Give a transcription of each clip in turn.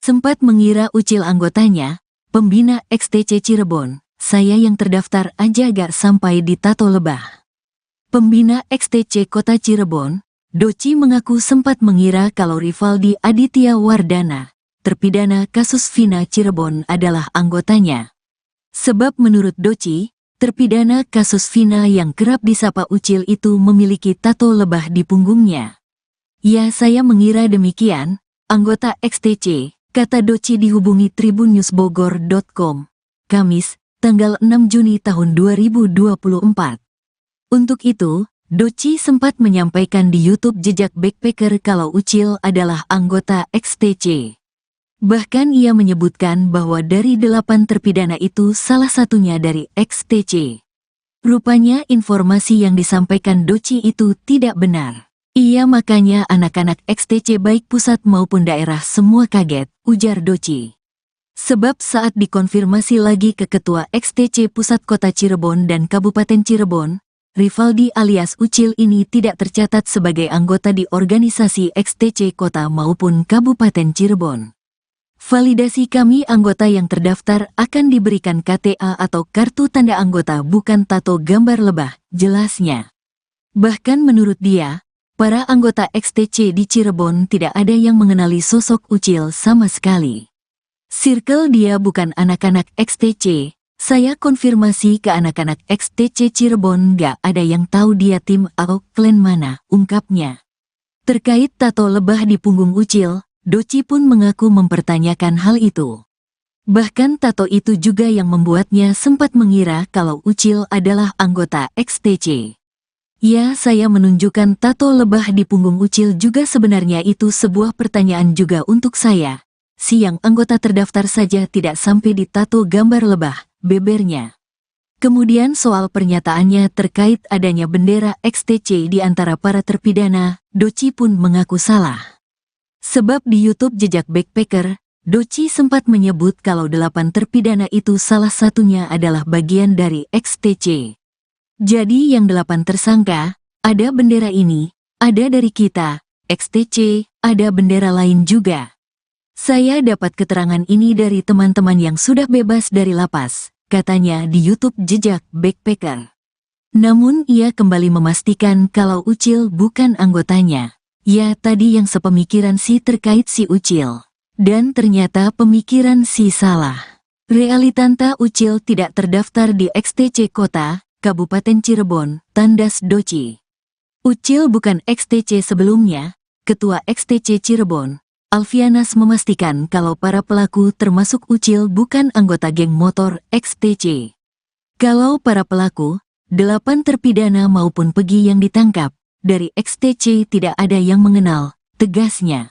Sempat mengira Ucil anggotanya, pembina XTC Cirebon. Saya yang terdaftar aja gak sampai di tato lebah. Pembina XTC Kota Cirebon, Doci mengaku sempat mengira kalau Rivaldi Aditya Wardana, terpidana kasus Vina Cirebon adalah anggotanya. Sebab menurut Doci, terpidana kasus Vina yang kerap disapa Ucil itu memiliki tato lebah di punggungnya. Ya, saya mengira demikian, anggota XTC, kata Doci dihubungi tribunnews.bogor.com, Kamis, tanggal 6 Juni tahun 2024. Untuk itu, Doci sempat menyampaikan di YouTube Jejak Backpacker kalau Ucil adalah anggota XTC. Bahkan ia menyebutkan bahwa dari 8 terpidana itu salah satunya dari XTC. Rupanya informasi yang disampaikan Doci itu tidak benar. Iya, makanya anak-anak XTC baik pusat maupun daerah semua kaget, ujar Doci. Sebab saat dikonfirmasi lagi ke Ketua XTC Pusat Kota Cirebon dan Kabupaten Cirebon, Rivaldi alias Ucil ini tidak tercatat sebagai anggota di organisasi XTC Kota maupun Kabupaten Cirebon. Validasi kami anggota yang terdaftar akan diberikan KTA atau kartu tanda anggota bukan tato gambar lebah, jelasnya. Bahkan menurut dia, para anggota XTC di Cirebon tidak ada yang mengenali sosok Ucil sama sekali. Circle dia bukan anak-anak XTC, saya konfirmasi ke anak-anak XTC Cirebon gak ada yang tahu dia tim atau klan mana, ungkapnya. Terkait tato lebah di punggung Ucil, Doci pun mengaku mempertanyakan hal itu. Bahkan tato itu juga yang membuatnya sempat mengira kalau Ucil adalah anggota XTC. Ya, saya menunjukkan tato lebah di punggung Ucil juga sebenarnya itu sebuah pertanyaan juga untuk saya. Siang anggota terdaftar saja tidak sampai di tato gambar lebah, bebernya. Kemudian soal pernyataannya terkait adanya bendera XTC di antara para terpidana, Doci pun mengaku salah. Sebab di YouTube Jejak Backpacker, Doci sempat menyebut kalau 8 terpidana itu salah satunya adalah bagian dari XTC. Jadi yang 8 tersangka, ada bendera ini, ada dari kita, XTC, ada bendera lain juga. Saya dapat keterangan ini dari teman-teman yang sudah bebas dari lapas, katanya di YouTube Jejak Backpacker. Namun ia kembali memastikan kalau Ucil bukan anggotanya. Ya, tadi yang sepemikiran si terkait si Ucil. Dan ternyata pemikiran si salah. Realitanta Ucil tidak terdaftar di XTC Kota, Kabupaten Cirebon, tandas Doci. Ucil bukan XTC sebelumnya. Ketua XTC Cirebon, Alfianas memastikan kalau para pelaku termasuk Ucil bukan anggota geng motor XTC. Kalau para pelaku, 8 terpidana maupun pegi yang ditangkap, dari XTC tidak ada yang mengenal, tegasnya.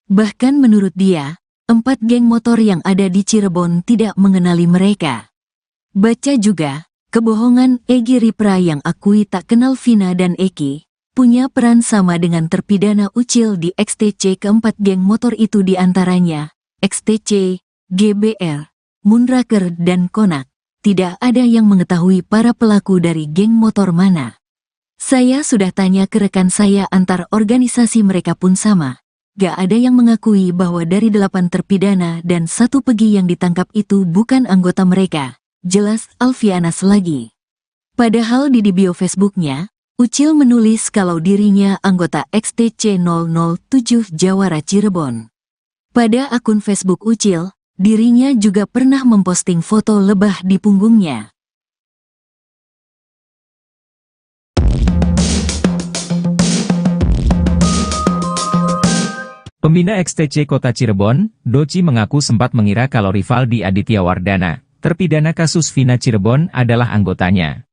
Bahkan menurut dia, 4 geng motor yang ada di Cirebon tidak mengenali mereka. Baca juga, kebohongan Egy Ripra yang akui tak kenal Vina dan Eki, punya peran sama dengan terpidana Ucil di XTC. Keempat geng motor itu diantaranya, XTC, GBR, Moonraker dan Konak. Tidak ada yang mengetahui para pelaku dari geng motor mana. Saya sudah tanya ke rekan saya antar organisasi mereka pun sama. Gak ada yang mengakui bahwa dari 8 terpidana dan 1 pegi yang ditangkap itu bukan anggota mereka. Jelas Alfianas lagi. Padahal di bio Facebooknya, Ucil menulis kalau dirinya anggota XTC 007 Jawara Cirebon. Pada akun Facebook Ucil, dirinya juga pernah memposting foto lebah di punggungnya. Pembina XTC Kota Cirebon, Doci mengaku sempat mengira kalau Rivaldi Aditya Wardana, terpidana kasus Vina Cirebon adalah anggotanya.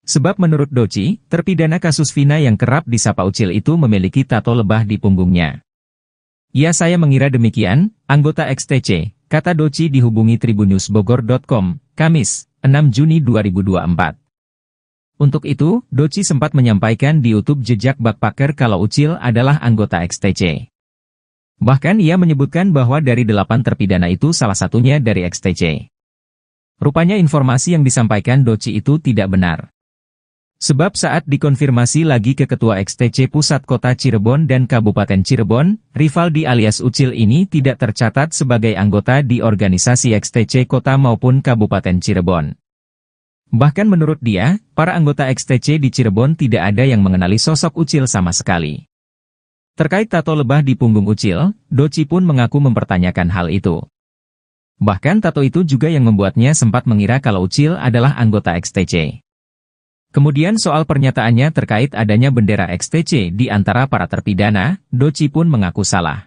Sebab menurut Doci, terpidana kasus Vina yang kerap disapa Ucil itu memiliki tato lebah di punggungnya. Ya, saya mengira demikian, anggota XTC, kata Doci dihubungi tribunnews.bogor.com, Kamis, 6 Juni 2024. Untuk itu, Doci sempat menyampaikan di YouTube Jejak Backpacker kalau Ucil adalah anggota XTC. Bahkan ia menyebutkan bahwa dari 8 terpidana itu salah satunya dari XTC. Rupanya informasi yang disampaikan Doci itu tidak benar. Sebab saat dikonfirmasi lagi ke Ketua XTC Pusat Kota Cirebon dan Kabupaten Cirebon, Rivaldi alias Ucil ini tidak tercatat sebagai anggota di organisasi XTC Kota maupun Kabupaten Cirebon. Bahkan menurut dia, para anggota XTC di Cirebon tidak ada yang mengenali sosok Ucil sama sekali. Terkait tato lebah di punggung Ucil, Doci pun mengaku mempertanyakan hal itu. Bahkan tato itu juga yang membuatnya sempat mengira kalau Ucil adalah anggota XTC. Kemudian soal pernyataannya terkait adanya bendera XTC di antara para terpidana, Doci pun mengaku salah.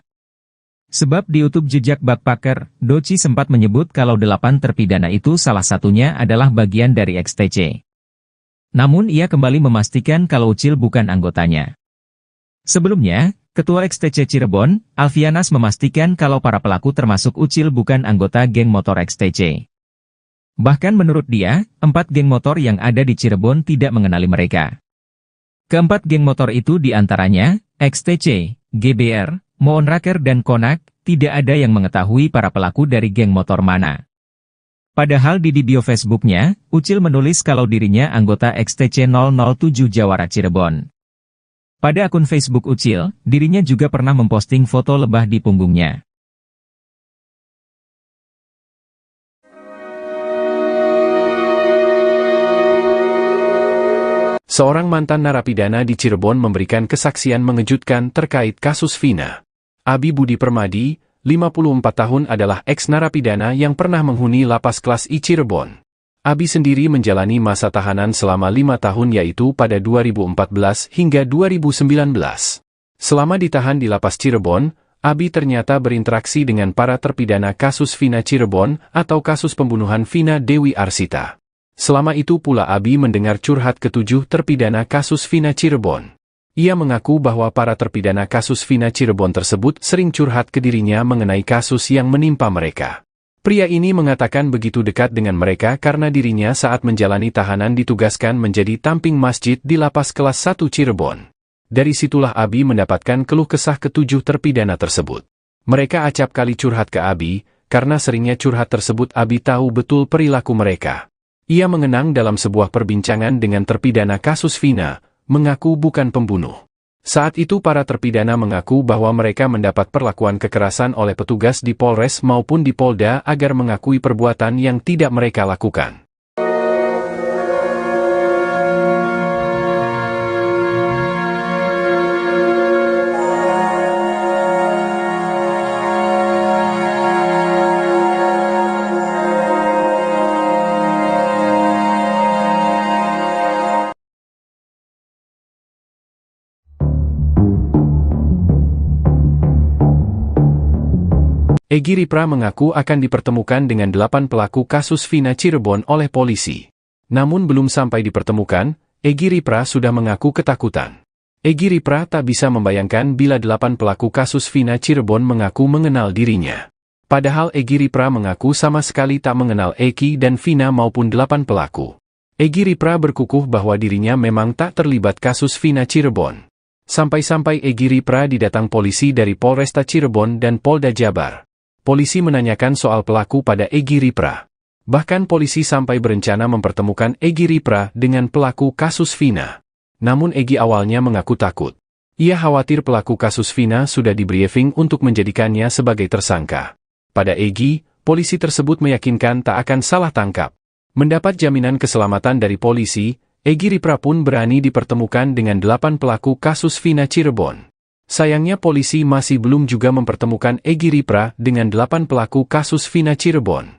Sebab di YouTube Jejak Backpacker, Doci sempat menyebut kalau 8 terpidana itu salah satunya adalah bagian dari XTC. Namun ia kembali memastikan kalau Ucil bukan anggotanya. Sebelumnya, Ketua XTC Cirebon, Alfianas memastikan kalau para pelaku termasuk Ucil bukan anggota geng motor XTC. Bahkan menurut dia, 4 geng motor yang ada di Cirebon tidak mengenali mereka. Keempat geng motor itu diantaranya, XTC, GBR, Moonraker dan Konak, tidak ada yang mengetahui para pelaku dari geng motor mana. Padahal di bio Facebooknya, Ucil menulis kalau dirinya anggota XTC 007 Jawara Cirebon. Pada akun Facebook Ucil, dirinya juga pernah memposting foto lebah di punggungnya. Seorang mantan narapidana di Cirebon memberikan kesaksian mengejutkan terkait kasus Vina. Abi Budi Permadi, 54 tahun adalah eks-narapidana yang pernah menghuni lapas kelas I Cirebon. Abi sendiri menjalani masa tahanan selama 5 tahun yaitu pada 2014 hingga 2019. Selama ditahan di lapas Cirebon, Abi ternyata berinteraksi dengan para terpidana kasus Vina Cirebon atau kasus pembunuhan Vina Dewi Arsita. Selama itu pula Abi mendengar curhat ke-7 terpidana kasus Vina Cirebon. Ia mengaku bahwa para terpidana kasus Vina Cirebon tersebut sering curhat ke dirinya mengenai kasus yang menimpa mereka. Pria ini mengatakan begitu dekat dengan mereka karena dirinya saat menjalani tahanan ditugaskan menjadi tamping masjid di lapas kelas 1 Cirebon. Dari situlah Abi mendapatkan keluh kesah ke-7 terpidana tersebut. Mereka acap kali curhat ke Abi, karena seringnya curhat tersebut Abi tahu betul perilaku mereka. Ia mengenang dalam sebuah perbincangan dengan terpidana kasus Vina, mengaku bukan pembunuh. Saat itu para terpidana mengaku bahwa mereka mendapat perlakuan kekerasan oleh petugas di Polres maupun di Polda agar mengakui perbuatan yang tidak mereka lakukan. Egy Ripra mengaku akan dipertemukan dengan 8 pelaku kasus Vina Cirebon oleh polisi. Namun belum sampai dipertemukan, Egy Ripra sudah mengaku ketakutan. Egy Ripra tak bisa membayangkan bila 8 pelaku kasus Vina Cirebon mengaku mengenal dirinya. Padahal Egy Ripra mengaku sama sekali tak mengenal Eki dan Vina maupun 8 pelaku. Egy Ripra berkukuh bahwa dirinya memang tak terlibat kasus Vina Cirebon. Sampai-sampai Egy Ripra didatang polisi dari Polresta Cirebon dan Polda Jabar. Polisi menanyakan soal pelaku pada Egy Ripra. Bahkan polisi sampai berencana mempertemukan Egy Ripra dengan pelaku kasus Vina. Namun Egy awalnya mengaku takut. Ia khawatir pelaku kasus Vina sudah di-briefing untuk menjadikannya sebagai tersangka. Pada Egy, polisi tersebut meyakinkan tak akan salah tangkap. Mendapat jaminan keselamatan dari polisi, Egy Ripra pun berani dipertemukan dengan 8 pelaku kasus Vina Cirebon. Sayangnya polisi masih belum juga mempertemukan Egy Ripra dengan 8 pelaku kasus Vina Cirebon.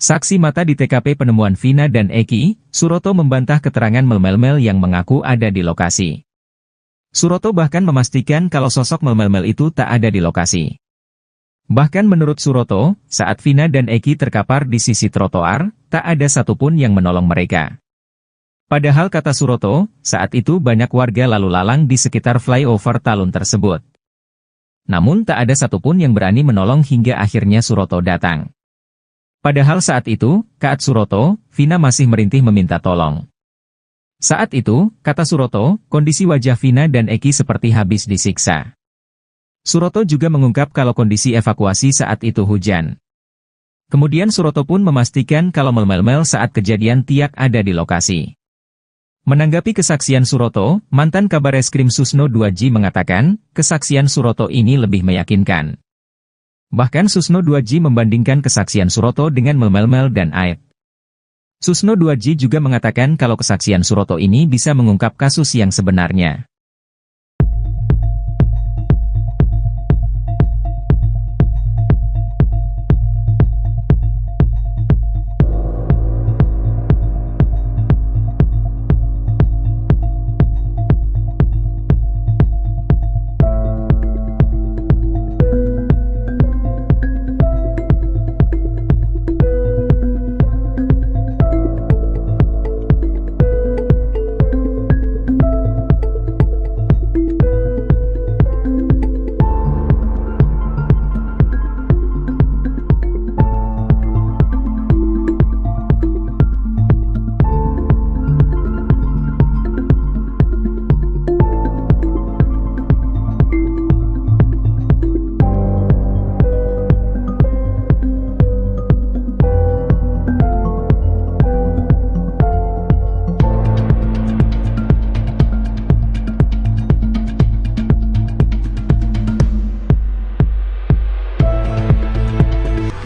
Saksi mata di TKP penemuan Vina dan Eki, Suroto membantah keterangan Mel-Mel yang mengaku ada di lokasi. Suroto bahkan memastikan kalau sosok Mel-Mel itu tak ada di lokasi. Bahkan menurut Suroto, saat Vina dan Eki terkapar di sisi trotoar, tak ada satupun yang menolong mereka. Padahal kata Suroto, saat itu banyak warga lalu lalang di sekitar flyover Talun tersebut. Namun tak ada satupun yang berani menolong hingga akhirnya Suroto datang. Padahal saat itu, kata Suroto, Vina masih merintih meminta tolong. Saat itu, kata Suroto, kondisi wajah Vina dan Eki seperti habis disiksa. Suroto juga mengungkap kalau kondisi evakuasi saat itu hujan. Kemudian Suroto pun memastikan kalau Mel saat kejadian Tiak ada di lokasi. Menanggapi kesaksian Suroto, mantan Kabar Eskrim Susno 2J mengatakan, kesaksian Suroto ini lebih meyakinkan. Bahkan Susno 2J membandingkan kesaksian Suroto dengan Mel dan Aib. Susno 2J juga mengatakan kalau kesaksian Suroto ini bisa mengungkap kasus yang sebenarnya.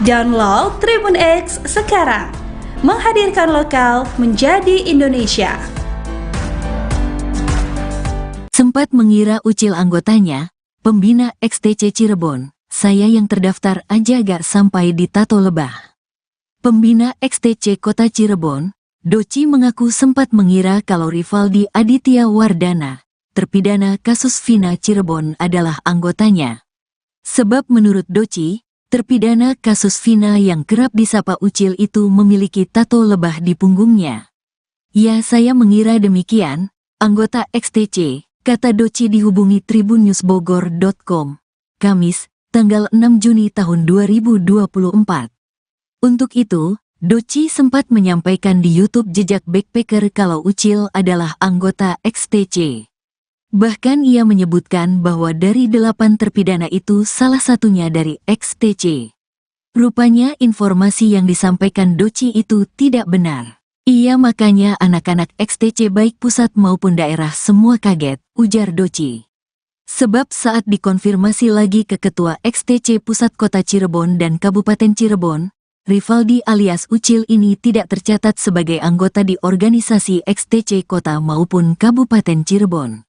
Download Tribun X sekarang, menghadirkan lokal menjadi Indonesia. Sempat mengira Ucil anggotanya, pembina XTC Cirebon, saya yang terdaftar aja gak sampai di Tato Lebah. Pembina XTC Kota Cirebon, Doci mengaku sempat mengira kalau Rivaldi Aditya Wardana, terpidana kasus Vina Cirebon adalah anggotanya. Sebab menurut Doci, terpidana kasus Vina yang kerap disapa Ucil itu memiliki tato lebah di punggungnya. Ya, saya mengira demikian, anggota XTC, kata Doci dihubungi tribunnews.bogor.com, Kamis, tanggal 6 Juni tahun 2024. Untuk itu, Doci sempat menyampaikan di YouTube Jejak Backpacker kalau Ucil adalah anggota XTC. Bahkan ia menyebutkan bahwa dari 8 terpidana itu salah satunya dari XTC. Rupanya informasi yang disampaikan Doci itu tidak benar. Iya, makanya anak-anak XTC baik pusat maupun daerah semua kaget, ujar Doci. Sebab saat dikonfirmasi lagi ke Ketua XTC Pusat Kota Cirebon dan Kabupaten Cirebon, Rivaldi alias Ucil ini tidak tercatat sebagai anggota di organisasi XTC Kota maupun Kabupaten Cirebon.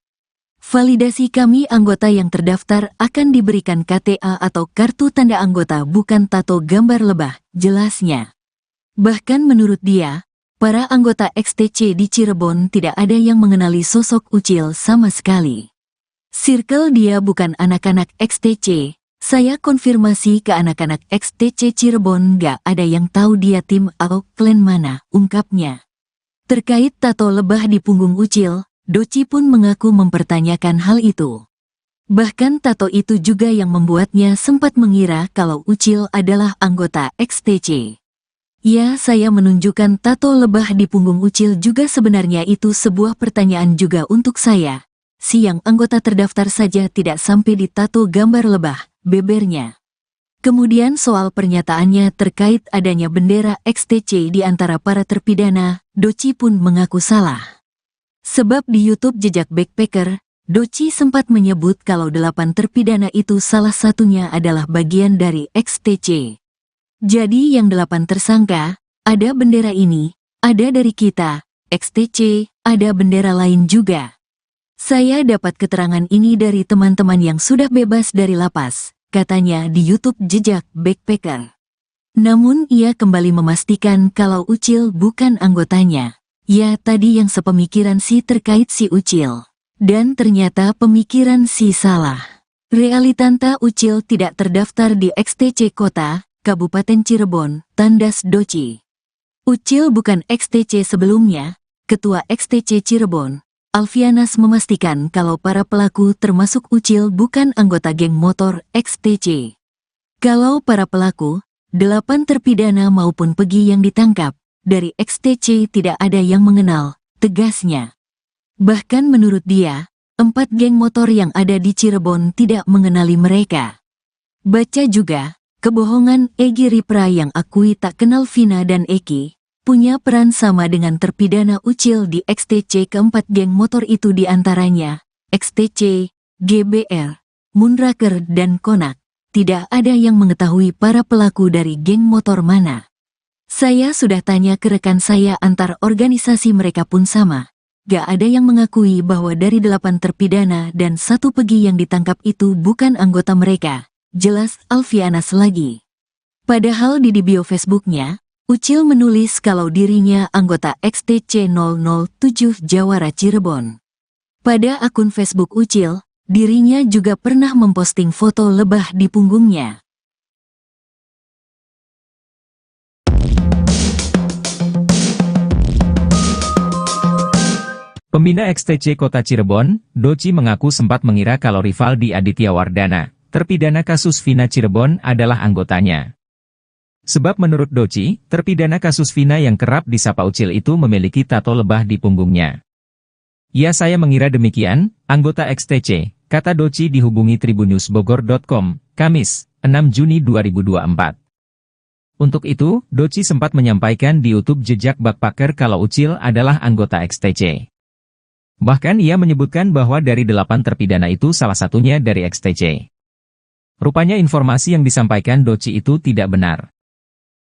Validasi kami anggota yang terdaftar akan diberikan KTA atau kartu tanda anggota bukan tato gambar lebah, jelasnya. Bahkan menurut dia, para anggota XTC di Cirebon tidak ada yang mengenali sosok Ucil sama sekali. Circle dia bukan anak-anak XTC, saya konfirmasi ke anak-anak XTC Cirebon gak ada yang tahu dia tim atau klan mana, ungkapnya. Terkait tato lebah di punggung Ucil, Doci pun mengaku mempertanyakan hal itu. Bahkan tato itu juga yang membuatnya sempat mengira kalau Ucil adalah anggota XTC. Ya, saya menunjukkan tato lebah di punggung Ucil juga sebenarnya itu sebuah pertanyaan juga untuk saya. Si yang anggota terdaftar saja tidak sampai di tato gambar lebah, bebernya. Kemudian soal pernyataannya terkait adanya bendera XTC di antara para terpidana, Doci pun mengaku salah. Sebab di YouTube Jejak Backpacker, Doci sempat menyebut kalau 8 terpidana itu salah satunya adalah bagian dari XTC. Jadi yang 8 tersangka, ada bendera ini, ada dari kita, XTC, ada bendera lain juga. Saya dapat keterangan ini dari teman-teman yang sudah bebas dari lapas, katanya di YouTube Jejak Backpacker. Namun ia kembali memastikan kalau Ucil bukan anggotanya. Ya, tadi yang sepemikiran si terkait si Ucil. Dan ternyata pemikiran si salah. Realitanta Ucil tidak terdaftar di XTC Kota, Kabupaten Cirebon, tandas Doci. Ucil bukan XTC sebelumnya. Ketua XTC Cirebon, Alfianas memastikan kalau para pelaku termasuk Ucil bukan anggota geng motor XTC. Kalau para pelaku, 8 terpidana maupun Pegi yang ditangkap, dari XTC tidak ada yang mengenal, tegasnya. Bahkan menurut dia, 4 geng motor yang ada di Cirebon tidak mengenali mereka. Baca juga, kebohongan Egy Ripra yang akui tak kenal Vina dan Eki, punya peran sama dengan terpidana Ucil di XTC. Keempat geng motor itu diantaranya, XTC, GBR, Moonraker dan Konak. Tidak ada yang mengetahui para pelaku dari geng motor mana. Saya sudah tanya ke rekan saya antar organisasi mereka pun sama. Gak ada yang mengakui bahwa dari 8 terpidana dan 1 Pegi yang ditangkap itu bukan anggota mereka. Jelas Alfianas lagi. Padahal di bio Facebooknya, Ucil menulis kalau dirinya anggota XTC 007 Jawara Cirebon. Pada akun Facebook Ucil, dirinya juga pernah memposting foto lebah di punggungnya. Pembina XTC Kota Cirebon, Doci mengaku sempat mengira kalau Rivaldi Aditya Wardana, terpidana kasus Vina Cirebon adalah anggotanya. Sebab menurut Doci, terpidana kasus Vina yang kerap disapa Ucil itu memiliki tato lebah di punggungnya. Ya, saya mengira demikian, anggota XTC, kata Doci dihubungi tribunnewsbogor.com, Kamis, 6 Juni 2024. Untuk itu, Doci sempat menyampaikan di YouTube Jejak Backpacker kalau Ucil adalah anggota XTC. Bahkan ia menyebutkan bahwa dari 8 terpidana itu salah satunya dari XTC. Rupanya informasi yang disampaikan Doci itu tidak benar.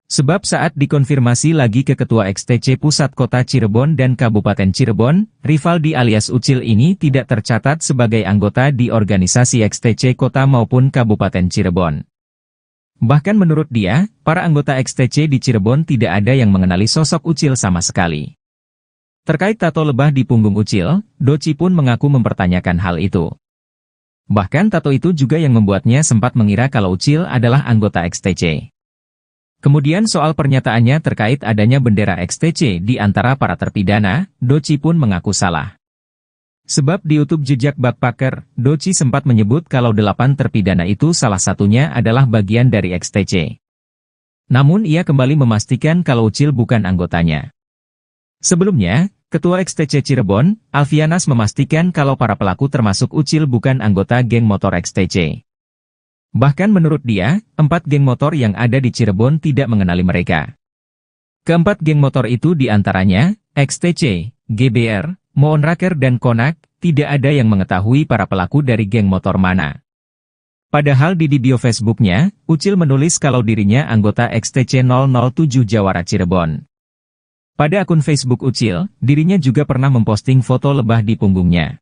Sebab saat dikonfirmasi lagi ke Ketua XTC Pusat Kota Cirebon dan Kabupaten Cirebon, Rivaldi alias Ucil ini tidak tercatat sebagai anggota di organisasi XTC Kota maupun Kabupaten Cirebon. Bahkan menurut dia, para anggota XTC di Cirebon tidak ada yang mengenali sosok Ucil sama sekali. Terkait tato lebah di punggung Ucil, Doci pun mengaku mempertanyakan hal itu. Bahkan tato itu juga yang membuatnya sempat mengira kalau Ucil adalah anggota XTC. Kemudian soal pernyataannya terkait adanya bendera XTC di antara para terpidana, Doci pun mengaku salah. Sebab di YouTube Jejak Backpacker, Doci sempat menyebut kalau 8 terpidana itu salah satunya adalah bagian dari XTC. Namun ia kembali memastikan kalau Ucil bukan anggotanya. Sebelumnya, Ketua XTC Cirebon, Alfianas memastikan kalau para pelaku termasuk Ucil bukan anggota geng motor XTC. Bahkan menurut dia, 4 geng motor yang ada di Cirebon tidak mengenali mereka. Keempat geng motor itu diantaranya, XTC, GBR, Moonraker dan Konak, tidak ada yang mengetahui para pelaku dari geng motor mana. Padahal di bio Facebooknya, Ucil menulis kalau dirinya anggota XTC 007 Jawara Cirebon. Pada akun Facebook Ucil, dirinya juga pernah memposting foto lebah di punggungnya.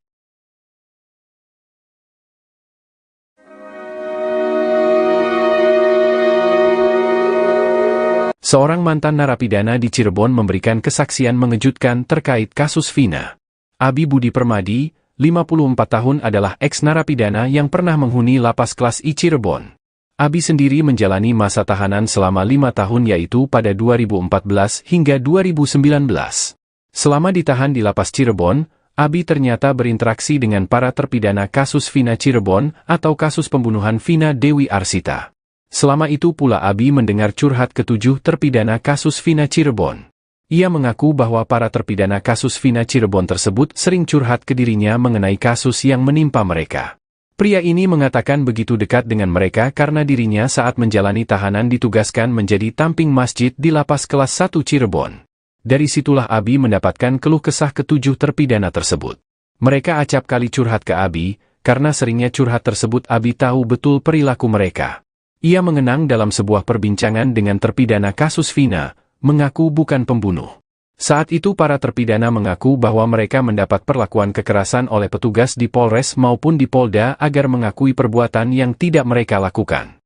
Seorang mantan narapidana di Cirebon memberikan kesaksian mengejutkan terkait kasus Vina. Abi Budi Permadi, 54 tahun adalah eks-narapidana yang pernah menghuni lapas kelas I Cirebon. Abi sendiri menjalani masa tahanan selama 5 tahun yaitu pada 2014 hingga 2019. Selama ditahan di lapas Cirebon, Abi ternyata berinteraksi dengan para terpidana kasus Vina Cirebon atau kasus pembunuhan Vina Dewi Arsita. Selama itu pula Abi mendengar curhat ke-7 terpidana kasus Vina Cirebon. Ia mengaku bahwa para terpidana kasus Vina Cirebon tersebut sering curhat ke dirinya mengenai kasus yang menimpa mereka. Pria ini mengatakan begitu dekat dengan mereka karena dirinya saat menjalani tahanan ditugaskan menjadi tamping masjid di lapas kelas 1 Cirebon. Dari situlah Abi mendapatkan keluh kesah ke-7 terpidana tersebut. Mereka acap kali curhat ke Abi, karena seringnya curhat tersebut Abi tahu betul perilaku mereka. Ia mengenang dalam sebuah perbincangan dengan terpidana kasus Vina, mengaku bukan pembunuh. Saat itu para terpidana mengaku bahwa mereka mendapat perlakuan kekerasan oleh petugas di Polres maupun di Polda agar mengakui perbuatan yang tidak mereka lakukan.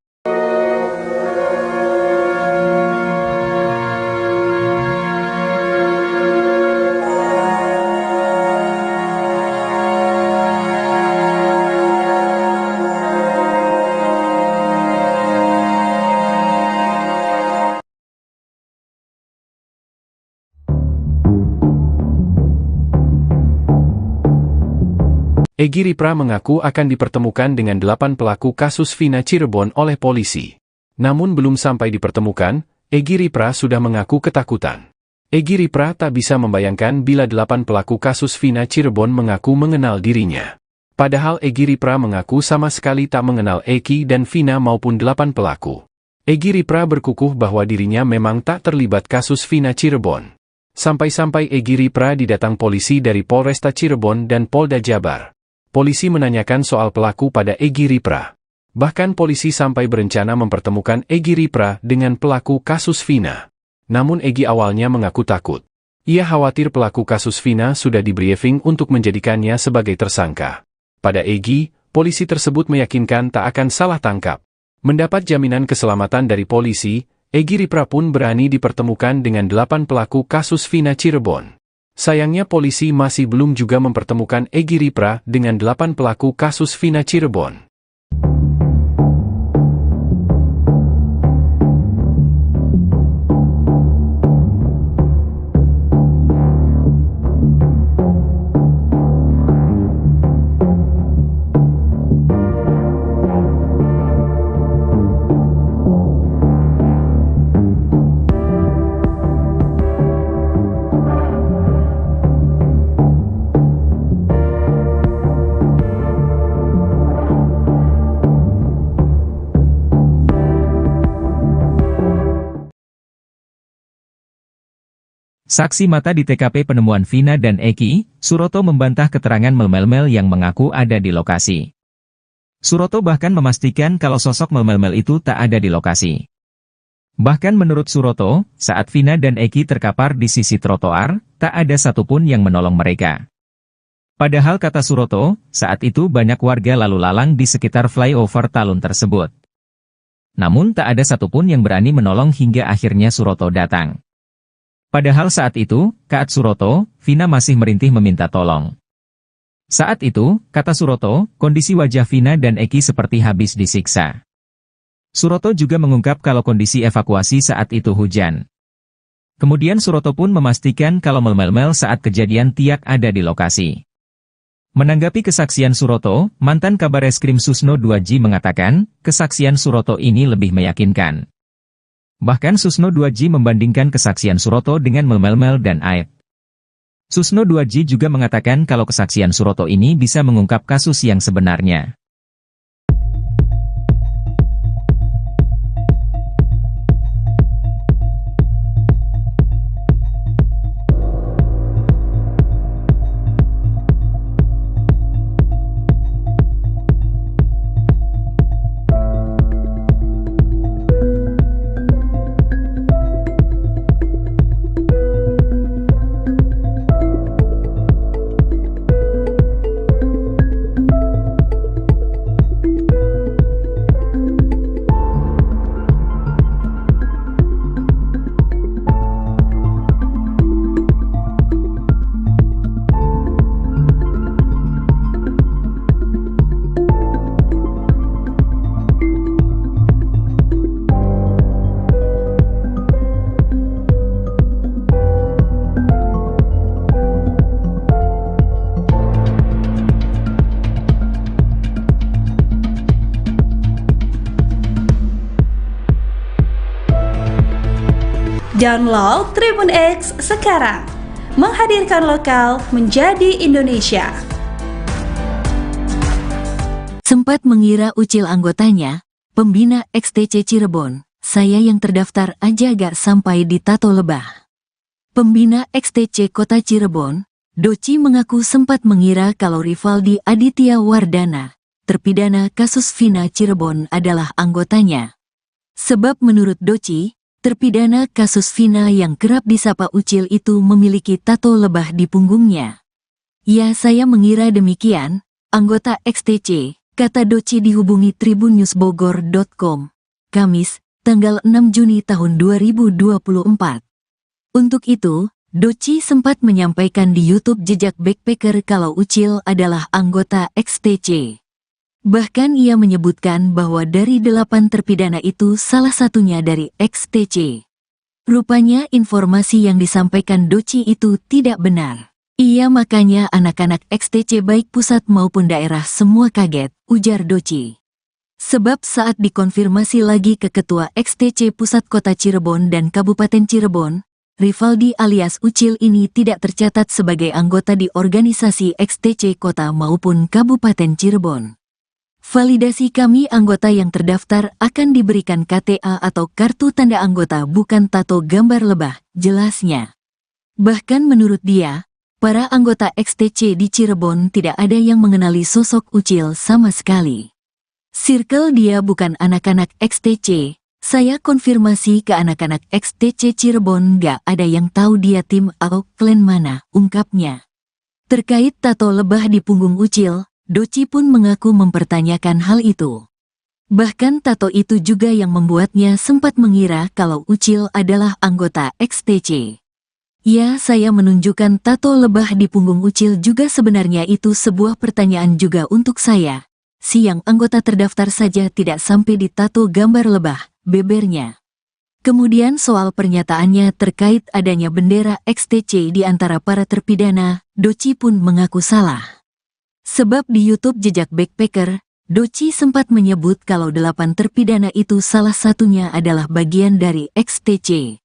Egy Ripra mengaku akan dipertemukan dengan 8 pelaku kasus Vina Cirebon oleh polisi. Namun belum sampai dipertemukan, Egy Ripra sudah mengaku ketakutan. Egy Ripra tak bisa membayangkan bila 8 pelaku kasus Vina Cirebon mengaku mengenal dirinya. Padahal Egy Ripra mengaku sama sekali tak mengenal Eki dan Vina maupun 8 pelaku. Egy Ripra berkukuh bahwa dirinya memang tak terlibat kasus Vina Cirebon. Sampai-sampai Egy Ripra didatang polisi dari Polresta Cirebon dan Polda Jabar. Polisi menanyakan soal pelaku pada Egy Ripra. Bahkan polisi sampai berencana mempertemukan Egy Ripra dengan pelaku kasus Vina. Namun Egy awalnya mengaku takut. Ia khawatir pelaku kasus Vina sudah di-briefing untuk menjadikannya sebagai tersangka. Pada Egy, polisi tersebut meyakinkan tak akan salah tangkap. Mendapat jaminan keselamatan dari polisi, Egy Ripra pun berani dipertemukan dengan 8 pelaku kasus Vina Cirebon. Sayangnya polisi masih belum juga mempertemukan Egy Ripra dengan 8 pelaku kasus Vina Cirebon. Saksi mata di TKP penemuan Vina dan Eki, Suroto membantah keterangan mel-mel yang mengaku ada di lokasi. Suroto bahkan memastikan kalau sosok mel-mel itu tak ada di lokasi. Bahkan menurut Suroto, saat Vina dan Eki terkapar di sisi trotoar, tak ada satupun yang menolong mereka. Padahal kata Suroto, saat itu banyak warga lalu lalang di sekitar flyover Talun tersebut. Namun tak ada satupun yang berani menolong hingga akhirnya Suroto datang. Padahal saat itu, kata Suroto, Vina masih merintih meminta tolong. Saat itu, kata Suroto, kondisi wajah Vina dan Eki seperti habis disiksa. Suroto juga mengungkap kalau kondisi evakuasi saat itu hujan. Kemudian Suroto pun memastikan kalau mel-mel saat kejadian tiak ada di lokasi. Menanggapi kesaksian Suroto, mantan Kabareskrim Susno 2J mengatakan, kesaksian Suroto ini lebih meyakinkan. Bahkan Susno 2J membandingkan kesaksian Suroto dengan mel-mel dan Aep. Susno 2J juga mengatakan kalau kesaksian Suroto ini bisa mengungkap kasus yang sebenarnya. Download Tribun X sekarang, menghadirkan lokal menjadi Indonesia. Sempat mengira ucil anggotanya, pembina XTC Cirebon, saya yang terdaftar aja gak sampai di Tato Lebah. Pembina XTC Kota Cirebon, Doci mengaku sempat mengira kalau Rivaldi Aditya Wardana, terpidana kasus Vina Cirebon adalah anggotanya. Sebab menurut Doci, terpidana kasus Vina yang kerap disapa Ucil itu memiliki tato lebah di punggungnya. Ya, saya mengira demikian, anggota XTC, kata Doci dihubungi tribunnews.bogor.com, Kamis, tanggal 6 Juni tahun 2024. Untuk itu, Doci sempat menyampaikan di YouTube jejak backpacker kalau Ucil adalah anggota XTC. Bahkan ia menyebutkan bahwa dari 8 terpidana itu salah satunya dari XTC. Rupanya informasi yang disampaikan Doci itu tidak benar. Iya, makanya anak-anak XTC baik pusat maupun daerah semua kaget, ujar Doci. Sebab saat dikonfirmasi lagi ke Ketua XTC Pusat Kota Cirebon dan Kabupaten Cirebon, Rivaldi alias Ucil ini tidak tercatat sebagai anggota di organisasi XTC Kota maupun Kabupaten Cirebon. Validasi kami anggota yang terdaftar akan diberikan KTA atau kartu tanda anggota bukan tato gambar lebah, jelasnya. Bahkan menurut dia, para anggota XTC di Cirebon tidak ada yang mengenali sosok Ucil sama sekali. Circle dia bukan anak-anak XTC, saya konfirmasi ke anak-anak XTC Cirebon gak ada yang tahu dia tim atau klan mana, ungkapnya. Terkait tato lebah di punggung Ucil, Doci pun mengaku mempertanyakan hal itu. Bahkan tato itu juga yang membuatnya sempat mengira kalau Ucil adalah anggota XTC. Ya, saya menunjukkan tato lebah di punggung Ucil juga sebenarnya itu sebuah pertanyaan juga untuk saya. Si yang anggota terdaftar saja tidak sampai ditato gambar lebah, bebernya. Kemudian soal pernyataannya terkait adanya bendera XTC di antara para terpidana, Doci pun mengaku salah. Sebab di YouTube Jejak Backpacker, Doci sempat menyebut kalau 8 terpidana itu salah satunya adalah bagian dari XTC.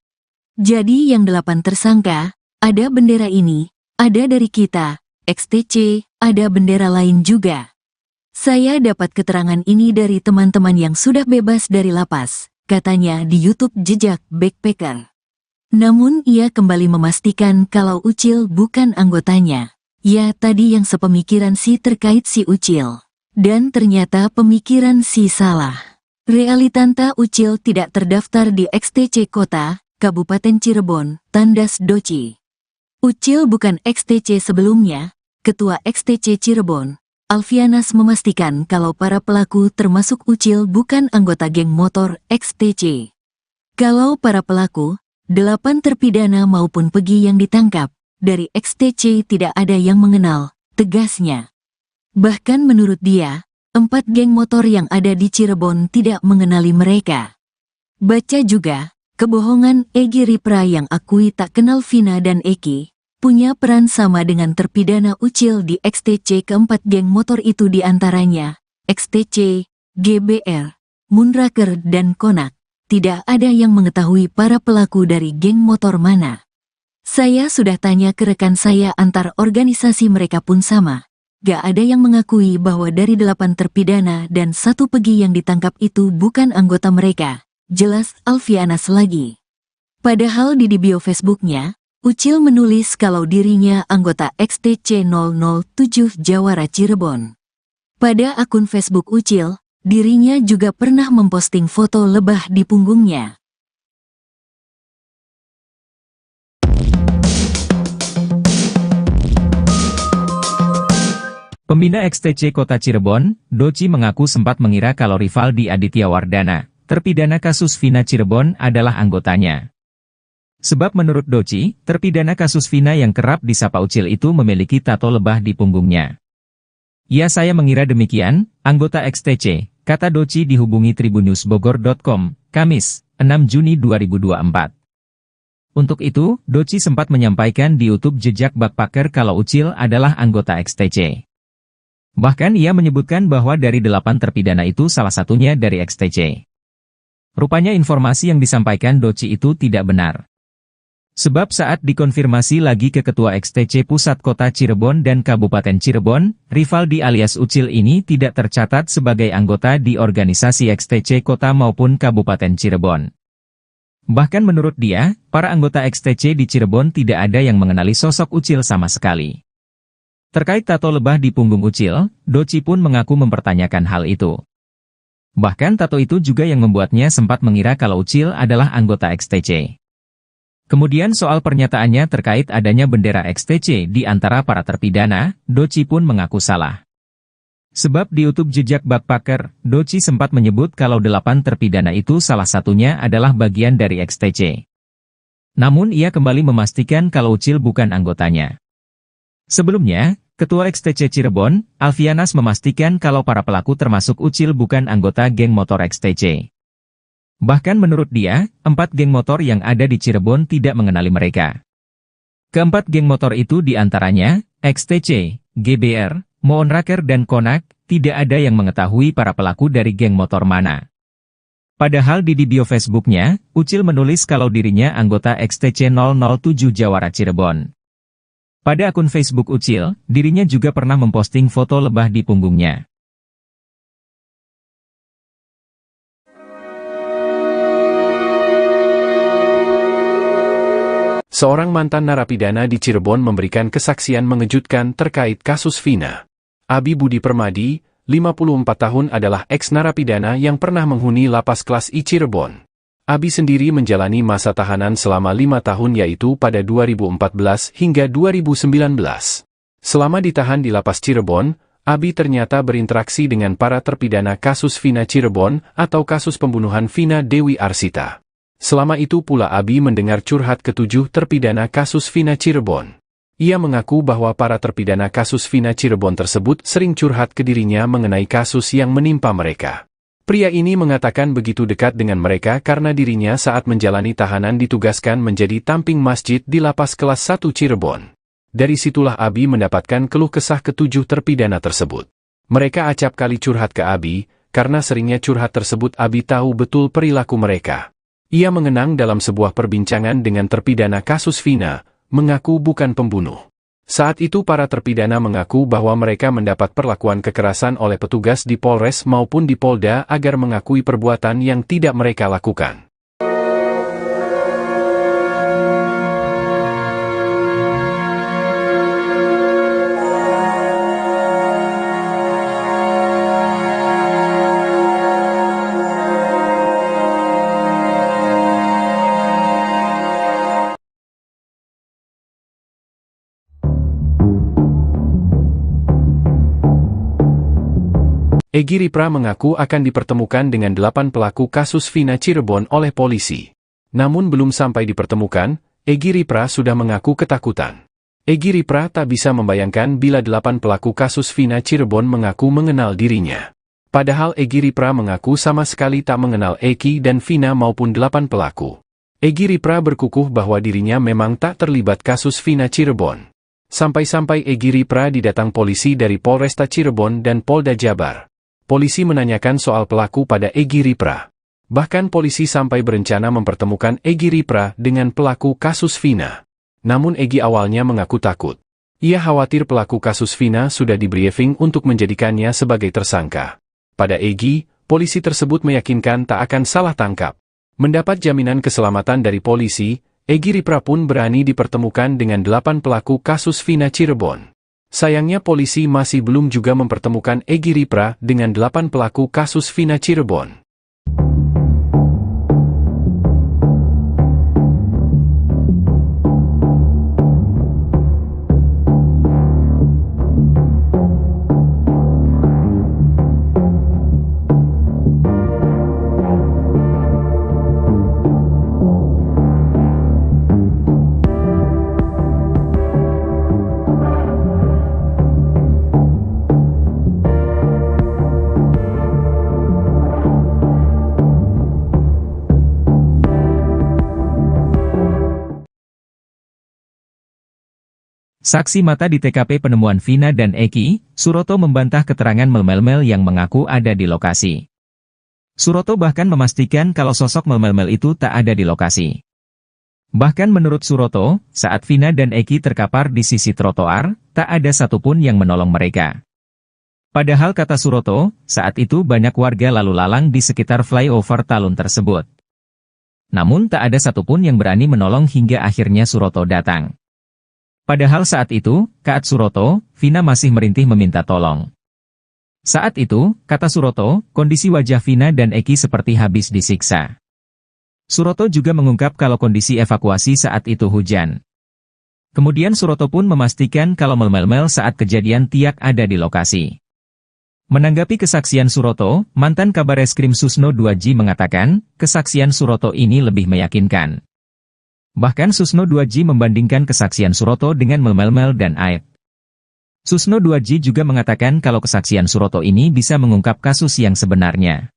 Jadi yang 8 tersangka, ada bendera ini, ada dari kita, XTC, ada bendera lain juga. Saya dapat keterangan ini dari teman-teman yang sudah bebas dari lapas, katanya di YouTube Jejak Backpacker. Namun ia kembali memastikan kalau Ucil bukan anggotanya. Ya, tadi yang sepemikiran si terkait si Ucil. Dan ternyata pemikiran si salah. Realitanta Ucil tidak terdaftar di XTC Kota, Kabupaten Cirebon, tandas Doci. Ucil bukan XTC sebelumnya. Ketua XTC Cirebon, Alfianas memastikan kalau para pelaku termasuk Ucil bukan anggota geng motor XTC. Kalau para pelaku, 8 terpidana maupun pegi yang ditangkap, dari XTC tidak ada yang mengenal, tegasnya. Bahkan menurut dia, 4 geng motor yang ada di Cirebon tidak mengenali mereka. Baca juga, kebohongan Egy Ripra yang akui tak kenal Vina dan Eki, punya peran sama dengan terpidana Ucil di XTC. Keempat geng motor itu diantaranya, XTC, GBR, Moonraker dan Konak. Tidak ada yang mengetahui para pelaku dari geng motor mana. Saya sudah tanya ke rekan saya antar organisasi mereka pun sama. Gak ada yang mengakui bahwa dari 8 terpidana dan 1 pegi yang ditangkap itu bukan anggota mereka. Jelas Alfianas lagi. Padahal di bio Facebooknya, Ucil menulis kalau dirinya anggota XTC 007 Jawara Cirebon. Pada akun Facebook Ucil, dirinya juga pernah memposting foto lebah di punggungnya. Pembina XTC Kota Cirebon, Doci mengaku sempat mengira kalau Rivaldi Aditya Wardana, terpidana kasus Vina Cirebon adalah anggotanya. Sebab menurut Doci, terpidana kasus Vina yang kerap disapa Ucil itu memiliki tato lebah di punggungnya. Ya, saya mengira demikian, anggota XTC, kata Doci dihubungi tribunnewsbogor.com, Kamis, 6 Juni 2024. Untuk itu, Doci sempat menyampaikan di YouTube Jejak Backpacker kalau Ucil adalah anggota XTC. Bahkan ia menyebutkan bahwa dari 8 terpidana itu salah satunya dari XTC. Rupanya informasi yang disampaikan Doci itu tidak benar. Sebab saat dikonfirmasi lagi ke Ketua XTC Pusat Kota Cirebon dan Kabupaten Cirebon, Rivaldi alias Ucil ini tidak tercatat sebagai anggota di organisasi XTC Kota maupun Kabupaten Cirebon. Bahkan menurut dia, para anggota XTC di Cirebon tidak ada yang mengenali sosok Ucil sama sekali. Terkait tato lebah di punggung Ucil, Doci pun mengaku mempertanyakan hal itu. Bahkan tato itu juga yang membuatnya sempat mengira kalau Ucil adalah anggota XTC. Kemudian soal pernyataannya terkait adanya bendera XTC di antara para terpidana, Doci pun mengaku salah. Sebab di YouTube Jejak Backpacker, Doci sempat menyebut kalau 8 terpidana itu salah satunya adalah bagian dari XTC. Namun ia kembali memastikan kalau Ucil bukan anggotanya. Sebelumnya, Ketua XTC Cirebon, Alfianas memastikan kalau para pelaku termasuk Ucil bukan anggota geng motor XTC. Bahkan menurut dia, 4 geng motor yang ada di Cirebon tidak mengenali mereka. Keempat geng motor itu diantaranya, XTC, GBR, Moonraker dan Konak, tidak ada yang mengetahui para pelaku dari geng motor mana. Padahal di bio Facebooknya, Ucil menulis kalau dirinya anggota XTC 007 Jawara Cirebon. Pada akun Facebook Ucil, dirinya juga pernah memposting foto lebah di punggungnya. Seorang mantan narapidana di Cirebon memberikan kesaksian mengejutkan terkait kasus Vina. Abi Budi Permadi, 54 tahun adalah eks-narapidana yang pernah menghuni lapas kelas I Cirebon. Abi sendiri menjalani masa tahanan selama 5 tahun yaitu pada 2014 hingga 2019. Selama ditahan di lapas Cirebon, Abi ternyata berinteraksi dengan para terpidana kasus Vina Cirebon atau kasus pembunuhan Vina Dewi Arsita. Selama itu pula Abi mendengar curhat ketujuh terpidana kasus Vina Cirebon. Ia mengaku bahwa para terpidana kasus Vina Cirebon tersebut sering curhat ke dirinya mengenai kasus yang menimpa mereka. Pria ini mengatakan begitu dekat dengan mereka karena dirinya saat menjalani tahanan ditugaskan menjadi tamping masjid di lapas kelas 1 Cirebon. Dari situlah Abi mendapatkan keluh kesah ketujuh terpidana tersebut. Mereka acap kali curhat ke Abi, karena seringnya curhat tersebut Abi tahu betul perilaku mereka. Ia mengenang dalam sebuah perbincangan dengan terpidana kasus Vina, mengaku bukan pembunuh. Saat itu para terpidana mengaku bahwa mereka mendapat perlakuan kekerasan oleh petugas di Polres maupun di Polda agar mengakui perbuatan yang tidak mereka lakukan. Egy Ripra mengaku akan dipertemukan dengan 8 pelaku kasus Vina Cirebon oleh polisi. Namun belum sampai dipertemukan, Egy Ripra sudah mengaku ketakutan. Egy Ripra tak bisa membayangkan bila 8 pelaku kasus Vina Cirebon mengaku mengenal dirinya. Padahal Egy Ripra mengaku sama sekali tak mengenal Eki dan Vina maupun 8 pelaku. Egy Ripra berkukuh bahwa dirinya memang tak terlibat kasus Vina Cirebon. Sampai-sampai Egy Ripra didatang polisi dari Polresta Cirebon dan Polda Jabar. Polisi menanyakan soal pelaku pada Egy Ripra. Bahkan polisi sampai berencana mempertemukan Egy Ripra dengan pelaku kasus Vina. Namun Egy awalnya mengaku takut. Ia khawatir pelaku kasus Vina sudah di-briefing untuk menjadikannya sebagai tersangka. Pada Egy, polisi tersebut meyakinkan tak akan salah tangkap. Mendapat jaminan keselamatan dari polisi, Egy Ripra pun berani dipertemukan dengan 8 pelaku kasus Vina Cirebon. Sayangnya polisi masih belum juga mempertemukan Egy Ripra dengan 8 pelaku kasus Vina Cirebon. Saksi mata di TKP penemuan Vina dan Eki, Suroto membantah keterangan mel-mel yang mengaku ada di lokasi. Suroto bahkan memastikan kalau sosok mel-mel itu tak ada di lokasi. Bahkan menurut Suroto, saat Vina dan Eki terkapar di sisi trotoar, tak ada satupun yang menolong mereka. Padahal kata Suroto, saat itu banyak warga lalu lalang di sekitar flyover Talun tersebut. Namun tak ada satupun yang berani menolong hingga akhirnya Suroto datang. Padahal saat itu, kata Suroto, Vina masih merintih meminta tolong. Saat itu, kata Suroto, kondisi wajah Vina dan Eki seperti habis disiksa. Suroto juga mengungkap kalau kondisi evakuasi saat itu hujan. Kemudian Suroto pun memastikan kalau mel-mel saat kejadian tiak ada di lokasi. Menanggapi kesaksian Suroto, mantan Kabareskrim Susno 2J mengatakan, kesaksian Suroto ini lebih meyakinkan. Bahkan Susno 2J membandingkan kesaksian Suroto dengan mel-mel dan Aib. Susno 2J juga mengatakan kalau kesaksian Suroto ini bisa mengungkap kasus yang sebenarnya.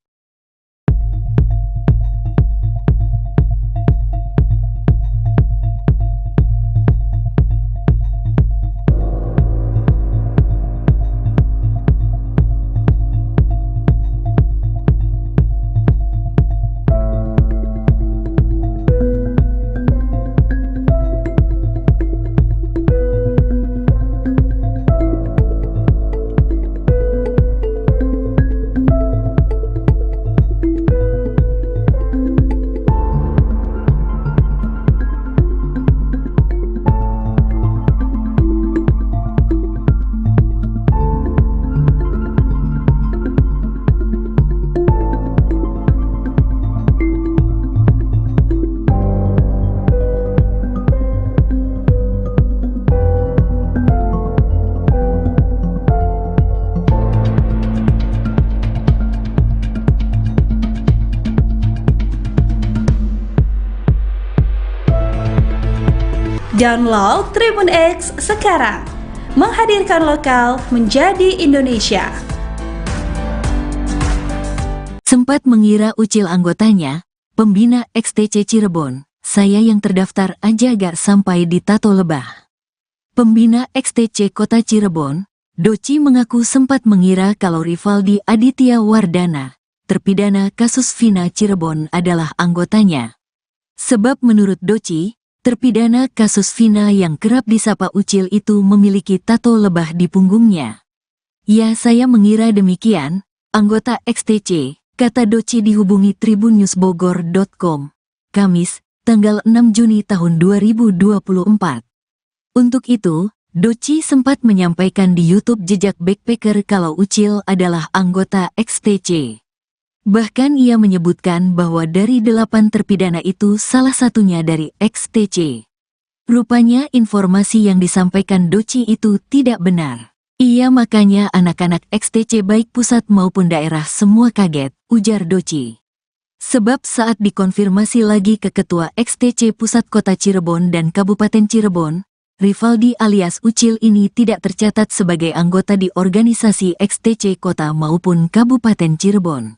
Download Tribun X sekarang. Menghadirkan lokal menjadi Indonesia. Sempat mengira Ucil anggotanya, pembina XTC Cirebon, saya yang terdaftar aja gak sampai di Tato Lebah. Pembina XTC Kota Cirebon, Doci mengaku sempat mengira kalau Rivaldi Aditya Wardana, terpidana kasus Vina Cirebon adalah anggotanya. Sebab menurut Doci, terpidana kasus Vina yang kerap disapa Ucil itu memiliki tato lebah di punggungnya. Ya, saya mengira demikian, anggota XTC, kata Doci dihubungi tribunnews.bogor.com, Kamis, tanggal 6 Juni tahun 2024. Untuk itu, Doci sempat menyampaikan di YouTube Jejak Backpacker kalau Ucil adalah anggota XTC. Bahkan ia menyebutkan bahwa dari 8 terpidana itu salah satunya dari XTC. Rupanya informasi yang disampaikan Doci itu tidak benar. Iya, makanya anak-anak XTC baik pusat maupun daerah semua kaget, ujar Doci. Sebab saat dikonfirmasi lagi ke Ketua XTC Pusat Kota Cirebon dan Kabupaten Cirebon, Rivaldi alias Ucil ini tidak tercatat sebagai anggota di organisasi XTC Kota maupun Kabupaten Cirebon.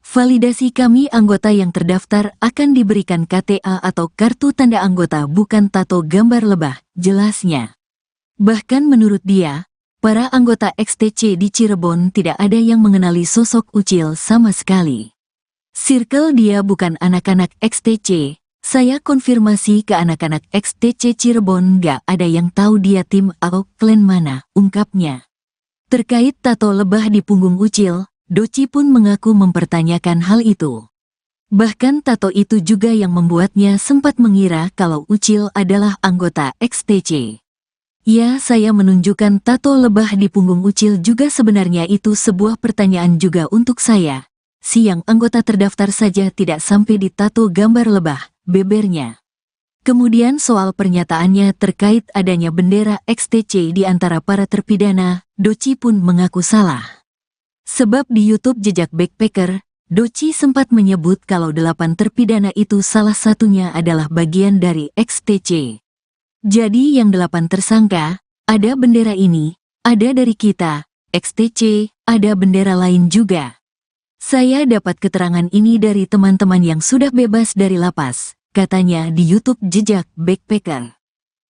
Validasi kami anggota yang terdaftar akan diberikan KTA atau kartu tanda anggota bukan tato gambar lebah, jelasnya. Bahkan menurut dia, para anggota XTC di Cirebon tidak ada yang mengenali sosok Ucil sama sekali. Circle dia bukan anak-anak XTC, saya konfirmasi ke anak-anak XTC Cirebon gak ada yang tahu dia tim atau klan mana, ungkapnya. Terkait tato lebah di punggung Ucil, Doci pun mengaku mempertanyakan hal itu. Bahkan tato itu juga yang membuatnya sempat mengira kalau Ucil adalah anggota XTC. Ya, saya menunjukkan tato lebah di punggung Ucil juga sebenarnya itu sebuah pertanyaan juga untuk saya. Siang anggota terdaftar saja tidak sampai di tato gambar lebah, bebernya. Kemudian soal pernyataannya terkait adanya bendera XTC di antara para terpidana, Doci pun mengaku salah. Sebab di YouTube Jejak Backpacker, Doci sempat menyebut kalau 8 terpidana itu salah satunya adalah bagian dari XTC. Jadi yang 8 tersangka, ada bendera ini, ada dari kita, XTC, ada bendera lain juga. Saya dapat keterangan ini dari teman-teman yang sudah bebas dari lapas, katanya di YouTube Jejak Backpacker.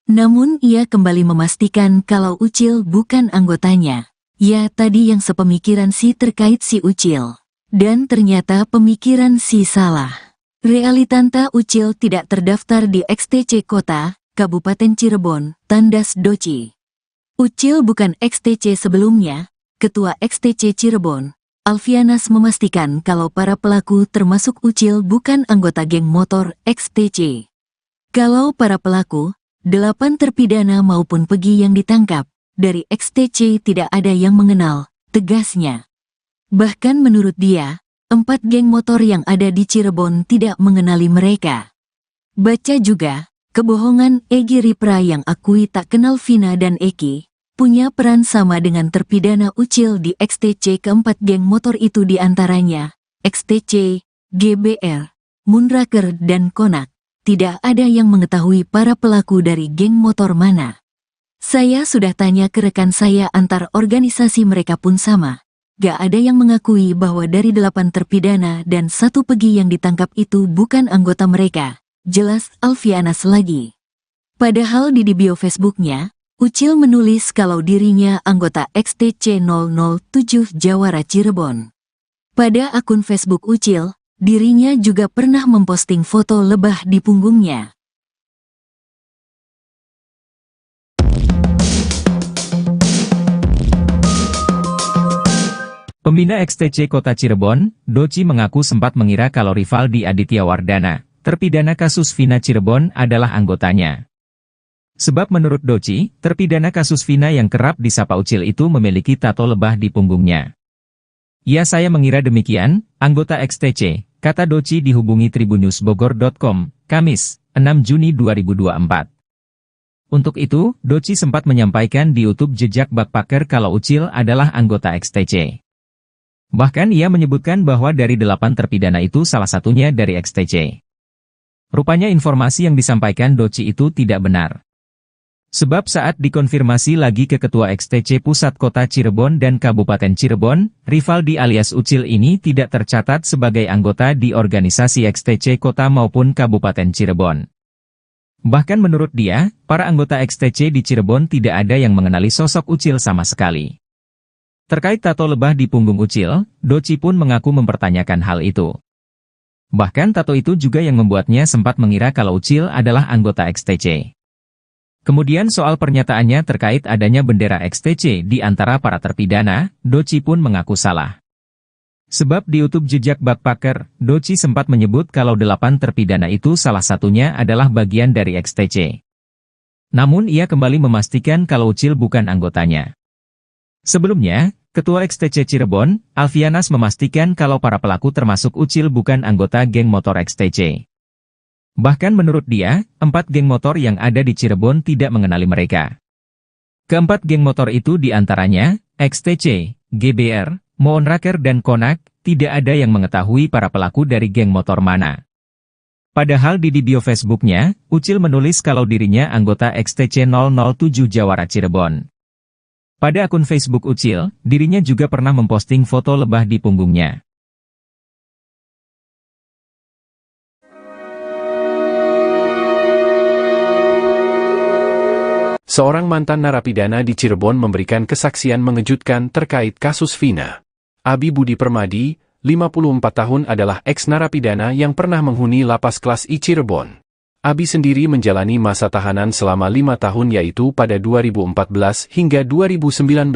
Namun ia kembali memastikan kalau Ucil bukan anggotanya. Ya, tadi yang sepemikiran si terkait si Ucil. Dan ternyata pemikiran si salah. Realitanta Ucil tidak terdaftar di XTC Kota, Kabupaten Cirebon, tandas Doci. Ucil bukan XTC sebelumnya. Ketua XTC Cirebon, Alfianas memastikan kalau para pelaku termasuk Ucil bukan anggota geng motor XTC. Kalau para pelaku, 8 terpidana maupun pegi yang ditangkap, dari XTC tidak ada yang mengenal, tegasnya. Bahkan menurut dia, 4 geng motor yang ada di Cirebon tidak mengenali mereka. Baca juga, kebohongan Egy Ripra yang akui tak kenal Vina dan Eki, punya peran sama dengan terpidana Ucil di XTC. Keempat geng motor itu diantaranya, XTC, GBR, Moonraker dan Konak. Tidak ada yang mengetahui para pelaku dari geng motor mana. Saya sudah tanya ke rekan saya antar organisasi mereka pun sama. Gak ada yang mengakui bahwa dari 8 terpidana dan 1 pegi yang ditangkap itu bukan anggota mereka. Jelas Alfianas lagi. Padahal di bio Facebooknya, Ucil menulis kalau dirinya anggota XTC 007 Jawara Cirebon. Pada akun Facebook Ucil, dirinya juga pernah memposting foto lebah di punggungnya. Pembina XTC Kota Cirebon, Doci mengaku sempat mengira kalau Rivaldi Aditya Wardana, terpidana kasus Vina Cirebon adalah anggotanya. Sebab menurut Doci, terpidana kasus Vina yang kerap disapa Ucil itu memiliki tato lebah di punggungnya. Ya, saya mengira demikian, anggota XTC, kata Doci dihubungi tribunnews.bogor.com, Kamis, 6 Juni 2024. Untuk itu, Doci sempat menyampaikan di YouTube Jejak Backpacker kalau Ucil adalah anggota XTC. Bahkan ia menyebutkan bahwa dari 8 terpidana itu salah satunya dari XTC. Rupanya informasi yang disampaikan Doci itu tidak benar. Sebab saat dikonfirmasi lagi ke Ketua XTC Pusat Kota Cirebon dan Kabupaten Cirebon, Rivaldi alias Ucil ini tidak tercatat sebagai anggota di organisasi XTC Kota maupun Kabupaten Cirebon. Bahkan menurut dia, para anggota XTC di Cirebon tidak ada yang mengenali sosok Ucil sama sekali. Terkait tato lebah di punggung Ucil, Doci pun mengaku mempertanyakan hal itu. Bahkan tato itu juga yang membuatnya sempat mengira kalau Ucil adalah anggota XTC. Kemudian soal pernyataannya terkait adanya bendera XTC di antara para terpidana, Doci pun mengaku salah. Sebab di YouTube jejak Backpacker, Doci sempat menyebut kalau 8 terpidana itu salah satunya adalah bagian dari XTC. Namun ia kembali memastikan kalau Ucil bukan anggotanya. Sebelumnya, Ketua XTC Cirebon, Alfianas memastikan kalau para pelaku termasuk Ucil bukan anggota geng motor XTC. Bahkan menurut dia, 4 geng motor yang ada di Cirebon tidak mengenali mereka. Keempat geng motor itu diantaranya, XTC, GBR, Moonraker dan Konak, tidak ada yang mengetahui para pelaku dari geng motor mana. Padahal di bio Facebooknya, Ucil menulis kalau dirinya anggota XTC 007 Jawara Cirebon. Pada akun Facebook Ucil, dirinya juga pernah memposting foto lebah di punggungnya. Seorang mantan narapidana di Cirebon memberikan kesaksian mengejutkan terkait kasus Vina. Abi Budi Permadi, 54 tahun adalah eks-narapidana yang pernah menghuni lapas kelas I Cirebon. Abi sendiri menjalani masa tahanan selama 5 tahun yaitu pada 2014 hingga 2019.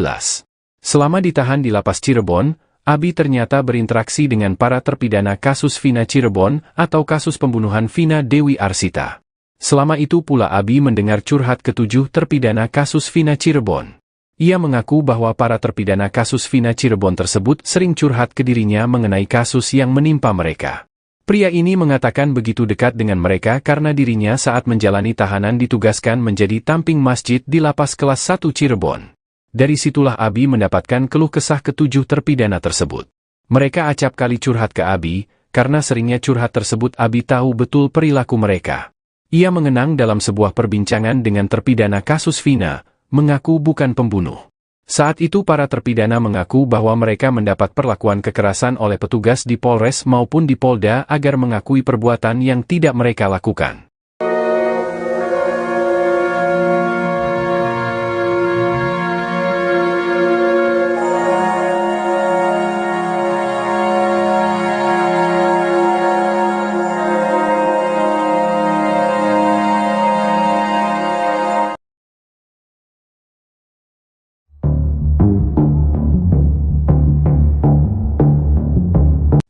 Selama ditahan di lapas Cirebon, Abi ternyata berinteraksi dengan para terpidana kasus Vina Cirebon atau kasus pembunuhan Vina Dewi Arsita. Selama itu pula Abi mendengar curhat ketujuh terpidana kasus Vina Cirebon. Ia mengaku bahwa para terpidana kasus Vina Cirebon tersebut sering curhat ke dirinya mengenai kasus yang menimpa mereka. Pria ini mengatakan begitu dekat dengan mereka karena dirinya saat menjalani tahanan ditugaskan menjadi tamping masjid di lapas kelas 1 Cirebon. Dari situlah Abi mendapatkan keluh kesah ketujuh terpidana tersebut. Mereka acap kali curhat ke Abi, karena seringnya curhat tersebut Abi tahu betul perilaku mereka. Ia mengenang dalam sebuah perbincangan dengan terpidana kasus Vina, mengaku bukan pembunuh. Saat itu para terpidana mengaku bahwa mereka mendapat perlakuan kekerasan oleh petugas di Polres maupun di Polda agar mengakui perbuatan yang tidak mereka lakukan.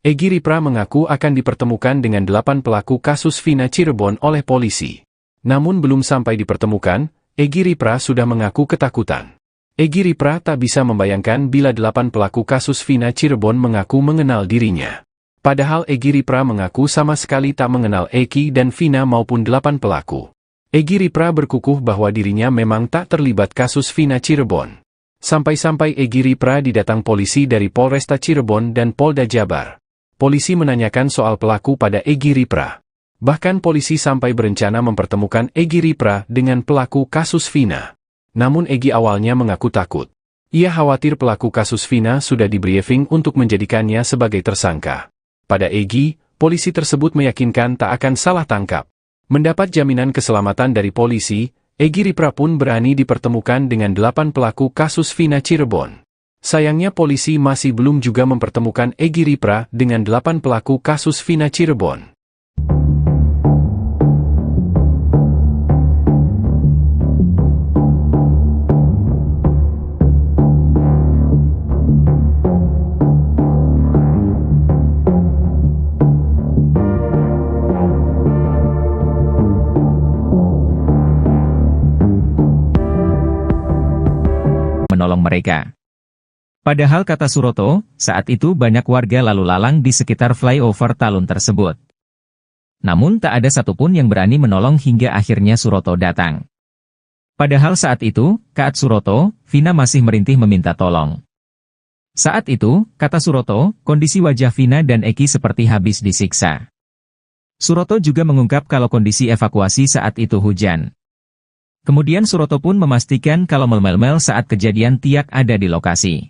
Egy Ripra mengaku akan dipertemukan dengan 8 pelaku kasus Vina Cirebon oleh polisi. Namun belum sampai dipertemukan, Egy Ripra sudah mengaku ketakutan. Egy Ripra tak bisa membayangkan bila 8 pelaku kasus Vina Cirebon mengaku mengenal dirinya. Padahal Egy Ripra mengaku sama sekali tak mengenal Eki dan Vina maupun 8 pelaku. Egy Ripra berkukuh bahwa dirinya memang tak terlibat kasus Vina Cirebon. Sampai-sampai Egy Ripra didatang polisi dari Polresta Cirebon dan Polda Jabar. Polisi menanyakan soal pelaku pada Egy Ripra. Bahkan polisi sampai berencana mempertemukan Egy Ripra dengan pelaku kasus Vina. Namun Egy awalnya mengaku takut. Ia khawatir pelaku kasus Vina sudah di-briefing untuk menjadikannya sebagai tersangka. Pada Egy, polisi tersebut meyakinkan tak akan salah tangkap. Mendapat jaminan keselamatan dari polisi, Egy Ripra pun berani dipertemukan dengan 8 pelaku kasus Vina Cirebon. Sayangnya polisi masih belum juga mempertemukan Egy Ripra dengan 8 pelaku kasus Vina Cirebon. Menolong mereka. Padahal kata Suroto, saat itu banyak warga lalu lalang di sekitar flyover Talun tersebut. Namun tak ada satupun yang berani menolong hingga akhirnya Suroto datang. Padahal saat itu, kata Suroto, Vina masih merintih meminta tolong. Saat itu, kata Suroto, kondisi wajah Vina dan Eki seperti habis disiksa. Suroto juga mengungkap kalau kondisi evakuasi saat itu hujan. Kemudian Suroto pun memastikan kalau Mel saat kejadian Tiak ada di lokasi.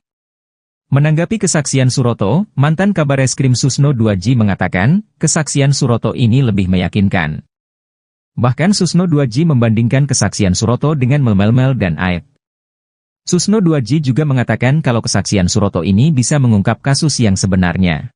Menanggapi kesaksian Suroto, mantan Kabareskrim Susno 2J mengatakan, kesaksian Suroto ini lebih meyakinkan. Bahkan Susno 2J membandingkan kesaksian Suroto dengan Mel dan Aep. Susno 2J juga mengatakan kalau kesaksian Suroto ini bisa mengungkap kasus yang sebenarnya.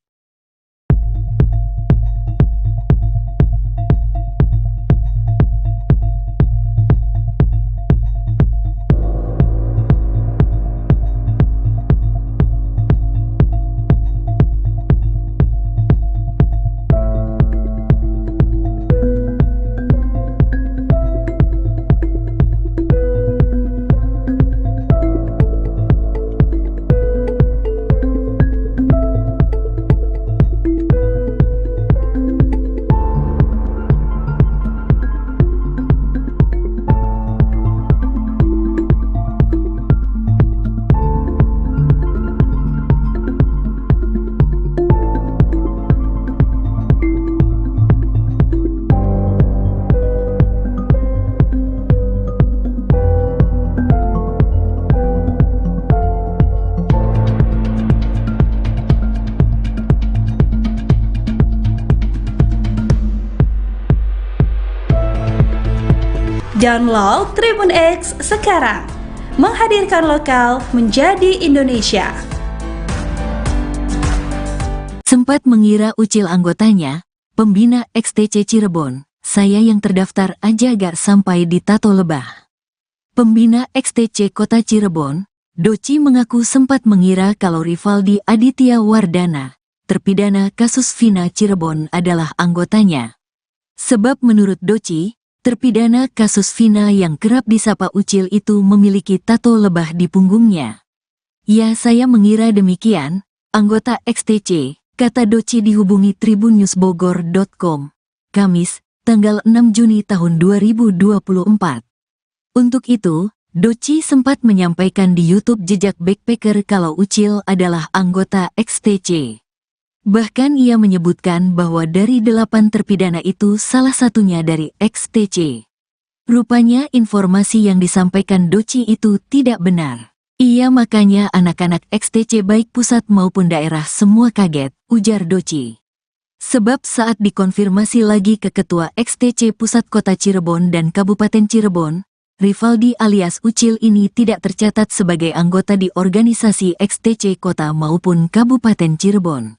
Download Tribun X sekarang, menghadirkan lokal menjadi Indonesia. Sempat mengira Ucil anggotanya, pembina XTC Cirebon, saya yang terdaftar aja gak sampai di Tato Lebah. Pembina XTC Kota Cirebon, Doci mengaku sempat mengira kalau Rivaldi Aditya Wardana, terpidana kasus Vina Cirebon adalah anggotanya. Sebab menurut Doci, terpidana kasus Vina yang kerap disapa Ucil itu memiliki tato lebah di punggungnya. Ya, saya mengira demikian, anggota XTC, kata Doci dihubungi tribunnews.bogor.com, Kamis, tanggal 6 Juni tahun 2024. Untuk itu, Doci sempat menyampaikan di YouTube Jejak Backpacker kalau Ucil adalah anggota XTC. Bahkan ia menyebutkan bahwa dari 8 terpidana itu salah satunya dari XTC. Rupanya informasi yang disampaikan Doci itu tidak benar. Iya, makanya anak-anak XTC baik pusat maupun daerah semua kaget, ujar Doci. Sebab saat dikonfirmasi lagi ke Ketua XTC Pusat Kota Cirebon dan Kabupaten Cirebon, Rivaldi alias Ucil ini tidak tercatat sebagai anggota di organisasi XTC Kota maupun Kabupaten Cirebon.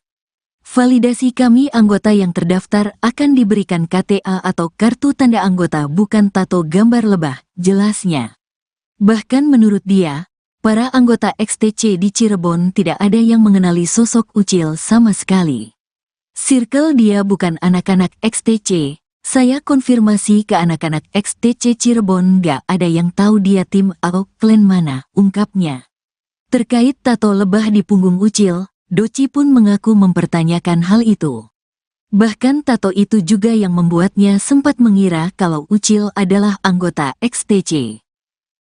Validasi kami anggota yang terdaftar akan diberikan KTA atau kartu tanda anggota bukan tato gambar lebah, jelasnya. Bahkan menurut dia, para anggota XTC di Cirebon tidak ada yang mengenali sosok Ucil sama sekali. Circle dia bukan anak-anak XTC, saya konfirmasi ke anak-anak XTC Cirebon gak ada yang tahu dia tim atau klan mana, ungkapnya. Terkait tato lebah di punggung Ucil, Doci pun mengaku mempertanyakan hal itu. Bahkan tato itu juga yang membuatnya sempat mengira kalau Ucil adalah anggota XTC.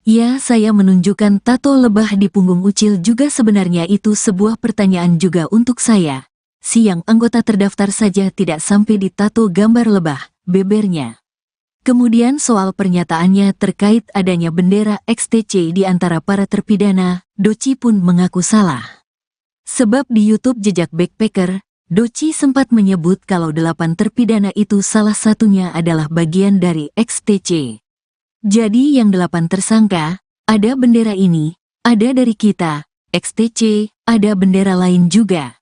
Ya, saya menunjukkan tato lebah di punggung Ucil juga sebenarnya itu sebuah pertanyaan juga untuk saya. Si yang anggota terdaftar saja tidak sampai di tato gambar lebah, bebernya. Kemudian soal pernyataannya terkait adanya bendera XTC di antara para terpidana, Doci pun mengaku salah. Sebab di YouTube Jejak Backpacker, Doci sempat menyebut kalau 8 terpidana itu salah satunya adalah bagian dari XTC. Jadi yang 8 tersangka, ada bendera ini, ada dari kita, XTC, ada bendera lain juga.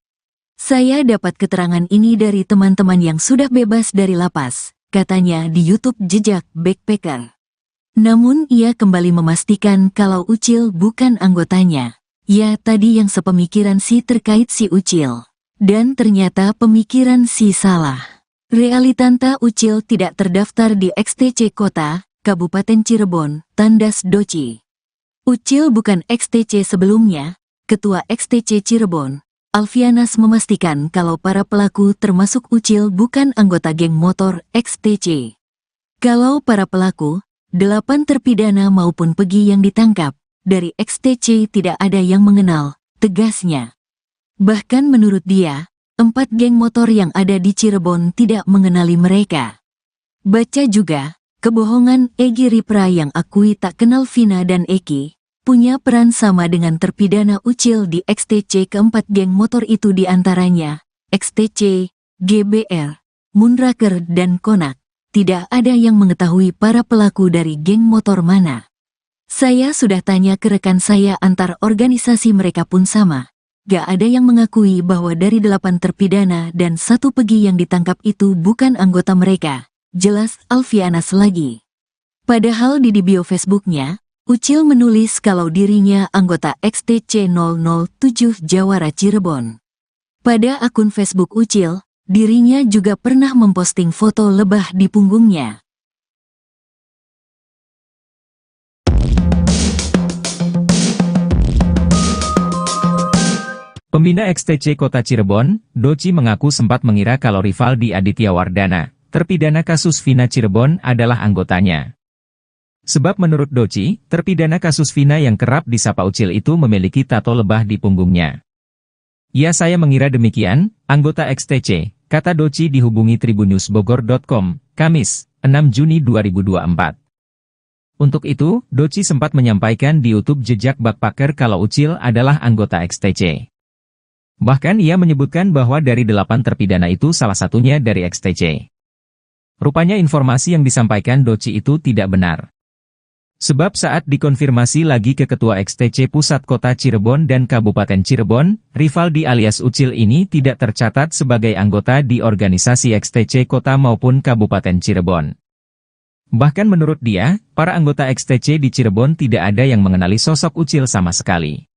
Saya dapat keterangan ini dari teman-teman yang sudah bebas dari lapas, katanya di YouTube Jejak Backpacker. Namun ia kembali memastikan kalau Ucil bukan anggotanya. Ya, tadi yang sepemikiran si terkait si Ucil. Dan ternyata pemikiran si salah. Realitanta Ucil tidak terdaftar di XTC Kota, Kabupaten Cirebon, tandas Doci. Ucil bukan XTC sebelumnya. Ketua XTC Cirebon, Alfianas memastikan kalau para pelaku termasuk Ucil bukan anggota geng motor XTC. Kalau para pelaku, 8 terpidana maupun pegi yang ditangkap, dari XTC tidak ada yang mengenal, tegasnya. Bahkan menurut dia, 4 geng motor yang ada di Cirebon tidak mengenali mereka. Baca juga, Kebohongan Egy Ripra yang akui tak kenal Vina dan Eki, punya peran sama dengan terpidana Ucil di XTC keempat geng motor itu diantaranya, XTC, GBR, Moonraker dan Konak. Tidak ada yang mengetahui para pelaku dari geng motor mana. Saya sudah tanya ke rekan saya antar organisasi mereka pun sama. Gak ada yang mengakui bahwa dari 8 terpidana dan 1 pegi yang ditangkap itu bukan anggota mereka. Jelas Alfianas lagi. Padahal di bio Facebooknya, Ucil menulis kalau dirinya anggota XTC 007 Jawara Cirebon. Pada akun Facebook Ucil, dirinya juga pernah memposting foto lebah di punggungnya. Pembina XTC Kota Cirebon, Doci mengaku sempat mengira kalau Rivaldi Aditya Wardana, terpidana kasus Vina Cirebon adalah anggotanya. Sebab menurut Doci, terpidana kasus Vina yang kerap disapa Ucil itu memiliki tato lebah di punggungnya. Ya, saya mengira demikian, anggota XTC, kata Doci dihubungi tribunnewsbogor.com, Kamis, 6 Juni 2024. Untuk itu, Doci sempat menyampaikan di YouTube Jejak Backpacker kalau Ucil adalah anggota XTC. Bahkan ia menyebutkan bahwa dari 8 terpidana itu salah satunya dari XTC. Rupanya informasi yang disampaikan Doci itu tidak benar. Sebab saat dikonfirmasi lagi ke Ketua XTC Pusat Kota Cirebon dan Kabupaten Cirebon, Rivaldi alias Ucil ini tidak tercatat sebagai anggota di organisasi XTC Kota maupun Kabupaten Cirebon. Bahkan menurut dia, para anggota XTC di Cirebon tidak ada yang mengenali sosok Ucil sama sekali.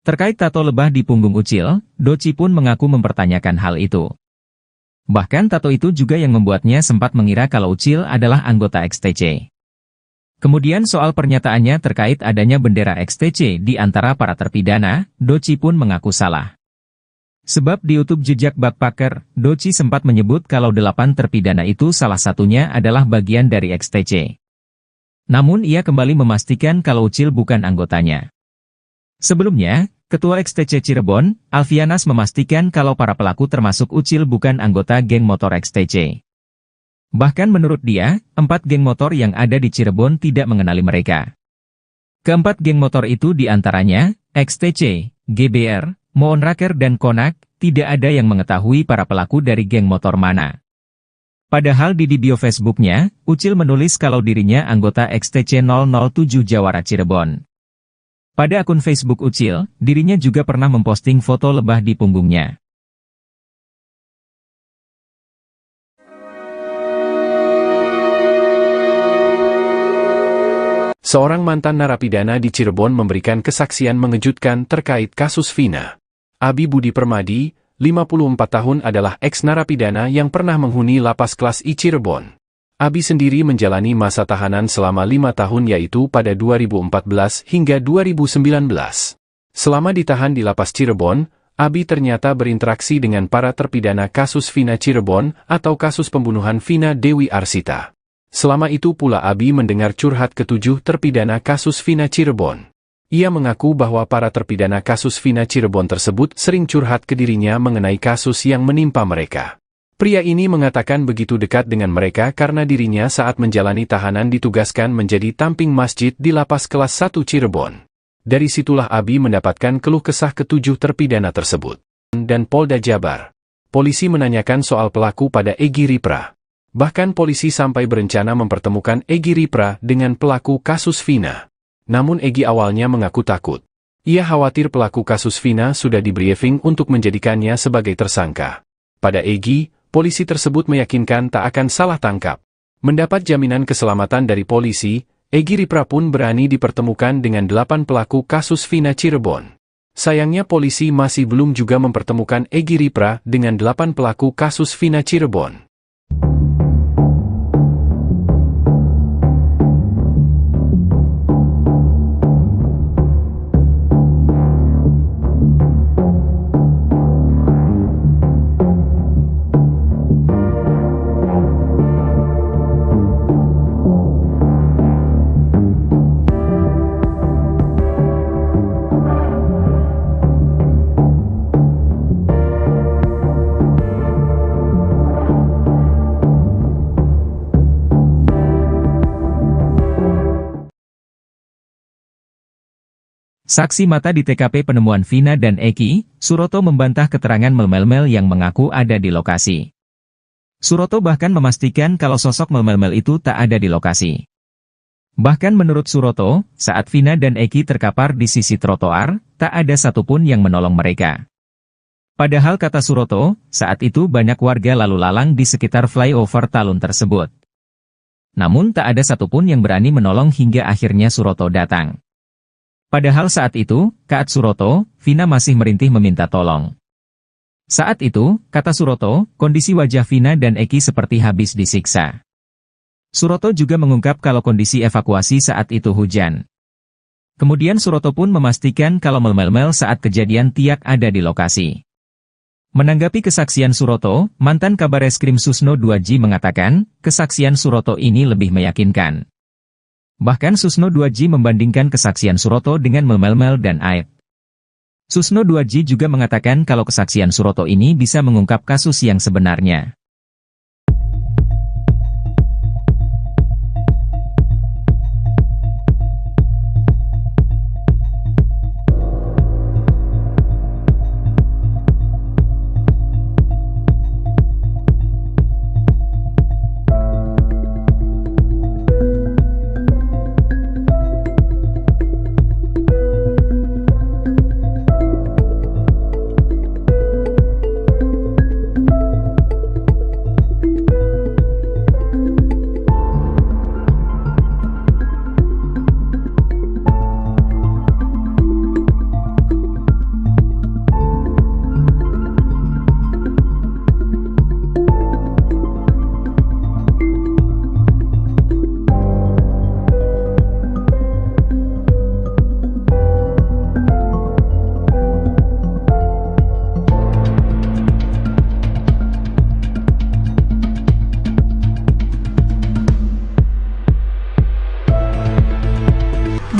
Terkait tato lebah di punggung Ucil, Doci pun mengaku mempertanyakan hal itu. Bahkan tato itu juga yang membuatnya sempat mengira kalau Ucil adalah anggota XTC. Kemudian soal pernyataannya terkait adanya bendera XTC di antara para terpidana, Doci pun mengaku salah. Sebab di YouTube Jejak Backpacker, Doci sempat menyebut kalau 8 terpidana itu salah satunya adalah bagian dari XTC. Namun ia kembali memastikan kalau Ucil bukan anggotanya. Sebelumnya, Ketua XTC Cirebon, Alfianas memastikan kalau para pelaku termasuk Ucil bukan anggota geng motor XTC. Bahkan menurut dia, 4 geng motor yang ada di Cirebon tidak mengenali mereka. Keempat geng motor itu diantaranya, XTC, GBR, Moonraker dan Konak, tidak ada yang mengetahui para pelaku dari geng motor mana. Padahal di bio Facebooknya, Ucil menulis kalau dirinya anggota XTC 007 Jawara Cirebon. Pada akun Facebook Ucil, dirinya juga pernah memposting foto lebah di punggungnya. Seorang mantan narapidana di Cirebon memberikan kesaksian mengejutkan terkait kasus Vina. Abi Budi Permadi, 54 tahun adalah ex-narapidana yang pernah menghuni lapas kelas I Cirebon. Abi sendiri menjalani masa tahanan selama 5 tahun yaitu pada 2014 hingga 2019. Selama ditahan di lapas Cirebon, Abi ternyata berinteraksi dengan para terpidana kasus Vina Cirebon atau kasus pembunuhan Vina Dewi Arsita. Selama itu pula Abi mendengar curhat ke-7 terpidana kasus Vina Cirebon. Ia mengaku bahwa para terpidana kasus Vina Cirebon tersebut sering curhat ke dirinya mengenai kasus yang menimpa mereka. Pria ini mengatakan begitu dekat dengan mereka karena dirinya saat menjalani tahanan ditugaskan menjadi tamping masjid di lapas kelas 1 Cirebon. Dari situlah Abi mendapatkan keluh kesah ke-7 terpidana tersebut. Dan Polda Jabar. Polisi menanyakan soal pelaku pada Egy Ripra. Bahkan polisi sampai berencana mempertemukan Egy Ripra dengan pelaku kasus Vina. Namun Egy awalnya mengaku takut. Ia khawatir pelaku kasus Vina sudah di-briefing untuk menjadikannya sebagai tersangka. Pada Egy, polisi tersebut meyakinkan tak akan salah tangkap. Mendapat jaminan keselamatan dari polisi, Egy Ripra pun berani dipertemukan dengan 8 pelaku kasus Vina Cirebon. Sayangnya polisi masih belum juga mempertemukan Egy Ripra dengan 8 pelaku kasus Vina Cirebon. Saksi mata di TKP penemuan Vina dan Eki, Suroto membantah keterangan Mel-Mel yang mengaku ada di lokasi. Suroto bahkan memastikan kalau sosok Mel-Mel itu tak ada di lokasi. Bahkan menurut Suroto, saat Vina dan Eki terkapar di sisi trotoar, tak ada satupun yang menolong mereka. Padahal kata Suroto, saat itu banyak warga lalu lalang di sekitar flyover Talun tersebut. Namun tak ada satupun yang berani menolong hingga akhirnya Suroto datang. Padahal saat itu, kata Suroto, Vina masih merintih meminta tolong. Saat itu, kata Suroto, kondisi wajah Vina dan Eki seperti habis disiksa. Suroto juga mengungkap kalau kondisi evakuasi saat itu hujan. Kemudian Suroto pun memastikan kalau Mel-Mel saat kejadian tiak ada di lokasi. Menanggapi kesaksian Suroto, mantan Kabareskrim Susno 2J mengatakan, kesaksian Suroto ini lebih meyakinkan. Bahkan Susno 2J membandingkan kesaksian Suroto dengan Mel-Mel dan Aib. Susno 2J juga mengatakan kalau kesaksian Suroto ini bisa mengungkap kasus yang sebenarnya.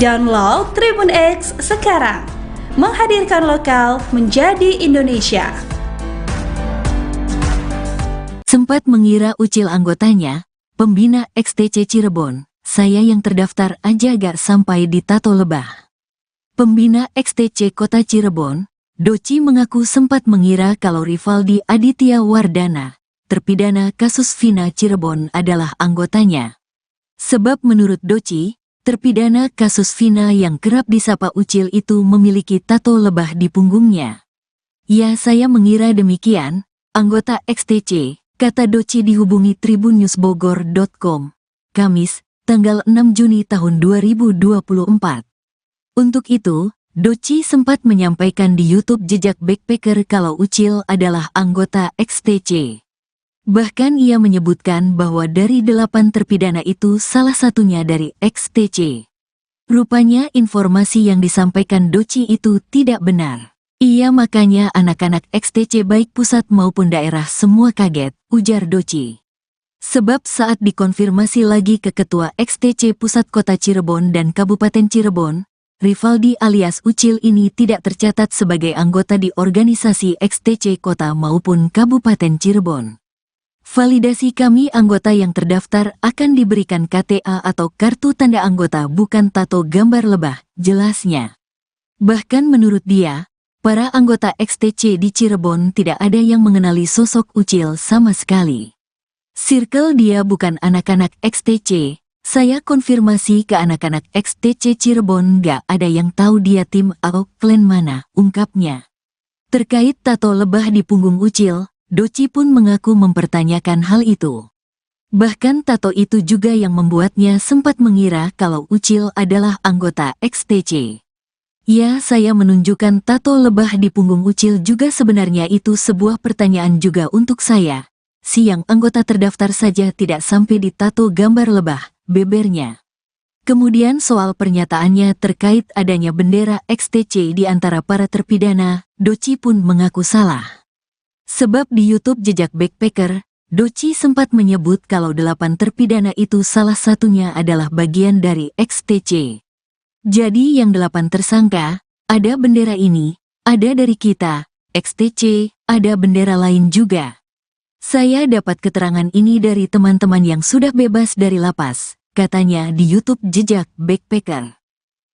Download Tribun X sekarang, menghadirkan lokal menjadi Indonesia. Sempat mengira Ucil anggotanya, pembina XTC Cirebon, saya yang terdaftar aja gak sampai di tato lebah. Pembina XTC Kota Cirebon, Doci mengaku sempat mengira kalau Rivaldi Aditya Wardana, terpidana kasus Vina Cirebon adalah anggotanya. Sebab menurut Doci, terpidana kasus Vina yang kerap disapa Ucil itu memiliki tato lebah di punggungnya. Ya, saya mengira demikian, anggota XTC, kata Doci dihubungi tribunnews.bogor.com, Kamis, tanggal 6 Juni tahun 2024. Untuk itu, Doci sempat menyampaikan di YouTube Jejak Backpacker kalau Ucil adalah anggota XTC. Bahkan ia menyebutkan bahwa dari 8 terpidana itu salah satunya dari XTC. Rupanya informasi yang disampaikan Doci itu tidak benar. Iya, makanya anak-anak XTC baik pusat maupun daerah semua kaget, ujar Doci. Sebab saat dikonfirmasi lagi ke Ketua XTC Pusat Kota Cirebon dan Kabupaten Cirebon, Rivaldi alias Ucil ini tidak tercatat sebagai anggota di organisasi XTC Kota maupun Kabupaten Cirebon. Validasi kami anggota yang terdaftar akan diberikan KTA atau kartu tanda anggota bukan tato gambar lebah, jelasnya. Bahkan menurut dia, para anggota XTC di Cirebon tidak ada yang mengenali sosok Ucil sama sekali. Circle dia bukan anak-anak XTC, saya konfirmasi ke anak-anak XTC Cirebon gak ada yang tahu dia tim atau klan mana, ungkapnya. Terkait tato lebah di punggung Ucil, Doci pun mengaku mempertanyakan hal itu. Bahkan tato itu juga yang membuatnya sempat mengira kalau Ucil adalah anggota XTC. Ya, saya menunjukkan tato lebah di punggung Ucil juga sebenarnya itu sebuah pertanyaan juga untuk saya. Si yang anggota terdaftar saja tidak sampai di tato gambar lebah, bebernya. Kemudian soal pernyataannya terkait adanya bendera XTC di antara para terpidana, Doci pun mengaku salah. Sebab di YouTube Jejak Backpacker, Doci sempat menyebut kalau 8 terpidana itu salah satunya adalah bagian dari XTC. Jadi yang 8 tersangka, ada bendera ini, ada dari kita, XTC, ada bendera lain juga. Saya dapat keterangan ini dari teman-teman yang sudah bebas dari lapas, katanya di YouTube Jejak Backpacker.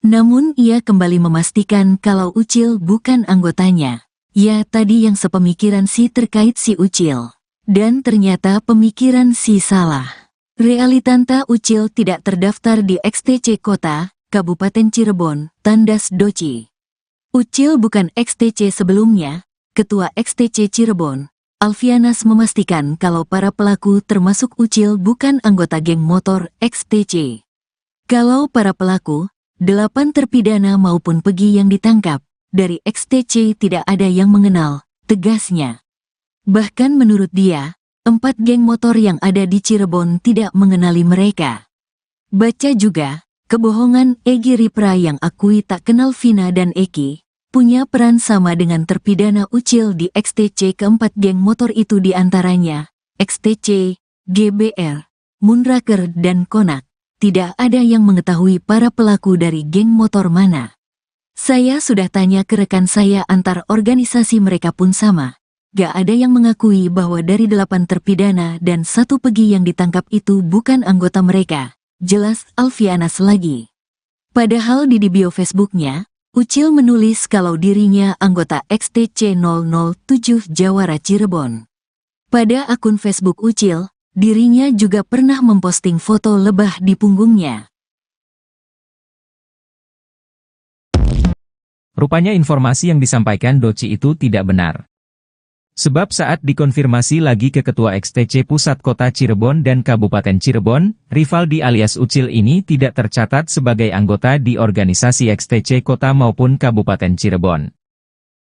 Namun ia kembali memastikan kalau Ucil bukan anggotanya. Ya tadi yang sepemikiran si terkait si Ucil. Dan ternyata pemikiran si salah. Realitanta Ucil tidak terdaftar di XTC Kota, Kabupaten Cirebon, tandas Doci. Ucil bukan XTC sebelumnya. Ketua XTC Cirebon, Alfianas memastikan kalau para pelaku termasuk Ucil bukan anggota geng motor XTC. Kalau para pelaku, 8 terpidana maupun Pegi yang ditangkap, dari XTC tidak ada yang mengenal, tegasnya. Bahkan menurut dia, 4 geng motor yang ada di Cirebon tidak mengenali mereka. Baca juga, kebohongan Egy Ripra yang akui tak kenal Vina dan Eki, punya peran sama dengan terpidana Ucil di XTC. Keempat geng motor itu diantaranya, XTC, GBR, Moonraker dan Konak. Tidak ada yang mengetahui para pelaku dari geng motor mana. Saya sudah tanya ke rekan saya antar organisasi mereka pun sama. Gak ada yang mengakui bahwa dari 8 terpidana dan 1 Pegi yang ditangkap itu bukan anggota mereka. Jelas Alfianas lagi. Padahal di bio Facebooknya, Ucil menulis kalau dirinya anggota XTC 007 Jawara Cirebon. Pada akun Facebook Ucil, dirinya juga pernah memposting foto lebah di punggungnya. Rupanya informasi yang disampaikan Doci itu tidak benar. Sebab saat dikonfirmasi lagi ke Ketua XTC Pusat Kota Cirebon dan Kabupaten Cirebon, Rivaldi alias Ucil ini tidak tercatat sebagai anggota di organisasi XTC Kota maupun Kabupaten Cirebon.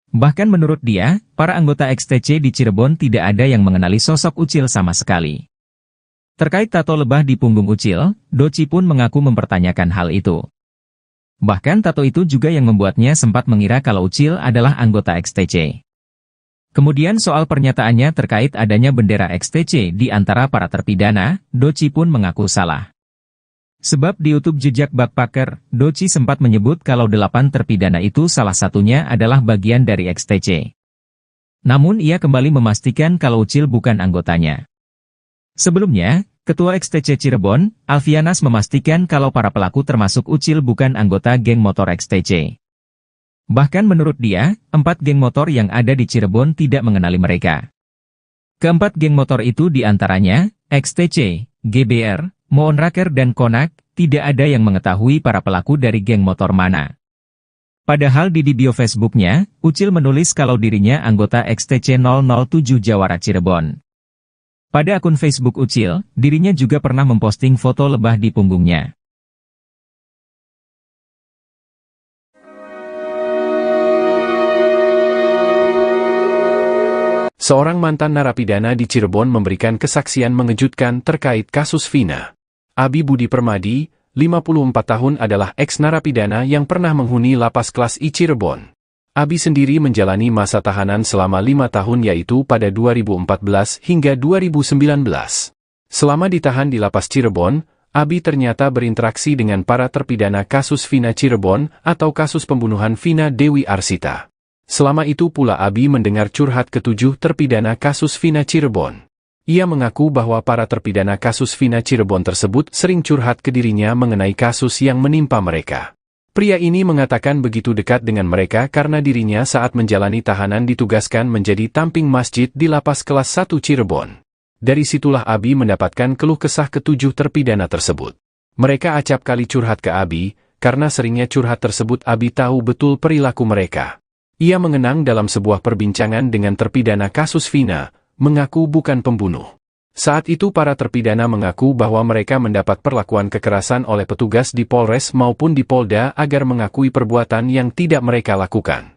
Bahkan menurut dia, para anggota XTC di Cirebon tidak ada yang mengenali sosok Ucil sama sekali. Terkait tato lebah di punggung Ucil, Doci pun mengaku mempertanyakan hal itu. Bahkan tato itu juga yang membuatnya sempat mengira kalau Ucil adalah anggota XTC. Kemudian soal pernyataannya terkait adanya bendera XTC di antara para terpidana, Doci pun mengaku salah. Sebab di YouTube Jejak Backpacker, Doci sempat menyebut kalau 8 terpidana itu salah satunya adalah bagian dari XTC. Namun ia kembali memastikan kalau Ucil bukan anggotanya. Sebelumnya, Ketua XTC Cirebon, Alfianas memastikan kalau para pelaku termasuk Ucil bukan anggota geng motor XTC. Bahkan menurut dia, 4 geng motor yang ada di Cirebon tidak mengenali mereka. Keempat geng motor itu diantaranya, XTC, GBR, Moonraker dan Konak, tidak ada yang mengetahui para pelaku dari geng motor mana. Padahal di bio Facebooknya, Ucil menulis kalau dirinya anggota XTC 007 Jawara Cirebon. Pada akun Facebook Ucil, dirinya juga pernah memposting foto lebah di punggungnya. Seorang mantan narapidana di Cirebon memberikan kesaksian mengejutkan terkait kasus Vina. Abi Budi Permadi, 54 tahun adalah eks-narapidana yang pernah menghuni lapas kelas I Cirebon. Abi sendiri menjalani masa tahanan selama 5 tahun yaitu pada 2014 hingga 2019. Selama ditahan di lapas Cirebon, Abi ternyata berinteraksi dengan para terpidana kasus Vina Cirebon atau kasus pembunuhan Vina Dewi Arsita. Selama itu pula Abi mendengar curhat ke-7 terpidana kasus Vina Cirebon. Ia mengaku bahwa para terpidana kasus Vina Cirebon tersebut sering curhat ke dirinya mengenai kasus yang menimpa mereka. Pria ini mengatakan begitu dekat dengan mereka karena dirinya saat menjalani tahanan ditugaskan menjadi tamping masjid di lapas kelas 1 Cirebon. Dari situlah Abi mendapatkan keluh kesah ke-7 terpidana tersebut. Mereka acap kali curhat ke Abi, karena seringnya curhat tersebut Abi tahu betul perilaku mereka. Ia mengenang dalam sebuah perbincangan dengan terpidana kasus Vina, mengaku bukan pembunuh. Saat itu para terpidana mengaku bahwa mereka mendapat perlakuan kekerasan oleh petugas di Polres maupun di Polda agar mengakui perbuatan yang tidak mereka lakukan.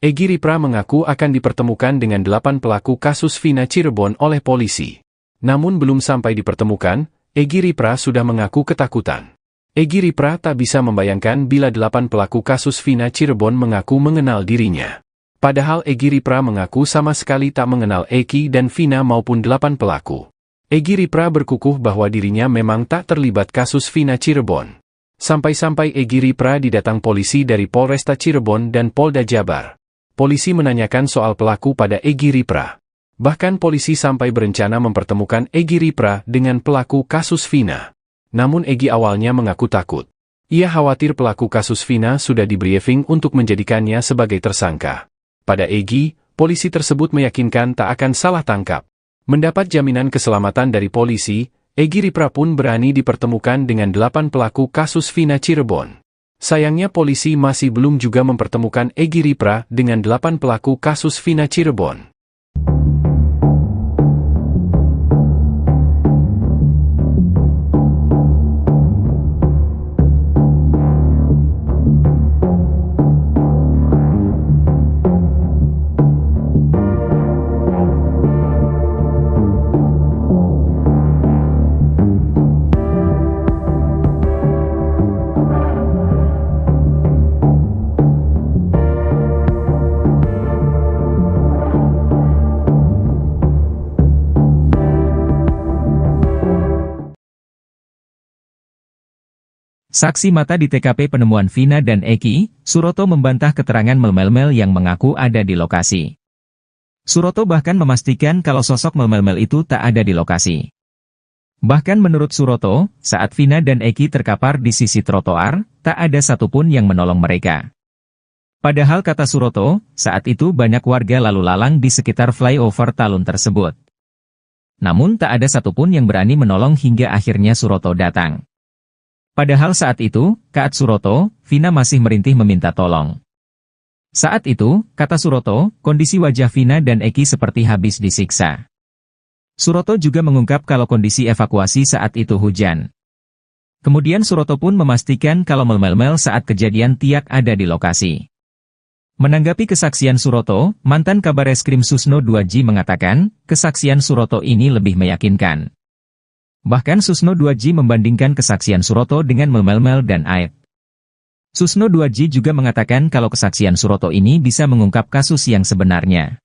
Egy Ripra mengaku akan dipertemukan dengan 8 pelaku kasus Vina Cirebon oleh polisi. Namun belum sampai dipertemukan, Egy Ripra sudah mengaku ketakutan. Egy Ripra tak bisa membayangkan bila 8 pelaku kasus Vina Cirebon mengaku mengenal dirinya. Padahal Egy Ripra mengaku sama sekali tak mengenal Eki dan Vina maupun 8 pelaku. Egy Ripra berkukuh bahwa dirinya memang tak terlibat kasus Vina Cirebon. Sampai-sampai Egy Ripra didatang polisi dari Polresta Cirebon dan Polda Jabar. Polisi menanyakan soal pelaku pada Egy Ripra. Bahkan polisi sampai berencana mempertemukan Egy Ripra dengan pelaku kasus Vina. Namun Egy awalnya mengaku takut. Ia khawatir pelaku kasus Vina sudah di-briefing untuk menjadikannya sebagai tersangka. Pada Egy, polisi tersebut meyakinkan tak akan salah tangkap. Mendapat jaminan keselamatan dari polisi, Egy Ripra pun berani dipertemukan dengan 8 pelaku kasus Vina Cirebon. Sayangnya polisi masih belum juga mempertemukan Egy Ripra dengan 8 pelaku kasus Vina Cirebon. Saksi mata di TKP penemuan Vina dan Eki, Suroto membantah keterangan Mel-Mel yang mengaku ada di lokasi. Suroto bahkan memastikan kalau sosok Mel-Mel itu tak ada di lokasi. Bahkan menurut Suroto, saat Vina dan Eki terkapar di sisi trotoar, tak ada satupun yang menolong mereka. Padahal kata Suroto, saat itu banyak warga lalu lalang di sekitar flyover Talun tersebut. Namun tak ada satupun yang berani menolong hingga akhirnya Suroto datang. Padahal saat itu, kata Suroto, Vina masih merintih meminta tolong. Saat itu, kata Suroto, kondisi wajah Vina dan Eki seperti habis disiksa. Suroto juga mengungkap kalau kondisi evakuasi saat itu hujan. Kemudian Suroto pun memastikan kalau Mel-Mel saat kejadian tiak ada di lokasi. Menanggapi kesaksian Suroto, mantan Kabareskrim Susno 2J mengatakan, kesaksian Suroto ini lebih meyakinkan. Bahkan Susno 2J membandingkan kesaksian Suroto dengan Mel-Mel dan Aep. Susno 2J juga mengatakan kalau kesaksian Suroto ini bisa mengungkap kasus yang sebenarnya.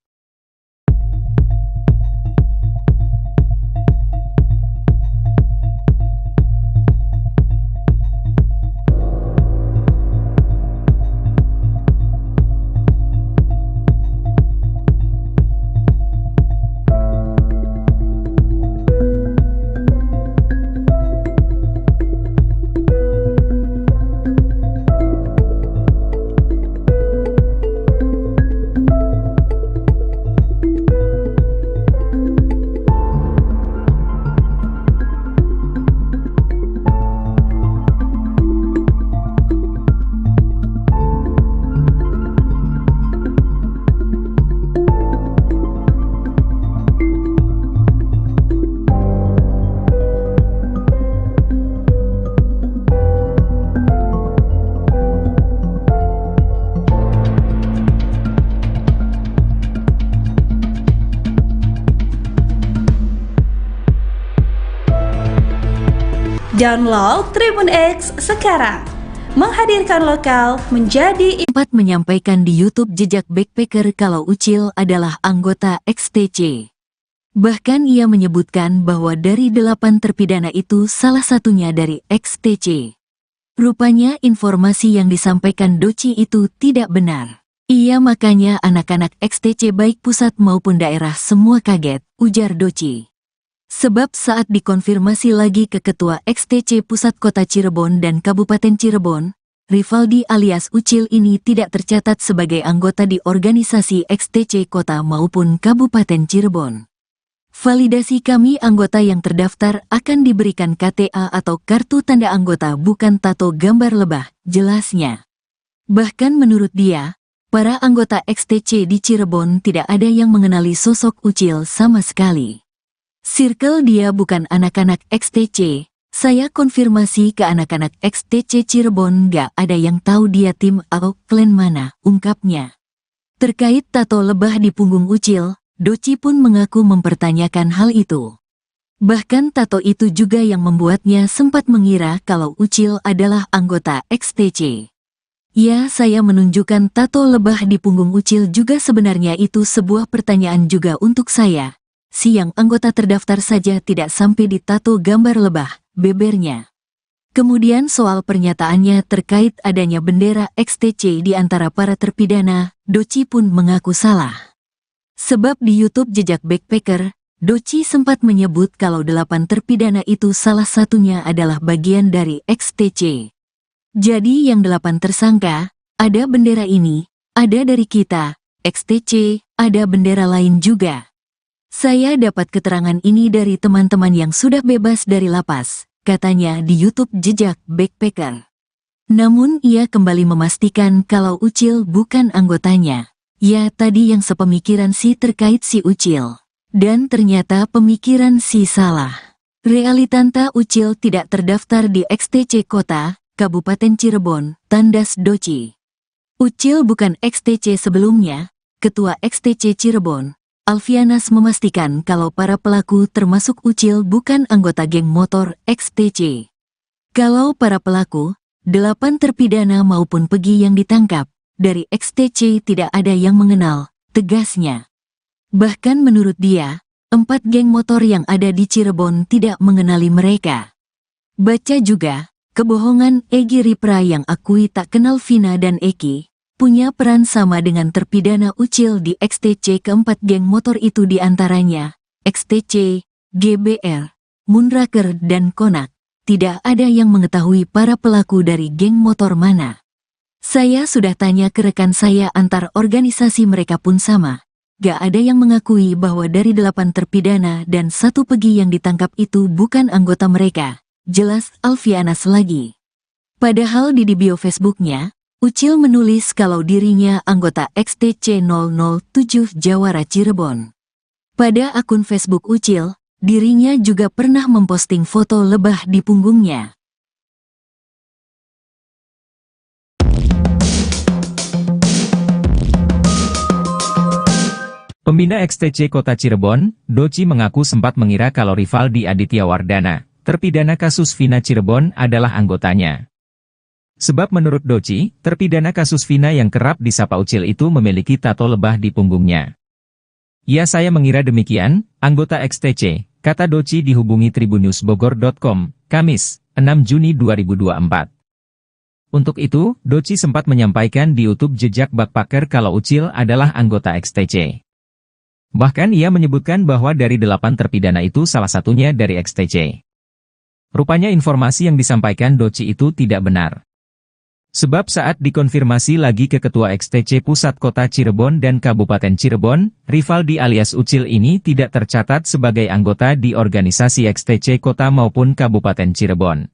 Download Tribun X sekarang. Menghadirkan lokal menjadi Sempat menyampaikan di YouTube jejak backpacker kalau Ucil adalah anggota XTC. Bahkan ia menyebutkan bahwa dari 8 terpidana itu salah satunya dari XTC. Rupanya informasi yang disampaikan Doci itu tidak benar. Iya, makanya anak-anak XTC baik pusat maupun daerah semua kaget, ujar Doci. Sebab saat dikonfirmasi lagi ke Ketua XTC Pusat Kota Cirebon dan Kabupaten Cirebon, Rivaldi alias Ucil ini tidak tercatat sebagai anggota di organisasi XTC Kota maupun Kabupaten Cirebon. Validasi kami anggota yang terdaftar akan diberikan KTA atau kartu tanda anggota bukan tato gambar lebah, jelasnya. Bahkan menurut dia, para anggota XTC di Cirebon tidak ada yang mengenali sosok Ucil sama sekali. Circle dia bukan anak-anak XTC, saya konfirmasi ke anak-anak XTC Cirebon gak ada yang tahu dia tim atau klan mana, ungkapnya. Terkait tato lebah di punggung Ucil, Doci pun mengaku mempertanyakan hal itu. Bahkan tato itu juga yang membuatnya sempat mengira kalau Ucil adalah anggota XTC. Ya, saya menunjukkan tato lebah di punggung Ucil juga sebenarnya itu sebuah pertanyaan juga untuk saya. Si yang anggota terdaftar saja tidak sampai ditato gambar lebah, bebernya. Kemudian soal pernyataannya terkait adanya bendera XTC di antara para terpidana, Doci pun mengaku salah. Sebab di YouTube Jejak Backpacker, Doci sempat menyebut kalau 8 terpidana itu salah satunya adalah bagian dari XTC. Jadi yang 8 tersangka, ada bendera ini, ada dari kita, XTC, ada bendera lain juga. Saya dapat keterangan ini dari teman-teman yang sudah bebas dari lapas, katanya di YouTube Jejak Backpacker. Namun ia kembali memastikan kalau Ucil bukan anggotanya. Ya tadi yang sepemikiran si terkait si Ucil. Dan ternyata pemikiran si salah. Realitanta Ucil tidak terdaftar di XTC Kota, Kabupaten Cirebon, tandas Doci. Ucil bukan XTC sebelumnya, Ketua XTC Cirebon, Alfianas memastikan kalau para pelaku termasuk Ucil bukan anggota geng motor XTC. Kalau para pelaku, 8 terpidana maupun Pegi yang ditangkap, dari XTC tidak ada yang mengenal, tegasnya. Bahkan menurut dia, 4 geng motor yang ada di Cirebon tidak mengenali mereka. Baca juga, kebohongan Egy Ripra yang akui tak kenal Vina dan Eki, punya peran sama dengan terpidana Ucil di XTC. Keempat geng motor itu diantaranya, XTC, GBR, Moonraker dan Konak. Tidak ada yang mengetahui para pelaku dari geng motor mana. Saya sudah tanya ke rekan saya antar organisasi mereka pun sama. Gak ada yang mengakui bahwa dari 8 terpidana dan 1 Pegi yang ditangkap itu bukan anggota mereka. Jelas Alfianas lagi. Padahal di bio Facebooknya, Ucil menulis kalau dirinya anggota XTC 007 Jawara Cirebon. Pada akun Facebook Ucil, dirinya juga pernah memposting foto lebah di punggungnya. Pembina XTC Kota Cirebon, Doci mengaku sempat mengira kalau Rivaldi Aditya Wardana, terpidana kasus Vina Cirebon adalah anggotanya. Sebab menurut Doci, terpidana kasus Vina yang kerap disapa Ucil itu memiliki tato lebah di punggungnya. Ya saya mengira demikian, anggota XTC, kata Doci dihubungi tribunnewsbogor.com, Kamis, 6 Juni 2024. Untuk itu, Doci sempat menyampaikan di YouTube Jejak Backpacker kalau Ucil adalah anggota XTC. Bahkan ia menyebutkan bahwa dari 8 terpidana itu salah satunya dari XTC. Rupanya informasi yang disampaikan Doci itu tidak benar. Sebab saat dikonfirmasi lagi ke Ketua XTC Pusat Kota Cirebon dan Kabupaten Cirebon, Rivaldi alias Ucil ini tidak tercatat sebagai anggota di organisasi XTC Kota maupun Kabupaten Cirebon.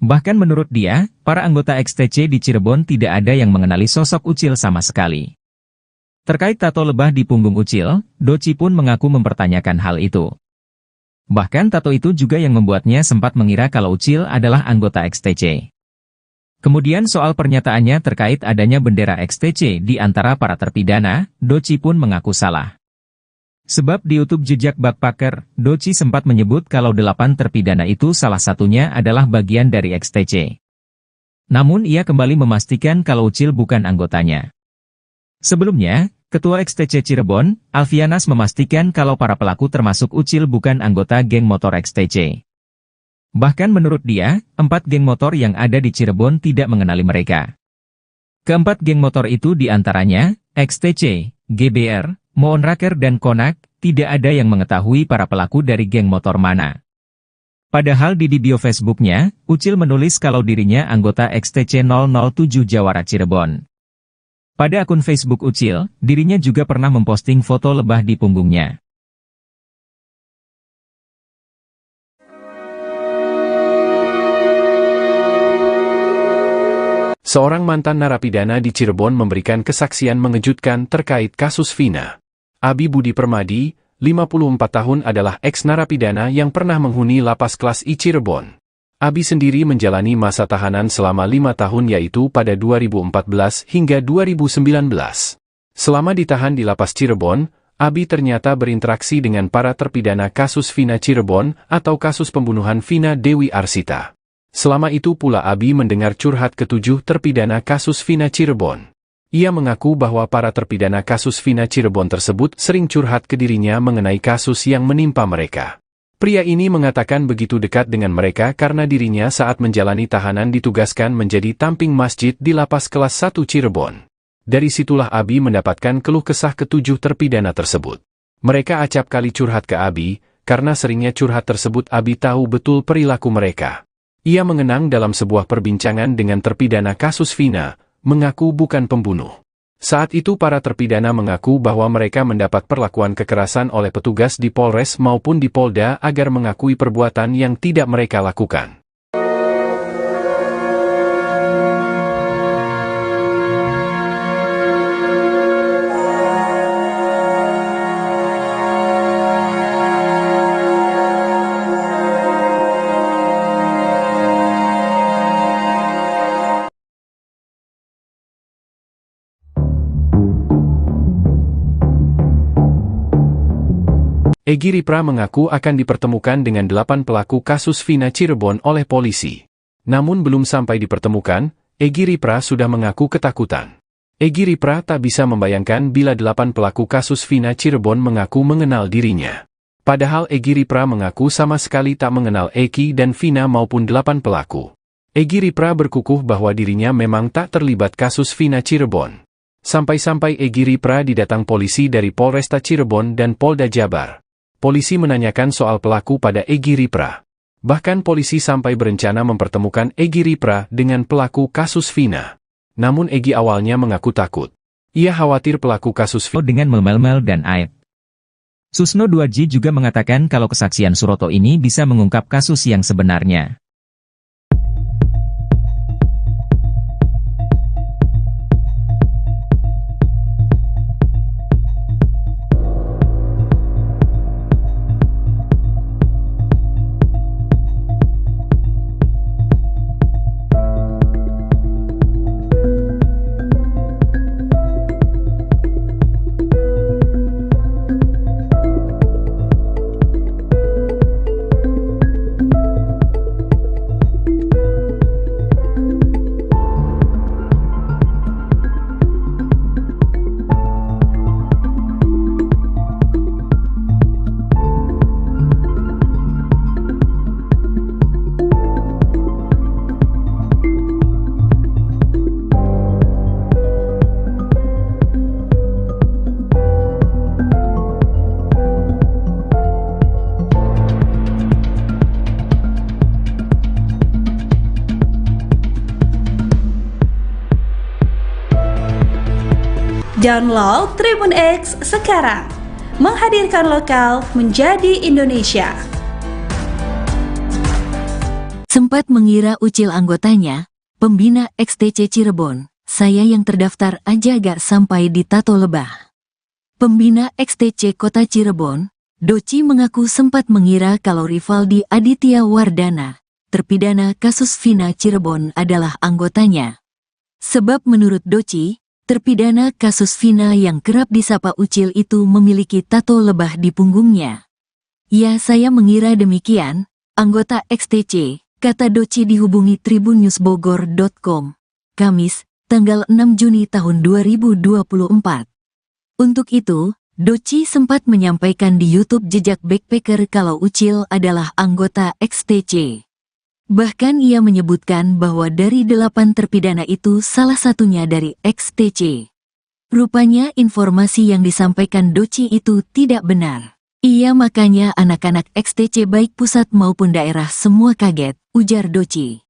Bahkan menurut dia, para anggota XTC di Cirebon tidak ada yang mengenali sosok Ucil sama sekali. Terkait tato lebah di punggung Ucil, Doci pun mengaku mempertanyakan hal itu. Bahkan tato itu juga yang membuatnya sempat mengira kalau Ucil adalah anggota XTC. Kemudian soal pernyataannya terkait adanya bendera XTC di antara para terpidana, Doci pun mengaku salah. Sebab di YouTube Jejak Backpacker, Doci sempat menyebut kalau 8 terpidana itu salah satunya adalah bagian dari XTC. Namun ia kembali memastikan kalau Ucil bukan anggotanya. Sebelumnya, Ketua XTC Cirebon, Alfianas memastikan kalau para pelaku termasuk Ucil bukan anggota geng motor XTC. Bahkan menurut dia, 4 geng motor yang ada di Cirebon tidak mengenali mereka. Keempat geng motor itu diantaranya, XTC, GBR, Moonraker dan Konak, tidak ada yang mengetahui para pelaku dari geng motor mana. Padahal di bio Facebooknya, Ucil menulis kalau dirinya anggota XTC 007 Jawara Cirebon. Pada akun Facebook Ucil, dirinya juga pernah memposting foto lebah di punggungnya. Seorang mantan narapidana di Cirebon memberikan kesaksian mengejutkan terkait kasus Vina. Abi Budi Permadi, 54 tahun adalah eks-narapidana yang pernah menghuni lapas kelas I Cirebon. Abi sendiri menjalani masa tahanan selama 5 tahun yaitu pada 2014 hingga 2019. Selama ditahan di lapas Cirebon, Abi ternyata berinteraksi dengan para terpidana kasus Vina Cirebon atau kasus pembunuhan Vina Dewi Arsita. Selama itu pula Abi mendengar curhat ketujuh terpidana kasus Vina Cirebon. Ia mengaku bahwa para terpidana kasus Vina Cirebon tersebut sering curhat ke dirinya mengenai kasus yang menimpa mereka. Pria ini mengatakan begitu dekat dengan mereka karena dirinya saat menjalani tahanan ditugaskan menjadi tamping masjid di lapas kelas 1 Cirebon. Dari situlah Abi mendapatkan keluh kesah ketujuh terpidana tersebut. Mereka acap kali curhat ke Abi, karena seringnya curhat tersebut Abi tahu betul perilaku mereka. Ia mengenang dalam sebuah perbincangan dengan terpidana kasus Vina, mengaku bukan pembunuh. Saat itu para terpidana mengaku bahwa mereka mendapat perlakuan kekerasan oleh petugas di Polres maupun di Polda agar mengakui perbuatan yang tidak mereka lakukan. Egy Ripra mengaku akan dipertemukan dengan 8 pelaku kasus Vina Cirebon oleh polisi. Namun belum sampai dipertemukan, Egy Ripra sudah mengaku ketakutan. Egy Ripra tak bisa membayangkan bila 8 pelaku kasus Vina Cirebon mengaku mengenal dirinya. Padahal Egy Ripra mengaku sama sekali tak mengenal Eki dan Vina maupun 8 pelaku. Egy Ripra berkukuh bahwa dirinya memang tak terlibat kasus Vina Cirebon. Sampai-sampai Egy Ripra didatang polisi dari Polresta Cirebon dan Polda Jabar. Polisi menanyakan soal pelaku pada Egy Ripra. Bahkan polisi sampai berencana mempertemukan Egy Ripra dengan pelaku kasus Vina. Namun Egy awalnya mengaku takut. Ia khawatir pelaku kasus Vina dengan Melmel dan Aib. Susno 2J juga mengatakan kalau kesaksian Suroto ini bisa mengungkap kasus yang sebenarnya. Download Tribun X sekarang, menghadirkan lokal menjadi Indonesia. Sempat mengira ucil anggotanya, pembina XTC Cirebon, saya yang terdaftar aja gak sampai di tato lebah. Pembina XTC Kota Cirebon, Doci mengaku sempat mengira kalau Rivaldi Aditya Wardana, terpidana kasus Vina Cirebon adalah anggotanya. Sebab menurut Doci, terpidana kasus Vina yang kerap disapa Ucil itu memiliki tato lebah di punggungnya. Ya, saya mengira demikian, anggota XTC, kata Doci dihubungi tribunnews.bogor.com, Kamis, tanggal 6 Juni tahun 2024. Untuk itu, Doci sempat menyampaikan di YouTube jejak backpacker kalau Ucil adalah anggota XTC. Bahkan ia menyebutkan bahwa dari 8 terpidana itu salah satunya dari XTC. Rupanya informasi yang disampaikan Doci itu tidak benar. Iya, makanya anak-anak XTC baik pusat maupun daerah semua kaget, ujar Doci.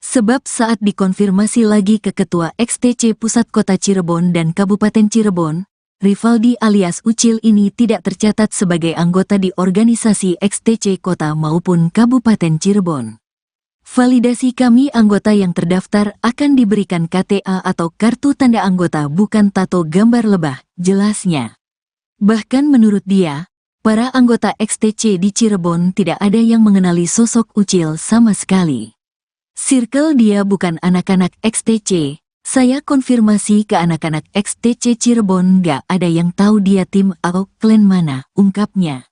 Sebab saat dikonfirmasi lagi ke Ketua XTC Pusat Kota Cirebon dan Kabupaten Cirebon, Rivaldi alias Ucil ini tidak tercatat sebagai anggota di organisasi XTC Kota maupun Kabupaten Cirebon. Validasi kami anggota yang terdaftar akan diberikan KTA atau kartu tanda anggota bukan tato gambar lebah, jelasnya. Bahkan menurut dia, para anggota XTC di Cirebon tidak ada yang mengenali sosok Ucil sama sekali. Circle dia bukan anak-anak XTC, saya konfirmasi ke anak-anak XTC Cirebon gak ada yang tahu dia tim atau klan mana, ungkapnya.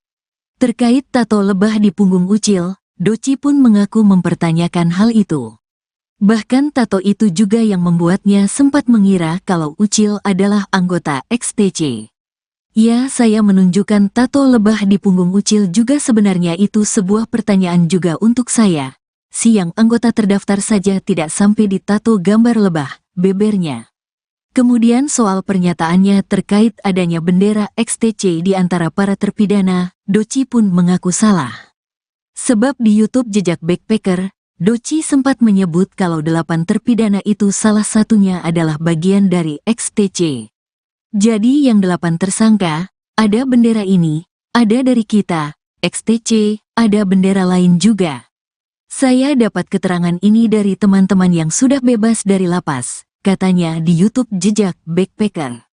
Terkait tato lebah di punggung Ucil, Doci pun mengaku mempertanyakan hal itu. Bahkan tato itu juga yang membuatnya sempat mengira kalau Ucil adalah anggota XTC. Ya, saya menunjukkan tato lebah di punggung Ucil juga sebenarnya itu sebuah pertanyaan juga untuk saya. Si yang anggota terdaftar saja tidak sampai ditato gambar lebah, bebernya. Kemudian soal pernyataannya terkait adanya bendera XTC di antara para terpidana, Doci pun mengaku salah. Sebab di YouTube Jejak Backpacker, Doci sempat menyebut kalau 8 terpidana itu salah satunya adalah bagian dari XTC. Jadi yang 8 tersangka, ada bendera ini, ada dari kita, XTC, ada bendera lain juga. Saya dapat keterangan ini dari teman-teman yang sudah bebas dari lapas, katanya di YouTube Jejak Backpacker.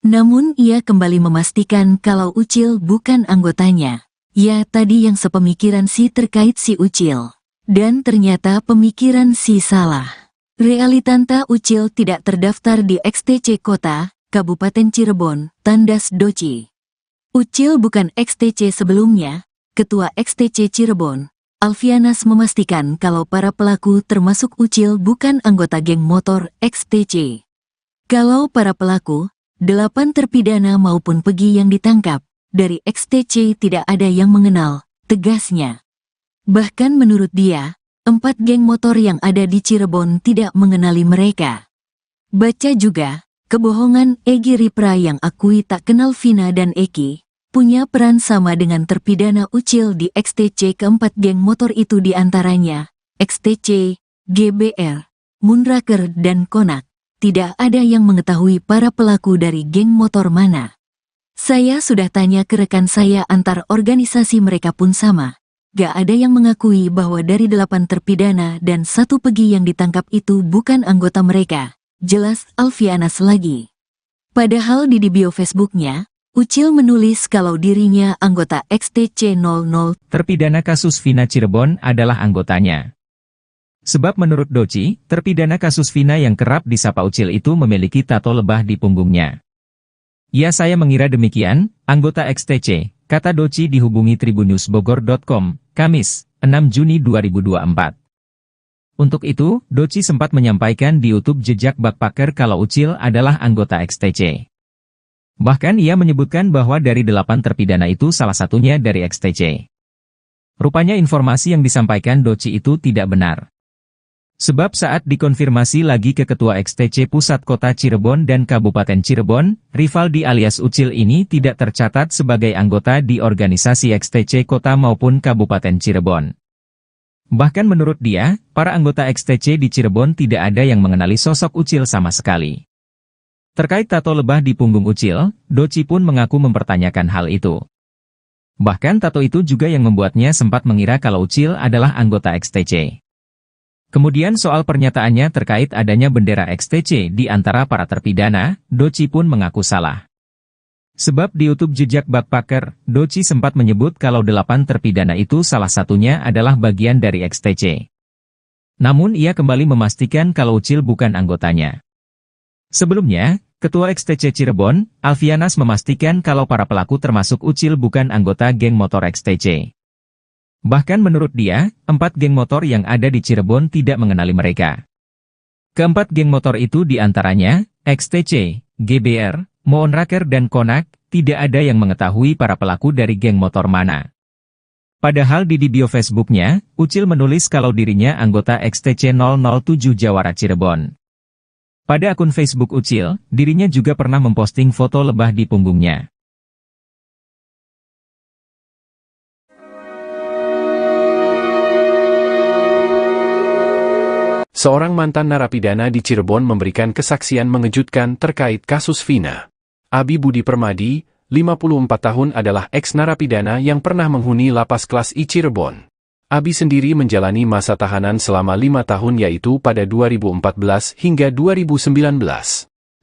Namun ia kembali memastikan kalau Ucil bukan anggotanya. Ya tadi yang sepemikiran si terkait si Ucil. Dan ternyata pemikiran si salah. Realitanta Ucil tidak terdaftar di XTC Kota, Kabupaten Cirebon, tandas Doci. Ucil bukan XTC sebelumnya. Ketua XTC Cirebon, Alfianas memastikan kalau para pelaku termasuk Ucil bukan anggota geng motor XTC. Kalau para pelaku, 8 terpidana maupun pegi yang ditangkap, dari XTC tidak ada yang mengenal, tegasnya. Bahkan menurut dia, 4 geng motor yang ada di Cirebon tidak mengenali mereka. Baca juga, kebohongan Egy Ripra yang akui tak kenal Vina dan Eki, punya peran sama dengan terpidana Ucil di XTC. Keempat geng motor itu diantaranya, XTC, GBR, Moonraker dan Konak. Tidak ada yang mengetahui para pelaku dari geng motor mana. Saya sudah tanya ke rekan saya antar organisasi mereka pun sama. Gak ada yang mengakui bahwa dari 8 terpidana dan 1 pegi yang ditangkap itu bukan anggota mereka. Jelas Alfianas lagi. Padahal di bio Facebooknya, Ucil menulis kalau dirinya anggota XTC 00. Terpidana kasus Vina Cirebon adalah anggotanya. Sebab menurut Doci, terpidana kasus Vina yang kerap disapa Ucil itu memiliki tato lebah di punggungnya. Ya saya mengira demikian, anggota XTC, kata Doci dihubungi tribunnewsbogor.com, Kamis, 6 Juni 2024. Untuk itu, Doci sempat menyampaikan di YouTube Jejak Backpacker kalau Ucil adalah anggota XTC. Bahkan ia menyebutkan bahwa dari 8 terpidana itu salah satunya dari XTC. Rupanya informasi yang disampaikan Doci itu tidak benar. Sebab saat dikonfirmasi lagi ke Ketua XTC Pusat Kota Cirebon dan Kabupaten Cirebon, Rivaldi alias Ucil ini tidak tercatat sebagai anggota di organisasi XTC Kota maupun Kabupaten Cirebon. Bahkan menurut dia, para anggota XTC di Cirebon tidak ada yang mengenali sosok Ucil sama sekali. Terkait tato lebah di punggung Ucil, Doci pun mengaku mempertanyakan hal itu. Bahkan tato itu juga yang membuatnya sempat mengira kalau Ucil adalah anggota XTC. Kemudian soal pernyataannya terkait adanya bendera XTC di antara para terpidana, Doci pun mengaku salah. Sebab di YouTube Jejak Backpacker, Doci sempat menyebut kalau 8 terpidana itu salah satunya adalah bagian dari XTC. Namun ia kembali memastikan kalau Ucil bukan anggotanya. Sebelumnya, Ketua XTC Cirebon, Alfianas memastikan kalau para pelaku termasuk Ucil bukan anggota geng motor XTC. Bahkan menurut dia, 4 geng motor yang ada di Cirebon tidak mengenali mereka. Keempat geng motor itu diantaranya, XTC, GBR, Moonraker dan Konak, tidak ada yang mengetahui para pelaku dari geng motor mana. Padahal di bio Facebooknya, Ucil menulis kalau dirinya anggota XTC 007 Jawara Cirebon. Pada akun Facebook Ucil, dirinya juga pernah memposting foto lebah di punggungnya. Seorang mantan narapidana di Cirebon memberikan kesaksian mengejutkan terkait kasus Vina. Abi Budi Permadi, 54 tahun adalah eks-narapidana yang pernah menghuni lapas kelas I Cirebon. Abi sendiri menjalani masa tahanan selama 5 tahun yaitu pada 2014 hingga 2019.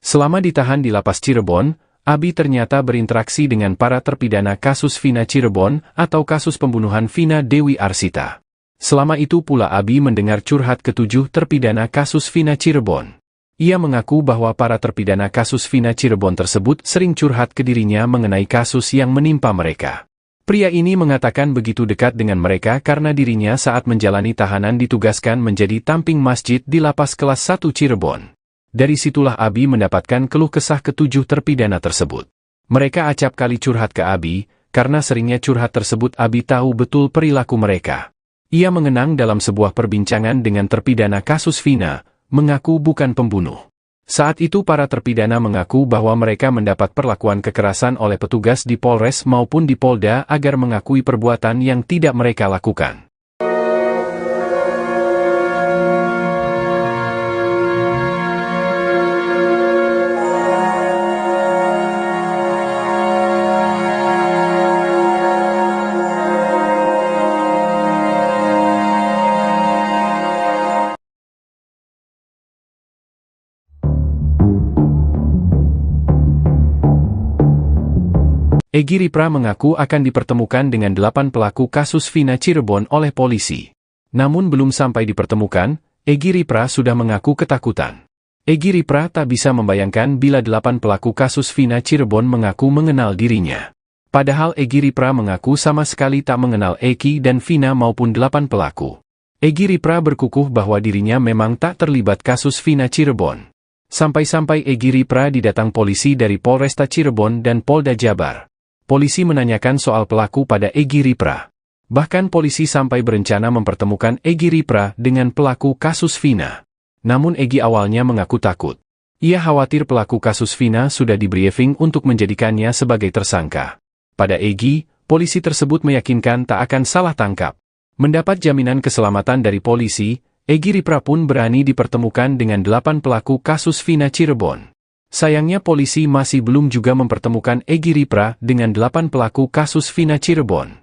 Selama ditahan di lapas Cirebon, Abi ternyata berinteraksi dengan para terpidana kasus Vina Cirebon atau kasus pembunuhan Vina Dewi Arsita. Selama itu pula Abi mendengar curhat ke-7 terpidana kasus Vina Cirebon. Ia mengaku bahwa para terpidana kasus Vina Cirebon tersebut sering curhat ke dirinya mengenai kasus yang menimpa mereka. Pria ini mengatakan begitu dekat dengan mereka karena dirinya saat menjalani tahanan ditugaskan menjadi tamping masjid di lapas kelas 1 Cirebon. Dari situlah Abi mendapatkan keluh kesah ketujuh terpidana tersebut. Mereka acap kali curhat ke Abi, karena seringnya curhat tersebut Abi tahu betul perilaku mereka. Ia mengenang dalam sebuah perbincangan dengan terpidana kasus Vina, mengaku bukan pembunuh. Saat itu para terpidana mengaku bahwa mereka mendapat perlakuan kekerasan oleh petugas di Polres maupun di Polda agar mengakui perbuatan yang tidak mereka lakukan. Egy Ripra mengaku akan dipertemukan dengan 8 pelaku kasus Vina Cirebon oleh polisi. Namun belum sampai dipertemukan, Egy Ripra sudah mengaku ketakutan. Egy Ripra tak bisa membayangkan bila 8 pelaku kasus Vina Cirebon mengaku mengenal dirinya. Padahal Egy Ripra mengaku sama sekali tak mengenal Eki dan Vina maupun 8 pelaku. Egy Ripra berkukuh bahwa dirinya memang tak terlibat kasus Vina Cirebon. Sampai-sampai Egy Ripra didatang polisi dari Polresta Cirebon dan Polda Jabar. Polisi menanyakan soal pelaku pada Egy Ripra. Bahkan polisi sampai berencana mempertemukan Egy Ripra dengan pelaku kasus Vina. Namun Egy awalnya mengaku takut. Ia khawatir pelaku kasus Vina sudah di-briefing untuk menjadikannya sebagai tersangka. Pada Egy, polisi tersebut meyakinkan tak akan salah tangkap. Mendapat jaminan keselamatan dari polisi, Egy Ripra pun berani dipertemukan dengan 8 pelaku kasus Vina Cirebon. Sayangnya polisi masih belum juga mempertemukan Egy Ripra dengan 8 pelaku kasus Vina Cirebon.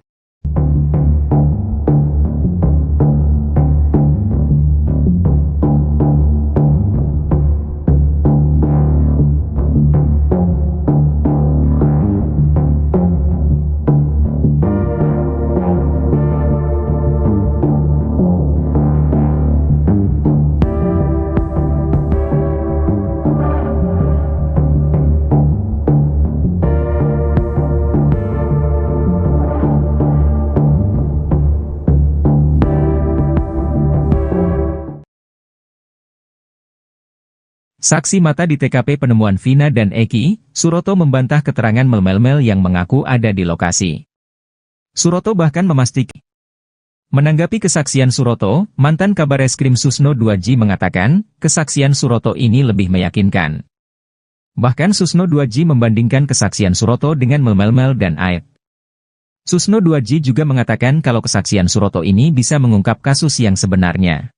Saksi mata di TKP penemuan Vina dan Eki, Suroto membantah keterangan mel-mel yang mengaku ada di lokasi. Suroto bahkan memastikan. Menanggapi kesaksian Suroto, mantan Kabareskrim Susno 2J mengatakan, kesaksian Suroto ini lebih meyakinkan. Bahkan Susno 2J membandingkan kesaksian Suroto dengan mel-mel dan Aib. Susno 2J juga mengatakan kalau kesaksian Suroto ini bisa mengungkap kasus yang sebenarnya.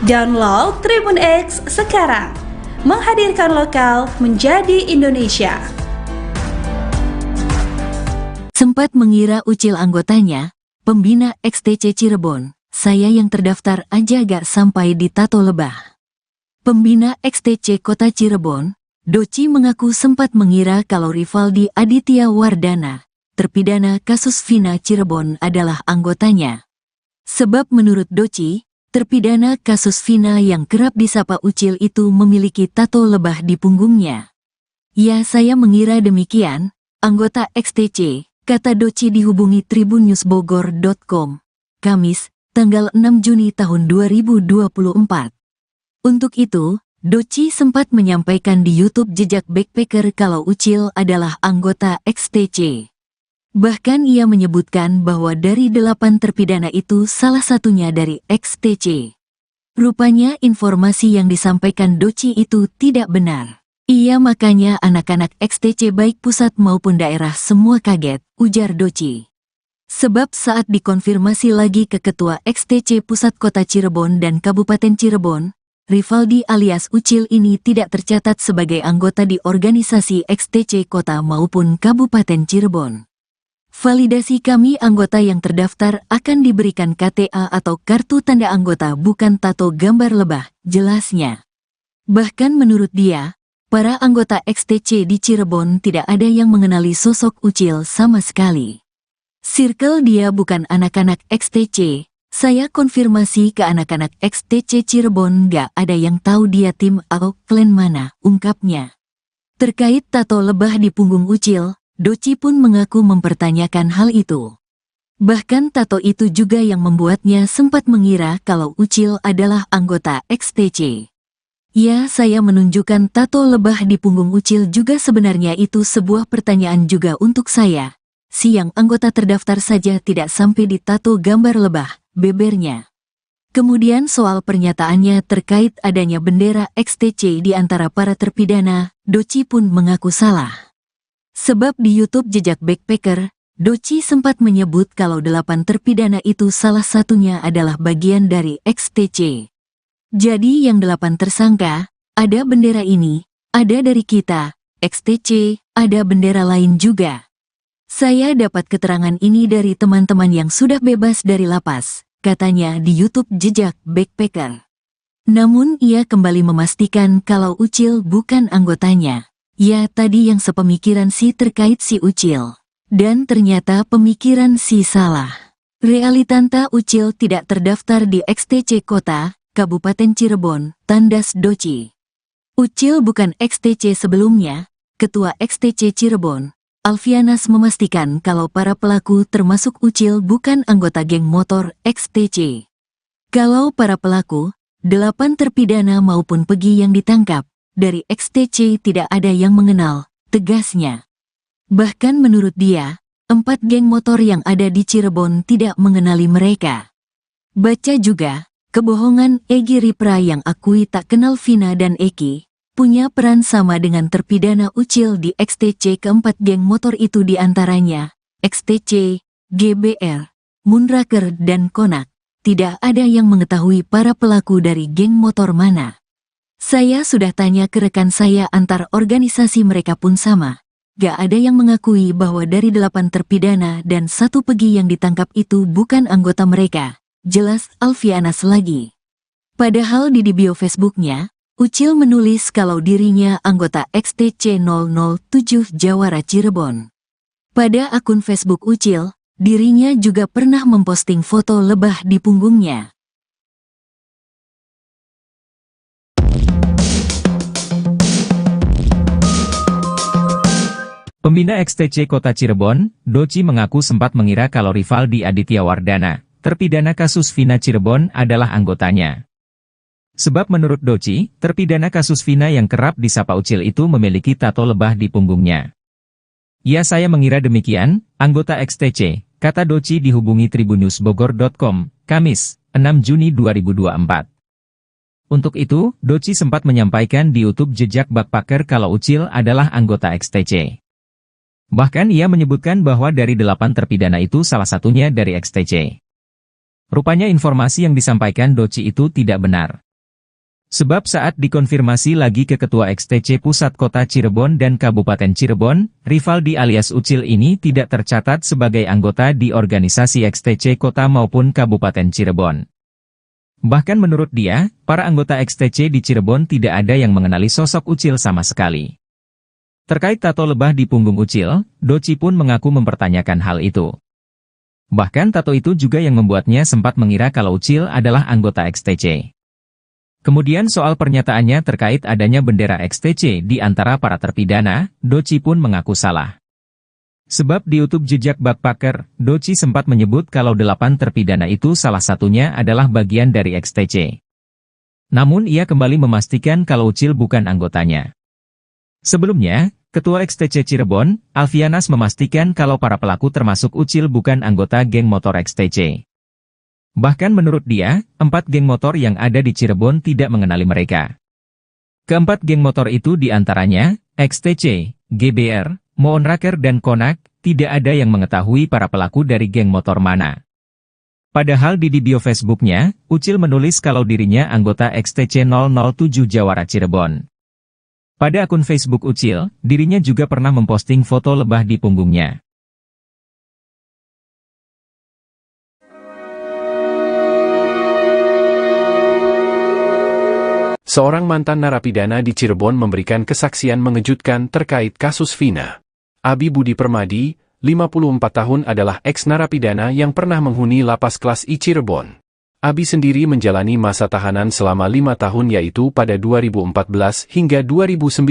Download Tribun X sekarang, menghadirkan lokal menjadi Indonesia. Sempat mengira ucil anggotanya, pembina XTC Cirebon, saya yang terdaftar aja gak sampai di tato lebah. Pembina XTC Kota Cirebon, Doci mengaku sempat mengira kalau Rivaldi Aditya Wardana, terpidana kasus Vina Cirebon adalah anggotanya. Sebab menurut Doci, terpidana kasus Vina yang kerap disapa Ucil itu memiliki tato lebah di punggungnya. Ya, saya mengira demikian, anggota XTC, kata Doci dihubungi tribunnews.bogor.com, Kamis, tanggal 6 Juni tahun 2024. Untuk itu, Doci sempat menyampaikan di YouTube Jejak Backpacker kalau Ucil adalah anggota XTC. Bahkan ia menyebutkan bahwa dari 8 terpidana itu salah satunya dari XTC. Rupanya informasi yang disampaikan Doci itu tidak benar. Iya, makanya anak-anak XTC baik pusat maupun daerah semua kaget, ujar Doci. Sebab saat dikonfirmasi lagi ke Ketua XTC Pusat Kota Cirebon dan Kabupaten Cirebon, Rivaldi alias Ucil ini tidak tercatat sebagai anggota di organisasi XTC Kota maupun Kabupaten Cirebon. Validasi kami anggota yang terdaftar akan diberikan KTA atau kartu tanda anggota bukan tato gambar lebah, jelasnya. Bahkan menurut dia, para anggota XTC di Cirebon tidak ada yang mengenali sosok Ucil sama sekali. Circle dia bukan anak-anak XTC. Saya konfirmasi ke anak-anak XTC Cirebon, gak ada yang tahu dia tim atau klan mana, ungkapnya. Terkait tato lebah di punggung Ucil, Doci pun mengaku mempertanyakan hal itu. Bahkan tato itu juga yang membuatnya sempat mengira kalau Ucil adalah anggota XTC. Ya, saya menunjukkan tato lebah di punggung Ucil juga sebenarnya itu sebuah pertanyaan juga untuk saya. Si yang anggota terdaftar saja tidak sampai di tato gambar lebah, bebernya. Kemudian soal pernyataannya terkait adanya bendera XTC di antara para terpidana, Doci pun mengaku salah. Sebab di YouTube Jejak Backpacker, Doci sempat menyebut kalau 8 terpidana itu salah satunya adalah bagian dari XTC. Jadi yang 8 tersangka, ada bendera ini, ada dari kita, XTC, ada bendera lain juga. Saya dapat keterangan ini dari teman-teman yang sudah bebas dari lapas, katanya di YouTube Jejak Backpacker. Namun ia kembali memastikan kalau Ucil bukan anggotanya. Ya, tadi yang sepemikiran si terkait si Ucil. Dan ternyata pemikiran si salah. Realitanta Ucil tidak terdaftar di XTC Kota, Kabupaten Cirebon, tandas Doci. Ucil bukan XTC sebelumnya. Ketua XTC Cirebon, Alfianas memastikan kalau para pelaku termasuk Ucil bukan anggota geng motor XTC. Kalau para pelaku, 8 terpidana maupun Pegi yang ditangkap, dari XTC tidak ada yang mengenal, tegasnya. Bahkan menurut dia, 4 geng motor yang ada di Cirebon tidak mengenali mereka. Baca juga, kebohongan Egy Ripra yang akui tak kenal Vina dan Eki, punya peran sama dengan terpidana Ucil di XTC. Keempat geng motor itu diantaranya XTC, GBR, Moonraker dan Konak. Tidak ada yang mengetahui para pelaku dari geng motor mana. Saya sudah tanya ke rekan saya antar organisasi mereka pun sama. Gak ada yang mengakui bahwa dari 8 terpidana dan 1 Pegi yang ditangkap itu bukan anggota mereka. Jelas Alfianas lagi. Padahal di bio Facebooknya, Ucil menulis kalau dirinya anggota XTC 007 Jawara Cirebon. Pada akun Facebook Ucil, dirinya juga pernah memposting foto lebah di punggungnya. Pembina XTC Kota Cirebon, Doci mengaku sempat mengira kalau Rivaldi Aditya Wardana, terpidana kasus Vina Cirebon adalah anggotanya. Sebab menurut Doci, terpidana kasus Vina yang kerap disapa Ucil itu memiliki tato lebah di punggungnya. Ya, saya mengira demikian, anggota XTC, kata Doci dihubungi tribunnewsbogor.com, Kamis, 6 Juni 2024. Untuk itu, Doci sempat menyampaikan di YouTube Jejak Backpacker kalau Ucil adalah anggota XTC. Bahkan ia menyebutkan bahwa dari 8 terpidana itu salah satunya dari XTC. Rupanya informasi yang disampaikan Doci itu tidak benar. Sebab saat dikonfirmasi lagi ke Ketua XTC Pusat Kota Cirebon dan Kabupaten Cirebon, Rivaldi alias Ucil ini tidak tercatat sebagai anggota di organisasi XTC Kota maupun Kabupaten Cirebon. Bahkan menurut dia, para anggota XTC di Cirebon tidak ada yang mengenali sosok Ucil sama sekali. Terkait tato lebah di punggung Ucil, Doci pun mengaku mempertanyakan hal itu. Bahkan tato itu juga yang membuatnya sempat mengira kalau Ucil adalah anggota XTC. Kemudian soal pernyataannya terkait adanya bendera XTC di antara para terpidana, Doci pun mengaku salah. Sebab di YouTube Jejak Backpacker, Doci sempat menyebut kalau 8 terpidana itu salah satunya adalah bagian dari XTC. Namun ia kembali memastikan kalau Ucil bukan anggotanya. Sebelumnya, Ketua XTC Cirebon, Alfianas memastikan kalau para pelaku termasuk Ucil bukan anggota geng motor XTC. Bahkan menurut dia, 4 geng motor yang ada di Cirebon tidak mengenali mereka. Keempat geng motor itu diantaranya, XTC, GBR, Moonraker dan Konak, tidak ada yang mengetahui para pelaku dari geng motor mana. Padahal di bio Facebooknya, Ucil menulis kalau dirinya anggota XTC 007 Jawara Cirebon. Pada akun Facebook Ucil, dirinya juga pernah memposting foto lebah di punggungnya. Seorang mantan narapidana di Cirebon memberikan kesaksian mengejutkan terkait kasus Vina. Abi Budi Permadi, 54 tahun adalah eks-narapidana yang pernah menghuni lapas kelas I Cirebon. Abi sendiri menjalani masa tahanan selama 5 tahun yaitu pada 2014 hingga 2019.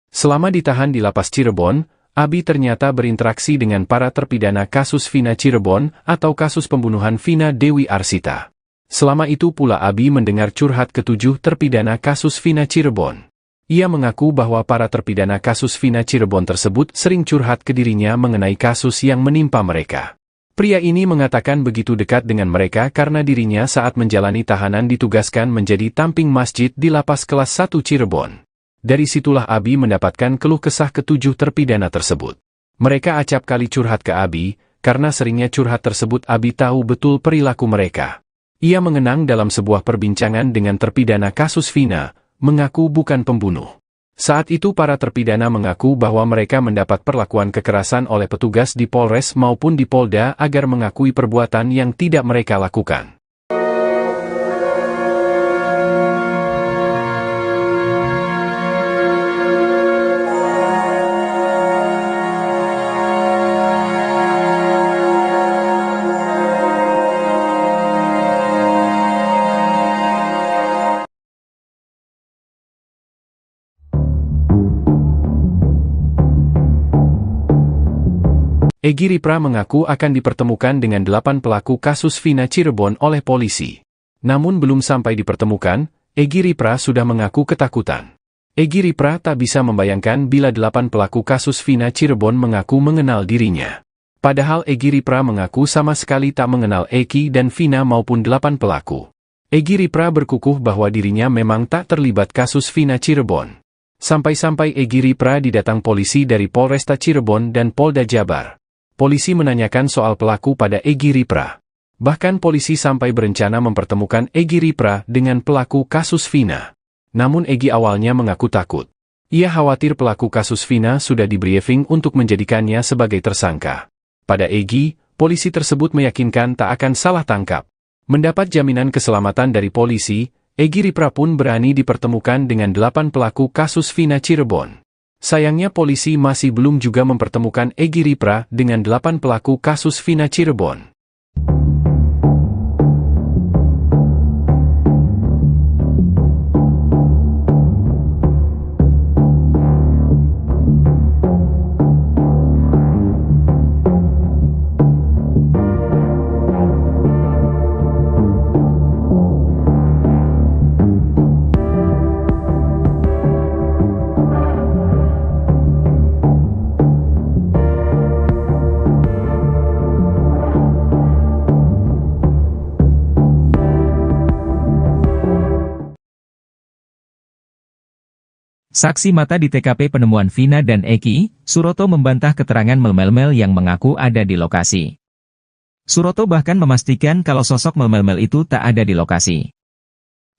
Selama ditahan di lapas Cirebon, Abi ternyata berinteraksi dengan para terpidana kasus Vina Cirebon atau kasus pembunuhan Vina Dewi Arsita. Selama itu pula Abi mendengar curhat ketujuh terpidana kasus Vina Cirebon. Ia mengaku bahwa para terpidana kasus Vina Cirebon tersebut sering curhat ke dirinya mengenai kasus yang menimpa mereka. Pria ini mengatakan begitu dekat dengan mereka karena dirinya saat menjalani tahanan ditugaskan menjadi tamping masjid di lapas kelas 1 Cirebon. Dari situlah Abi mendapatkan keluh kesah ketujuh terpidana tersebut. Mereka acap kali curhat ke Abi, karena seringnya curhat tersebut Abi tahu betul perilaku mereka. Ia mengenang dalam sebuah perbincangan dengan terpidana kasus Vina, mengaku bukan pembunuh. Saat itu para terpidana mengaku bahwa mereka mendapat perlakuan kekerasan oleh petugas di Polres maupun di Polda agar mengakui perbuatan yang tidak mereka lakukan. Egy Ripra mengaku akan dipertemukan dengan 8 pelaku kasus Vina Cirebon oleh polisi. Namun belum sampai dipertemukan, Egy Ripra sudah mengaku ketakutan. Egy Ripra tak bisa membayangkan bila 8 pelaku kasus Vina Cirebon mengaku mengenal dirinya. Padahal Egy Ripra mengaku sama sekali tak mengenal Eki dan Vina maupun 8 pelaku. Egy Ripra berkukuh bahwa dirinya memang tak terlibat kasus Vina Cirebon. Sampai-sampai Egy Ripra didatang polisi dari Polresta Cirebon dan Polda Jabar. Polisi menanyakan soal pelaku pada Egy Ripra. Bahkan polisi sampai berencana mempertemukan Egy Ripra dengan pelaku kasus Vina. Namun Egy awalnya mengaku takut. Ia khawatir pelaku kasus Vina sudah di-briefing untuk menjadikannya sebagai tersangka. Pada Egy, polisi tersebut meyakinkan tak akan salah tangkap. Mendapat jaminan keselamatan dari polisi, Egy Ripra pun berani dipertemukan dengan 8 pelaku kasus Vina Cirebon. Sayangnya polisi masih belum juga mempertemukan Egy Ripra dengan 8 pelaku kasus Vina Cirebon. Saksi mata di TKP penemuan Vina dan Eki, Suroto membantah keterangan mel-mel yang mengaku ada di lokasi. Suroto bahkan memastikan kalau sosok mel-mel itu tak ada di lokasi.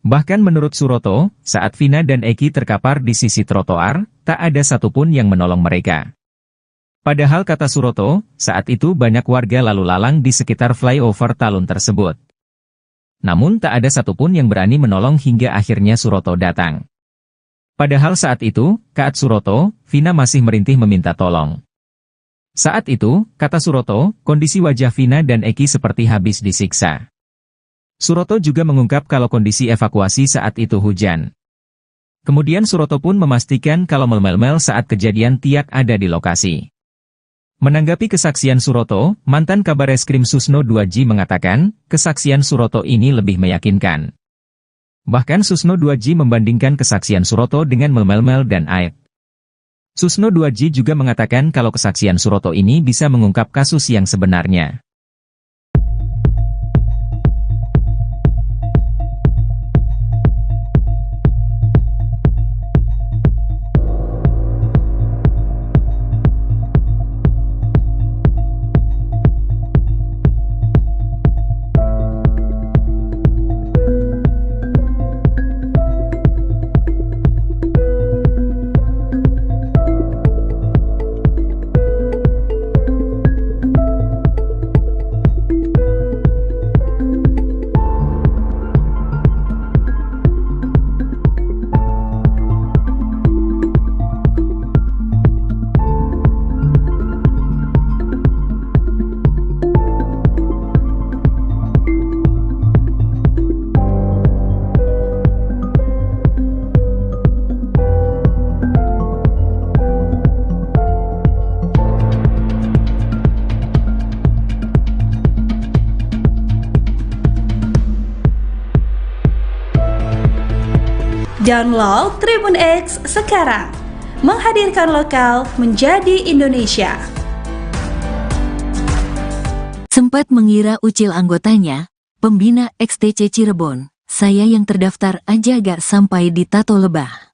Bahkan menurut Suroto, saat Vina dan Eki terkapar di sisi trotoar, tak ada satupun yang menolong mereka. Padahal kata Suroto, saat itu banyak warga lalu lalang di sekitar flyover Talun tersebut. Namun tak ada satupun yang berani menolong hingga akhirnya Suroto datang. Padahal saat itu, kata Suroto, Vina masih merintih meminta tolong. Saat itu, kata Suroto, kondisi wajah Vina dan Eki seperti habis disiksa. Suroto juga mengungkap kalau kondisi evakuasi saat itu hujan. Kemudian Suroto pun memastikan kalau mel-mel saat kejadian tiak ada di lokasi. Menanggapi kesaksian Suroto, mantan Kabareskrim Susno 2J mengatakan, kesaksian Suroto ini lebih meyakinkan. Bahkan Susno 2J membandingkan kesaksian Suroto dengan Melmel dan Aep. Susno 2J juga mengatakan kalau kesaksian Suroto ini bisa mengungkap kasus yang sebenarnya. Download Tribun X sekarang, menghadirkan lokal menjadi Indonesia. Sempat mengira Ucil anggotanya, pembina XTC Cirebon, saya yang terdaftar aja gak sampai di tato lebah.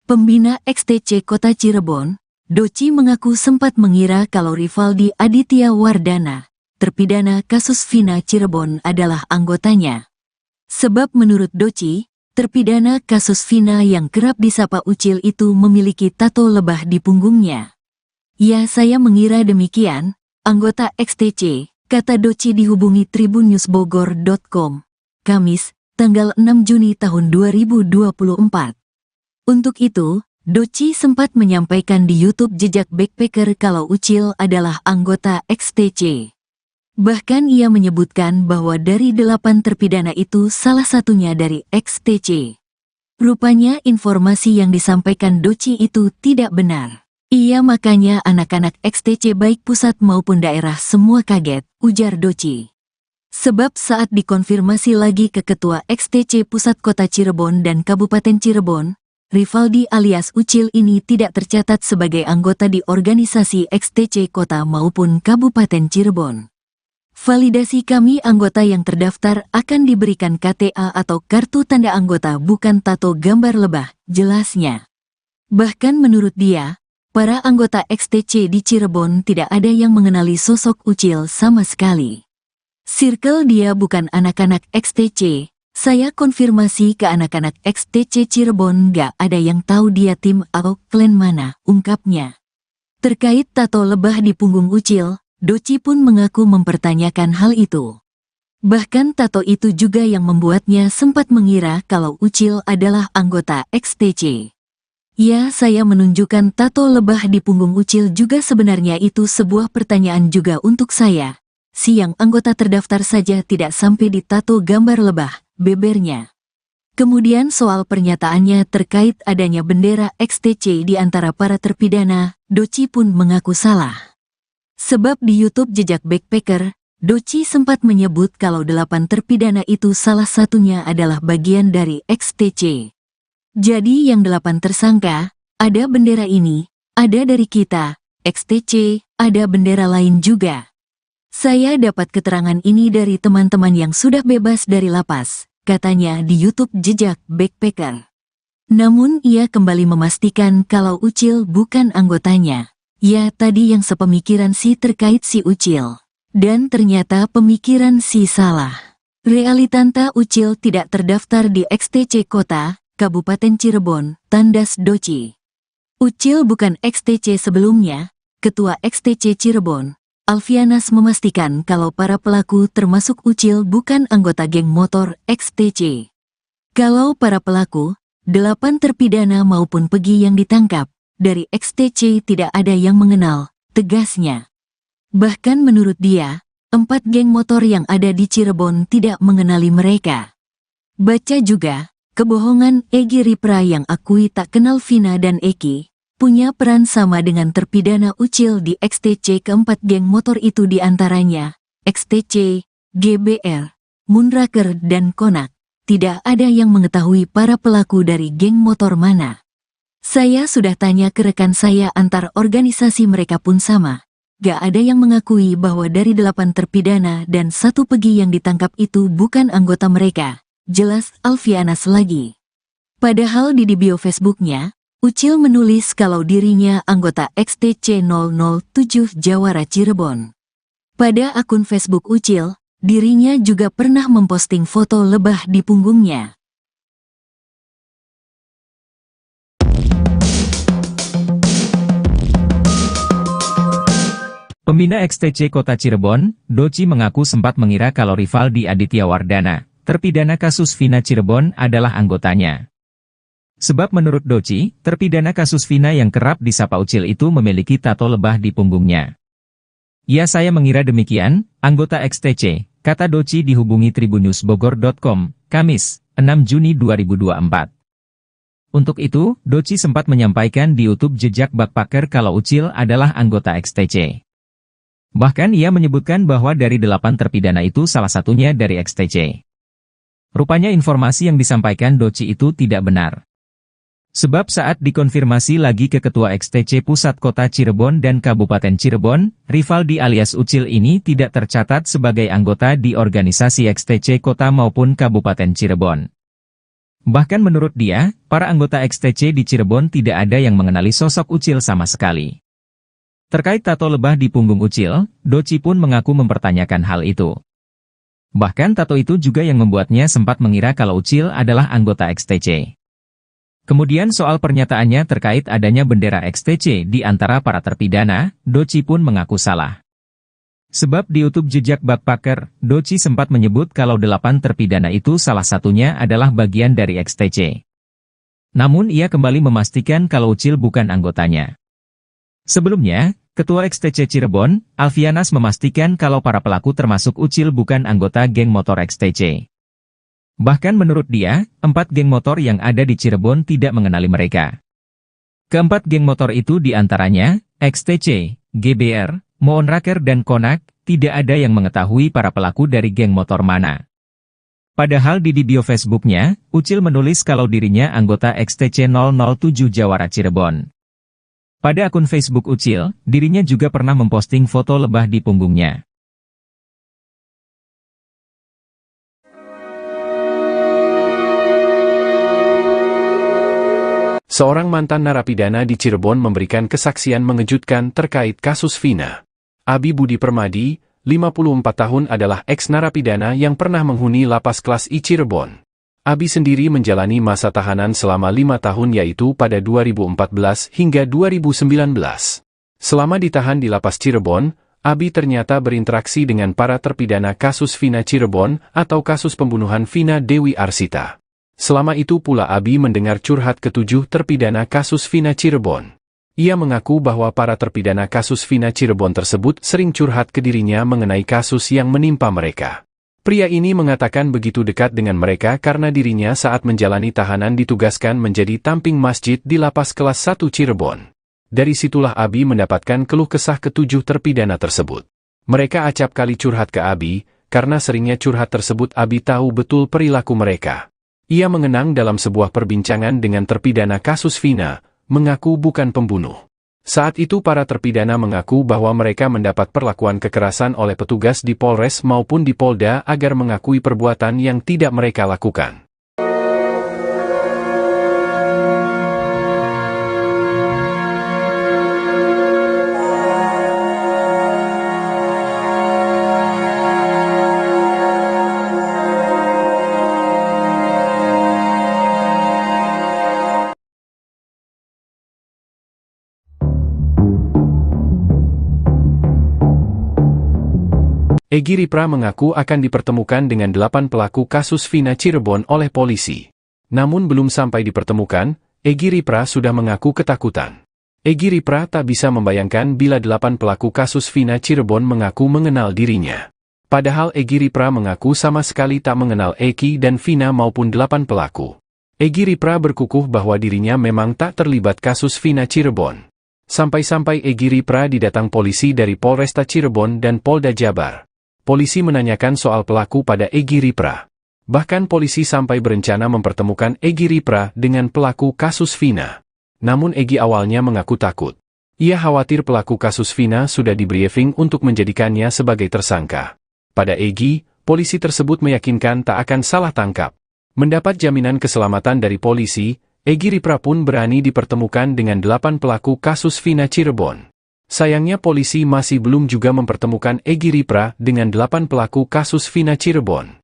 Pembina XTC Kota Cirebon, Doci mengaku sempat mengira kalau Rivaldi Aditya Wardana, terpidana kasus Vina Cirebon adalah anggotanya. Sebab menurut Doci, terpidana kasus Vina yang kerap disapa Ucil itu memiliki tato lebah di punggungnya. Ya, saya mengira demikian, anggota XTC, kata Doci dihubungi tribunnews.bogor.com, Kamis, tanggal 6 Juni tahun 2024. Untuk itu, Doci sempat menyampaikan di YouTube Jejak Backpacker kalau Ucil adalah anggota XTC. Bahkan ia menyebutkan bahwa dari 8 terpidana itu salah satunya dari XTC. Rupanya informasi yang disampaikan Doci itu tidak benar. Iya, makanya anak-anak XTC baik pusat maupun daerah semua kaget, ujar Doci. Sebab saat dikonfirmasi lagi ke Ketua XTC Pusat Kota Cirebon dan Kabupaten Cirebon, Rivaldi alias Ucil ini tidak tercatat sebagai anggota di organisasi XTC Kota maupun Kabupaten Cirebon. Validasi kami anggota yang terdaftar akan diberikan KTA atau kartu tanda anggota bukan tato gambar lebah, jelasnya. Bahkan menurut dia, para anggota XTC di Cirebon tidak ada yang mengenali sosok Ucil sama sekali. Circle dia bukan anak-anak XTC, saya konfirmasi ke anak-anak XTC Cirebon gak ada yang tahu dia tim atau klan mana, ungkapnya. Terkait tato lebah di punggung Ucil, Doci pun mengaku mempertanyakan hal itu. Bahkan tato itu juga yang membuatnya sempat mengira kalau Ucil adalah anggota XTC. Ya, saya menunjukkan tato lebah di punggung Ucil juga sebenarnya itu sebuah pertanyaan juga untuk saya. Si yang anggota terdaftar saja tidak sampai di tato gambar lebah, bebernya. Kemudian soal pernyataannya terkait adanya bendera XTC di antara para terpidana, Doci pun mengaku salah. Sebab di YouTube Jejak Backpacker, Doci sempat menyebut kalau 8 terpidana itu salah satunya adalah bagian dari XTC. Jadi yang 8 tersangka, ada bendera ini, ada dari kita, XTC, ada bendera lain juga. Saya dapat keterangan ini dari teman-teman yang sudah bebas dari lapas, katanya di YouTube Jejak Backpacker. Namun ia kembali memastikan kalau Ucil bukan anggotanya. Ya, tadi yang sepemikiran si terkait si Ucil. Dan ternyata pemikiran si salah. Realitanta Ucil tidak terdaftar di XTC Kota, Kabupaten Cirebon, tandas Doci. Ucil bukan XTC sebelumnya. Ketua XTC Cirebon, Alfianas memastikan kalau para pelaku termasuk Ucil bukan anggota geng motor XTC. Kalau para pelaku, 8 terpidana maupun pegi yang ditangkap, dari XTC tidak ada yang mengenal, tegasnya. Bahkan menurut dia, 4 geng motor yang ada di Cirebon tidak mengenali mereka. Baca juga, kebohongan Egy Ripra yang akui tak kenal Vina dan Eki, punya peran sama dengan terpidana Ucil di XTC. Keempat geng motor itu diantaranya, XTC, GBR, Moonraker dan Konak. tidak ada yang mengetahui para pelaku dari geng motor mana. Saya sudah tanya ke rekan saya antar organisasi mereka pun sama. Gak ada yang mengakui bahwa dari 8 terpidana dan 1 pegi yang ditangkap itu bukan anggota mereka. Jelas Alfianas lagi. Padahal di bio Facebooknya, Ucil menulis kalau dirinya anggota XTC 007 Jawara Cirebon. Pada akun Facebook Ucil, dirinya juga pernah memposting foto lebah di punggungnya. Pembina XTC Kota Cirebon, Doci mengaku sempat mengira kalau Rivaldi Aditya Wardana, terpidana kasus Vina Cirebon adalah anggotanya. Sebab menurut Doci, terpidana kasus Vina yang kerap disapa Ucil itu memiliki tato lebah di punggungnya. Ya, saya mengira demikian, anggota XTC, kata Doci dihubungi tribunnewsbogor.com, Kamis, 6 Juni 2024. Untuk itu, Doci sempat menyampaikan di YouTube Jejak Backpacker kalau Ucil adalah anggota XTC. Bahkan ia menyebutkan bahwa dari 8 terpidana itu salah satunya dari XTC. Rupanya informasi yang disampaikan Doci itu tidak benar. Sebab saat dikonfirmasi lagi ke Ketua XTC Pusat Kota Cirebon dan Kabupaten Cirebon, Rivaldi alias Ucil ini tidak tercatat sebagai anggota di organisasi XTC Kota maupun Kabupaten Cirebon. Bahkan menurut dia, para anggota XTC di Cirebon tidak ada yang mengenali sosok Ucil sama sekali. Terkait tato lebah di punggung Ucil, Doci pun mengaku mempertanyakan hal itu. Bahkan tato itu juga yang membuatnya sempat mengira kalau Ucil adalah anggota XTC. Kemudian soal pernyataannya terkait adanya bendera XTC di antara para terpidana, Doci pun mengaku salah. Sebab di YouTube Jejak Backpacker, Doci sempat menyebut kalau 8 terpidana itu salah satunya adalah bagian dari XTC. Namun ia kembali memastikan kalau Ucil bukan anggotanya. Sebelumnya, Ketua XTC Cirebon, Alfianas memastikan kalau para pelaku termasuk Ucil bukan anggota geng motor XTC. Bahkan menurut dia, 4 geng motor yang ada di Cirebon tidak mengenali mereka. Keempat geng motor itu diantaranya, XTC, GBR, Moonraker dan Konak, tidak ada yang mengetahui para pelaku dari geng motor mana. Padahal di bio Facebooknya, Ucil menulis kalau dirinya anggota XTC 007 Jawara Cirebon. Pada akun Facebook Ucil, dirinya juga pernah memposting foto lebah di punggungnya. Seorang mantan narapidana di Cirebon memberikan kesaksian mengejutkan terkait kasus Vina. Abi Budi Permadi, 54 tahun adalah ex-narapidana yang pernah menghuni lapas kelas I Cirebon. Abi sendiri menjalani masa tahanan selama 5 tahun yaitu pada 2014 hingga 2019. Selama ditahan di lapas Cirebon, Abi ternyata berinteraksi dengan para terpidana kasus Vina Cirebon atau kasus pembunuhan Vina Dewi Arsita. Selama itu pula Abi mendengar curhat ke-7 terpidana kasus Vina Cirebon. Ia mengaku bahwa para terpidana kasus Vina Cirebon tersebut sering curhat ke dirinya mengenai kasus yang menimpa mereka. Pria ini mengatakan begitu dekat dengan mereka karena dirinya saat menjalani tahanan ditugaskan menjadi tamping masjid di lapas kelas 1 Cirebon. Dari situlah Abi mendapatkan keluh kesah ke-7 terpidana tersebut. Mereka acap kali curhat ke Abi, karena seringnya curhat tersebut Abi tahu betul perilaku mereka. Ia mengenang dalam sebuah perbincangan dengan terpidana kasus Vina, mengaku bukan pembunuh. Saat itu para terpidana mengaku bahwa mereka mendapat perlakuan kekerasan oleh petugas di Polres maupun di Polda agar mengakui perbuatan yang tidak mereka lakukan. Egy Ripra mengaku akan dipertemukan dengan 8 pelaku kasus Vina Cirebon oleh polisi. Namun belum sampai dipertemukan, Egy Ripra sudah mengaku ketakutan. Egy Ripra tak bisa membayangkan bila 8 pelaku kasus Vina Cirebon mengaku mengenal dirinya. Padahal Egy Ripra mengaku sama sekali tak mengenal Eki dan Vina maupun 8 pelaku. Egy Ripra berkukuh bahwa dirinya memang tak terlibat kasus Vina Cirebon. Sampai-sampai Egy Ripra didatang polisi dari Polresta Cirebon dan Polda Jabar. Polisi menanyakan soal pelaku pada Egy Ripra. Bahkan polisi sampai berencana mempertemukan Egy Ripra dengan pelaku kasus Vina. Namun Egy awalnya mengaku takut. Ia khawatir pelaku kasus Vina sudah di-briefing untuk menjadikannya sebagai tersangka. Pada Egy, polisi tersebut meyakinkan tak akan salah tangkap. Mendapat jaminan keselamatan dari polisi, Egy Ripra pun berani dipertemukan dengan 8 pelaku kasus Vina Cirebon. Sayangnya polisi masih belum juga mempertemukan Egy Ripra dengan 8 pelaku kasus Vina Cirebon.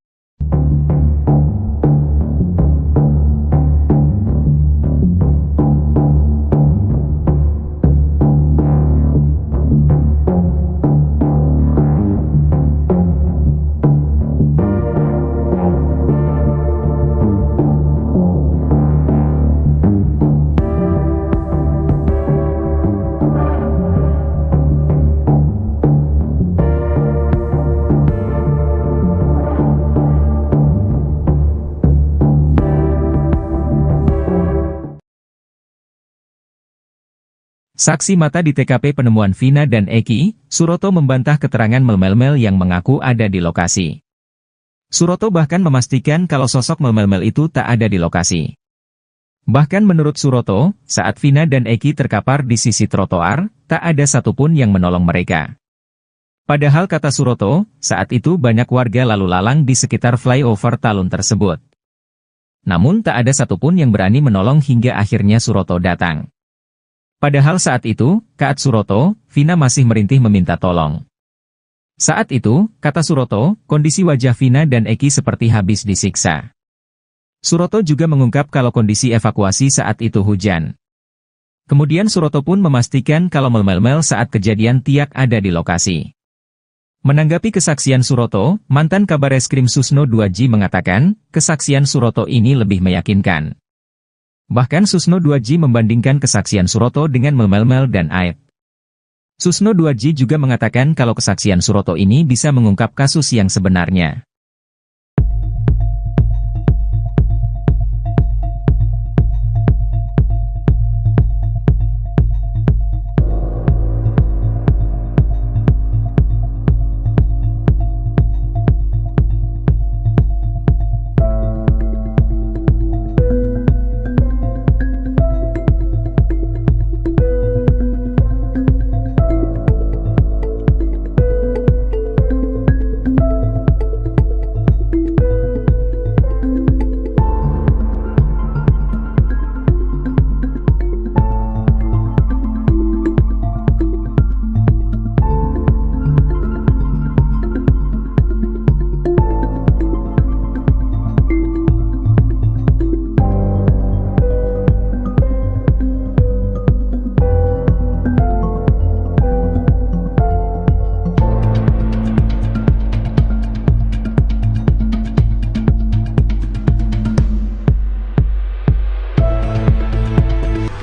Saksi mata di TKP penemuan Vina dan Eki, Suroto membantah keterangan mel-mel yang mengaku ada di lokasi. Suroto bahkan memastikan kalau sosok mel-mel itu tak ada di lokasi. Bahkan menurut Suroto, saat Vina dan Eki terkapar di sisi trotoar, tak ada satupun yang menolong mereka. Padahal kata Suroto, saat itu banyak warga lalu lalang di sekitar flyover Talun tersebut. Namun tak ada satupun yang berani menolong hingga akhirnya Suroto datang. Padahal saat itu, kata Suroto, Vina masih merintih meminta tolong. Saat itu, kata Suroto, kondisi wajah Vina dan Eki seperti habis disiksa. Suroto juga mengungkap kalau kondisi evakuasi saat itu hujan. Kemudian Suroto pun memastikan kalau mel-mel saat kejadian tiak ada di lokasi. Menanggapi kesaksian Suroto, mantan Kabareskrim Susno 2J mengatakan, kesaksian Suroto ini lebih meyakinkan. Bahkan Susno 2J membandingkan kesaksian Suroto dengan mel-mel dan Aib. Susno 2J juga mengatakan kalau kesaksian Suroto ini bisa mengungkap kasus yang sebenarnya.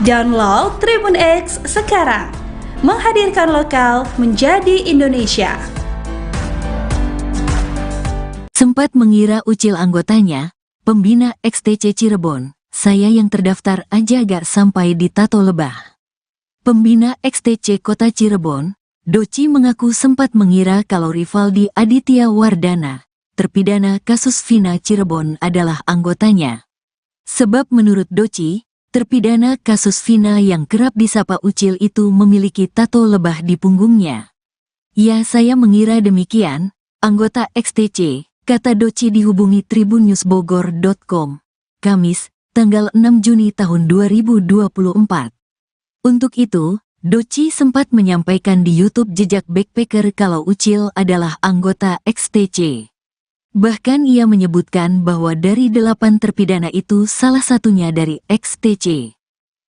Download Tribun X sekarang, menghadirkan lokal menjadi Indonesia. Sempat mengira ucil anggotanya, pembina XTC Cirebon, saya yang terdaftar aja gak sampai di tato lebah. Pembina XTC Kota Cirebon, Doci mengaku sempat mengira kalau Rivaldi Aditya Wardana, terpidana kasus Vina Cirebon adalah anggotanya. Sebab menurut Doci, terpidana kasus Vina yang kerap disapa ucil itu memiliki tato lebah di punggungnya. Ya, saya mengira demikian, anggota XTC, kata Doci dihubungi tribunnews.bogor.com, Kamis, tanggal 6 Juni tahun 2024. Untuk itu, Doci sempat menyampaikan di YouTube jejak backpacker kalau ucil adalah anggota XTC. Bahkan ia menyebutkan bahwa dari 8 terpidana itu salah satunya dari XTC.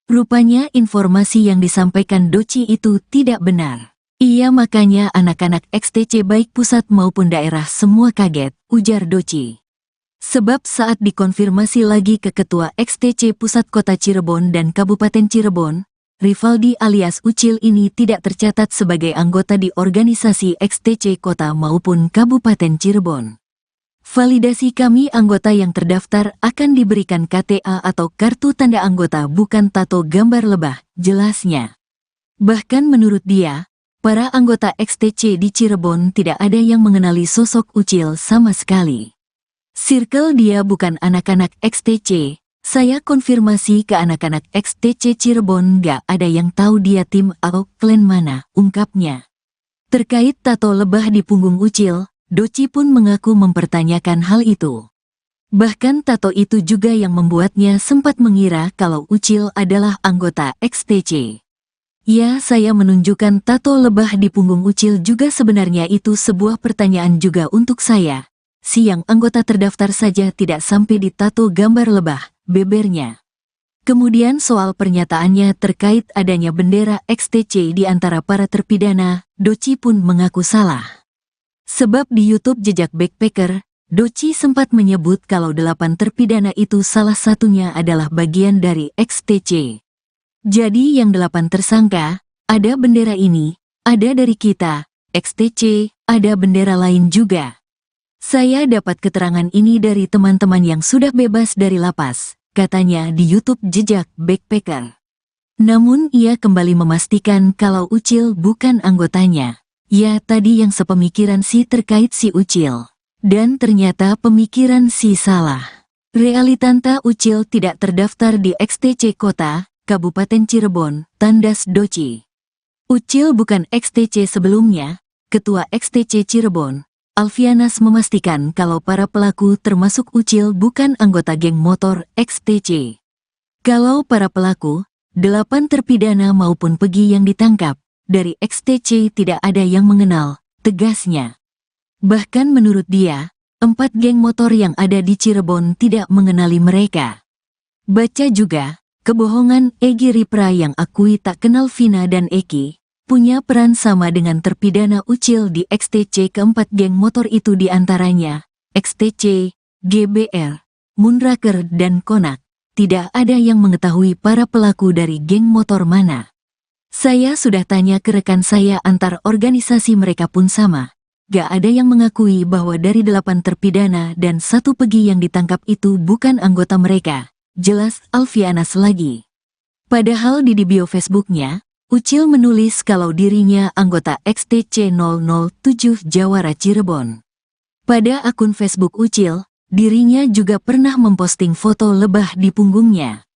Rupanya informasi yang disampaikan Doci itu tidak benar. Iya, makanya anak-anak XTC baik pusat maupun daerah semua kaget, ujar Doci. Sebab saat dikonfirmasi lagi ke Ketua XTC Pusat Kota Cirebon dan Kabupaten Cirebon, Rivaldi alias Ucil ini tidak tercatat sebagai anggota di organisasi XTC Kota maupun Kabupaten Cirebon. Validasi kami anggota yang terdaftar akan diberikan KTA atau kartu tanda anggota bukan tato gambar lebah, jelasnya. Bahkan menurut dia, para anggota XTC di Cirebon tidak ada yang mengenali sosok Ucil sama sekali. Circle dia bukan anak-anak XTC. Saya konfirmasi ke anak-anak XTC Cirebon, gak ada yang tahu dia tim atau klan mana, ungkapnya. Terkait tato lebah di punggung Ucil, Doci pun mengaku mempertanyakan hal itu. Bahkan tato itu juga yang membuatnya sempat mengira kalau Ucil adalah anggota XTC. Ya, saya menunjukkan tato lebah di punggung Ucil juga, sebenarnya itu sebuah pertanyaan juga untuk saya. Si yang anggota terdaftar saja tidak sampai ditato gambar lebah, bebernya. Kemudian soal pernyataannya terkait adanya bendera XTC di antara para terpidana, Doci pun mengaku salah. Sebab di YouTube Jejak Backpacker, Doci sempat menyebut kalau 8 terpidana itu salah satunya adalah bagian dari XTC. Jadi yang 8 tersangka, ada bendera ini, ada dari kita, XTC, ada bendera lain juga. Saya dapat keterangan ini dari teman-teman yang sudah bebas dari lapas, katanya di YouTube Jejak Backpacker. Namun ia kembali memastikan kalau Ucil bukan anggotanya. Ya, tadi yang sepemikiran si terkait si Ucil. Dan ternyata pemikiran si salah. Realitanta Ucil tidak terdaftar di XTC Kota, Kabupaten Cirebon, tandas Doci. Ucil bukan XTC sebelumnya. Ketua XTC Cirebon, Alfianas, memastikan kalau para pelaku termasuk Ucil bukan anggota geng motor XTC. Kalau para pelaku, 8 terpidana maupun Pegi yang ditangkap, dari XTC tidak ada yang mengenal, tegasnya. Bahkan menurut dia, 4 geng motor yang ada di Cirebon tidak mengenali mereka. Baca juga, kebohongan Egy Ripra yang akui tak kenal Vina dan Eki, punya peran sama dengan terpidana Ucil di XTC. Keempat geng motor itu diantaranya, XTC, GBR, Moonraker dan Konak. Tidak ada yang mengetahui para pelaku dari geng motor mana. Saya sudah tanya ke rekan saya, antar organisasi mereka pun sama. Gak ada yang mengakui bahwa dari 8 terpidana dan 1 Pegi yang ditangkap itu bukan anggota mereka. Jelas Alfianas lagi. Padahal di bio Facebooknya, Ucil menulis kalau dirinya anggota XTC 007 Jawara Cirebon. Pada akun Facebook Ucil, dirinya juga pernah memposting foto lebah di punggungnya.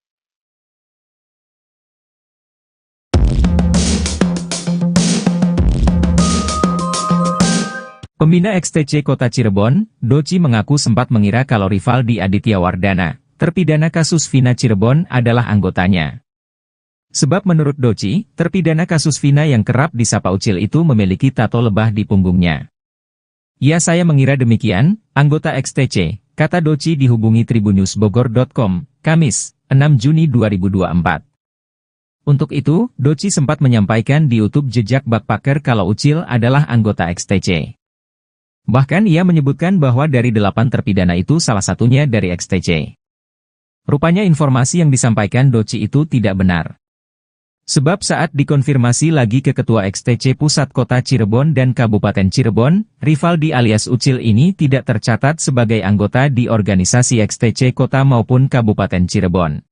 Pembina XTC Kota Cirebon, Doci mengaku sempat mengira kalau Rivaldi Aditya Wardana, terpidana kasus Vina Cirebon, adalah anggotanya. Sebab menurut Doci, terpidana kasus Vina yang kerap disapa Ucil itu memiliki tato lebah di punggungnya. Ya, saya mengira demikian, anggota XTC, kata Doci dihubungi tribunnews.bogor.com, Kamis, 6 Juni 2024. Untuk itu, Doci sempat menyampaikan di YouTube Jejak Backpacker kalau Ucil adalah anggota XTC. Bahkan ia menyebutkan bahwa dari 8 terpidana itu salah satunya dari XTC. Rupanya informasi yang disampaikan Doci itu tidak benar. Sebab saat dikonfirmasi lagi ke Ketua XTC Pusat Kota Cirebon dan Kabupaten Cirebon, Rivaldi alias Ucil ini tidak tercatat sebagai anggota di organisasi XTC Kota maupun Kabupaten Cirebon.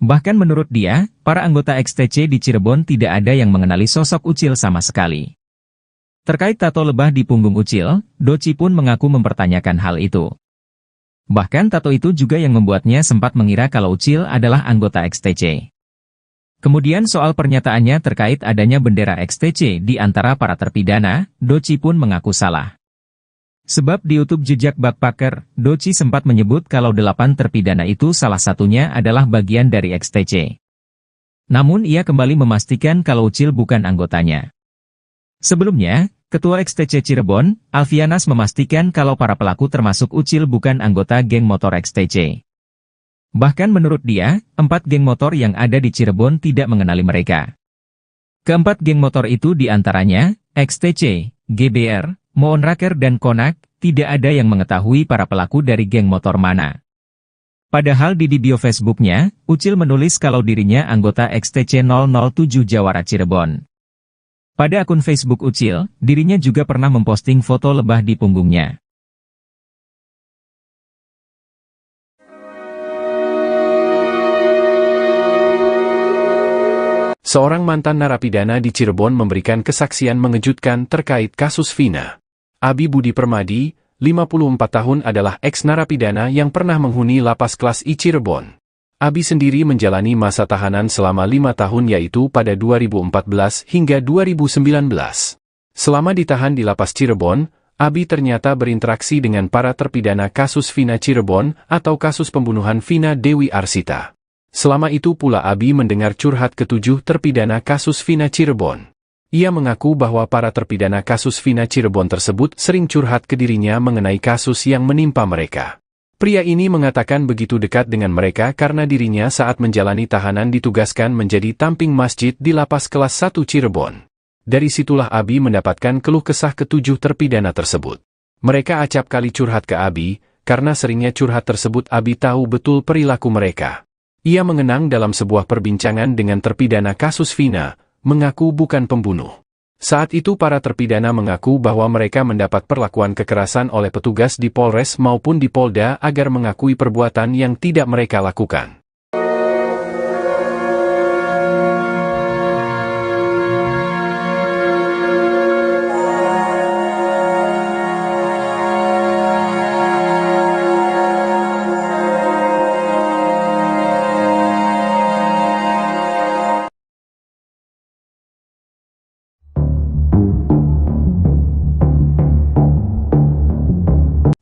Bahkan menurut dia, para anggota XTC di Cirebon tidak ada yang mengenali sosok Ucil sama sekali. Terkait tato lebah di punggung Ucil, Doci pun mengaku mempertanyakan hal itu. Bahkan tato itu juga yang membuatnya sempat mengira kalau Ucil adalah anggota XTC. Kemudian soal pernyataannya terkait adanya bendera XTC di antara para terpidana, Doci pun mengaku salah. Sebab di YouTube Jejak Backpacker, Doci sempat menyebut kalau 8 terpidana itu salah satunya adalah bagian dari XTC. Namun ia kembali memastikan kalau Ucil bukan anggotanya. Sebelumnya, Ketua XTC Cirebon, Alfianas memastikan kalau para pelaku termasuk Ucil bukan anggota geng motor XTC. Bahkan menurut dia, 4 geng motor yang ada di Cirebon tidak mengenali mereka. Keempat geng motor itu diantaranya, XTC, GBR, Moonraker dan Konak, tidak ada yang mengetahui para pelaku dari geng motor mana. Padahal di bio Facebooknya, Ucil menulis kalau dirinya anggota XTC 007 Jawara Cirebon. Pada akun Facebook Ucil, dirinya juga pernah memposting foto lebah di punggungnya. Seorang mantan narapidana di Cirebon memberikan kesaksian mengejutkan terkait kasus Vina. Abi Budi Permadi, 54 tahun adalah eks-narapidana yang pernah menghuni lapas kelas I Cirebon. Abi sendiri menjalani masa tahanan selama 5 tahun yaitu pada 2014 hingga 2019. Selama ditahan di lapas Cirebon, Abi ternyata berinteraksi dengan para terpidana kasus Vina Cirebon atau kasus pembunuhan Vina Dewi Arsita. Selama itu pula Abi mendengar curhat ke-7 terpidana kasus Vina Cirebon. Ia mengaku bahwa para terpidana kasus Vina Cirebon tersebut sering curhat ke dirinya mengenai kasus yang menimpa mereka. Pria ini mengatakan begitu dekat dengan mereka karena dirinya saat menjalani tahanan ditugaskan menjadi tamping masjid di lapas kelas 1 Cirebon. Dari situlah Abi mendapatkan keluh kesah ke-7 terpidana tersebut. Mereka acap kali curhat ke Abi, karena seringnya curhat tersebut Abi tahu betul perilaku mereka. Ia mengenang dalam sebuah perbincangan dengan terpidana kasus Vina, mengaku bukan pembunuh. Saat itu para terpidana mengaku bahwa mereka mendapat perlakuan kekerasan oleh petugas di Polres maupun di Polda agar mengakui perbuatan yang tidak mereka lakukan.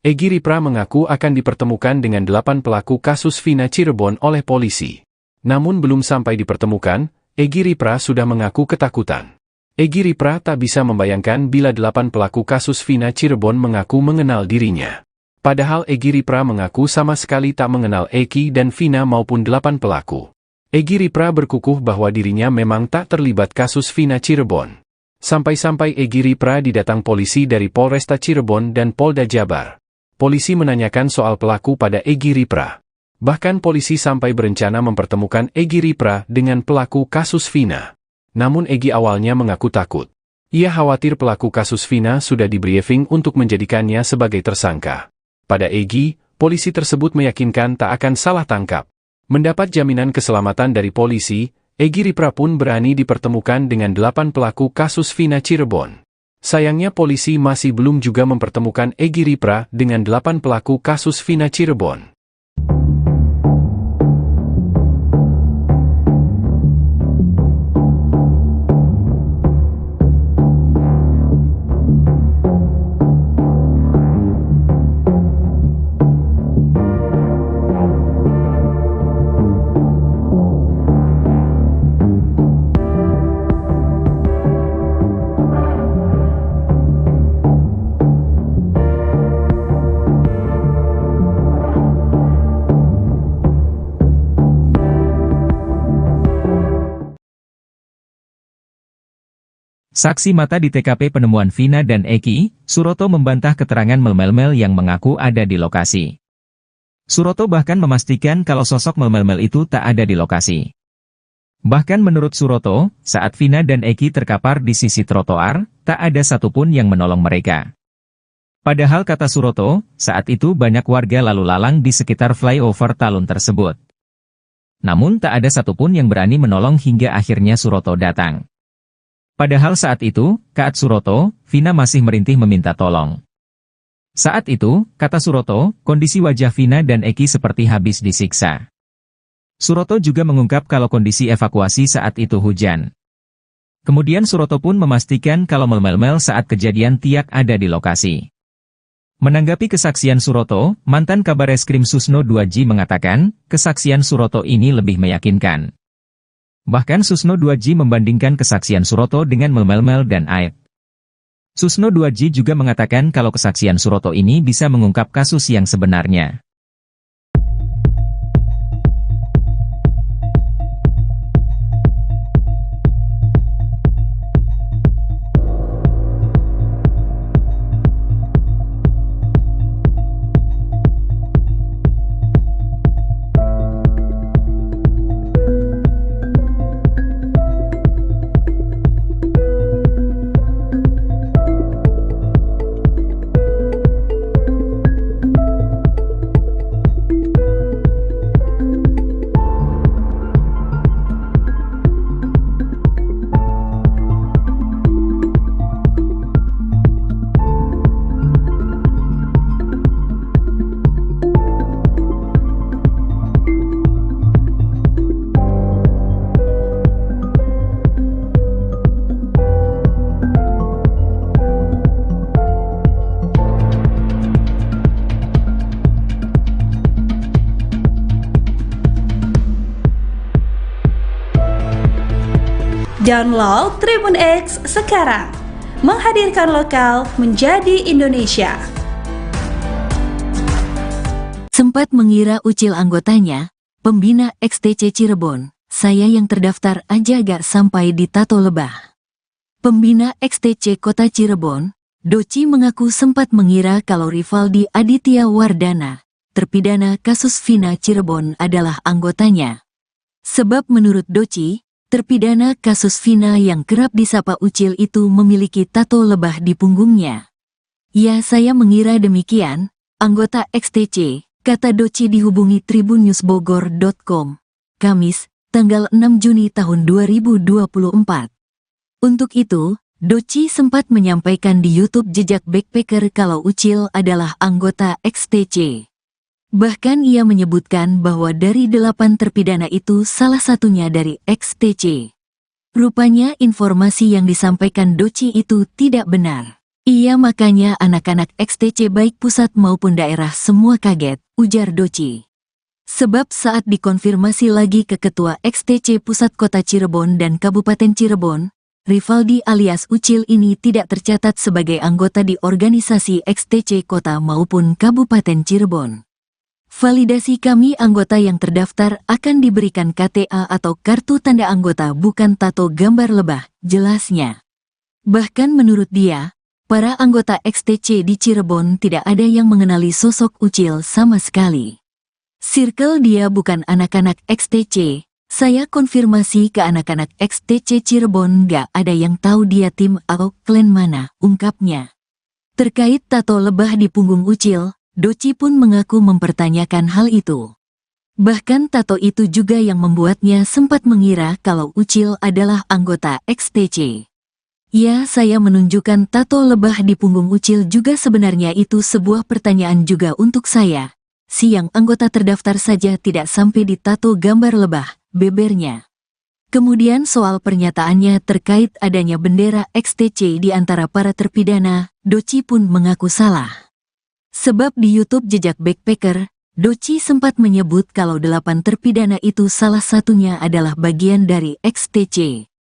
Egy Ripra mengaku akan dipertemukan dengan 8 pelaku kasus Vina Cirebon oleh polisi. Namun belum sampai dipertemukan, Egy Ripra sudah mengaku ketakutan. Egy Ripra tak bisa membayangkan bila 8 pelaku kasus Vina Cirebon mengaku mengenal dirinya. Padahal Egy Ripra mengaku sama sekali tak mengenal Eki dan Vina maupun 8 pelaku. Egy Ripra berkukuh bahwa dirinya memang tak terlibat kasus Vina Cirebon. Sampai-sampai Egy Ripra didatang polisi dari Polresta Cirebon dan Polda Jabar. Polisi menanyakan soal pelaku pada Egy Ripra. Bahkan polisi sampai berencana mempertemukan Egy Ripra dengan pelaku kasus Vina. Namun Egy awalnya mengaku takut. Ia khawatir pelaku kasus Vina sudah di-briefing untuk menjadikannya sebagai tersangka. Pada Egy, polisi tersebut meyakinkan tak akan salah tangkap. Mendapat jaminan keselamatan dari polisi, Egy Ripra pun berani dipertemukan dengan 8 pelaku kasus Vina Cirebon. Sayangnya polisi masih belum juga mempertemukan Egy Ripra dengan 8 pelaku kasus Vina Cirebon. Saksi mata di TKP penemuan Vina dan Eki, Suroto membantah keterangan Mel-Mel yang mengaku ada di lokasi. Suroto bahkan memastikan kalau sosok Mel-Mel itu tak ada di lokasi. Bahkan menurut Suroto, saat Vina dan Eki terkapar di sisi trotoar, tak ada satupun yang menolong mereka. Padahal kata Suroto, saat itu banyak warga lalu lalang di sekitar flyover Talun tersebut. Namun tak ada satupun yang berani menolong hingga akhirnya Suroto datang. Padahal saat itu, kata Suroto, Vina masih merintih meminta tolong. Saat itu, kata Suroto, kondisi wajah Vina dan Eki seperti habis disiksa. Suroto juga mengungkap kalau kondisi evakuasi saat itu hujan. Kemudian Suroto pun memastikan kalau Mel-Mel saat kejadian tiak ada di lokasi. Menanggapi kesaksian Suroto, mantan Kabareskrim Susno 2J mengatakan, kesaksian Suroto ini lebih meyakinkan. Bahkan Susno 2J membandingkan kesaksian Suroto dengan Mel-Mel dan Aib. Susno 2J juga mengatakan kalau kesaksian Suroto ini bisa mengungkap kasus yang sebenarnya. Download Tribun X sekarang. Menghadirkan lokal menjadi Indonesia. Sempat mengira Ucil anggotanya, pembina XTC Cirebon, saya yang terdaftar aja gak sampai di tato lebah. Pembina XTC Kota Cirebon, Doci mengaku sempat mengira kalau Rivaldi Aditya Wardana, terpidana kasus Vina Cirebon adalah anggotanya. Sebab menurut Doci, terpidana kasus Vina yang kerap disapa Ucil itu memiliki tato lebah di punggungnya. Ya, saya mengira demikian, anggota XTC, kata Doci dihubungi tribunnews.bogor.com, Kamis, tanggal 6 Juni tahun 2024. Untuk itu, Doci sempat menyampaikan di YouTube Jejak Backpacker kalau Ucil adalah anggota XTC. Bahkan ia menyebutkan bahwa dari 8 terpidana itu salah satunya dari XTC. Rupanya informasi yang disampaikan Doci itu tidak benar. Iya, makanya anak-anak XTC baik pusat maupun daerah semua kaget, ujar Doci. Sebab saat dikonfirmasi lagi ke Ketua XTC Pusat Kota Cirebon dan Kabupaten Cirebon, Rivaldi alias Ucil ini tidak tercatat sebagai anggota di organisasi XTC Kota maupun Kabupaten Cirebon. Validasi kami anggota yang terdaftar akan diberikan KTA atau kartu tanda anggota bukan tato gambar lebah, jelasnya. Bahkan menurut dia, para anggota XTC di Cirebon tidak ada yang mengenali sosok Ucil sama sekali. Circle dia bukan anak-anak XTC, saya konfirmasi ke anak-anak XTC Cirebon gak ada yang tahu dia tim atau klan mana, ungkapnya. Terkait tato lebah di punggung Ucil, Doci pun mengaku mempertanyakan hal itu. Bahkan tato itu juga yang membuatnya sempat mengira kalau Ucil adalah anggota XTC. Ya, saya menunjukkan tato lebah di punggung Ucil juga sebenarnya itu sebuah pertanyaan juga untuk saya. Siang anggota terdaftar saja tidak sampai di tato gambar lebah, bebernya. Kemudian soal pernyataannya terkait adanya bendera XTC di antara para terpidana, Doci pun mengaku salah. Sebab di YouTube Jejak Backpacker, Doci sempat menyebut kalau 8 terpidana itu salah satunya adalah bagian dari XTC.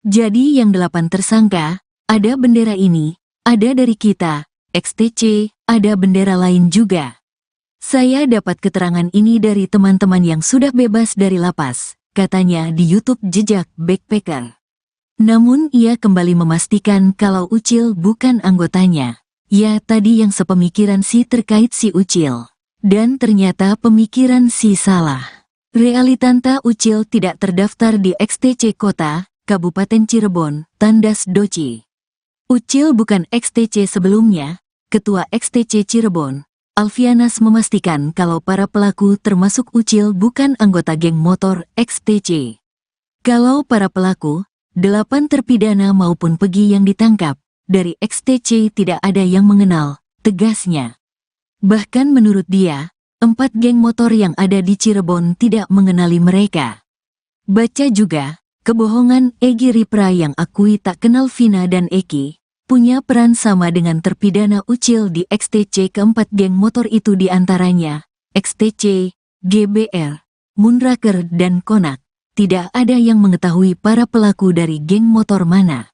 Jadi yang 8 tersangka, ada bendera ini, ada dari kita, XTC, ada bendera lain juga. Saya dapat keterangan ini dari teman-teman yang sudah bebas dari lapas, katanya di YouTube Jejak Backpacker. Namun ia kembali memastikan kalau Ucil bukan anggotanya. Ya, tadi yang sepemikiran si terkait si Ucil. Dan ternyata pemikiran si salah. Realitanta Ucil tidak terdaftar di XTC Kota, Kabupaten Cirebon, tandas Doci. Ucil bukan XTC sebelumnya. Ketua XTC Cirebon, Alfianas memastikan kalau para pelaku termasuk Ucil bukan anggota geng motor XTC. Kalau para pelaku, 8 terpidana maupun pegi yang ditangkap, dari XTC tidak ada yang mengenal, tegasnya. Bahkan menurut dia, 4 geng motor yang ada di Cirebon tidak mengenali mereka. Baca juga, kebohongan Egy Ripra yang akui tak kenal Vina dan Eki, punya peran sama dengan terpidana Ucil di XTC. Keempat geng motor itu diantaranya, XTC, GBR, Moonraker dan Konak. Tidak ada yang mengetahui para pelaku dari geng motor mana.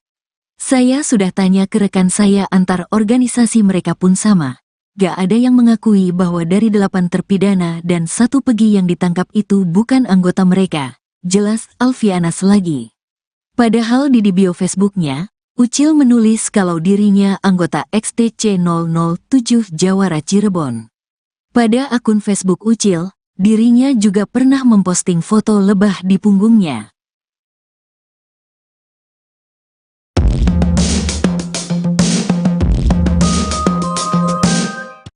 Saya sudah tanya ke rekan saya antar organisasi mereka pun sama. Gak ada yang mengakui bahwa dari 8 terpidana dan 1 pegi yang ditangkap itu bukan anggota mereka. Jelas Alfianas lagi. Padahal di bio Facebooknya, Ucil menulis kalau dirinya anggota XTC 007 Jawara Cirebon. Pada akun Facebook Ucil, dirinya juga pernah memposting foto lebah di punggungnya.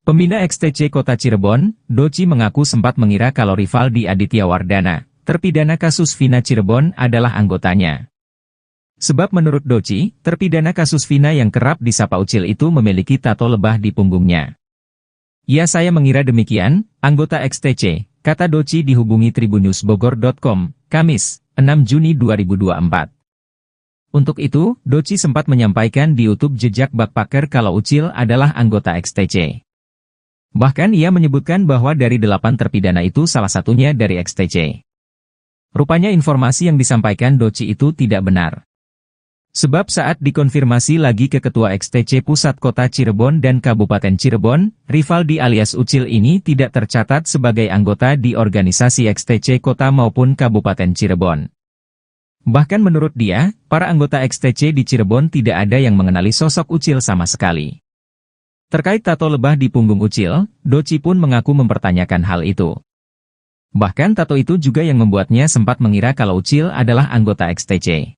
Pembina XTC Kota Cirebon, Doci mengaku sempat mengira kalau Rivaldi Aditya Wardana, terpidana kasus Vina Cirebon adalah anggotanya. Sebab menurut Doci, terpidana kasus Vina yang kerap disapa Ucil itu memiliki tato lebah di punggungnya. Ya, saya mengira demikian, anggota XTC, kata Doci dihubungi tribunnews.bogor.com, Kamis, 6 Juni 2024. Untuk itu, Doci sempat menyampaikan di YouTube Jejak Backpacker kalau Ucil adalah anggota XTC. Bahkan ia menyebutkan bahwa dari 8 terpidana itu salah satunya dari XTC. Rupanya informasi yang disampaikan Doci itu tidak benar. Sebab saat dikonfirmasi lagi ke Ketua XTC Pusat Kota Cirebon dan Kabupaten Cirebon, Rivaldi alias Ucil ini tidak tercatat sebagai anggota di organisasi XTC Kota maupun Kabupaten Cirebon. Bahkan menurut dia, para anggota XTC di Cirebon tidak ada yang mengenali sosok Ucil sama sekali. Terkait tato lebah di punggung Ucil, Doci pun mengaku mempertanyakan hal itu. Bahkan tato itu juga yang membuatnya sempat mengira kalau Ucil adalah anggota XTC.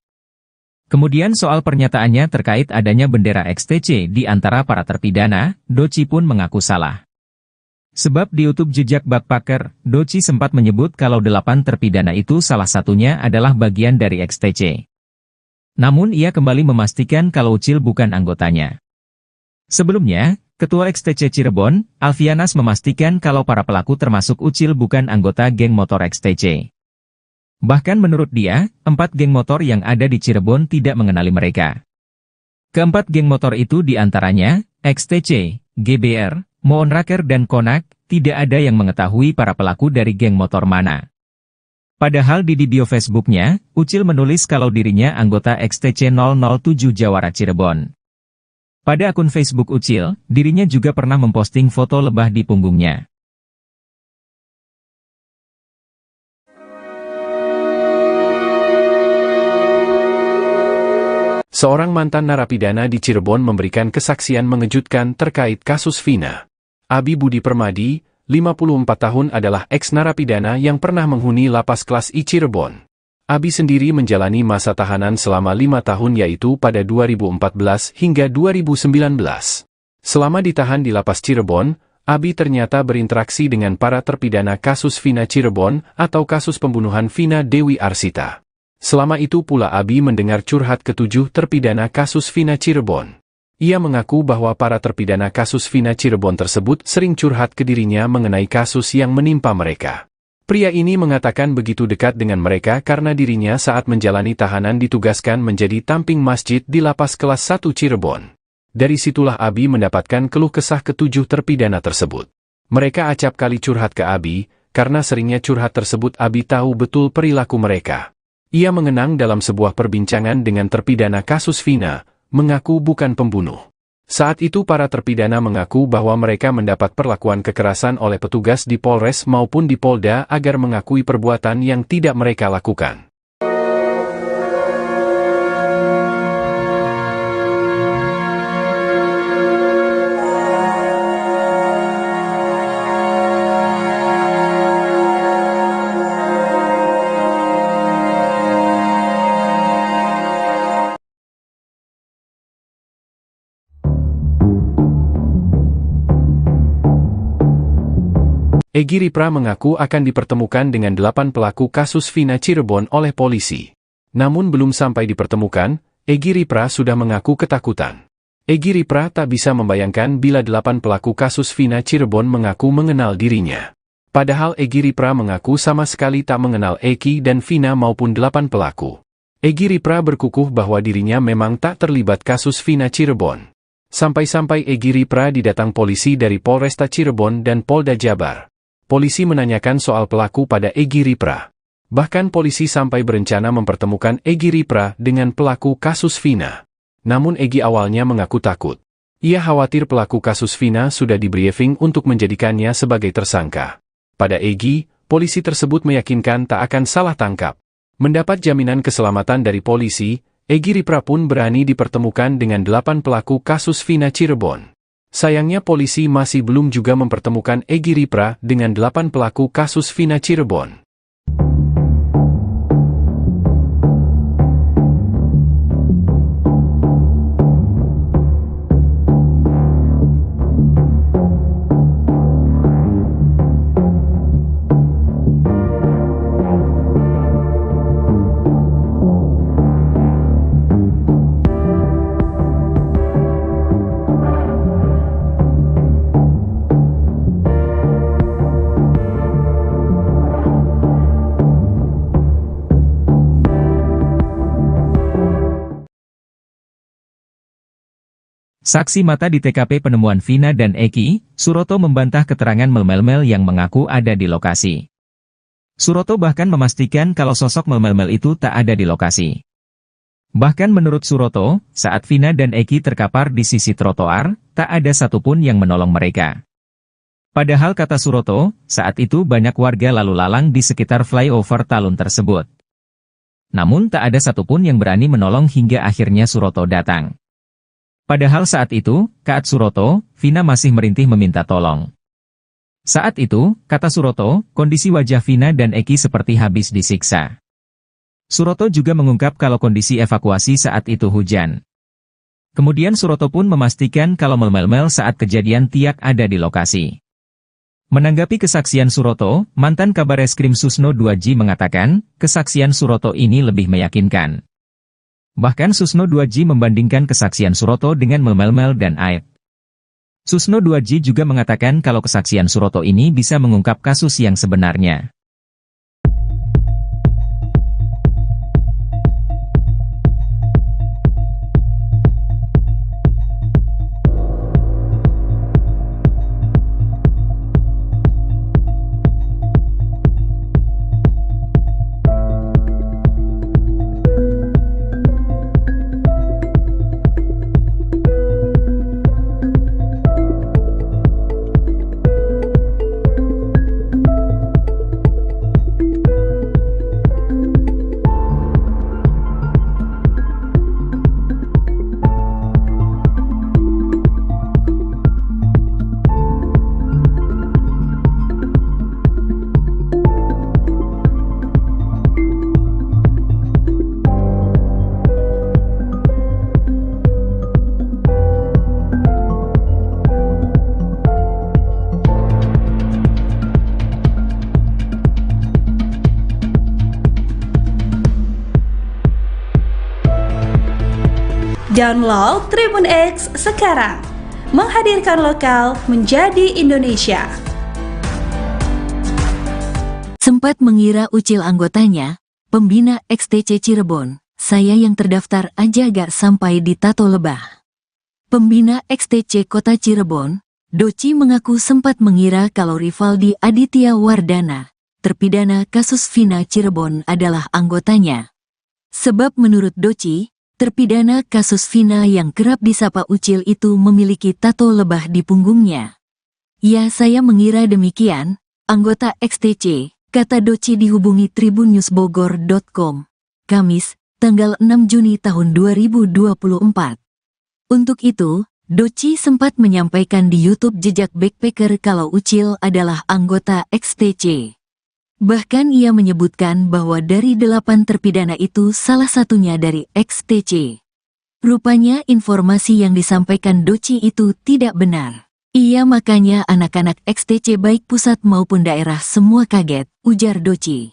Kemudian soal pernyataannya terkait adanya bendera XTC di antara para terpidana, Doci pun mengaku salah. Sebab di YouTube Jejak Backpacker, Doci sempat menyebut kalau 8 terpidana itu salah satunya adalah bagian dari XTC. Namun ia kembali memastikan kalau Ucil bukan anggotanya. Sebelumnya, Ketua XTC Cirebon, Alfianas memastikan kalau para pelaku termasuk Ucil bukan anggota geng motor XTC. Bahkan menurut dia, 4 geng motor yang ada di Cirebon tidak mengenali mereka. Keempat geng motor itu diantaranya, XTC, GBR, Moonraker dan Konak, tidak ada yang mengetahui para pelaku dari geng motor mana. Padahal di bio Facebooknya, Ucil menulis kalau dirinya anggota XTC 007 Jawara Cirebon. Pada akun Facebook Ucil, dirinya juga pernah memposting foto lebah di punggungnya. Seorang mantan narapidana di Cirebon memberikan kesaksian mengejutkan terkait kasus Vina. Abi Budi Permadi, 54 tahun adalah eks-narapidana yang pernah menghuni lapas kelas I Cirebon. Abi sendiri menjalani masa tahanan selama 5 tahun yaitu pada 2014 hingga 2019. Selama ditahan di lapas Cirebon, Abi ternyata berinteraksi dengan para terpidana kasus Vina Cirebon atau kasus pembunuhan Vina Dewi Arsita. Selama itu pula Abi mendengar curhat ke-7 terpidana kasus Vina Cirebon. Ia mengaku bahwa para terpidana kasus Vina Cirebon tersebut sering curhat ke dirinya mengenai kasus yang menimpa mereka. Pria ini mengatakan begitu dekat dengan mereka karena dirinya saat menjalani tahanan ditugaskan menjadi tamping masjid di lapas kelas 1 Cirebon. Dari situlah Abi mendapatkan keluh kesah ke-7 terpidana tersebut. Mereka acap kali curhat ke Abi, karena seringnya curhat tersebut Abi tahu betul perilaku mereka. Ia mengenang dalam sebuah perbincangan dengan terpidana kasus Vina, mengaku bukan pembunuh. Saat itu para terpidana mengaku bahwa mereka mendapat perlakuan kekerasan oleh petugas di Polres maupun di Polda agar mengakui perbuatan yang tidak mereka lakukan. Egy Ripra mengaku akan dipertemukan dengan 8 pelaku kasus Vina Cirebon oleh polisi. Namun belum sampai dipertemukan, Egy Ripra sudah mengaku ketakutan. Egy Ripra tak bisa membayangkan bila 8 pelaku kasus Vina Cirebon mengaku mengenal dirinya. Padahal Egy Ripra mengaku sama sekali tak mengenal Eki dan Vina maupun 8 pelaku. Egy Ripra berkukuh bahwa dirinya memang tak terlibat kasus Vina Cirebon. Sampai-sampai Egy Ripra didatang polisi dari Polresta Cirebon dan Polda Jabar. Polisi menanyakan soal pelaku pada Egy Ripra. Bahkan polisi sampai berencana mempertemukan Egy Ripra dengan pelaku kasus Vina. Namun Egy awalnya mengaku takut. Ia khawatir pelaku kasus Vina sudah di-briefing untuk menjadikannya sebagai tersangka. Pada Egy, polisi tersebut meyakinkan tak akan salah tangkap. Mendapat jaminan keselamatan dari polisi, Egy Ripra pun berani dipertemukan dengan 8 pelaku kasus Vina Cirebon. Sayangnya polisi masih belum juga mempertemukan Egy Ripra dengan 8 pelaku kasus Vina Cirebon. Saksi mata di TKP penemuan Vina dan Eki, Suroto membantah keterangan Mel-Mel yang mengaku ada di lokasi. Suroto bahkan memastikan kalau sosok Mel-Mel itu tak ada di lokasi. Bahkan menurut Suroto, saat Vina dan Eki terkapar di sisi trotoar, tak ada satupun yang menolong mereka. Padahal kata Suroto, saat itu banyak warga lalu lalang di sekitar flyover Talun tersebut. Namun tak ada satupun yang berani menolong hingga akhirnya Suroto datang. Padahal saat itu, Kaat Suroto, Vina masih merintih meminta tolong. Saat itu, kata Suroto, kondisi wajah Vina dan Eki seperti habis disiksa. Suroto juga mengungkap kalau kondisi evakuasi saat itu hujan. Kemudian Suroto pun memastikan kalau Mel saat kejadian Tiak ada di lokasi. Menanggapi kesaksian Suroto, mantan Kabareskrim Susno 2J mengatakan, kesaksian Suroto ini lebih meyakinkan. Bahkan Susno 2J membandingkan kesaksian Suroto dengan Mel dan Aib. Susno 2J juga mengatakan kalau kesaksian Suroto ini bisa mengungkap kasus yang sebenarnya. Download Tribun X sekarang, menghadirkan lokal menjadi Indonesia. Sempat mengira Ucil anggotanya, pembina XTC Cirebon, saya yang terdaftar aja gak sampai di Tato Lebah. Pembina XTC Kota Cirebon, Doci mengaku sempat mengira kalau Rivaldi Aditya Wardana, terpidana kasus Vina Cirebon adalah anggotanya. Sebab menurut Doci, terpidana kasus Vina yang kerap disapa Ucil itu memiliki tato lebah di punggungnya. Ya, saya mengira demikian, anggota XTC, kata Doci dihubungi tribunnews.bogor.com, Kamis, tanggal 6 Juni tahun 2024. Untuk itu, Doci sempat menyampaikan di YouTube Jejak Backpacker kalau Ucil adalah anggota XTC. Bahkan ia menyebutkan bahwa dari 8 terpidana itu salah satunya dari XTC. Rupanya informasi yang disampaikan Doci itu tidak benar. Iya, makanya anak-anak XTC baik pusat maupun daerah semua kaget, ujar Doci.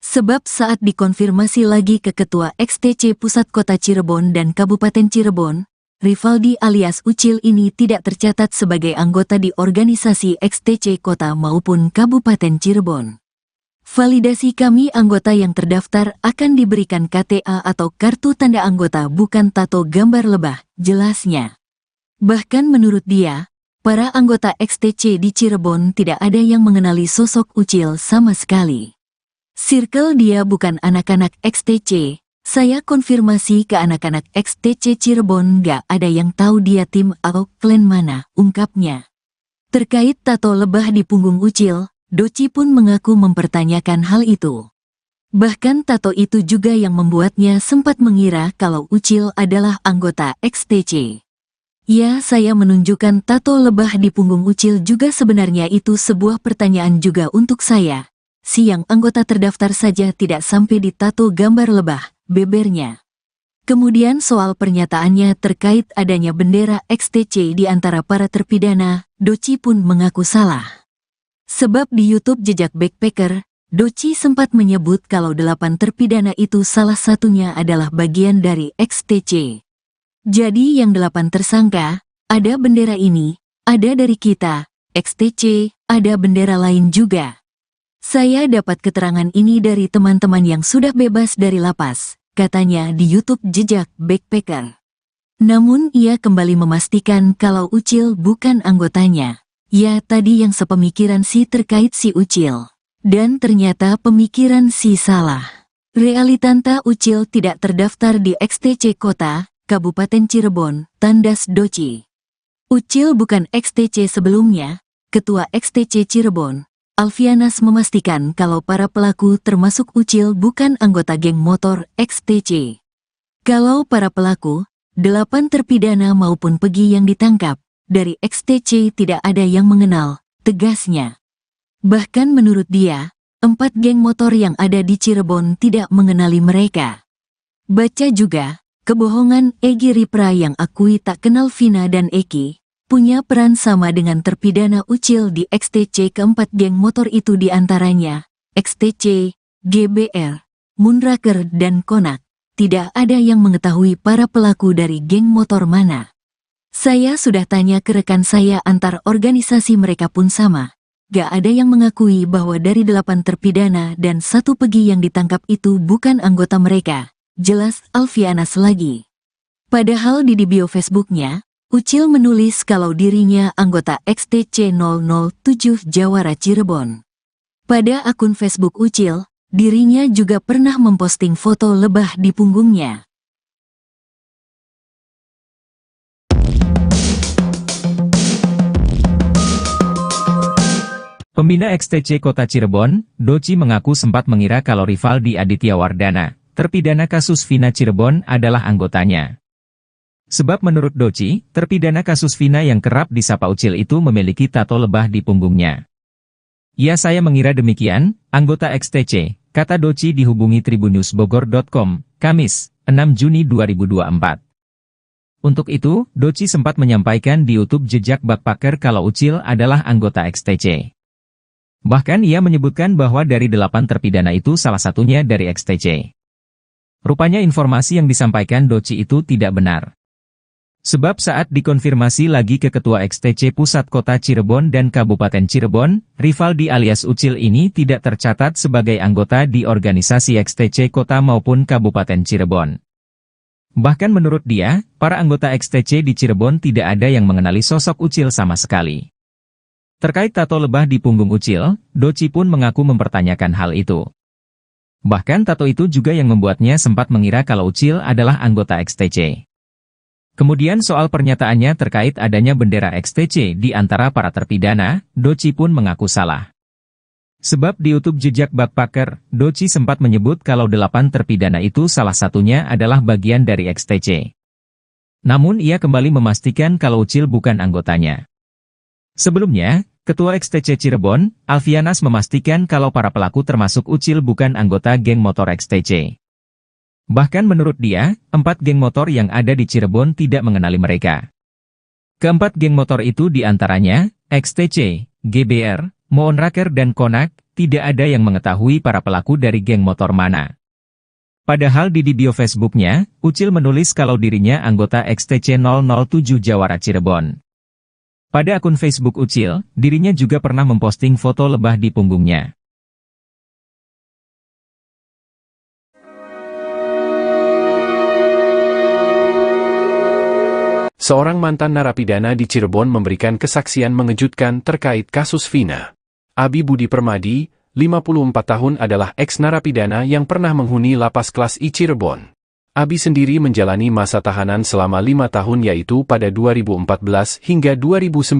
Sebab saat dikonfirmasi lagi ke Ketua XTC Pusat Kota Cirebon dan Kabupaten Cirebon, Rivaldi alias Ucil ini tidak tercatat sebagai anggota di organisasi XTC Kota maupun Kabupaten Cirebon. Validasi kami anggota yang terdaftar akan diberikan KTA atau kartu tanda anggota bukan tato gambar lebah, jelasnya. Bahkan menurut dia, para anggota XTC di Cirebon tidak ada yang mengenali sosok Ucil sama sekali. Circle dia bukan anak-anak XTC, saya konfirmasi ke anak-anak XTC Cirebon gak ada yang tahu dia tim atau klan mana, ungkapnya. Terkait tato lebah di punggung Ucil, Doci pun mengaku mempertanyakan hal itu. Bahkan tato itu juga yang membuatnya sempat mengira kalau Ucil adalah anggota XTC. Ya, saya menunjukkan tato lebah di punggung Ucil juga sebenarnya itu sebuah pertanyaan juga untuk saya. Siang anggota terdaftar saja tidak sampai di tato gambar lebah, bebernya. Kemudian soal pernyataannya terkait adanya bendera XTC di antara para terpidana, Doci pun mengaku salah. Sebab di YouTube Jejak Backpacker, Doci sempat menyebut kalau 8 terpidana itu salah satunya adalah bagian dari XTC. Jadi yang 8 tersangka, ada bendera ini, ada dari kita, XTC, ada bendera lain juga. Saya dapat keterangan ini dari teman-teman yang sudah bebas dari lapas, katanya di YouTube Jejak Backpacker. Namun ia kembali memastikan kalau Ucil bukan anggotanya. Ya, tadi yang sepemikiran si terkait si Ucil. Dan ternyata pemikiran si salah. Realitanta Ucil tidak terdaftar di XTC Kota, Kabupaten Cirebon, tandas Doci. Ucil bukan XTC sebelumnya. Ketua XTC Cirebon, Alfianas memastikan kalau para pelaku termasuk Ucil bukan anggota geng motor XTC. Kalau para pelaku, 8 terpidana maupun Pegi yang ditangkap, dari XTC tidak ada yang mengenal, tegasnya. Bahkan menurut dia, 4 geng motor yang ada di Cirebon tidak mengenali mereka. Baca juga, kebohongan Egy Ripra yang akui tak kenal Vina dan Eki, punya peran sama dengan terpidana Ucil di XTC. Keempat geng motor itu diantaranya, XTC, GBR, Moonraker dan Konak. Tidak ada yang mengetahui para pelaku dari geng motor mana. Saya sudah tanya ke rekan saya antar organisasi mereka pun sama. Gak ada yang mengakui bahwa dari 8 terpidana dan 1 Pegi yang ditangkap itu bukan anggota mereka. Jelas Alfianas lagi. Padahal di bio Facebooknya, Ucil menulis kalau dirinya anggota XTC 007 Jawara Cirebon. Pada akun Facebook Ucil, dirinya juga pernah memposting foto lebah di punggungnya. Pembina XTC Kota Cirebon, Doci mengaku sempat mengira kalau Rivaldi Aditya Wardana, terpidana kasus Vina Cirebon adalah anggotanya. Sebab menurut Doci, terpidana kasus Vina yang kerap disapa Ucil itu memiliki tato lebah di punggungnya. Ya, saya mengira demikian, anggota XTC, kata Doci dihubungi tribunnews.bogor.com, Kamis, 6 Juni 2024. Untuk itu, Doci sempat menyampaikan di YouTube Jejak Backpacker kalau Ucil adalah anggota XTC. Bahkan ia menyebutkan bahwa dari 8 terpidana itu salah satunya dari XTC. Rupanya informasi yang disampaikan Doci itu tidak benar. Sebab saat dikonfirmasi lagi ke Ketua XTC Pusat Kota Cirebon dan Kabupaten Cirebon, Rivaldi alias Ucil ini tidak tercatat sebagai anggota di organisasi XTC Kota maupun Kabupaten Cirebon. Bahkan menurut dia, para anggota XTC di Cirebon tidak ada yang mengenali sosok Ucil sama sekali. Terkait tato lebah di punggung Ucil, Doci pun mengaku mempertanyakan hal itu. Bahkan tato itu juga yang membuatnya sempat mengira kalau Ucil adalah anggota XTC. Kemudian soal pernyataannya terkait adanya bendera XTC di antara para terpidana, Doci pun mengaku salah. Sebab di YouTube Jejak Backpacker, Doci sempat menyebut kalau 8 terpidana itu salah satunya adalah bagian dari XTC. Namun ia kembali memastikan kalau Ucil bukan anggotanya. Sebelumnya, Ketua XTC Cirebon, Alfianas memastikan kalau para pelaku termasuk Ucil bukan anggota geng motor XTC. Bahkan menurut dia, 4 geng motor yang ada di Cirebon tidak mengenali mereka. Keempat geng motor itu diantaranya, XTC, GBR, Moonraker dan Konak, tidak ada yang mengetahui para pelaku dari geng motor mana. Padahal di bio Facebooknya, Ucil menulis kalau dirinya anggota XTC 007 Jawara Cirebon. Pada akun Facebook Ucil, dirinya juga pernah memposting foto lebah di punggungnya. Seorang mantan narapidana di Cirebon memberikan kesaksian mengejutkan terkait kasus Vina. Abi Budi Permadi, 54 tahun adalah eks-narapidana yang pernah menghuni lapas kelas I Cirebon. Abi sendiri menjalani masa tahanan selama 5 tahun yaitu pada 2014 hingga 2019.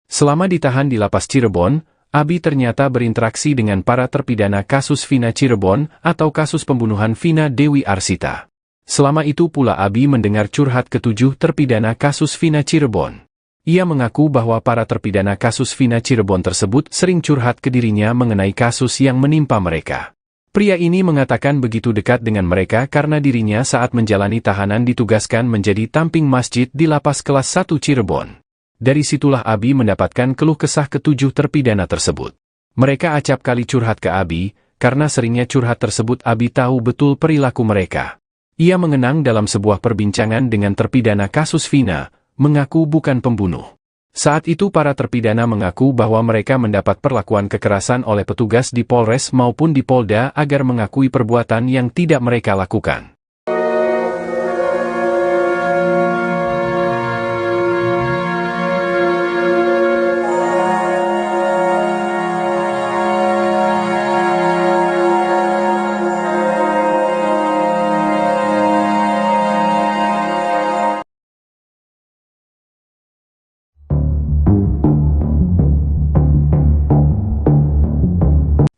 Selama ditahan di lapas Cirebon, Abi ternyata berinteraksi dengan para terpidana kasus Vina Cirebon atau kasus pembunuhan Vina Dewi Arsita. Selama itu pula Abi mendengar curhat ke-7 terpidana kasus Vina Cirebon. Ia mengaku bahwa para terpidana kasus Vina Cirebon tersebut sering curhat ke dirinya mengenai kasus yang menimpa mereka. Pria ini mengatakan begitu dekat dengan mereka karena dirinya saat menjalani tahanan ditugaskan menjadi tamping masjid di lapas kelas 1 Cirebon. Dari situlah Abi mendapatkan keluh kesah ke-7 terpidana tersebut. Mereka acap kali curhat ke Abi, karena seringnya curhat tersebut Abi tahu betul perilaku mereka. Ia mengenang dalam sebuah perbincangan dengan terpidana kasus Vina, mengaku bukan pembunuh. Saat itu para terpidana mengaku bahwa mereka mendapat perlakuan kekerasan oleh petugas di Polres maupun di Polda agar mengakui perbuatan yang tidak mereka lakukan.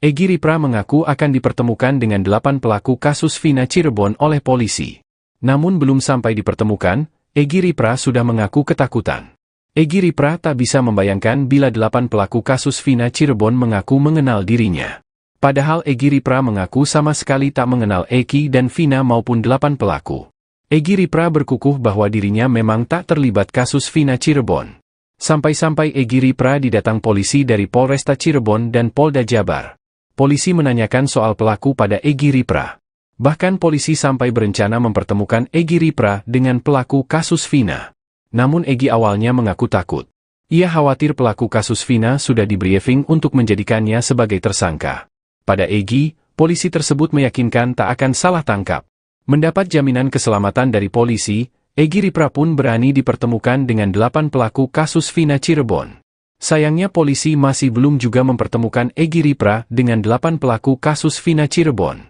Egy Ripra mengaku akan dipertemukan dengan 8 pelaku kasus Vina Cirebon oleh polisi. Namun belum sampai dipertemukan, Egy Ripra sudah mengaku ketakutan. Egy Ripra tak bisa membayangkan bila 8 pelaku kasus Vina Cirebon mengaku mengenal dirinya. Padahal Egy Ripra mengaku sama sekali tak mengenal Eki dan Vina maupun 8 pelaku. Egy Ripra berkukuh bahwa dirinya memang tak terlibat kasus Vina Cirebon. Sampai-sampai Egy Ripra didatang polisi dari Polresta Cirebon dan Polda Jabar. Polisi menanyakan soal pelaku pada Egy Ripra. Bahkan polisi sampai berencana mempertemukan Egy Ripra dengan pelaku kasus Vina. Namun Egy awalnya mengaku takut. Ia khawatir pelaku kasus Vina sudah di-briefing untuk menjadikannya sebagai tersangka. Pada Egy, polisi tersebut meyakinkan tak akan salah tangkap. Mendapat jaminan keselamatan dari polisi, Egy Ripra pun berani dipertemukan dengan 8 pelaku kasus Vina Cirebon. Sayangnya polisi masih belum juga mempertemukan Egy Ripra dengan 8 pelaku kasus Vina Cirebon.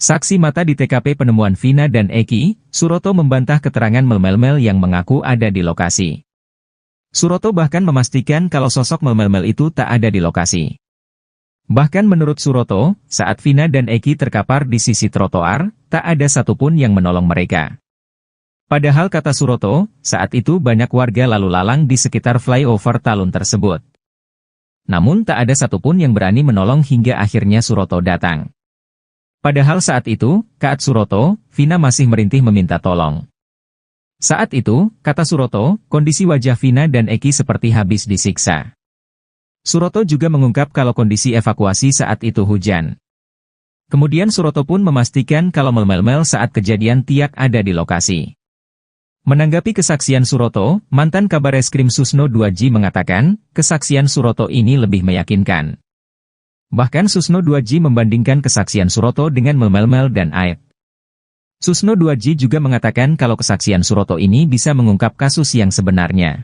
Saksi mata di TKP penemuan Vina dan Eki, Suroto membantah keterangan mel-mel yang mengaku ada di lokasi. Suroto bahkan memastikan kalau sosok mel-mel itu tak ada di lokasi. Bahkan menurut Suroto, saat Vina dan Eki terkapar di sisi trotoar, tak ada satupun yang menolong mereka. Padahal kata Suroto, saat itu banyak warga lalu lalang di sekitar flyover Talun tersebut. Namun tak ada satupun yang berani menolong hingga akhirnya Suroto datang. Padahal saat itu, kata Suroto, Vina masih merintih meminta tolong. Saat itu, kata Suroto, kondisi wajah Vina dan Eki seperti habis disiksa. Suroto juga mengungkap kalau kondisi evakuasi saat itu hujan. Kemudian Suroto pun memastikan kalau mel-mel saat kejadian tiak ada di lokasi. Menanggapi kesaksian Suroto, mantan Kabareskrim Susno 2J mengatakan, kesaksian Suroto ini lebih meyakinkan. Bahkan Susno 2J membandingkan kesaksian Suroto dengan mel-mel dan Aep. Susno 2J juga mengatakan kalau kesaksian Suroto ini bisa mengungkap kasus yang sebenarnya.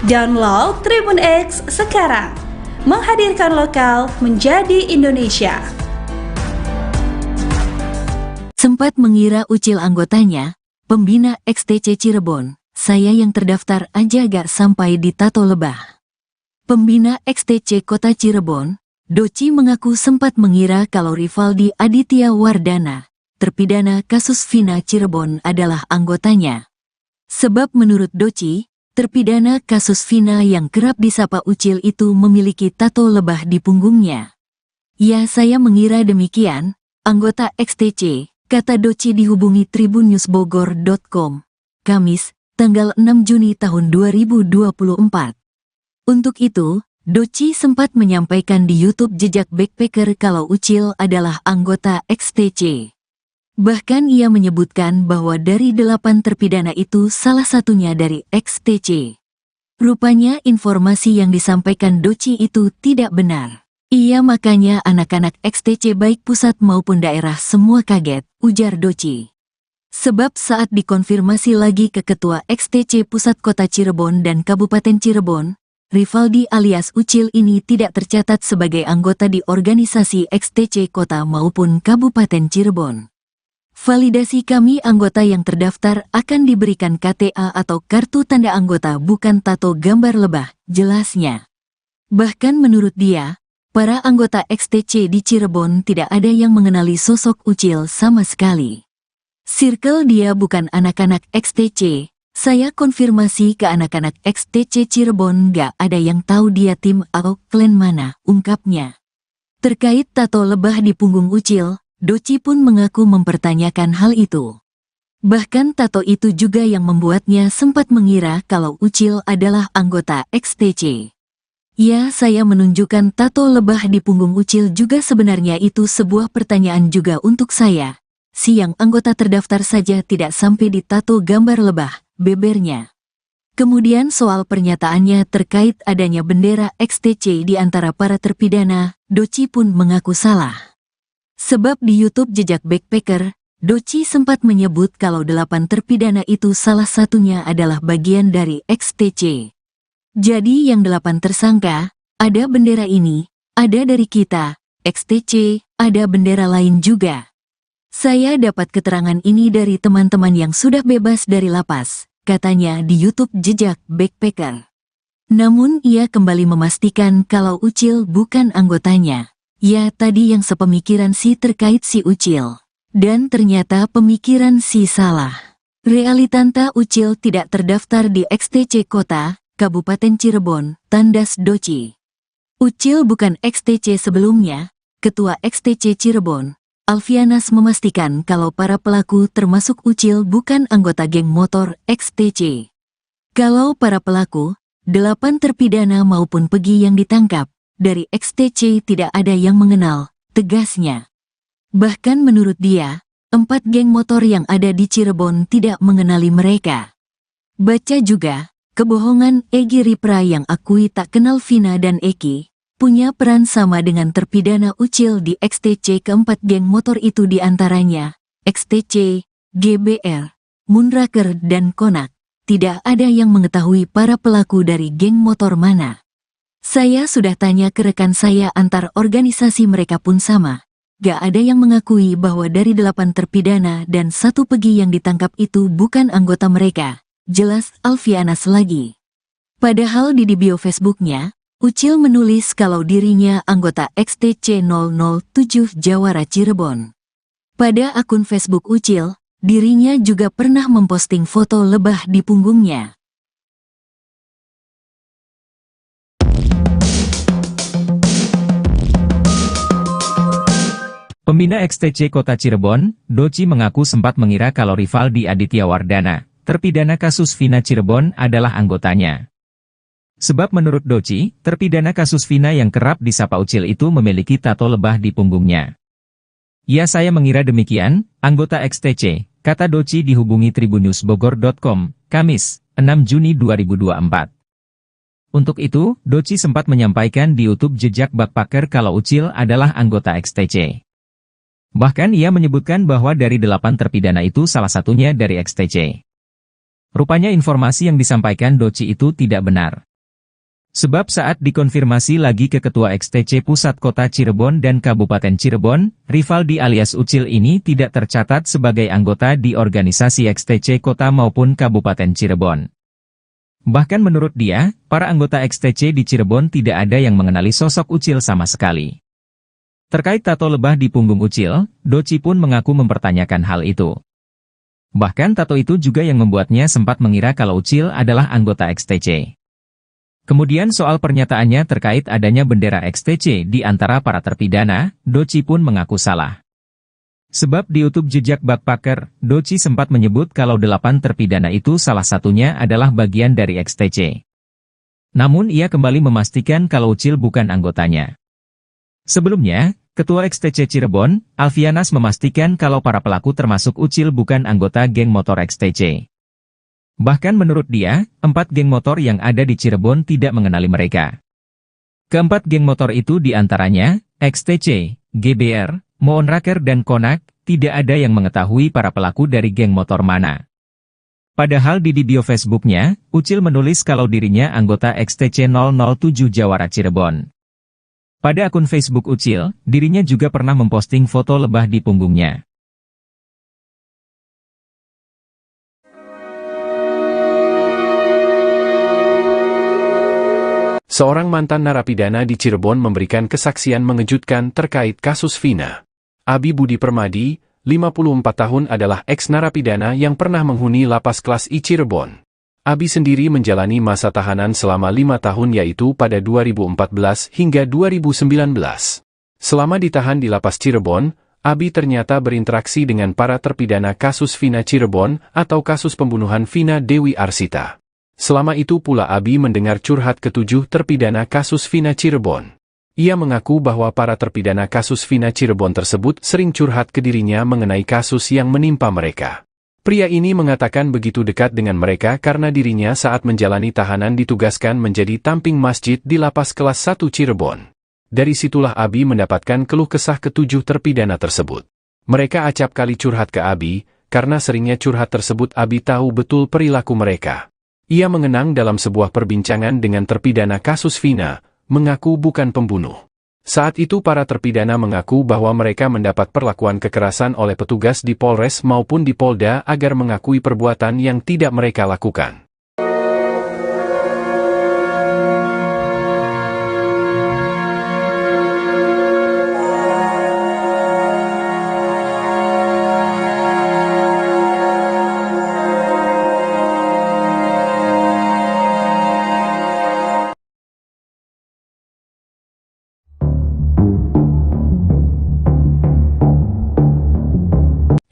Download Tribun X sekarang, menghadirkan lokal menjadi Indonesia. Sempat mengira ucil anggotanya, pembina XTC Cirebon, saya yang terdaftar aja gak sampai di Tato Lebah. Pembina XTC Kota Cirebon, Doci mengaku sempat mengira kalau Rivaldi Aditya Wardana, terpidana kasus Vina Cirebon adalah anggotanya. Sebab menurut Doci, terpidana kasus Vina yang kerap disapa ucil itu memiliki tato lebah di punggungnya. Ya, saya mengira demikian, anggota XTC, kata Doci dihubungi tribunnews.bogor.com, Kamis, tanggal 6 Juni tahun 2024. Untuk itu, Doci sempat menyampaikan di YouTube jejak backpacker kalau ucil adalah anggota XTC. Bahkan ia menyebutkan bahwa dari 8 terpidana itu salah satunya dari XTC. Rupanya informasi yang disampaikan Doci itu tidak benar. Iya, makanya anak-anak XTC baik pusat maupun daerah semua kaget, ujar Doci. Sebab saat dikonfirmasi lagi ke Ketua XTC Pusat Kota Cirebon dan Kabupaten Cirebon, Rivaldi alias Ucil ini tidak tercatat sebagai anggota di organisasi XTC Kota maupun Kabupaten Cirebon. Validasi kami anggota yang terdaftar akan diberikan KTA atau kartu tanda anggota, bukan tato gambar lebah, jelasnya. Bahkan menurut dia, para anggota XTC di Cirebon tidak ada yang mengenali sosok Ucil sama sekali. Circle dia bukan anak-anak XTC. Saya konfirmasi ke anak-anak XTC Cirebon, gak ada yang tahu dia tim atau klan mana, ungkapnya. Terkait tato lebah di punggung Ucil, Doci pun mengaku mempertanyakan hal itu. Bahkan tato itu juga yang membuatnya sempat mengira kalau Ucil adalah anggota XTC. Ya, saya menunjukkan tato lebah di punggung Ucil juga, sebenarnya itu sebuah pertanyaan juga untuk saya. Si yang anggota terdaftar saja tidak sampai di tato gambar lebah, bebernya. Kemudian soal pernyataannya terkait adanya bendera XTC di antara para terpidana, Doci pun mengaku salah. Sebab di YouTube Jejak Backpacker, Doci sempat menyebut kalau 8 terpidana itu salah satunya adalah bagian dari XTC. Jadi yang 8 tersangka, ada bendera ini, ada dari kita, XTC, ada bendera lain juga. Saya dapat keterangan ini dari teman-teman yang sudah bebas dari lapas, katanya di YouTube Jejak Backpacker. Namun ia kembali memastikan kalau Ucil bukan anggotanya. Ya, tadi yang sepemikiran si terkait si Ucil. Dan ternyata pemikiran si salah. Realitanta Ucil tidak terdaftar di XTC Kota, Kabupaten Cirebon, tandas Doci. Ucil bukan XTC sebelumnya. Ketua XTC Cirebon, Alfianas, memastikan kalau para pelaku termasuk Ucil bukan anggota geng motor XTC. Kalau para pelaku, 8 terpidana maupun Pegi yang ditangkap, dari XTC tidak ada yang mengenal, tegasnya. Bahkan menurut dia, 4 geng motor yang ada di Cirebon tidak mengenali mereka. Baca juga, kebohongan Egy Ripra yang akui tak kenal Vina dan Eki, punya peran sama dengan terpidana Ucil di XTC. Keempat geng motor itu diantaranya XTC, GBR, Moonraker, dan Konak. Tidak ada yang mengetahui para pelaku dari geng motor mana. Saya sudah tanya ke rekan saya antar organisasi, mereka pun sama. Gak ada yang mengakui bahwa dari 8 terpidana dan 1 Pegi yang ditangkap itu bukan anggota mereka, jelas Alfianas lagi. Padahal di bio Facebooknya, Ucil menulis kalau dirinya anggota XTC 007 Jawara Cirebon. Pada akun Facebook Ucil, dirinya juga pernah memposting foto lebah di punggungnya. Pembina XTC Kota Cirebon, Doci mengaku sempat mengira kalau Rivaldi Aditya Wardana, terpidana kasus Vina Cirebon, adalah anggotanya. Sebab menurut Doci, terpidana kasus Vina yang kerap disapa Ucil itu memiliki tato lebah di punggungnya. Ya, saya mengira demikian, anggota XTC, kata Doci dihubungi tribunnewsbogor.com, Kamis, 6 Juni 2024. Untuk itu, Doci sempat menyampaikan di YouTube Jejak Backpacker kalau Ucil adalah anggota XTC. Bahkan ia menyebutkan bahwa dari 8 terpidana itu salah satunya dari XTC. Rupanya informasi yang disampaikan Doci itu tidak benar. Sebab saat dikonfirmasi lagi ke Ketua XTC Pusat Kota Cirebon dan Kabupaten Cirebon, Rivaldi alias Ucil ini tidak tercatat sebagai anggota di organisasi XTC Kota maupun Kabupaten Cirebon. Bahkan menurut dia, para anggota XTC di Cirebon tidak ada yang mengenali sosok Ucil sama sekali. Terkait tato lebah di punggung Ucil, Doci pun mengaku mempertanyakan hal itu. Bahkan tato itu juga yang membuatnya sempat mengira kalau Ucil adalah anggota XTC. Kemudian soal pernyataannya terkait adanya bendera XTC di antara para terpidana, Doci pun mengaku salah. Sebab di YouTube Jejak Backpacker, Doci sempat menyebut kalau 8 terpidana itu salah satunya adalah bagian dari XTC. Namun ia kembali memastikan kalau Ucil bukan anggotanya. Sebelumnya, Ketua XTC Cirebon, Alfianas memastikan kalau para pelaku termasuk Ucil bukan anggota geng motor XTC. Bahkan menurut dia, 4 geng motor yang ada di Cirebon tidak mengenali mereka. Keempat geng motor itu diantaranya, XTC, GBR, Moonraker dan Konak, tidak ada yang mengetahui para pelaku dari geng motor mana. Padahal di bio Facebooknya, Ucil menulis kalau dirinya anggota XTC 007 Jawara Cirebon. Pada akun Facebook Ucil, dirinya juga pernah memposting foto lebah di punggungnya. Seorang mantan narapidana di Cirebon memberikan kesaksian mengejutkan terkait kasus Vina. Abi Budi Permadi, 54 tahun adalah ex-narapidana yang pernah menghuni lapas kelas I Cirebon. Abi sendiri menjalani masa tahanan selama 5 tahun yaitu pada 2014 hingga 2019. Selama ditahan di lapas Cirebon, Abi ternyata berinteraksi dengan para terpidana kasus Vina Cirebon atau kasus pembunuhan Vina Dewi Arsita. Selama itu pula Abi mendengar curhat ketujuh terpidana kasus Vina Cirebon. Ia mengaku bahwa para terpidana kasus Vina Cirebon tersebut sering curhat ke dirinya mengenai kasus yang menimpa mereka. Pria ini mengatakan begitu dekat dengan mereka karena dirinya saat menjalani tahanan ditugaskan menjadi tamping masjid di lapas kelas 1 Cirebon. Dari situlah Abi mendapatkan keluh kesah ketujuh terpidana tersebut. Mereka acap kali curhat ke Abi, karena seringnya curhat tersebut Abi tahu betul perilaku mereka. Ia mengenang dalam sebuah perbincangan dengan terpidana kasus Vina, mengaku bukan pembunuh. Saat itu para terpidana mengaku bahwa mereka mendapat perlakuan kekerasan oleh petugas di Polres maupun di Polda agar mengakui perbuatan yang tidak mereka lakukan.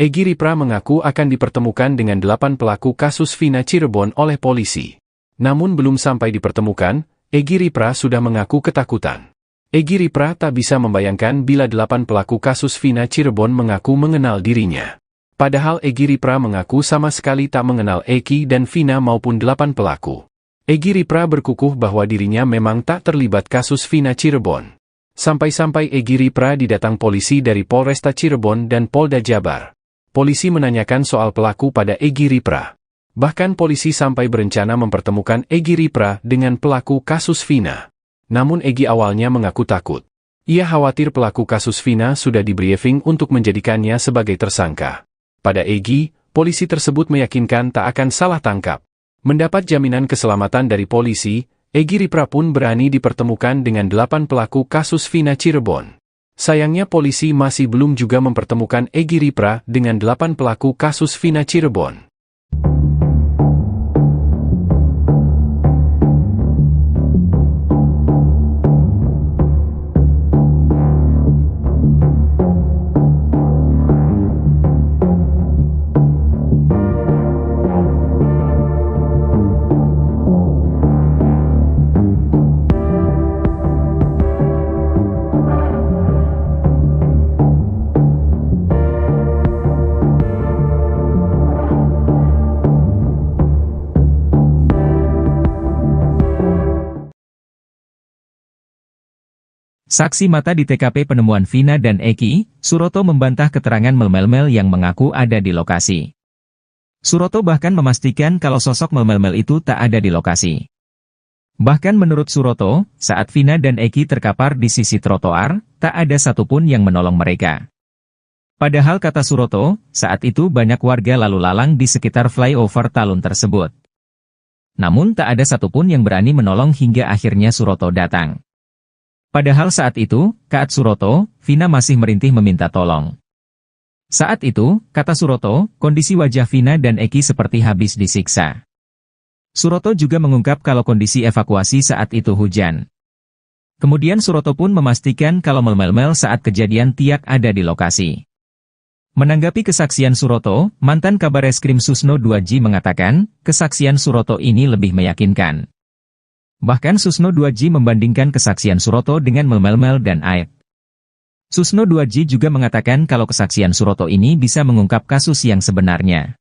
Egy Ripra mengaku akan dipertemukan dengan 8 pelaku kasus Vina Cirebon oleh polisi. Namun belum sampai dipertemukan, Egy Ripra sudah mengaku ketakutan. Egy Ripra tak bisa membayangkan bila 8 pelaku kasus Vina Cirebon mengaku mengenal dirinya. Padahal Egy Ripra mengaku sama sekali tak mengenal Eki dan Vina maupun 8 pelaku. Egy Ripra berkukuh bahwa dirinya memang tak terlibat kasus Vina Cirebon. Sampai-sampai Egy Ripra didatang polisi dari Polresta Cirebon dan Polda Jabar. Polisi menanyakan soal pelaku pada Egy Ripra. Bahkan polisi sampai berencana mempertemukan Egy Ripra dengan pelaku kasus Vina. Namun Egy awalnya mengaku takut. Ia khawatir pelaku kasus Vina sudah di-briefing untuk menjadikannya sebagai tersangka. Pada Egy, polisi tersebut meyakinkan tak akan salah tangkap. Mendapat jaminan keselamatan dari polisi, Egy Ripra pun berani dipertemukan dengan 8 pelaku kasus Vina Cirebon. Sayangnya polisi masih belum juga mempertemukan Egy Ripra dengan 8 pelaku kasus Vina Cirebon. Saksi mata di TKP penemuan Vina dan Eki, Suroto membantah keterangan mel-mel yang mengaku ada di lokasi. Suroto bahkan memastikan kalau sosok mel-mel itu tak ada di lokasi. Bahkan menurut Suroto, saat Vina dan Eki terkapar di sisi trotoar, tak ada satupun yang menolong mereka. Padahal kata Suroto, saat itu banyak warga lalu lalang di sekitar flyover Talun tersebut. Namun tak ada satupun yang berani menolong hingga akhirnya Suroto datang. Padahal saat itu, kata Suroto, Vina masih merintih meminta tolong. Saat itu, kata Suroto, kondisi wajah Vina dan Eki seperti habis disiksa. Suroto juga mengungkap kalau kondisi evakuasi saat itu hujan. Kemudian Suroto pun memastikan kalau mel-mel saat kejadian tiak ada di lokasi. Menanggapi kesaksian Suroto, mantan Kabareskrim Susno 2J mengatakan, kesaksian Suroto ini lebih meyakinkan. Bahkan Susno 2J membandingkan kesaksian Suroto dengan mel-mel dan Aib. Susno 2J juga mengatakan kalau kesaksian Suroto ini bisa mengungkap kasus yang sebenarnya.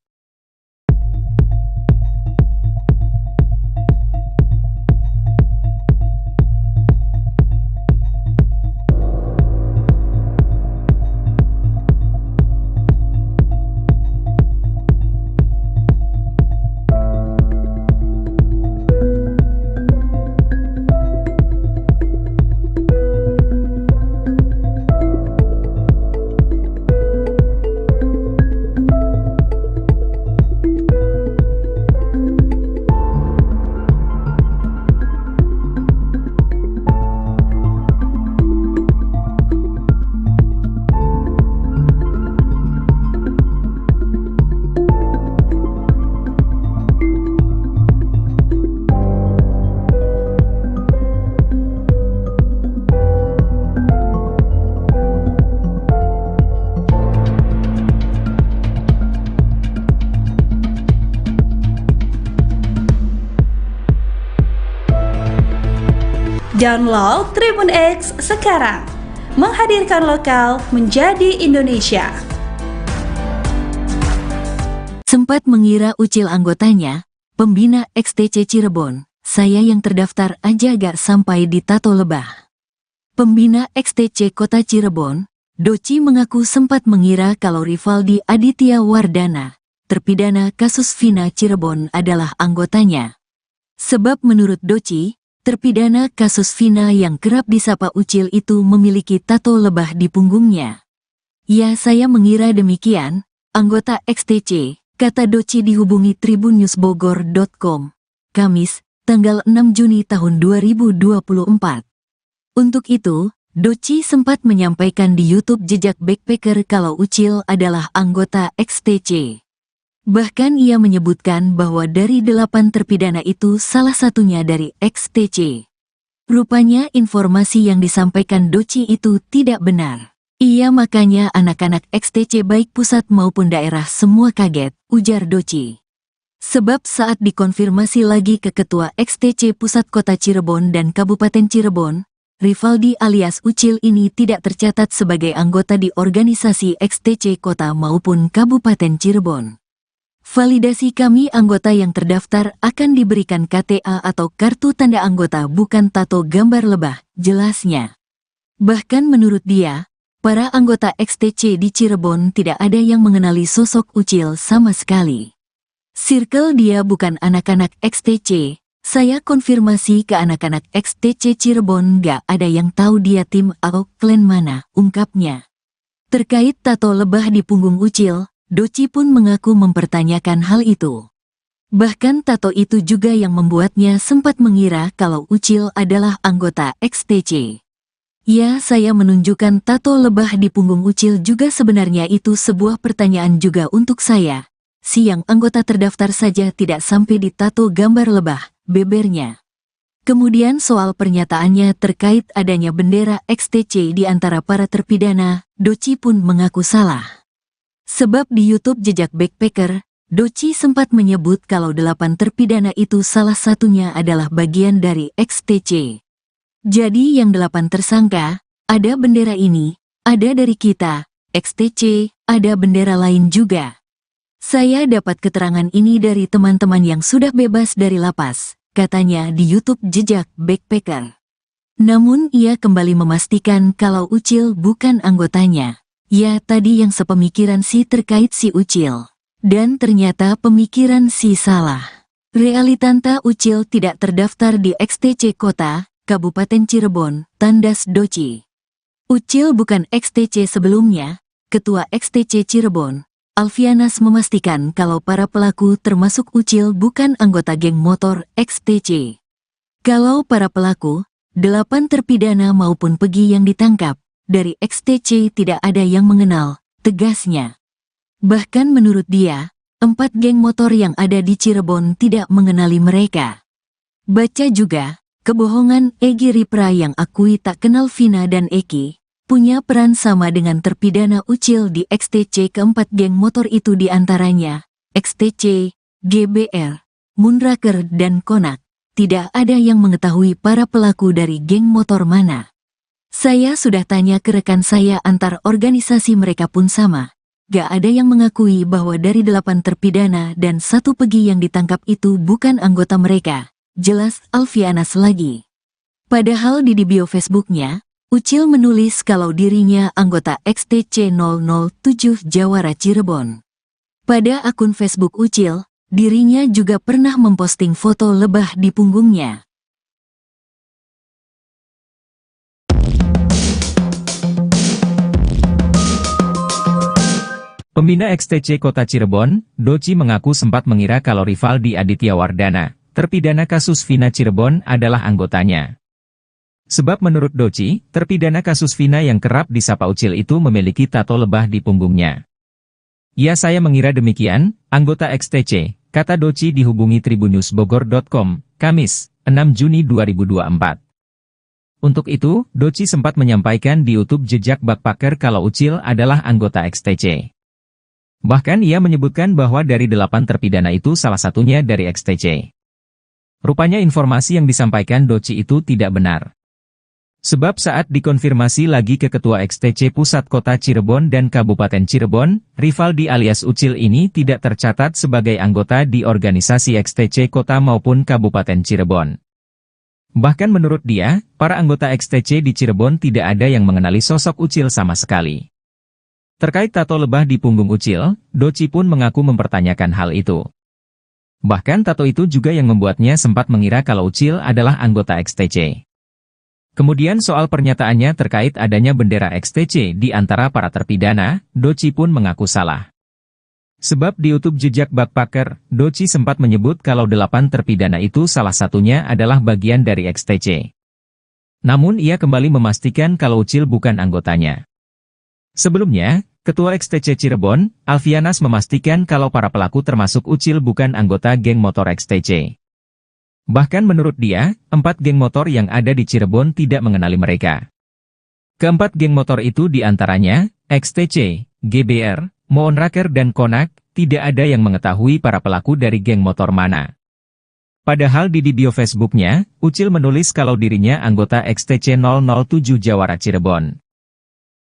Download Tribun X sekarang. Menghadirkan lokal menjadi Indonesia. Sempat mengira Ucil anggotanya, pembina XTC Cirebon, saya yang terdaftar aja gak sampai di tato lebah. Pembina XTC Kota Cirebon, Doci mengaku sempat mengira kalau Rivaldi Aditya Wardana, terpidana kasus Vina Cirebon adalah anggotanya. Sebab menurut Doci, terpidana kasus Vina yang kerap disapa Ucil itu memiliki tato lebah di punggungnya. Ya, saya mengira demikian, anggota XTC, kata Doci dihubungi tribunnews.bogor.com, Kamis, tanggal 6 Juni tahun 2024. Untuk itu, Doci sempat menyampaikan di YouTube Jejak Backpacker kalau Ucil adalah anggota XTC. Bahkan ia menyebutkan bahwa dari 8 terpidana itu salah satunya dari XTC. Rupanya informasi yang disampaikan Doci itu tidak benar. Iya, makanya anak-anak XTC baik pusat maupun daerah semua kaget, ujar Doci. Sebab saat dikonfirmasi lagi ke Ketua XTC Pusat Kota Cirebon dan Kabupaten Cirebon, Rivaldi alias Ucil ini tidak tercatat sebagai anggota di organisasi XTC Kota maupun Kabupaten Cirebon. Validasi kami anggota yang terdaftar akan diberikan KTA atau kartu tanda anggota bukan tato gambar lebah, jelasnya. Bahkan menurut dia, para anggota XTC di Cirebon tidak ada yang mengenali sosok Ucil sama sekali. Circle dia bukan anak-anak XTC. Saya konfirmasi ke anak-anak XTC Cirebon, gak ada yang tahu dia tim atau klan mana, ungkapnya. Terkait tato lebah di punggung Ucil, Doci pun mengaku mempertanyakan hal itu. Bahkan tato itu juga yang membuatnya sempat mengira kalau Ucil adalah anggota XTC. Ya, saya menunjukkan tato lebah di punggung Ucil juga sebenarnya itu sebuah pertanyaan juga untuk saya. Si yang anggota terdaftar saja tidak sampai di tato gambar lebah, bebernya. Kemudian soal pernyataannya terkait adanya bendera XTC di antara para terpidana, Doci pun mengaku salah. Sebab di YouTube Jejak Backpacker, Doci sempat menyebut kalau 8 terpidana itu salah satunya adalah bagian dari XTC. Jadi yang 8 tersangka, ada bendera ini, ada dari kita, XTC, ada bendera lain juga. Saya dapat keterangan ini dari teman-teman yang sudah bebas dari lapas, katanya di YouTube Jejak Backpacker. Namun ia kembali memastikan kalau Ucil bukan anggotanya. Ya, tadi yang sepemikiran si terkait si Ucil. Dan ternyata pemikiran si salah. Realitanta Ucil tidak terdaftar di XTC Kota, Kabupaten Cirebon, tandas Doci. Ucil bukan XTC sebelumnya. Ketua XTC Cirebon, Alfianas memastikan kalau para pelaku termasuk Ucil bukan anggota geng motor XTC. Kalau para pelaku, 8 terpidana maupun pegi yang ditangkap, dari XTC tidak ada yang mengenal, tegasnya. Bahkan menurut dia, 4 geng motor yang ada di Cirebon tidak mengenali mereka. Baca juga, kebohongan Egy Ripra yang akui tak kenal Vina dan Eki, punya peran sama dengan terpidana Ucil di XTC. Keempat geng motor itu diantaranya XTC, GBR, Moonraker dan Konak. Tidak ada yang mengetahui para pelaku dari geng motor mana. Saya sudah tanya ke rekan saya antar organisasi mereka pun sama. Gak ada yang mengakui bahwa dari 8 terpidana dan 1 pegi yang ditangkap itu bukan anggota mereka. Jelas Alfianas lagi. Padahal di bio Facebooknya, Ucil menulis kalau dirinya anggota XTC 007 Jawara Cirebon. Pada akun Facebook Ucil, dirinya juga pernah memposting foto lebah di punggungnya. Pembina XTC Kota Cirebon, Doci mengaku sempat mengira kalau Rivaldi Aditya Wardana, terpidana kasus Vina Cirebon adalah anggotanya. Sebab menurut Doci, terpidana kasus Vina yang kerap disapa Ucil itu memiliki tato lebah di punggungnya. Ya, saya mengira demikian, anggota XTC, kata Doci dihubungi tribunnews.bogor.com, Kamis, 6 Juni 2024. Untuk itu, Doci sempat menyampaikan di YouTube Jejak Backpacker kalau Ucil adalah anggota XTC. Bahkan ia menyebutkan bahwa dari 8 terpidana itu salah satunya dari XTC. Rupanya informasi yang disampaikan Doci itu tidak benar. Sebab saat dikonfirmasi lagi ke Ketua XTC Pusat Kota Cirebon dan Kabupaten Cirebon, Rivaldi alias Ucil ini tidak tercatat sebagai anggota di organisasi XTC Kota maupun Kabupaten Cirebon. Bahkan menurut dia, para anggota XTC di Cirebon tidak ada yang mengenali sosok Ucil sama sekali. Terkait tato lebah di punggung Ucil, Doci pun mengaku mempertanyakan hal itu. Bahkan tato itu juga yang membuatnya sempat mengira kalau Ucil adalah anggota XTC. Kemudian soal pernyataannya terkait adanya bendera XTC di antara para terpidana, Doci pun mengaku salah. Sebab di YouTube Jejak Backpacker, Doci sempat menyebut kalau 8 terpidana itu salah satunya adalah bagian dari XTC. Namun ia kembali memastikan kalau Ucil bukan anggotanya. Sebelumnya, Ketua XTC Cirebon, Alfianas memastikan kalau para pelaku termasuk Ucil bukan anggota geng motor XTC. Bahkan menurut dia, 4 geng motor yang ada di Cirebon tidak mengenali mereka. Keempat geng motor itu diantaranya, XTC, GBR, Moonraker dan Konak, tidak ada yang mengetahui para pelaku dari geng motor mana. Padahal di bio Facebooknya, Ucil menulis kalau dirinya anggota XTC 007 Jawara Cirebon.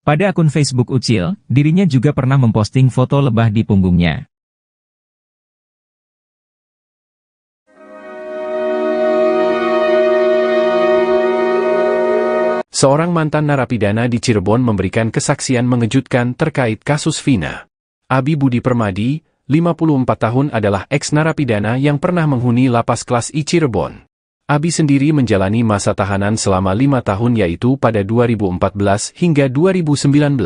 Pada akun Facebook Ucil, dirinya juga pernah memposting foto lebah di punggungnya. Seorang mantan narapidana di Cirebon memberikan kesaksian mengejutkan terkait kasus Vina. Abi Budi Permadi, 54 tahun adalah eks-narapidana yang pernah menghuni lapas kelas I Cirebon. Abi sendiri menjalani masa tahanan selama 5 tahun yaitu pada 2014 hingga 2019.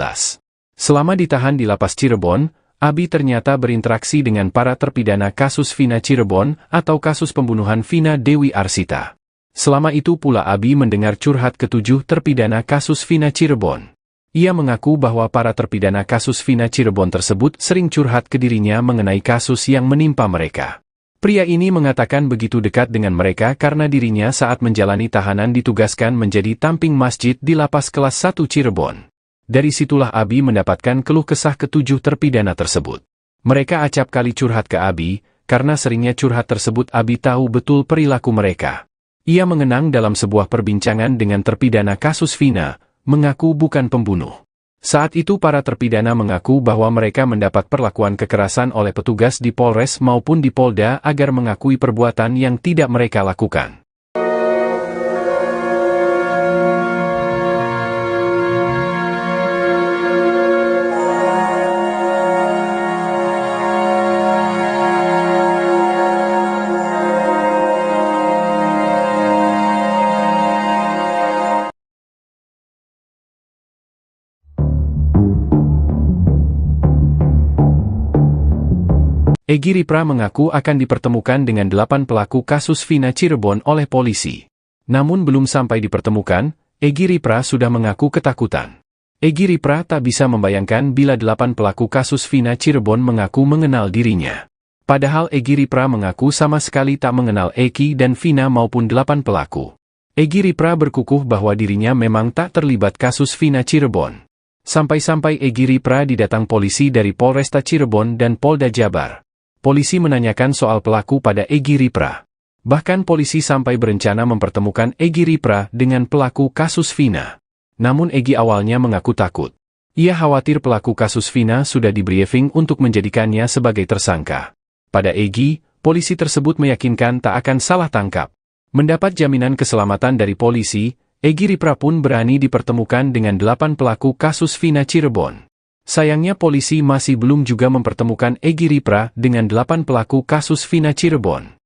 Selama ditahan di lapas Cirebon, Abi ternyata berinteraksi dengan para terpidana kasus Vina Cirebon atau kasus pembunuhan Vina Dewi Arsita. Selama itu pula Abi mendengar curhat ke-7 terpidana kasus Vina Cirebon. Ia mengaku bahwa para terpidana kasus Vina Cirebon tersebut sering curhat ke dirinya mengenai kasus yang menimpa mereka. Pria ini mengatakan begitu dekat dengan mereka karena dirinya saat menjalani tahanan ditugaskan menjadi tamping masjid di lapas kelas 1 Cirebon. Dari situlah Abi mendapatkan keluh kesah ke-7 terpidana tersebut. Mereka acap kali curhat ke Abi, karena seringnya curhat tersebut Abi tahu betul perilaku mereka. Ia mengenang dalam sebuah perbincangan dengan terpidana kasus Vina, mengaku bukan pembunuh. Saat itu para terpidana mengaku bahwa mereka mendapat perlakuan kekerasan oleh petugas di Polres maupun di Polda agar mengakui perbuatan yang tidak mereka lakukan. Egy Ripra mengaku akan dipertemukan dengan 8 pelaku kasus Vina Cirebon oleh polisi. Namun belum sampai dipertemukan, Egy Ripra sudah mengaku ketakutan. Egy Ripra tak bisa membayangkan bila 8 pelaku kasus Vina Cirebon mengaku mengenal dirinya. Padahal Egy Ripra mengaku sama sekali tak mengenal Eki dan Vina maupun 8 pelaku. Egy Ripra berkukuh bahwa dirinya memang tak terlibat kasus Vina Cirebon. Sampai-sampai Egy Ripra didatang polisi dari Polresta Cirebon dan Polda Jabar. Polisi menanyakan soal pelaku pada Egy Ripra. Bahkan polisi sampai berencana mempertemukan Egy Ripra dengan pelaku kasus Vina. Namun Egy awalnya mengaku takut. Ia khawatir pelaku kasus Vina sudah di-briefing untuk menjadikannya sebagai tersangka. Pada Egy, polisi tersebut meyakinkan tak akan salah tangkap. Mendapat jaminan keselamatan dari polisi, Egy Ripra pun berani dipertemukan dengan 8 pelaku kasus Vina Cirebon. Sayangnya polisi masih belum juga mempertemukan Egy Ripra dengan 8 pelaku kasus Vina Cirebon.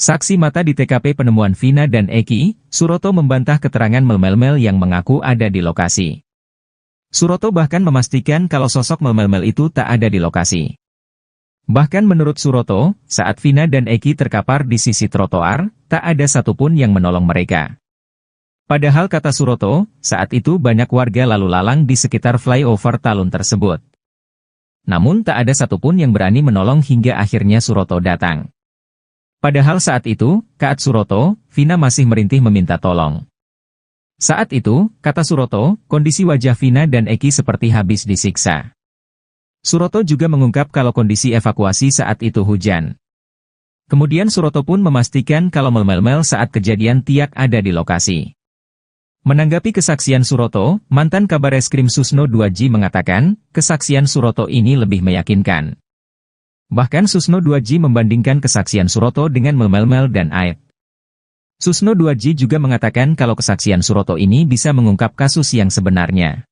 Saksi mata di TKP penemuan Vina dan Eki, Suroto membantah keterangan mel-mel yang mengaku ada di lokasi. Suroto bahkan memastikan kalau sosok mel-mel itu tak ada di lokasi. Bahkan menurut Suroto, saat Vina dan Eki terkapar di sisi trotoar, tak ada satupun yang menolong mereka. Padahal kata Suroto, saat itu banyak warga lalu lalang di sekitar flyover Talun tersebut. Namun tak ada satupun yang berani menolong hingga akhirnya Suroto datang. Padahal saat itu, kata Suroto, Vina masih merintih meminta tolong. Saat itu, kata Suroto, kondisi wajah Vina dan Eki seperti habis disiksa. Suroto juga mengungkap kalau kondisi evakuasi saat itu hujan. Kemudian Suroto pun memastikan kalau Mel saat kejadian Tiak ada di lokasi. Menanggapi kesaksian Suroto, mantan Kabareskrim Susno 2J mengatakan, kesaksian Suroto ini lebih meyakinkan. Bahkan Susno 2J membandingkan kesaksian Suroto dengan Mel dan Aib. Susno 2J juga mengatakan kalau kesaksian Suroto ini bisa mengungkap kasus yang sebenarnya.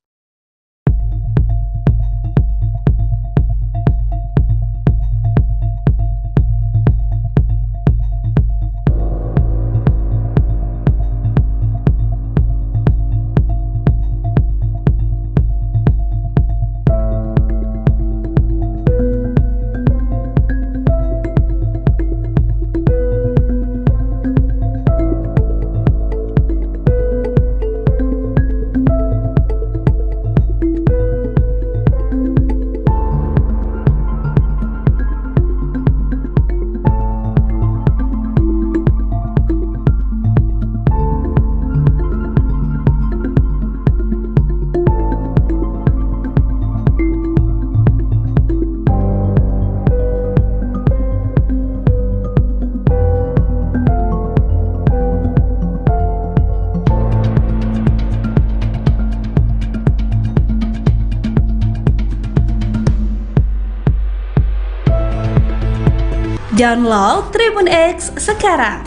Download Tribun X sekarang,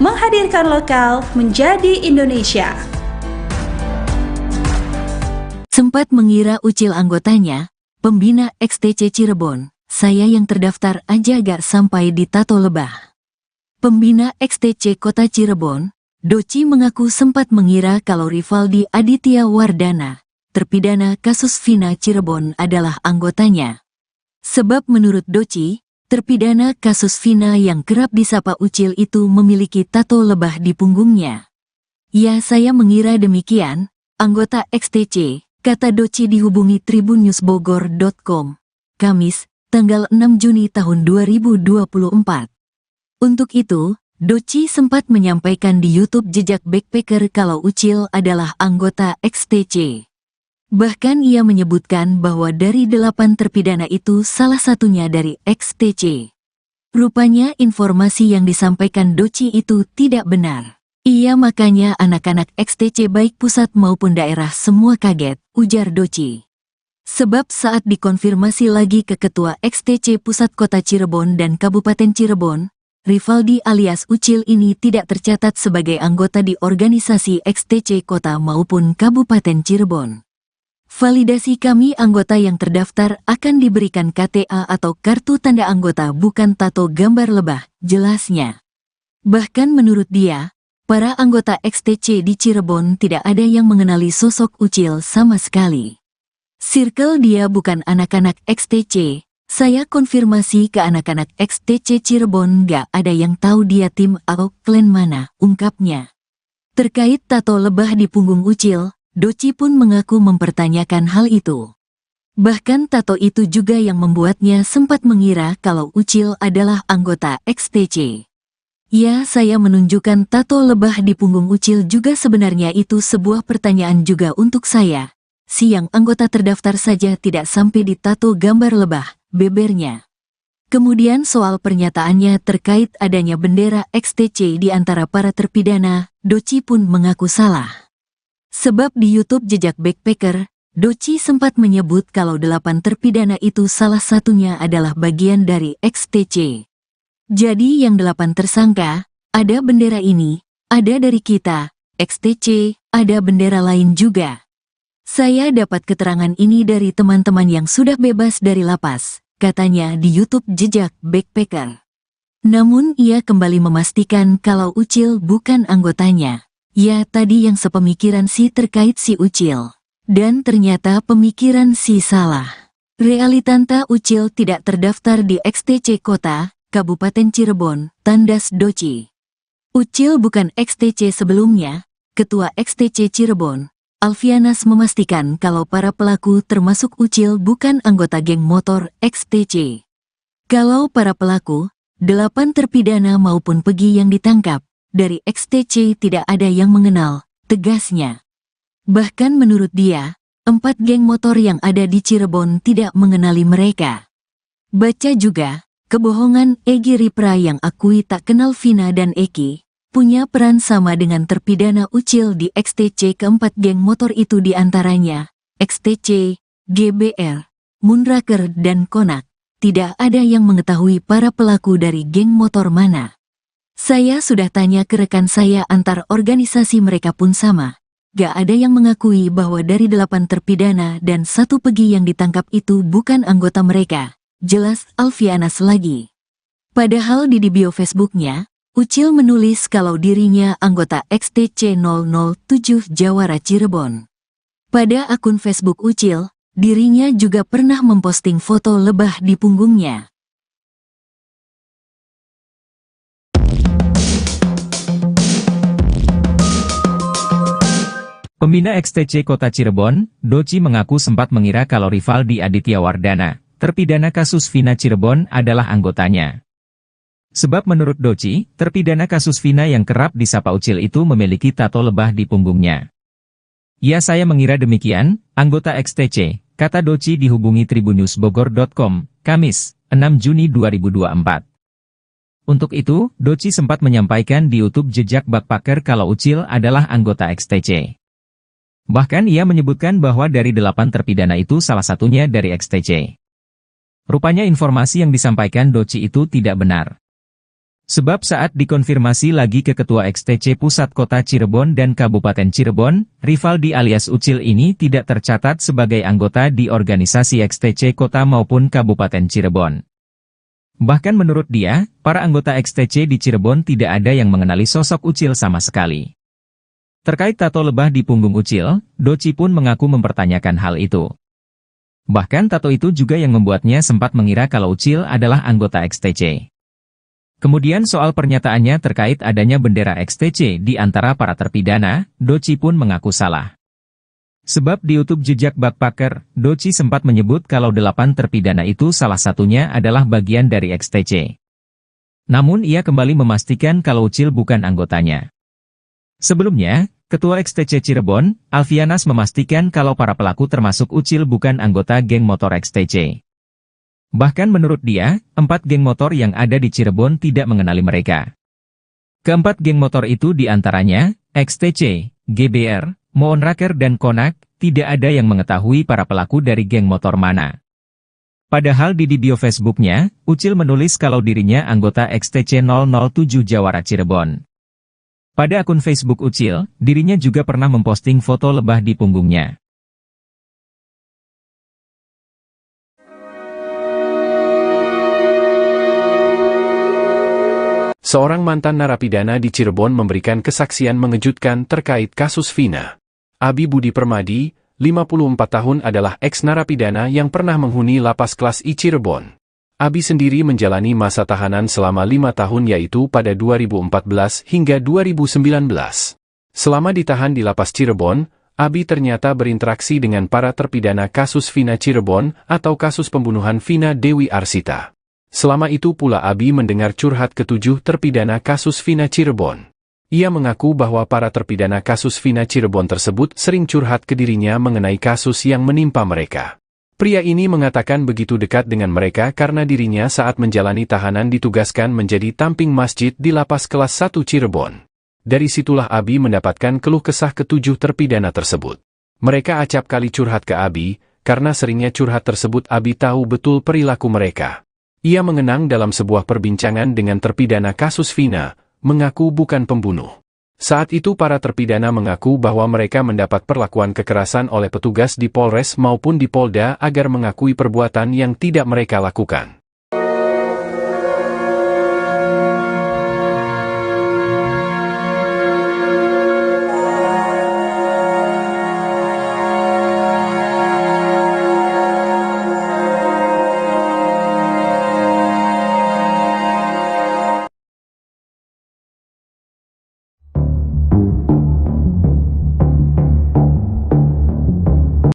menghadirkan lokal menjadi Indonesia. Sempat mengira Ucil anggotanya, pembina XTC Cirebon, saya yang terdaftar aja gak sampai di Tato Lebah. Pembina XTC Kota Cirebon, Doci mengaku sempat mengira kalau Rivaldi Aditya Wardana, terpidana kasus Vina Cirebon adalah anggotanya. Sebab menurut Doci, terpidana kasus Vina yang kerap disapa Ucil itu memiliki tato lebah di punggungnya. Ya, saya mengira demikian, anggota XTC, kata Doci dihubungi tribunnews.bogor.com, Kamis, tanggal 6 Juni tahun 2024. Untuk itu, Doci sempat menyampaikan di YouTube Jejak Backpacker kalau Ucil adalah anggota XTC. Bahkan ia menyebutkan bahwa dari 8 terpidana itu salah satunya dari XTC. Rupanya informasi yang disampaikan Doci itu tidak benar. Iya, makanya anak-anak XTC baik pusat maupun daerah semua kaget, ujar Doci. Sebab saat dikonfirmasi lagi ke Ketua XTC Pusat Kota Cirebon dan Kabupaten Cirebon, Rivaldi alias Ucil ini tidak tercatat sebagai anggota di organisasi XTC Kota maupun Kabupaten Cirebon. Validasi kami anggota yang terdaftar akan diberikan KTA atau kartu tanda anggota bukan tato gambar lebah, jelasnya. Bahkan menurut dia, para anggota XTC di Cirebon tidak ada yang mengenali sosok Ucil sama sekali. Circle dia bukan anak-anak XTC, saya konfirmasi ke anak-anak XTC Cirebon gak ada yang tahu dia tim atau klan mana, ungkapnya. Terkait tato lebah di punggung Ucil, Doci pun mengaku mempertanyakan hal itu. Bahkan tato itu juga yang membuatnya sempat mengira kalau Ucil adalah anggota XTC. Ya, saya menunjukkan tato lebah di punggung Ucil juga sebenarnya itu sebuah pertanyaan juga untuk saya. Siang anggota terdaftar saja tidak sampai di tato gambar lebah, bebernya. Kemudian soal pernyataannya terkait adanya bendera XTC di antara para terpidana, Doci pun mengaku salah. Sebab di YouTube Jejak Backpacker, Doci sempat menyebut kalau 8 terpidana itu salah satunya adalah bagian dari XTC. Jadi yang 8 tersangka, ada bendera ini, ada dari kita, XTC, ada bendera lain juga. Saya dapat keterangan ini dari teman-teman yang sudah bebas dari lapas, katanya di YouTube Jejak Backpacker. Namun ia kembali memastikan kalau Ucil bukan anggotanya. Ya, tadi yang sepemikiran si terkait si Ucil. Dan ternyata pemikiran si salah. Realitanta Ucil tidak terdaftar di XTC Kota, Kabupaten Cirebon, tandas Doci. Ucil bukan XTC sebelumnya. Ketua XTC Cirebon, Alfianas memastikan kalau para pelaku termasuk Ucil bukan anggota geng motor XTC. Kalau para pelaku, 8 terpidana maupun Pegi yang ditangkap, dari XTC tidak ada yang mengenal, tegasnya. Bahkan menurut dia, 4 geng motor yang ada di Cirebon tidak mengenali mereka. Baca juga, kebohongan Egy Ripra yang akui tak kenal Vina dan Eki, punya peran sama dengan terpidana Ucil di XTC. Keempat geng motor itu diantaranya, XTC, GBR, Moonraker dan Konak. Tidak ada yang mengetahui para pelaku dari geng motor mana. Saya sudah tanya ke rekan saya antar organisasi mereka pun sama. Gak ada yang mengakui bahwa dari 8 terpidana dan 1 Pegi yang ditangkap itu bukan anggota mereka. Jelas Alfianas lagi. Padahal di bio Facebooknya, Ucil menulis kalau dirinya anggota XTC 007 Jawara Cirebon. Pada akun Facebook Ucil, dirinya juga pernah memposting foto lebah di punggungnya. Pembina XTC Kota Cirebon, Doci mengaku sempat mengira kalau Rivaldi Aditya Wardana, terpidana kasus Vina Cirebon adalah anggotanya. Sebab menurut Doci, terpidana kasus Vina yang kerap disapa Ucil itu memiliki tato lebah di punggungnya. Ya, saya mengira demikian, anggota XTC, kata Doci dihubungi tribunnews.bogor.com, Kamis, 6 Juni 2024. Untuk itu, Doci sempat menyampaikan di YouTube Jejak Backpacker kalau Ucil adalah anggota XTC. Bahkan ia menyebutkan bahwa dari 8 terpidana itu salah satunya dari XTC. Rupanya informasi yang disampaikan Doci itu tidak benar. Sebab saat dikonfirmasi lagi ke Ketua XTC Pusat Kota Cirebon dan Kabupaten Cirebon, Rivaldi alias Ucil ini tidak tercatat sebagai anggota di organisasi XTC Kota maupun Kabupaten Cirebon. Bahkan menurut dia, para anggota XTC di Cirebon tidak ada yang mengenali sosok Ucil sama sekali. Terkait tato lebah di punggung Ucil, Doci pun mengaku mempertanyakan hal itu. Bahkan tato itu juga yang membuatnya sempat mengira kalau Ucil adalah anggota XTC. Kemudian soal pernyataannya terkait adanya bendera XTC di antara para terpidana, Doci pun mengaku salah. Sebab di YouTube Jejak Backpacker, Doci sempat menyebut kalau 8 terpidana itu salah satunya adalah bagian dari XTC. Namun ia kembali memastikan kalau Ucil bukan anggotanya. Sebelumnya, Ketua XTC Cirebon, Alfianas memastikan kalau para pelaku termasuk Ucil bukan anggota geng motor XTC. Bahkan menurut dia, 4 geng motor yang ada di Cirebon tidak mengenali mereka. Keempat geng motor itu diantaranya, XTC, GBR, Moonraker dan Konak, tidak ada yang mengetahui para pelaku dari geng motor mana. Padahal di bio Facebooknya, Ucil menulis kalau dirinya anggota XTC 007 Jawara Cirebon. Pada akun Facebook Ucil, dirinya juga pernah memposting foto lebah di punggungnya. Seorang mantan narapidana di Cirebon memberikan kesaksian mengejutkan terkait kasus Vina. Abi Budi Permadi, 54 tahun adalah eks-narapidana yang pernah menghuni lapas kelas I Cirebon. Abi sendiri menjalani masa tahanan selama 5 tahun yaitu pada 2014 hingga 2019. Selama ditahan di lapas Cirebon, Abi ternyata berinteraksi dengan para terpidana kasus Vina Cirebon atau kasus pembunuhan Vina Dewi Arsita. Selama itu pula Abi mendengar curhat ke-7 terpidana kasus Vina Cirebon. Ia mengaku bahwa para terpidana kasus Vina Cirebon tersebut sering curhat ke dirinya mengenai kasus yang menimpa mereka. Pria ini mengatakan begitu dekat dengan mereka karena dirinya saat menjalani tahanan ditugaskan menjadi tamping masjid di lapas kelas 1 Cirebon. Dari situlah Abi mendapatkan keluh kesah ke-7 terpidana tersebut. Mereka acap kali curhat ke Abi, karena seringnya curhat tersebut Abi tahu betul perilaku mereka. Ia mengenang dalam sebuah perbincangan dengan terpidana kasus Vina, mengaku bukan pembunuh. Saat itu para terpidana mengaku bahwa mereka mendapat perlakuan kekerasan oleh petugas di Polres maupun di Polda agar mengakui perbuatan yang tidak mereka lakukan.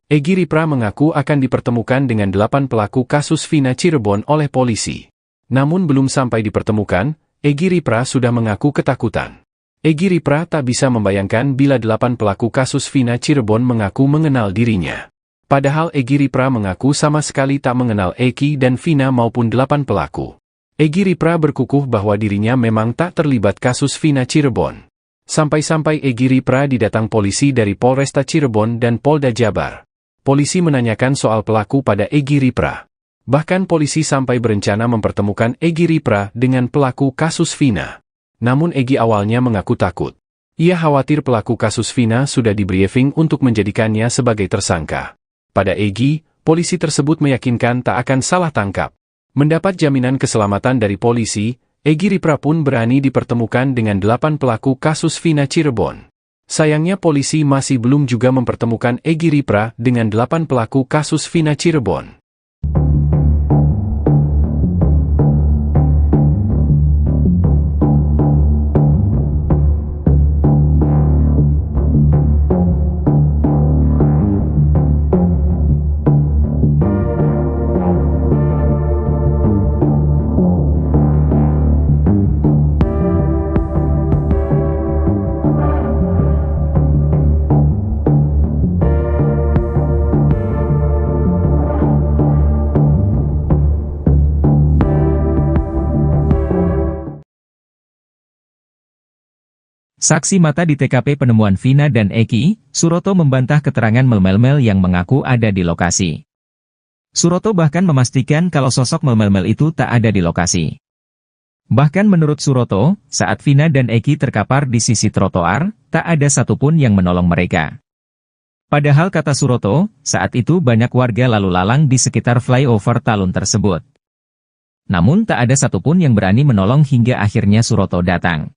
Egy Ripra mengaku akan dipertemukan dengan 8 pelaku kasus Vina Cirebon oleh polisi. Namun belum sampai dipertemukan, Egy Ripra sudah mengaku ketakutan. Egy Ripra tak bisa membayangkan bila 8 pelaku kasus Vina Cirebon mengaku mengenal dirinya. Padahal Egy Ripra mengaku sama sekali tak mengenal Eki dan Vina maupun 8 pelaku. Egy Ripra berkukuh bahwa dirinya memang tak terlibat kasus Vina Cirebon. Sampai-sampai Egy Ripra didatang polisi dari Polresta Cirebon dan Polda Jabar. Polisi menanyakan soal pelaku pada Egy Ripra. Bahkan polisi sampai berencana mempertemukan Egy Ripra dengan pelaku kasus Vina. Namun Egy awalnya mengaku takut. Ia khawatir pelaku kasus Vina sudah di-briefing untuk menjadikannya sebagai tersangka. Pada Egy, polisi tersebut meyakinkan tak akan salah tangkap. Mendapat jaminan keselamatan dari polisi, Egy Ripra pun berani dipertemukan dengan 8 pelaku kasus Vina Cirebon. Sayangnya polisi masih belum juga mempertemukan Egy Ripra dengan 8 pelaku kasus Vina Cirebon. Saksi mata di TKP penemuan Vina dan Eki, Suroto membantah keterangan Melmel yang mengaku ada di lokasi. Suroto bahkan memastikan kalau sosok Melmel itu tak ada di lokasi. Bahkan menurut Suroto, saat Vina dan Eki terkapar di sisi trotoar, tak ada satupun yang menolong mereka. Padahal kata Suroto, saat itu banyak warga lalu lalang di sekitar flyover Talun tersebut. Namun tak ada satupun yang berani menolong hingga akhirnya Suroto datang.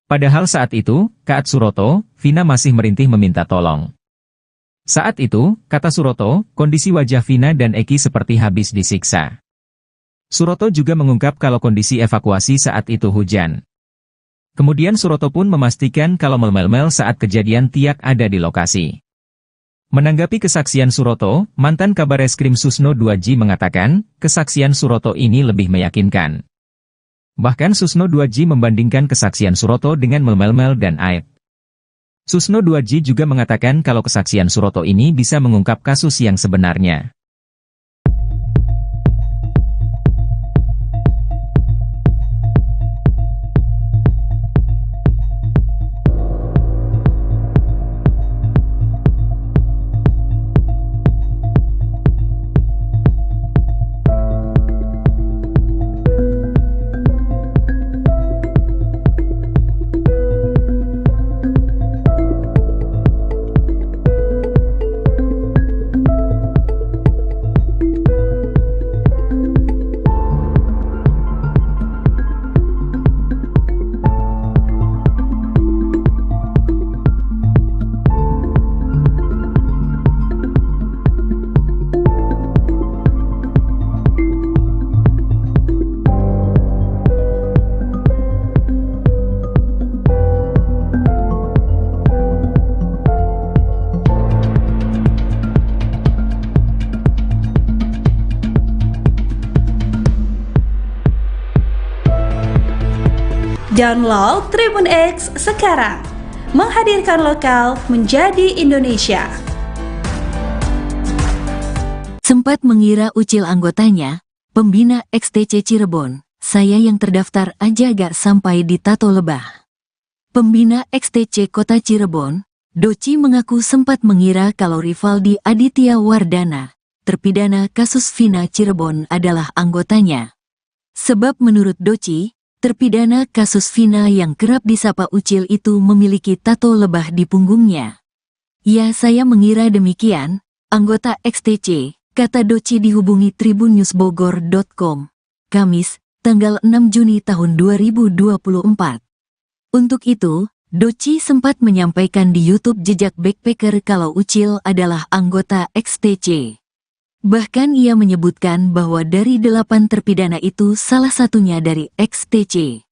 Padahal saat itu, kata Suroto, Vina masih merintih meminta tolong. Saat itu, kata Suroto, kondisi wajah Vina dan Eki seperti habis disiksa. Suroto juga mengungkap kalau kondisi evakuasi saat itu hujan. Kemudian Suroto pun memastikan kalau Melmel saat kejadian tiak ada di lokasi. Menanggapi kesaksian Suroto, mantan Kabareskrim Susno 2J mengatakan, kesaksian Suroto ini lebih meyakinkan. Bahkan Susno 2J membandingkan kesaksian Suroto dengan Melmel dan Aib. Susno 2J juga mengatakan kalau kesaksian Suroto ini bisa mengungkap kasus yang sebenarnya. Download Tribun X sekarang, menghadirkan lokal menjadi Indonesia. Sempat mengira ucil anggotanya, pembina XTC Cirebon, saya yang terdaftar aja gak sampai di Tato Lebah. Pembina XTC Kota Cirebon, Doci mengaku sempat mengira kalau Rivaldi Aditya Wardana, terpidana kasus Vina Cirebon adalah anggotanya. Sebab menurut Doci, terpidana kasus Vina yang kerap disapa ucil itu memiliki tato lebah di punggungnya. Ya, saya mengira demikian, anggota XTC, kata Doci dihubungi tribunnews.bogor.com, Kamis, tanggal 6 Juni tahun 2024. Untuk itu, Doci sempat menyampaikan di YouTube jejak backpacker kalau ucil adalah anggota XTC. Bahkan ia menyebutkan bahwa dari 8 terpidana itu salah satunya dari XTC.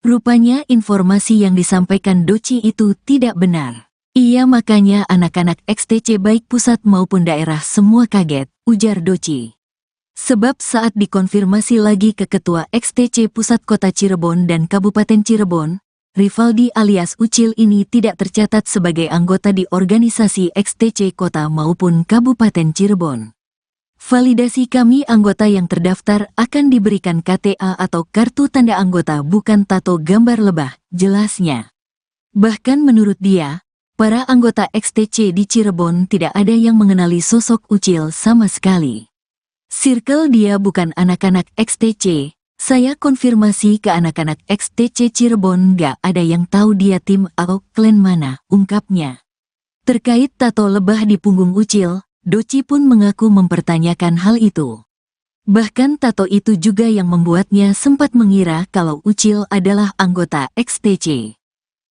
Rupanya informasi yang disampaikan Doci itu tidak benar. Iya, makanya anak-anak XTC baik pusat maupun daerah semua kaget, ujar Doci. Sebab saat dikonfirmasi lagi ke Ketua XTC Pusat Kota Cirebon dan Kabupaten Cirebon, Rivaldi alias Ucil ini tidak tercatat sebagai anggota di organisasi XTC Kota maupun Kabupaten Cirebon. Validasi kami anggota yang terdaftar akan diberikan KTA atau kartu tanda anggota bukan tato gambar lebah, jelasnya. Bahkan menurut dia, para anggota XTC di Cirebon tidak ada yang mengenali sosok Ucil sama sekali. Circle dia bukan anak-anak XTC. Saya konfirmasi ke anak-anak XTC Cirebon gak ada yang tahu dia tim atau klan mana, ungkapnya. Terkait tato lebah di punggung Ucil, Doci pun mengaku mempertanyakan hal itu. Bahkan tato itu juga yang membuatnya sempat mengira kalau Ucil adalah anggota XTC.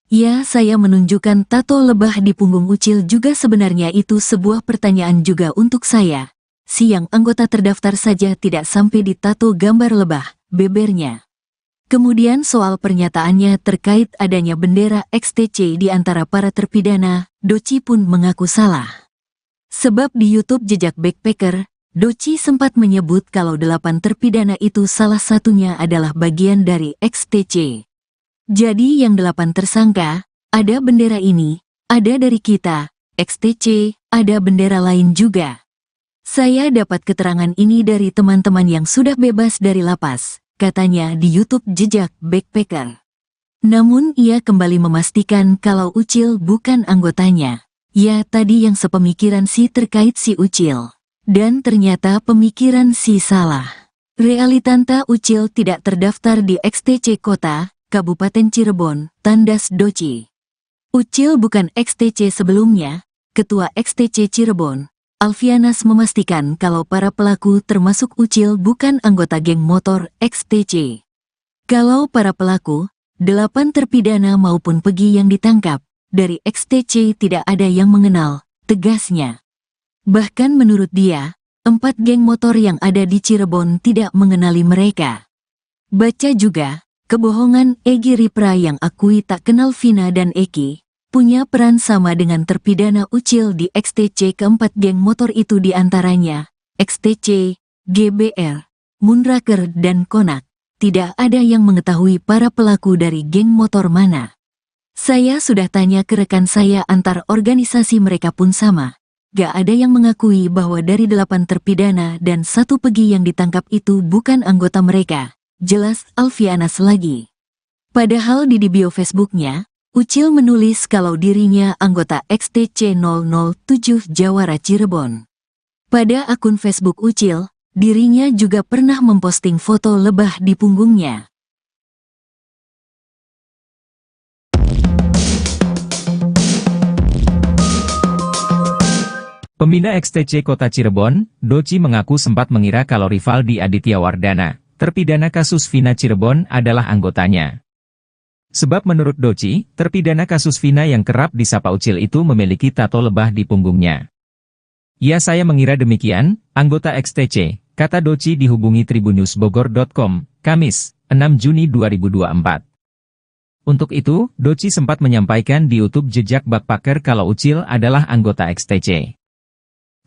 Ya, saya menunjukkan tato lebah di punggung Ucil juga sebenarnya itu sebuah pertanyaan juga untuk saya. Si yang anggota terdaftar saja tidak sampai di tato gambar lebah, bebernya. Kemudian soal pernyataannya terkait adanya bendera XTC di antara para terpidana, Doci pun mengaku salah. Sebab di YouTube Jejak Backpacker, Doci sempat menyebut kalau 8 terpidana itu salah satunya adalah bagian dari XTC. Jadi yang 8 tersangka, ada bendera ini, ada dari kita, XTC, ada bendera lain juga. Saya dapat keterangan ini dari teman-teman yang sudah bebas dari lapas, katanya di YouTube Jejak Backpacker. Namun ia kembali memastikan kalau Ucil bukan anggotanya. Ya, tadi yang sepemikiran si terkait si Ucil. Dan ternyata pemikiran si salah. Realitanta Ucil tidak terdaftar di XTC Kota, Kabupaten Cirebon, tandas Doci. Ucil bukan XTC sebelumnya. Ketua XTC Cirebon, Alfianas memastikan kalau para pelaku termasuk Ucil bukan anggota geng motor XTC. Kalau para pelaku, 8 terpidana maupun Pegi yang ditangkap, dari XTC tidak ada yang mengenal, tegasnya. Bahkan menurut dia, 4 geng motor yang ada di Cirebon tidak mengenali mereka. Baca juga, kebohongan Egy Ripra yang akui tak kenal Vina dan Eki, punya peran sama dengan terpidana Ucil di XTC. Keempat geng motor itu diantaranya, XTC, GBR, Moonraker dan Konak. Tidak ada yang mengetahui para pelaku dari geng motor mana. Saya sudah tanya ke rekan saya antar organisasi mereka pun sama. Gak ada yang mengakui bahwa dari 8 terpidana dan 1 Pegi yang ditangkap itu bukan anggota mereka. Jelas Alfianas lagi. Padahal di bio Facebooknya, Ucil menulis kalau dirinya anggota XTC 007 Jawara Cirebon. Pada akun Facebook Ucil, dirinya juga pernah memposting foto lebah di punggungnya. Pembina XTC Kota Cirebon, Doci mengaku sempat mengira kalau Rivaldi Aditya Wardana, terpidana kasus Vina Cirebon adalah anggotanya. Sebab menurut Doci, terpidana kasus Vina yang kerap disapa Ucil itu memiliki tato lebah di punggungnya. Ya, saya mengira demikian, anggota XTC, kata Doci dihubungi tribunnewsbogor.com, Kamis, 6 Juni 2024. Untuk itu, Doci sempat menyampaikan di YouTube Jejak Backpacker kalau Ucil adalah anggota XTC.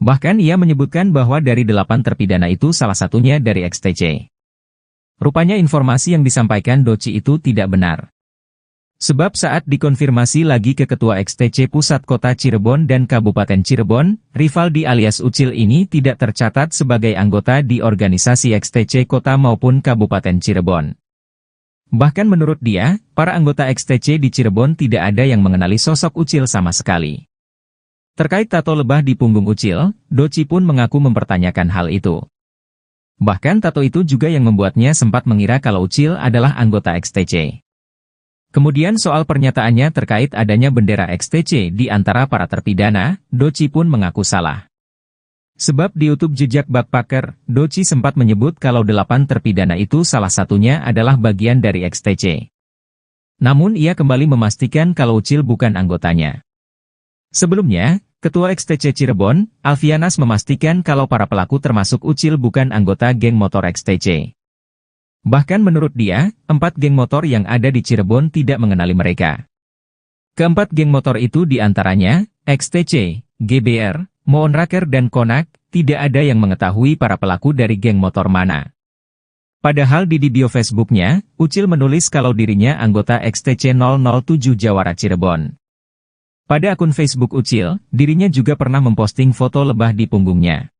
Bahkan ia menyebutkan bahwa dari 8 terpidana itu salah satunya dari XTC. Rupanya informasi yang disampaikan Doci itu tidak benar. Sebab saat dikonfirmasi lagi ke Ketua XTC Pusat Kota Cirebon dan Kabupaten Cirebon, Rivaldi alias Ucil ini tidak tercatat sebagai anggota di organisasi XTC Kota maupun Kabupaten Cirebon. Bahkan menurut dia, para anggota XTC di Cirebon tidak ada yang mengenali sosok Ucil sama sekali. Terkait tato lebah di punggung Ucil, Doci pun mengaku mempertanyakan hal itu. Bahkan tato itu juga yang membuatnya sempat mengira kalau Ucil adalah anggota XTC. Kemudian soal pernyataannya terkait adanya bendera XTC di antara para terpidana, Doci pun mengaku salah. Sebab di YouTube Jejak Backpacker, Doci sempat menyebut kalau 8 terpidana itu salah satunya adalah bagian dari XTC. Namun ia kembali memastikan kalau Ucil bukan anggotanya. Sebelumnya, Ketua XTC Cirebon, Alfianas memastikan kalau para pelaku termasuk Ucil bukan anggota geng motor XTC. Bahkan menurut dia, 4 geng motor yang ada di Cirebon tidak mengenali mereka. Keempat geng motor itu diantaranya, XTC, GBR, Moonraker dan Konak, tidak ada yang mengetahui para pelaku dari geng motor mana. Padahal di bio Facebooknya, Ucil menulis kalau dirinya anggota XTC 007 Jawara Cirebon. Pada akun Facebook Ucil, dirinya juga pernah memposting foto lebah di punggungnya.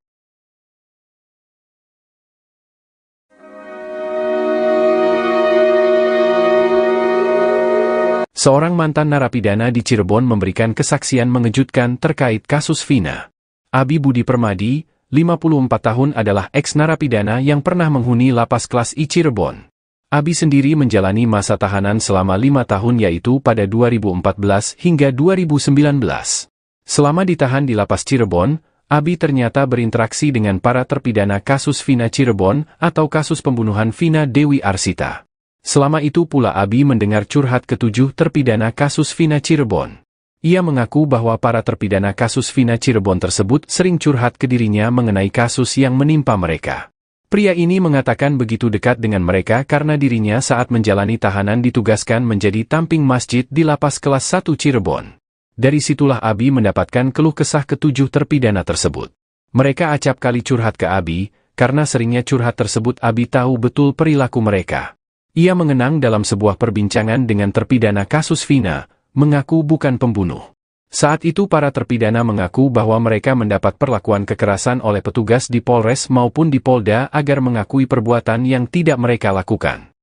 Seorang mantan narapidana di Cirebon memberikan kesaksian mengejutkan terkait kasus Vina. Abi Budi Permadi, 54 tahun adalah ex-narapidana yang pernah menghuni lapas kelas I Cirebon. Abi sendiri menjalani masa tahanan selama 5 tahun yaitu pada 2014 hingga 2019. Selama ditahan di lapas Cirebon, Abi ternyata berinteraksi dengan para terpidana kasus Vina Cirebon atau kasus pembunuhan Vina Dewi Arsita. Selama itu pula Abi mendengar curhat ketujuh terpidana kasus Vina Cirebon. Ia mengaku bahwa para terpidana kasus Vina Cirebon tersebut sering curhat ke dirinya mengenai kasus yang menimpa mereka. Pria ini mengatakan begitu dekat dengan mereka karena dirinya saat menjalani tahanan ditugaskan menjadi tamping masjid di lapas kelas 1 Cirebon. Dari situlah Abi mendapatkan keluh kesah ketujuh terpidana tersebut. Mereka acap kali curhat ke Abi, karena seringnya curhat tersebut Abi tahu betul perilaku mereka. Ia mengenang dalam sebuah perbincangan dengan terpidana kasus Vina, mengaku bukan pembunuh. Saat itu para terpidana mengaku bahwa mereka mendapat perlakuan kekerasan oleh petugas di Polres maupun di Polda agar mengakui perbuatan yang tidak mereka lakukan.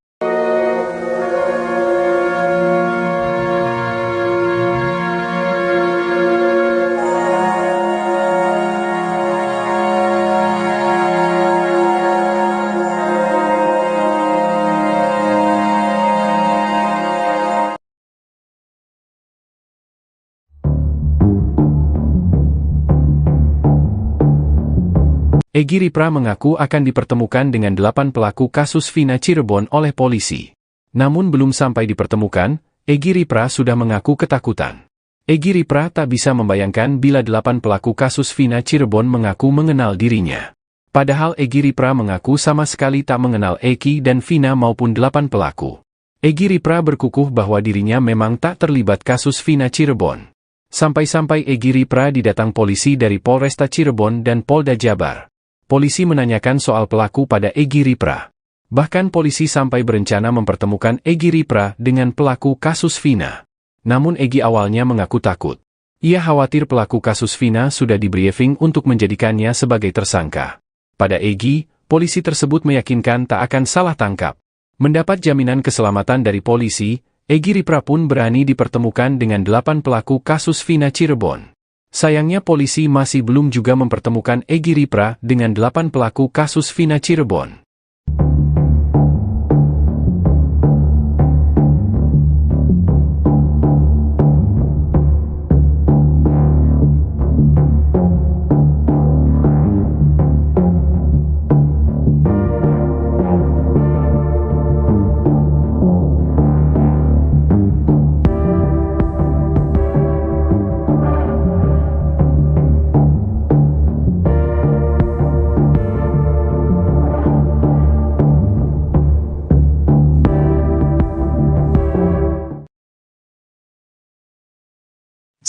Egy Ripra mengaku akan dipertemukan dengan 8 pelaku kasus Vina Cirebon oleh polisi. Namun belum sampai dipertemukan, Egy Ripra sudah mengaku ketakutan. Egy Ripra tak bisa membayangkan bila 8 pelaku kasus Vina Cirebon mengaku mengenal dirinya. Padahal Egy Ripra mengaku sama sekali tak mengenal Eki dan Vina maupun 8 pelaku. Egy Ripra berkukuh bahwa dirinya memang tak terlibat kasus Vina Cirebon. Sampai-sampai Egy Ripra didatang polisi dari Polresta Cirebon dan Polda Jabar. Polisi menanyakan soal pelaku pada Egy Ripra. Bahkan polisi sampai berencana mempertemukan Egy Ripra dengan pelaku kasus Vina. Namun Egy awalnya mengaku takut. Ia khawatir pelaku kasus Vina sudah di-briefing untuk menjadikannya sebagai tersangka. Pada Egy, polisi tersebut meyakinkan tak akan salah tangkap. Mendapat jaminan keselamatan dari polisi, Egy Ripra pun berani dipertemukan dengan 8 pelaku kasus Vina Cirebon. Sayangnya polisi masih belum juga mempertemukan Egy Ripra dengan 8 pelaku kasus Vina Cirebon.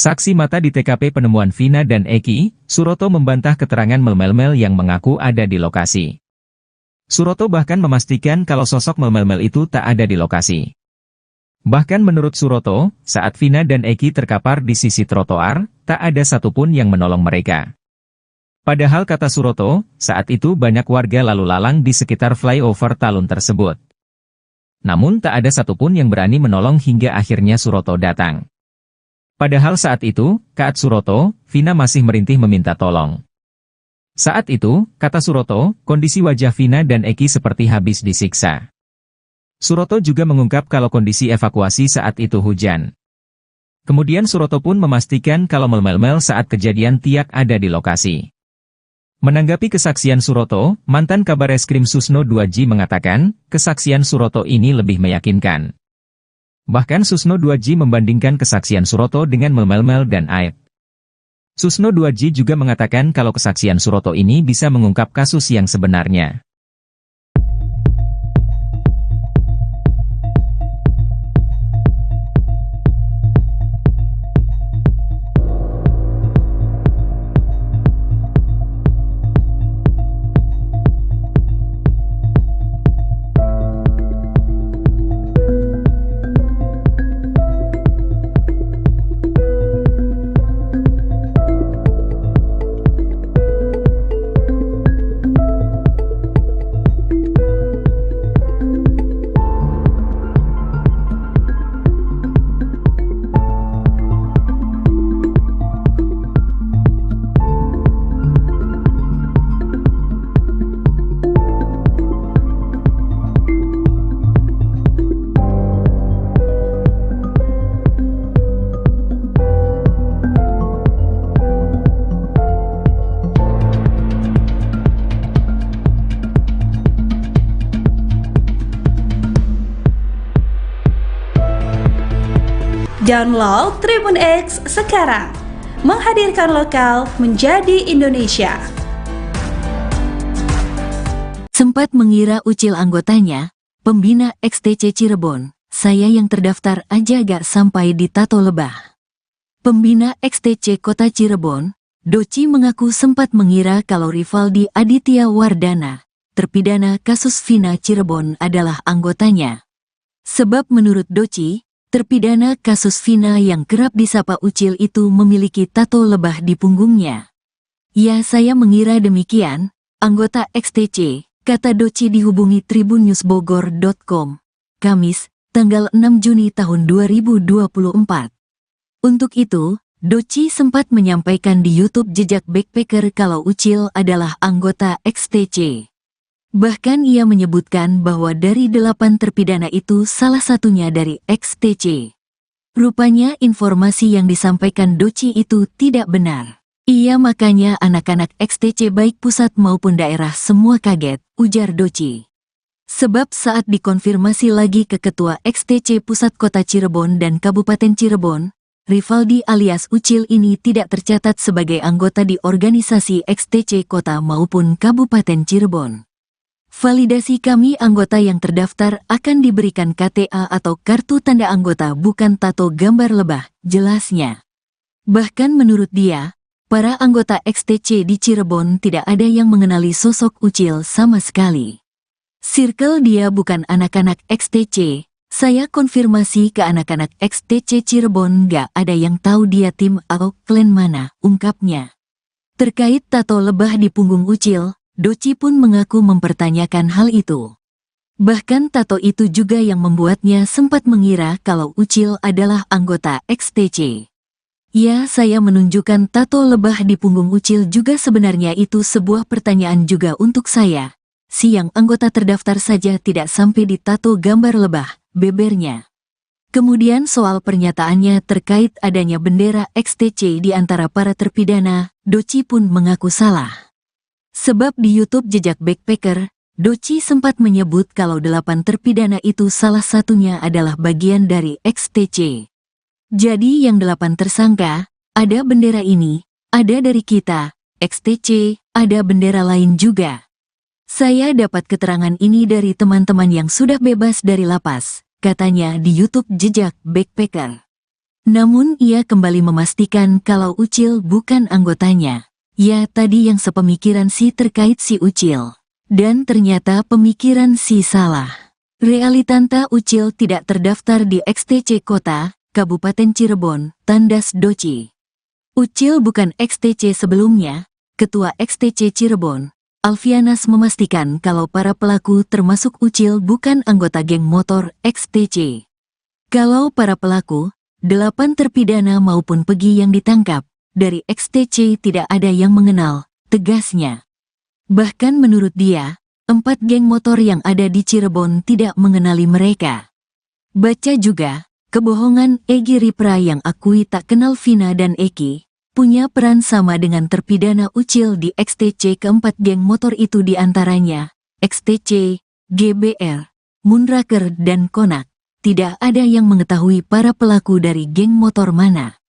Saksi mata di TKP penemuan Vina dan Eki, Suroto membantah keterangan mel-mel yang mengaku ada di lokasi. Suroto bahkan memastikan kalau sosok mel-mel itu tak ada di lokasi. Bahkan menurut Suroto, saat Vina dan Eki terkapar di sisi trotoar, tak ada satupun yang menolong mereka. Padahal kata Suroto, saat itu banyak warga lalu lalang di sekitar flyover Talun tersebut. Namun tak ada satupun yang berani menolong hingga akhirnya Suroto datang. Padahal saat itu, kata Suroto, Vina masih merintih meminta tolong. Saat itu, kata Suroto, kondisi wajah Vina dan Eki seperti habis disiksa. Suroto juga mengungkap kalau kondisi evakuasi saat itu hujan. Kemudian Suroto pun memastikan kalau mel-mel saat kejadian tiak ada di lokasi. Menanggapi kesaksian Suroto, mantan Kabareskrim Susno 2J mengatakan, kesaksian Suroto ini lebih meyakinkan. Bahkan Susno 2J membandingkan kesaksian Suroto dengan mel-mel dan Aib. Susno 2J juga mengatakan kalau kesaksian Suroto ini bisa mengungkap kasus yang sebenarnya. Download Tribun X sekarang. Menghadirkan lokal menjadi Indonesia. Sempat mengira Ucil anggotanya, pembina XTC Cirebon, saya yang terdaftar aja gak sampai di tato lebah. Pembina XTC Kota Cirebon, Doci mengaku sempat mengira kalau Rivaldi Aditya Wardana, terpidana kasus Vina Cirebon adalah anggotanya. Sebab menurut Doci, terpidana kasus Vina yang kerap disapa Ucil itu memiliki tato lebah di punggungnya. Ya, saya mengira demikian, anggota XTC, kata Doci dihubungi tribunnews.bogor.com, Kamis, tanggal 6 Juni tahun 2024. Untuk itu, Doci sempat menyampaikan di YouTube Jejak Backpacker kalau Ucil adalah anggota XTC. Bahkan ia menyebutkan bahwa dari 8 terpidana itu salah satunya dari XTC. Rupanya informasi yang disampaikan Doci itu tidak benar. Iya, makanya anak-anak XTC baik pusat maupun daerah semua kaget, ujar Doci. Sebab saat dikonfirmasi lagi ke Ketua XTC Pusat Kota Cirebon dan Kabupaten Cirebon, Rivaldi alias Ucil ini tidak tercatat sebagai anggota di organisasi XTC Kota maupun Kabupaten Cirebon. Validasi kami anggota yang terdaftar akan diberikan KTA atau kartu tanda anggota bukan tato gambar lebah, jelasnya. Bahkan menurut dia, para anggota XTC di Cirebon tidak ada yang mengenali sosok Ucil sama sekali. Circle dia bukan anak-anak XTC, saya konfirmasi ke anak-anak XTC Cirebon gak ada yang tahu dia tim atau klan mana, ungkapnya. Terkait tato lebah di punggung Ucil, Doci pun mengaku mempertanyakan hal itu. Bahkan tato itu juga yang membuatnya sempat mengira kalau Ucil adalah anggota XTC. Ya, saya menunjukkan tato lebah di punggung Ucil juga sebenarnya itu sebuah pertanyaan juga untuk saya. Si yang anggota terdaftar saja tidak sampai di tato gambar lebah, bebernya. Kemudian soal pernyataannya terkait adanya bendera XTC di antara para terpidana, Doci pun mengaku salah. Sebab di YouTube Jejak Backpacker, Doci sempat menyebut kalau 8 terpidana itu salah satunya adalah bagian dari XTC. Jadi yang 8 tersangka, ada bendera ini, ada dari kita, XTC, ada bendera lain juga. Saya dapat keterangan ini dari teman-teman yang sudah bebas dari lapas, katanya di YouTube Jejak Backpacker. Namun ia kembali memastikan kalau Ucil bukan anggotanya. Ya, tadi yang sepemikiran si terkait si Ucil. Dan ternyata pemikiran si salah. Realitanta Ucil tidak terdaftar di XTC Kota, Kabupaten Cirebon, tandas Doci. Ucil bukan XTC sebelumnya. Ketua XTC Cirebon, Alfianas memastikan kalau para pelaku termasuk Ucil bukan anggota geng motor XTC. Kalau para pelaku, 8 terpidana maupun pegi yang ditangkap, dari XTC tidak ada yang mengenal, tegasnya. Bahkan menurut dia, 4 geng motor yang ada di Cirebon tidak mengenali mereka. Baca juga, kebohongan Egy Ripra yang akui tak kenal Vina dan Eki, punya peran sama dengan terpidana Ucil di XTC. Keempat geng motor itu diantaranya, XTC, GBR, Moonraker dan Konak. Tidak ada yang mengetahui para pelaku dari geng motor mana.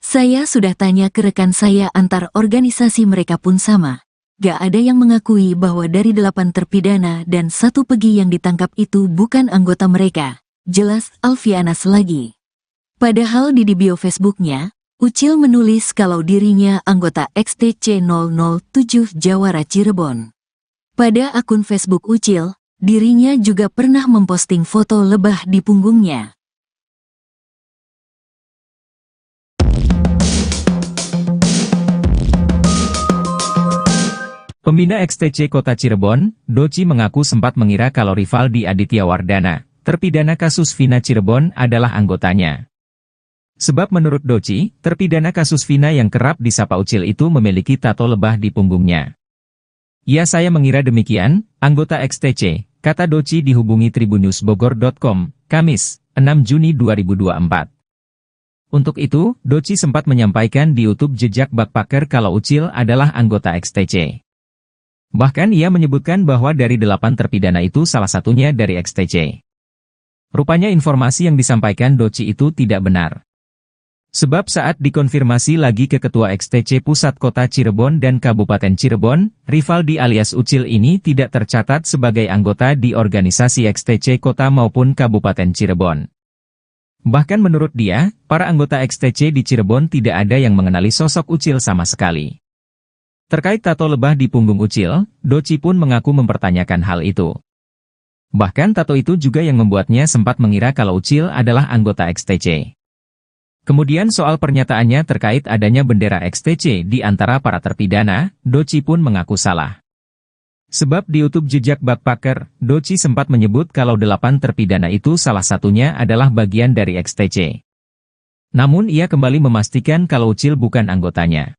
Saya sudah tanya ke rekan saya antar organisasi mereka pun sama. Gak ada yang mengakui bahwa dari 8 terpidana dan 1 pegi yang ditangkap itu bukan anggota mereka. Jelas Alfianas lagi. Padahal di bio Facebooknya, Ucil menulis kalau dirinya anggota XTC 007 Jawara Cirebon. Pada akun Facebook Ucil, dirinya juga pernah memposting foto lebah di punggungnya. Pembina XTC Kota Cirebon, Doci mengaku sempat mengira kalau Rivaldi Aditya Wardana, terpidana kasus Vina Cirebon adalah anggotanya. Sebab menurut Doci, terpidana kasus Vina yang kerap disapa Ucil itu memiliki tato lebah di punggungnya. Ya, saya mengira demikian, anggota XTC, kata Doci dihubungi tribunnews.bogor.com, Kamis, 6 Juni 2024. Untuk itu, Doci sempat menyampaikan di YouTube Jejak Backpacker kalau Ucil adalah anggota XTC. Bahkan ia menyebutkan bahwa dari 8 terpidana itu salah satunya dari XTC. Rupanya informasi yang disampaikan Doci itu tidak benar. Sebab saat dikonfirmasi lagi ke Ketua XTC Pusat Kota Cirebon dan Kabupaten Cirebon, Rivaldi alias Ucil ini tidak tercatat sebagai anggota di organisasi XTC Kota maupun Kabupaten Cirebon. Bahkan menurut dia, para anggota XTC di Cirebon tidak ada yang mengenali sosok Ucil sama sekali. Terkait tato lebah di punggung Ucil, Doci pun mengaku mempertanyakan hal itu. Bahkan tato itu juga yang membuatnya sempat mengira kalau Ucil adalah anggota XTC. Kemudian soal pernyataannya terkait adanya bendera XTC di antara para terpidana, Doci pun mengaku salah. Sebab di YouTube jejak Backpacker, Doci sempat menyebut kalau 8 terpidana itu salah satunya adalah bagian dari XTC. Namun ia kembali memastikan kalau Ucil bukan anggotanya.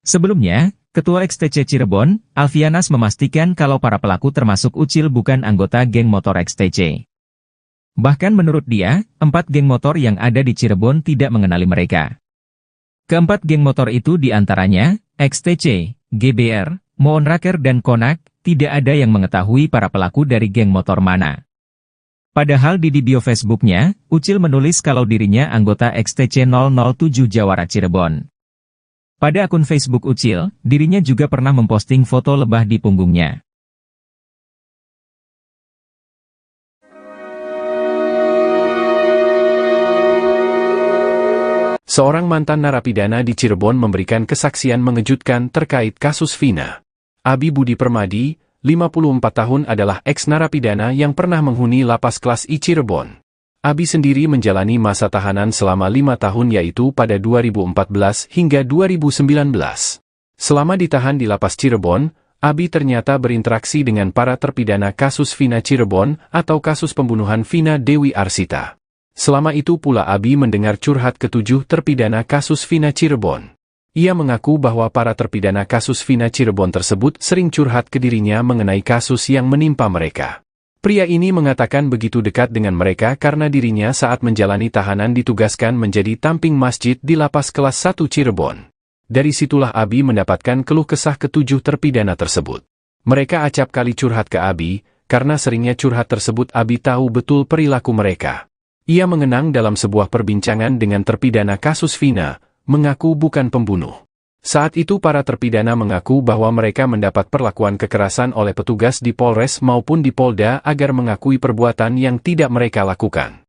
Sebelumnya, Ketua XTC Cirebon, Alfianas memastikan kalau para pelaku termasuk Ucil bukan anggota geng motor XTC. Bahkan menurut dia, 4 geng motor yang ada di Cirebon tidak mengenali mereka. Keempat geng motor itu diantaranya, XTC, GBR, Moonraker dan Konak, tidak ada yang mengetahui para pelaku dari geng motor mana. Padahal di bio Facebooknya, Ucil menulis kalau dirinya anggota XTC 007 Jawara Cirebon. Pada akun Facebook Ucil, dirinya juga pernah memposting foto lebah di punggungnya. Seorang mantan narapidana di Cirebon memberikan kesaksian mengejutkan terkait kasus Vina. Abi Budi Permadi, 54 tahun adalah ex-narapidana yang pernah menghuni lapas kelas I Cirebon. Abi sendiri menjalani masa tahanan selama 5 tahun yaitu pada 2014 hingga 2019. Selama ditahan di lapas Cirebon, Abi ternyata berinteraksi dengan para terpidana kasus Vina Cirebon atau kasus pembunuhan Vina Dewi Arsita. Selama itu pula Abi mendengar curhat ke-7 terpidana kasus Vina Cirebon. Ia mengaku bahwa para terpidana kasus Vina Cirebon tersebut sering curhat ke dirinya mengenai kasus yang menimpa mereka. Pria ini mengatakan begitu dekat dengan mereka karena dirinya saat menjalani tahanan ditugaskan menjadi tamping masjid di lapas kelas 1 Cirebon. Dari situlah Abi mendapatkan keluh kesah ke-7 terpidana tersebut. Mereka acap kali curhat ke Abi, karena seringnya curhat tersebut Abi tahu betul perilaku mereka. Ia mengenang dalam sebuah perbincangan dengan terpidana kasus Vina, mengaku bukan pembunuh. Saat itu para terpidana mengaku bahwa mereka mendapat perlakuan kekerasan oleh petugas di Polres maupun di Polda agar mengakui perbuatan yang tidak mereka lakukan.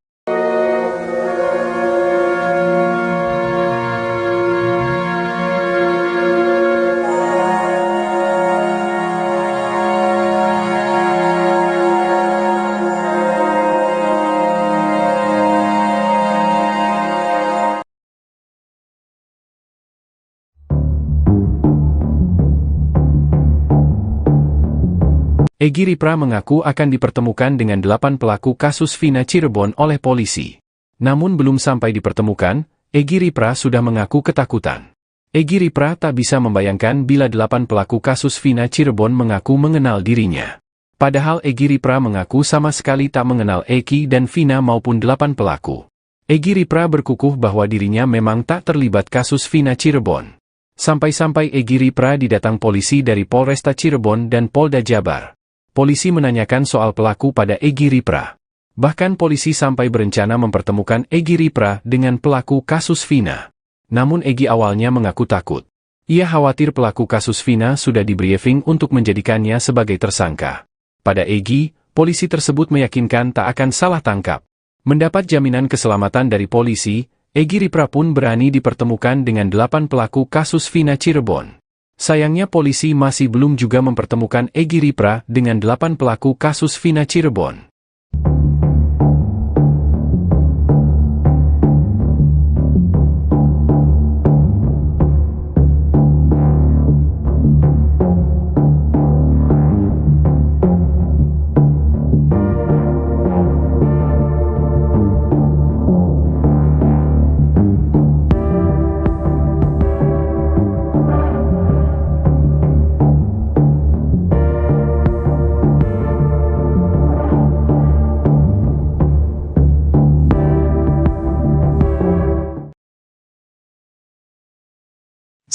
Egy Ripra mengaku akan dipertemukan dengan 8 pelaku kasus Vina Cirebon oleh polisi. Namun belum sampai dipertemukan, Egy Ripra sudah mengaku ketakutan. Egy Ripra tak bisa membayangkan bila 8 pelaku kasus Vina Cirebon mengaku mengenal dirinya. Padahal Egy Ripra mengaku sama sekali tak mengenal Eki dan Vina maupun 8 pelaku. Egy Ripra berkukuh bahwa dirinya memang tak terlibat kasus Vina Cirebon. Sampai-sampai Egy Ripra didatang polisi dari Polresta Cirebon dan Polda Jabar. Polisi menanyakan soal pelaku pada Egy Ripra. Bahkan polisi sampai berencana mempertemukan Egy Ripra dengan pelaku kasus Vina. Namun Egy awalnya mengaku takut. Ia khawatir pelaku kasus Vina sudah di-briefing untuk menjadikannya sebagai tersangka. Pada Egy, polisi tersebut meyakinkan tak akan salah tangkap. Mendapat jaminan keselamatan dari polisi, Egy Ripra pun berani dipertemukan dengan 8 pelaku kasus Vina Cirebon. Sayangnya polisi masih belum juga mempertemukan Egy Ripra dengan 8 pelaku kasus Vina Cirebon.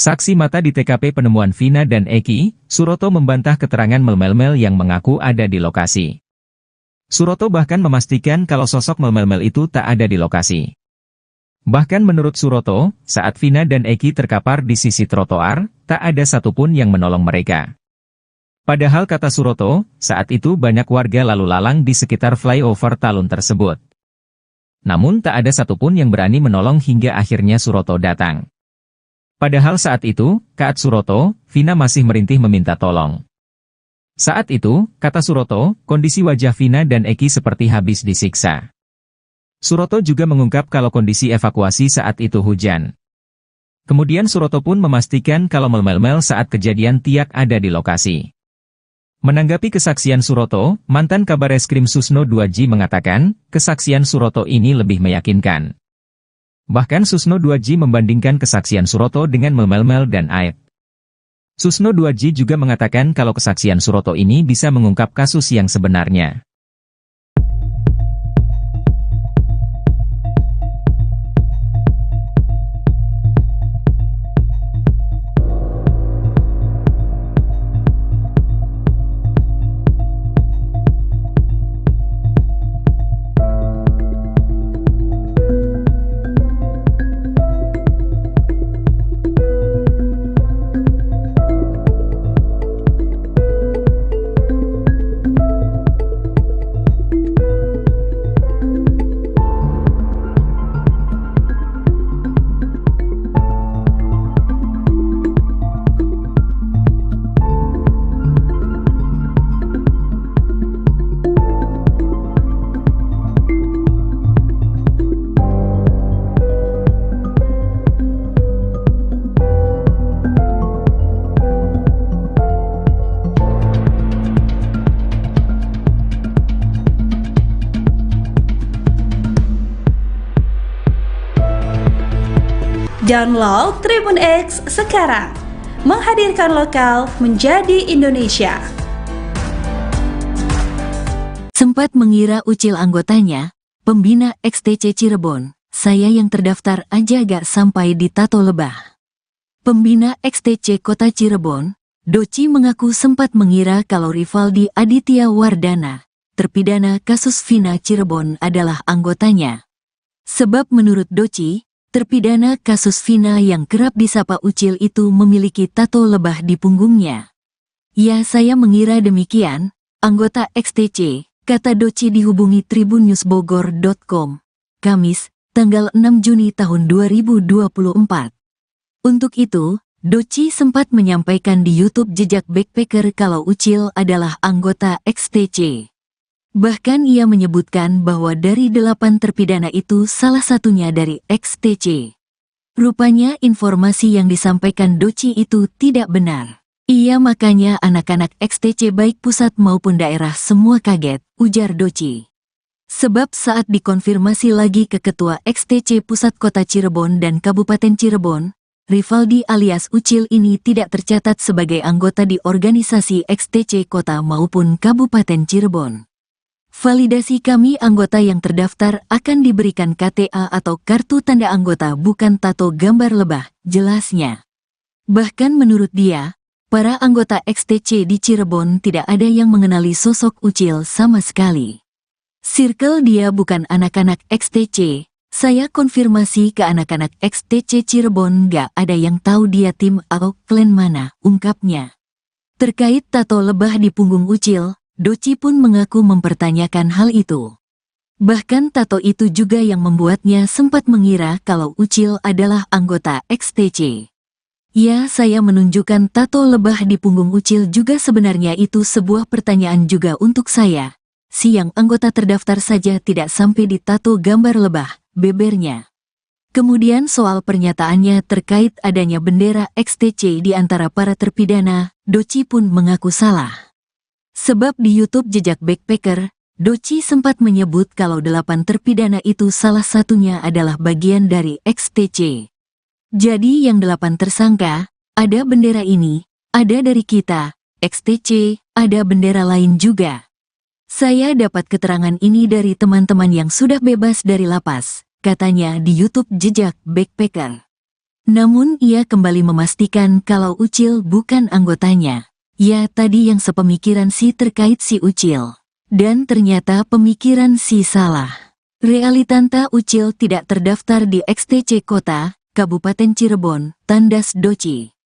Saksi mata di TKP penemuan Vina dan Eki, Suroto membantah keterangan Mel-Mel yang mengaku ada di lokasi. Suroto bahkan memastikan kalau sosok Mel-Mel itu tak ada di lokasi. Bahkan menurut Suroto, saat Vina dan Eki terkapar di sisi trotoar, tak ada satupun yang menolong mereka. Padahal kata Suroto, saat itu banyak warga lalu lalang di sekitar flyover Talun tersebut. Namun tak ada satupun yang berani menolong hingga akhirnya Suroto datang. Padahal saat itu, kata Suroto, Vina masih merintih meminta tolong. Saat itu, kata Suroto, kondisi wajah Vina dan Eki seperti habis disiksa. Suroto juga mengungkap kalau kondisi evakuasi saat itu hujan. Kemudian Suroto pun memastikan kalau mel-mel saat kejadian Tiak ada di lokasi. Menanggapi kesaksian Suroto, mantan Kabareskrim Susno 2J mengatakan, kesaksian Suroto ini lebih meyakinkan. Bahkan Susno 2J membandingkan kesaksian Suroto dengan mel-mel dan Aib. Susno 2J juga mengatakan kalau kesaksian Suroto ini bisa mengungkap kasus yang sebenarnya. Download Tribun X sekarang, menghadirkan lokal menjadi Indonesia. Sempat mengira Ucil anggotanya, pembina XTC Cirebon, saya yang terdaftar aja gak sampai di tato lebah. Pembina XTC Kota Cirebon, Doci mengaku sempat mengira kalau Rivaldi Aditya Wardana, terpidana kasus Vina Cirebon adalah anggotanya. Sebab menurut Doci, terpidana kasus Vina yang kerap disapa Ucil itu memiliki tato lebah di punggungnya. Ya, saya mengira demikian, anggota XTC, kata Doci dihubungi tribunnews.bogor.com, Kamis, tanggal 6 Juni tahun 2024. Untuk itu, Doci sempat menyampaikan di YouTube Jejak Backpacker kalau Ucil adalah anggota XTC. Bahkan ia menyebutkan bahwa dari 8 terpidana itu salah satunya dari XTC. Rupanya informasi yang disampaikan Doci itu tidak benar. Iya, makanya anak-anak XTC baik pusat maupun daerah semua kaget, ujar Doci. Sebab saat dikonfirmasi lagi ke Ketua XTC Pusat Kota Cirebon dan Kabupaten Cirebon, Rivaldi alias Ucil ini tidak tercatat sebagai anggota di organisasi XTC Kota maupun Kabupaten Cirebon. Validasi kami anggota yang terdaftar akan diberikan KTA atau kartu tanda anggota bukan tato gambar lebah, jelasnya. Bahkan menurut dia, para anggota XTC di Cirebon tidak ada yang mengenali sosok Ucil sama sekali. Circle dia bukan anak-anak XTC, saya konfirmasi ke anak-anak XTC Cirebon gak ada yang tahu dia tim atau klan mana, ungkapnya. Terkait tato lebah di punggung Ucil, Doci pun mengaku mempertanyakan hal itu. Bahkan tato itu juga yang membuatnya sempat mengira kalau Ucil adalah anggota XTC. Ya, saya menunjukkan tato lebah di punggung Ucil juga sebenarnya itu sebuah pertanyaan juga untuk saya. Si yang anggota terdaftar saja tidak sampai di tato gambar lebah, bebernya. Kemudian soal pernyataannya terkait adanya bendera XTC di antara para terpidana, Doci pun mengaku salah. Sebab di YouTube Jejak Backpacker, Doci sempat menyebut kalau 8 terpidana itu salah satunya adalah bagian dari XTC. Jadi yang 8 tersangka, ada bendera ini, ada dari kita, XTC, ada bendera lain juga. Saya dapat keterangan ini dari teman-teman yang sudah bebas dari lapas, katanya di YouTube Jejak Backpacker. Namun ia kembali memastikan kalau Ucil bukan anggotanya. Ya, tadi yang sepemikiran si terkait si Ucil. Dan ternyata pemikiran si salah. Realitanta Ucil tidak terdaftar di XTC Kota, Kabupaten Cirebon, tandas Doci.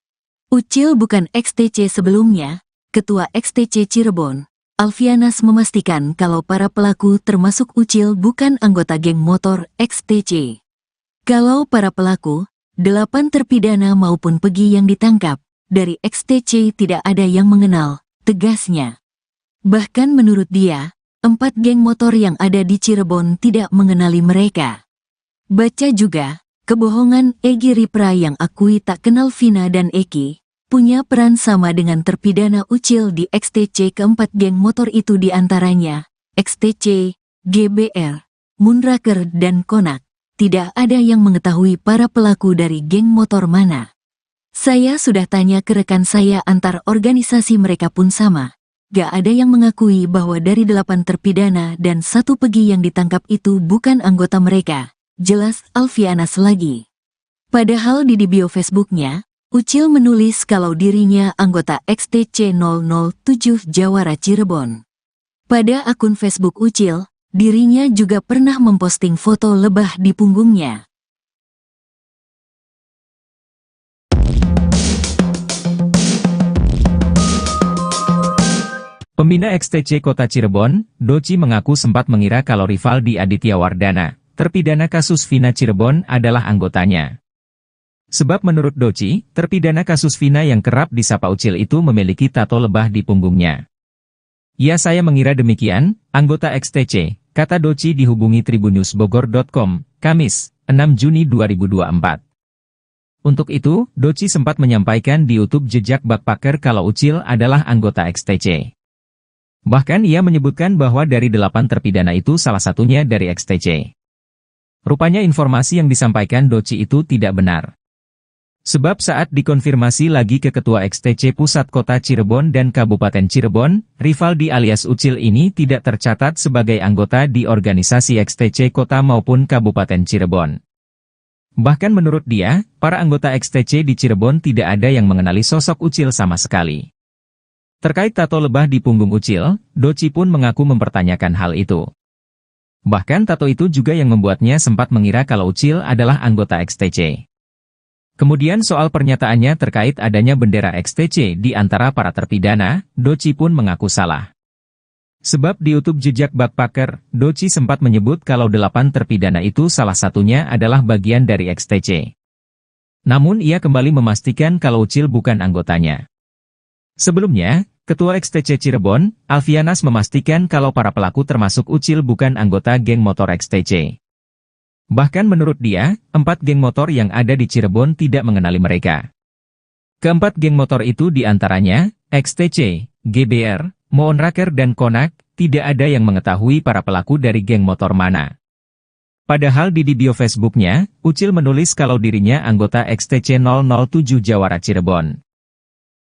Ucil bukan XTC sebelumnya. Ketua XTC Cirebon, Alfianas memastikan kalau para pelaku termasuk Ucil bukan anggota geng motor XTC. Kalau para pelaku, 8 terpidana maupun Pegi yang ditangkap, dari XTC tidak ada yang mengenal, tegasnya. Bahkan menurut dia, 4 geng motor yang ada di Cirebon tidak mengenali mereka. Baca juga, kebohongan Egy Ripra yang akui tak kenal Vina dan Eki, punya peran sama dengan terpidana Ucil di XTC. Keempat geng motor itu diantaranya, XTC, GBR, Moonraker dan Konak. Tidak ada yang mengetahui para pelaku dari geng motor mana. Saya sudah tanya ke rekan saya antar organisasi mereka pun sama. Gak ada yang mengakui bahwa dari 8 terpidana dan 1 Pegi yang ditangkap itu bukan anggota mereka. Jelas Alfianas lagi. Padahal di bio Facebooknya, Ucil menulis kalau dirinya anggota XTC 007 Jawara Cirebon. Pada akun Facebook Ucil, dirinya juga pernah memposting foto lebah di punggungnya. Pembina XTC Kota Cirebon, Doci mengaku sempat mengira kalau Rivaldi Aditya Wardana, terpidana kasus Vina Cirebon adalah anggotanya. Sebab menurut Doci, terpidana kasus Vina yang kerap disapa Ucil itu memiliki tato lebah di punggungnya. Ya, saya mengira demikian, anggota XTC, kata Doci dihubungi tribunnewsbogor.com, Kamis, 6 Juni 2024. Untuk itu, Doci sempat menyampaikan di YouTube Jejak Backpacker kalau Ucil adalah anggota XTC. Bahkan ia menyebutkan bahwa dari 8 terpidana itu salah satunya dari XTC. Rupanya informasi yang disampaikan Doci itu tidak benar. Sebab saat dikonfirmasi lagi ke Ketua XTC Pusat Kota Cirebon dan Kabupaten Cirebon, Rivaldi alias Ucil ini tidak tercatat sebagai anggota di organisasi XTC Kota maupun Kabupaten Cirebon. Bahkan menurut dia, para anggota XTC di Cirebon tidak ada yang mengenali sosok Ucil sama sekali. Terkait tato lebah di punggung Ucil, Doci pun mengaku mempertanyakan hal itu. Bahkan tato itu juga yang membuatnya sempat mengira kalau Ucil adalah anggota XTC. Kemudian soal pernyataannya terkait adanya bendera XTC di antara para terpidana, Doci pun mengaku salah. Sebab di YouTube Jejak Backpacker, Doci sempat menyebut kalau 8 terpidana itu salah satunya adalah bagian dari XTC. Namun ia kembali memastikan kalau Ucil bukan anggotanya. Sebelumnya, Ketua XTC Cirebon, Alfianas memastikan kalau para pelaku termasuk Ucil bukan anggota geng motor XTC. Bahkan menurut dia, 4 geng motor yang ada di Cirebon tidak mengenali mereka. Keempat geng motor itu diantaranya, XTC, GBR, Moonraker dan Konak, tidak ada yang mengetahui para pelaku dari geng motor mana. Padahal di bio Facebooknya, Ucil menulis kalau dirinya anggota XTC 007 Jawara Cirebon.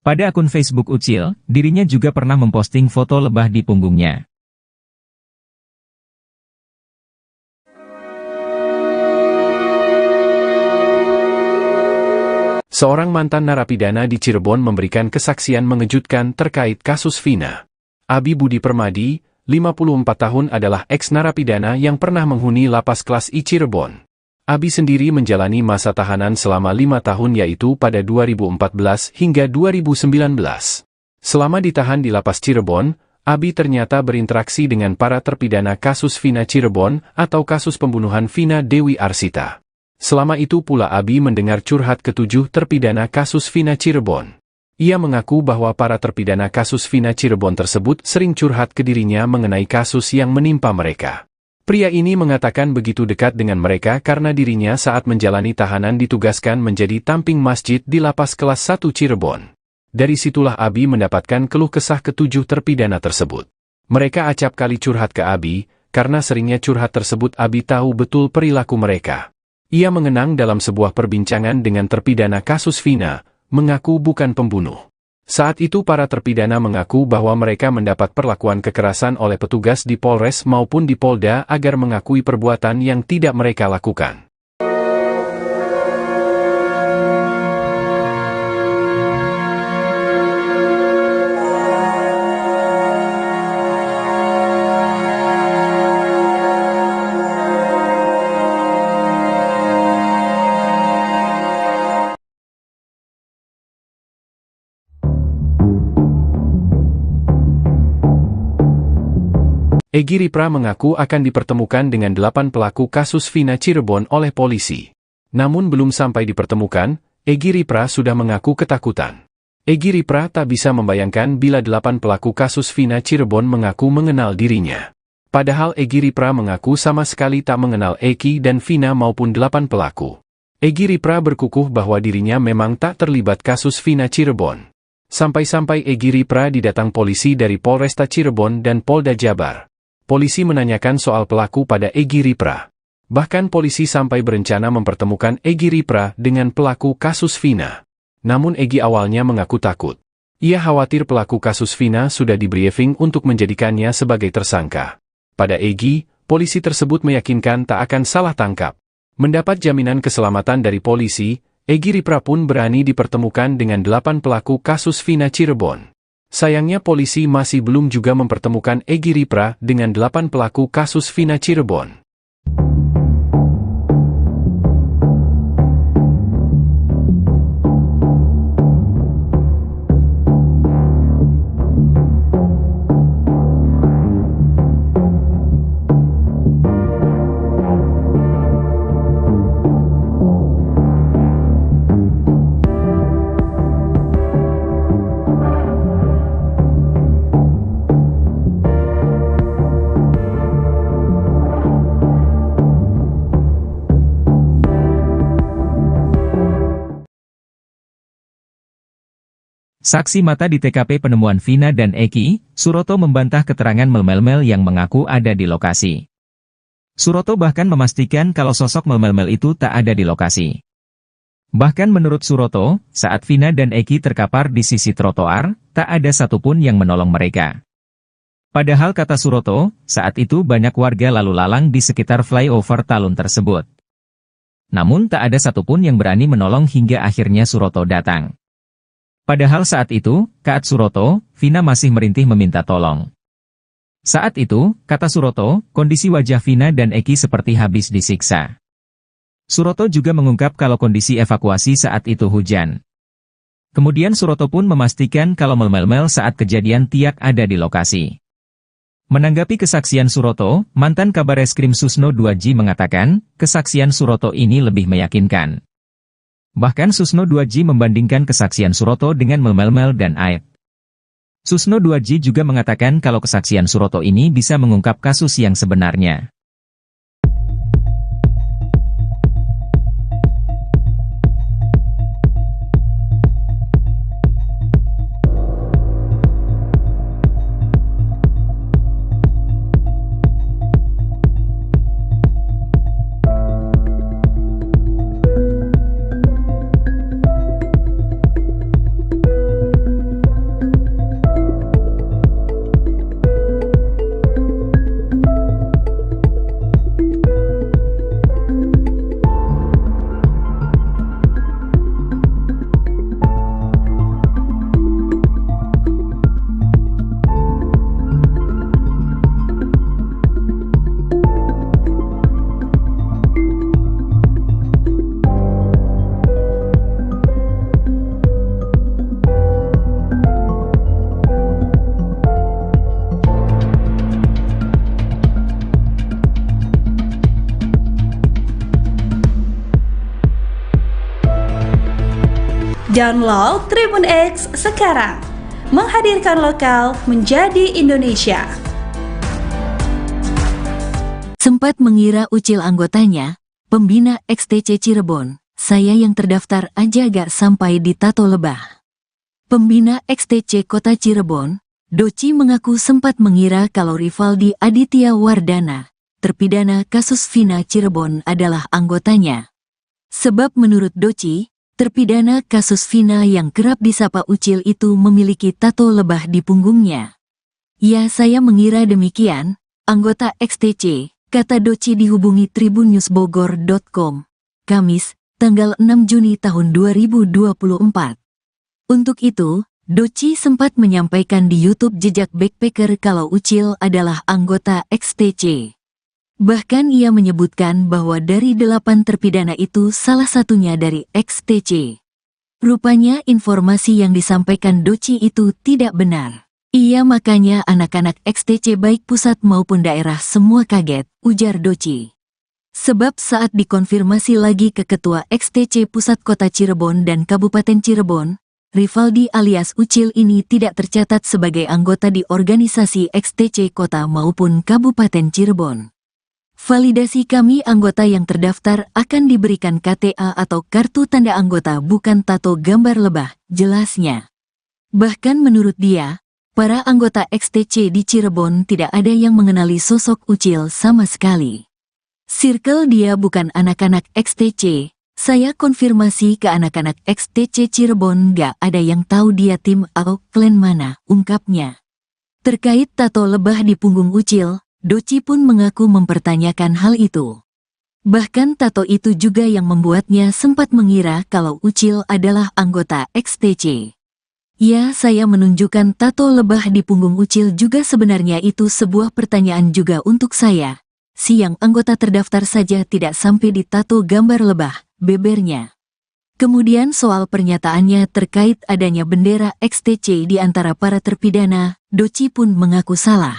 Pada akun Facebook Ucil, dirinya juga pernah memposting foto lebah di punggungnya. Seorang mantan narapidana di Cirebon memberikan kesaksian mengejutkan terkait kasus Vina. Abi Budi Permadi, 54 tahun adalah eks-narapidana yang pernah menghuni lapas kelas I Cirebon. Abi sendiri menjalani masa tahanan selama 5 tahun yaitu pada 2014 hingga 2019. Selama ditahan di lapas Cirebon, Abi ternyata berinteraksi dengan para terpidana kasus Vina Cirebon atau kasus pembunuhan Vina Dewi Arsita. Selama itu pula Abi mendengar curhat ke-7 terpidana kasus Vina Cirebon. Ia mengaku bahwa para terpidana kasus Vina Cirebon tersebut sering curhat ke dirinya mengenai kasus yang menimpa mereka. Pria ini mengatakan begitu dekat dengan mereka karena dirinya saat menjalani tahanan ditugaskan menjadi tamping masjid di lapas kelas 1 Cirebon. Dari situlah Abi mendapatkan keluh kesah ke-7 terpidana tersebut. Mereka acap kali curhat ke Abi, karena seringnya curhat tersebut Abi tahu betul perilaku mereka. Ia mengenang dalam sebuah perbincangan dengan terpidana kasus Vina, mengaku bukan pembunuh. Saat itu para terpidana mengaku bahwa mereka mendapat perlakuan kekerasan oleh petugas di Polres maupun di Polda agar mengakui perbuatan yang tidak mereka lakukan. Egy Ripra mengaku akan dipertemukan dengan 8 pelaku kasus Vina Cirebon oleh polisi. Namun belum sampai dipertemukan, Egy Ripra sudah mengaku ketakutan. Egy Ripra tak bisa membayangkan bila 8 pelaku kasus Vina Cirebon mengaku mengenal dirinya. Padahal Egy Ripra mengaku sama sekali tak mengenal Eki dan Vina maupun 8 pelaku. Egy Ripra berkukuh bahwa dirinya memang tak terlibat kasus Vina Cirebon. Sampai-sampai Egy Ripra didatang polisi dari Polresta Cirebon dan Polda Jabar. Polisi menanyakan soal pelaku pada Egy Ripra. Bahkan polisi sampai berencana mempertemukan Egy Ripra dengan pelaku kasus Vina. Namun Egy awalnya mengaku takut. Ia khawatir pelaku kasus Vina sudah di-briefing untuk menjadikannya sebagai tersangka. Pada Egy, polisi tersebut meyakinkan tak akan salah tangkap. Mendapat jaminan keselamatan dari polisi, Egy Ripra pun berani dipertemukan dengan 8 pelaku kasus Vina Cirebon. Sayangnya polisi masih belum juga mempertemukan Egy Ripra dengan 8 pelaku kasus Vina Cirebon. Saksi mata di TKP penemuan Vina dan Eki, Suroto membantah keterangan Mel-Mel yang mengaku ada di lokasi. Suroto bahkan memastikan kalau sosok Mel-Mel itu tak ada di lokasi. Bahkan menurut Suroto, saat Vina dan Eki terkapar di sisi trotoar, tak ada satupun yang menolong mereka. Padahal kata Suroto, saat itu banyak warga lalu lalang di sekitar flyover Talun tersebut. Namun tak ada satupun yang berani menolong hingga akhirnya Suroto datang. Padahal saat itu, kata Suroto, Vina masih merintih meminta tolong. Saat itu, kata Suroto, kondisi wajah Vina dan Eki seperti habis disiksa. Suroto juga mengungkap kalau kondisi evakuasi saat itu hujan. Kemudian Suroto pun memastikan kalau Mel-Mel saat kejadian tiak ada di lokasi. Menanggapi kesaksian Suroto, mantan Kabareskrim Susno 2J mengatakan, kesaksian Suroto ini lebih meyakinkan. Bahkan Susno 2J membandingkan kesaksian Suroto dengan Mel-Mel dan Aep. Susno 2J juga mengatakan kalau kesaksian Suroto ini bisa mengungkap kasus yang sebenarnya. Download Tribun X sekarang, menghadirkan lokal menjadi Indonesia. Sempat mengira ucil anggotanya, pembina XTC Cirebon, saya yang terdaftar aja gak sampai di tato lebah. Pembina XTC Kota Cirebon, Doci mengaku sempat mengira kalau Rivaldi Aditya Wardana, terpidana kasus Vina Cirebon adalah anggotanya. Sebab menurut Doci, terpidana kasus Vina yang kerap disapa Ucil itu memiliki tato lebah di punggungnya. Ya, saya mengira demikian, anggota XTC, kata Doci dihubungi tribunnews.bogor.com, Kamis, tanggal 6 Juni tahun 2024. Untuk itu, Doci sempat menyampaikan di YouTube Jejak Backpacker kalau Ucil adalah anggota XTC. Bahkan ia menyebutkan bahwa dari 8 terpidana itu salah satunya dari XTC. Rupanya informasi yang disampaikan Doci itu tidak benar. Iya, makanya anak-anak XTC baik pusat maupun daerah semua kaget, ujar Doci. Sebab saat dikonfirmasi lagi ke Ketua XTC Pusat Kota Cirebon dan Kabupaten Cirebon, Rivaldi alias Ucil ini tidak tercatat sebagai anggota di organisasi XTC Kota maupun Kabupaten Cirebon. Validasi kami anggota yang terdaftar akan diberikan KTA atau kartu tanda anggota, bukan tato gambar lebah, jelasnya. Bahkan menurut dia, para anggota XTC di Cirebon tidak ada yang mengenali sosok Ucil sama sekali. Circle dia bukan anak-anak XTC. Saya konfirmasi ke anak-anak XTC Cirebon, gak ada yang tahu dia tim atau klan mana, ungkapnya. Terkait tato lebah di punggung Ucil, Doci pun mengaku mempertanyakan hal itu. Bahkan tato itu juga yang membuatnya sempat mengira kalau Ucil adalah anggota XTC. Ya, saya menunjukkan tato lebah di punggung Ucil juga, sebenarnya itu sebuah pertanyaan juga untuk saya. Si yang anggota terdaftar saja tidak sampai ditato gambar lebah, bebernya. Kemudian soal pernyataannya terkait adanya bendera XTC di antara para terpidana, Doci pun mengaku salah.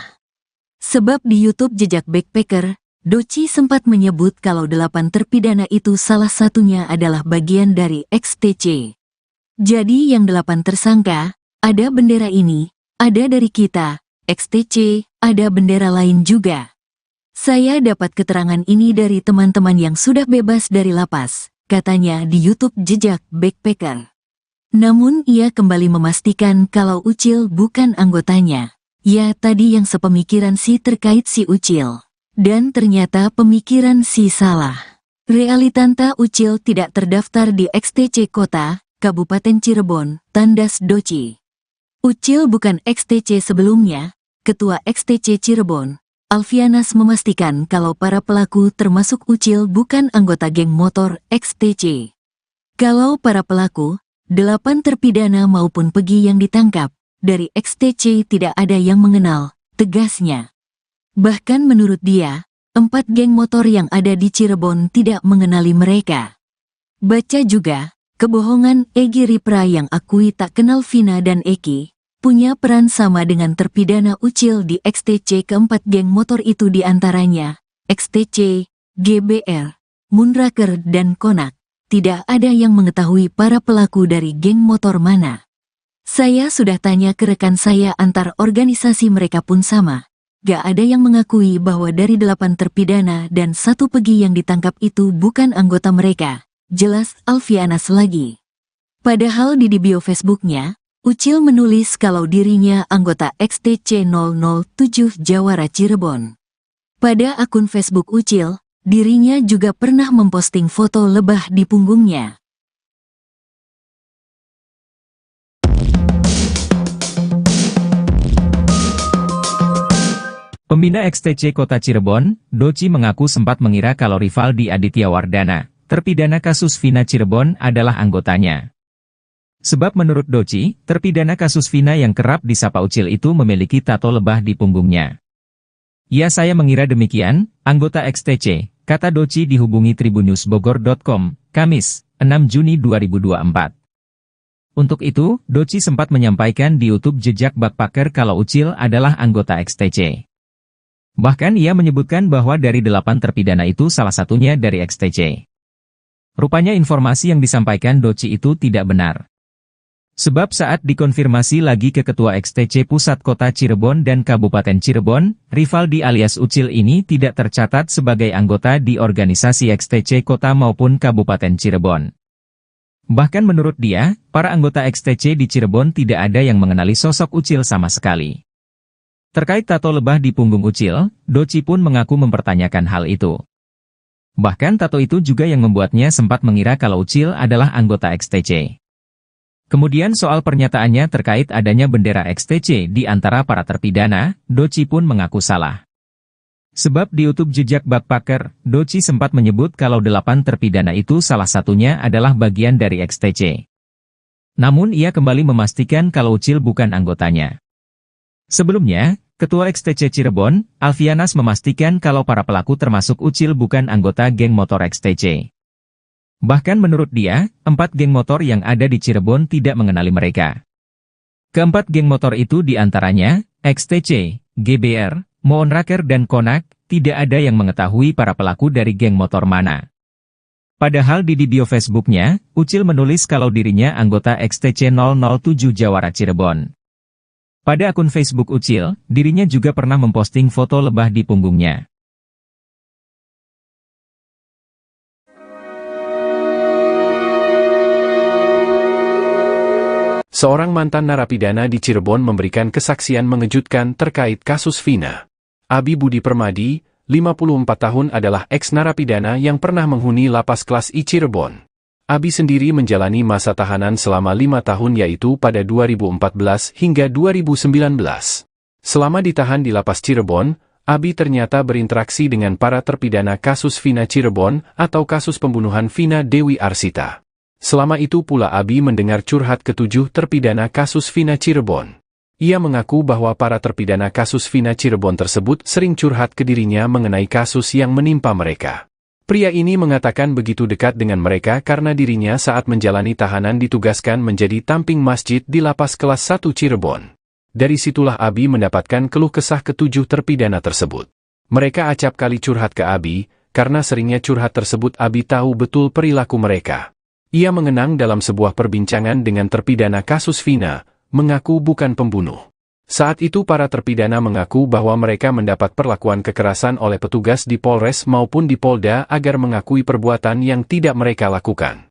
Sebab di YouTube Jejak Backpacker, Doci sempat menyebut kalau 8 terpidana itu salah satunya adalah bagian dari XTC. Jadi yang 8 tersangka, ada bendera ini, ada dari kita, XTC, ada bendera lain juga. Saya dapat keterangan ini dari teman-teman yang sudah bebas dari lapas, katanya di YouTube Jejak Backpacker. Namun ia kembali memastikan kalau Ucil bukan anggotanya. Ya, tadi yang sepemikiran si terkait si Ucil. Dan ternyata pemikiran si salah. Realitanta Ucil tidak terdaftar di XTC Kota, Kabupaten Cirebon, tandas Doci. Ucil bukan XTC sebelumnya. Ketua XTC Cirebon, Alfianas, memastikan kalau para pelaku termasuk Ucil bukan anggota geng motor XTC. Kalau para pelaku, 8 terpidana maupun Pegi yang ditangkap, dari XTC tidak ada yang mengenal, tegasnya. Bahkan menurut dia, 4 geng motor yang ada di Cirebon tidak mengenali mereka. Baca juga, kebohongan Egy Ripra yang akui tak kenal Vina dan Eki, punya peran sama dengan terpidana Ucil di XTC. Keempat geng motor itu diantaranya XTC, GBR, Moonraker, dan Konak. Tidak ada yang mengetahui para pelaku dari geng motor mana. Saya sudah tanya ke rekan saya antar organisasi, mereka pun sama. Gak ada yang mengakui bahwa dari 8 terpidana dan 1 Pegi yang ditangkap itu bukan anggota mereka, jelas Alfianas lagi. Padahal di bio Facebooknya, Ucil menulis kalau dirinya anggota XTC 007 Jawara Cirebon. Pada akun Facebook Ucil, dirinya juga pernah memposting foto lebah di punggungnya. Pembina XTC Kota Cirebon, Doci mengaku sempat mengira kalau Rivaldi Aditya Wardana, terpidana kasus Vina Cirebon, adalah anggotanya. Sebab menurut Doci, terpidana kasus Vina yang kerap disapa Ucil itu memiliki tato lebah di punggungnya. Ya, saya mengira demikian, anggota XTC, kata Doci dihubungi tribunnewsbogor.com, Kamis, 6 Juni 2024. Untuk itu, Doci sempat menyampaikan di YouTube Jejak Backpacker kalau Ucil adalah anggota XTC. Bahkan ia menyebutkan bahwa dari 8 terpidana itu salah satunya dari XTC. Rupanya informasi yang disampaikan Doci itu tidak benar. Sebab saat dikonfirmasi lagi ke Ketua XTC Pusat Kota Cirebon dan Kabupaten Cirebon, Rivaldi alias Ucil ini tidak tercatat sebagai anggota di organisasi XTC Kota maupun Kabupaten Cirebon. Bahkan menurut dia, para anggota XTC di Cirebon tidak ada yang mengenali sosok Ucil sama sekali. Terkait tato lebah di punggung Ucil, Doci pun mengaku mempertanyakan hal itu. Bahkan tato itu juga yang membuatnya sempat mengira kalau Ucil adalah anggota XTC. Kemudian soal pernyataannya terkait adanya bendera XTC di antara para terpidana, Doci pun mengaku salah. Sebab di YouTube Jejak Backpacker, Doci sempat menyebut kalau 8 terpidana itu salah satunya adalah bagian dari XTC. Namun ia kembali memastikan kalau Ucil bukan anggotanya. Sebelumnya, Ketua XTC Cirebon, Alfianas memastikan kalau para pelaku termasuk Ucil bukan anggota geng motor XTC. Bahkan menurut dia, 4 geng motor yang ada di Cirebon tidak mengenali mereka. Keempat geng motor itu diantaranya, XTC, GBR, Moonraker dan Konak, tidak ada yang mengetahui para pelaku dari geng motor mana. Padahal di bio Facebooknya, Ucil menulis kalau dirinya anggota XTC 007 Jawara Cirebon. Pada akun Facebook Ucil, dirinya juga pernah memposting foto lebah di punggungnya. Seorang mantan narapidana di Cirebon memberikan kesaksian mengejutkan terkait kasus Vina. Abi Budi Permadi, 54 tahun adalah eks-narapidana yang pernah menghuni lapas kelas I Cirebon. Abi sendiri menjalani masa tahanan selama 5 tahun yaitu pada 2014 hingga 2019. Selama ditahan di lapas Cirebon, Abi ternyata berinteraksi dengan para terpidana kasus Vina Cirebon atau kasus pembunuhan Vina Dewi Arsita. Selama itu pula Abi mendengar curhat ketujuh terpidana kasus Vina Cirebon. Ia mengaku bahwa para terpidana kasus Vina Cirebon tersebut sering curhat ke dirinya mengenai kasus yang menimpa mereka. Pria ini mengatakan begitu dekat dengan mereka karena dirinya saat menjalani tahanan ditugaskan menjadi tamping masjid di lapas kelas 1 Cirebon. Dari situlah Abi mendapatkan keluh kesah ketujuh terpidana tersebut. Mereka acap kali curhat ke Abi, karena seringnya curhat tersebut Abi tahu betul perilaku mereka. Ia mengenang dalam sebuah perbincangan dengan terpidana kasus Vina, mengaku bukan pembunuh. Saat itu para terpidana mengaku bahwa mereka mendapat perlakuan kekerasan oleh petugas di Polres maupun di Polda agar mengakui perbuatan yang tidak mereka lakukan.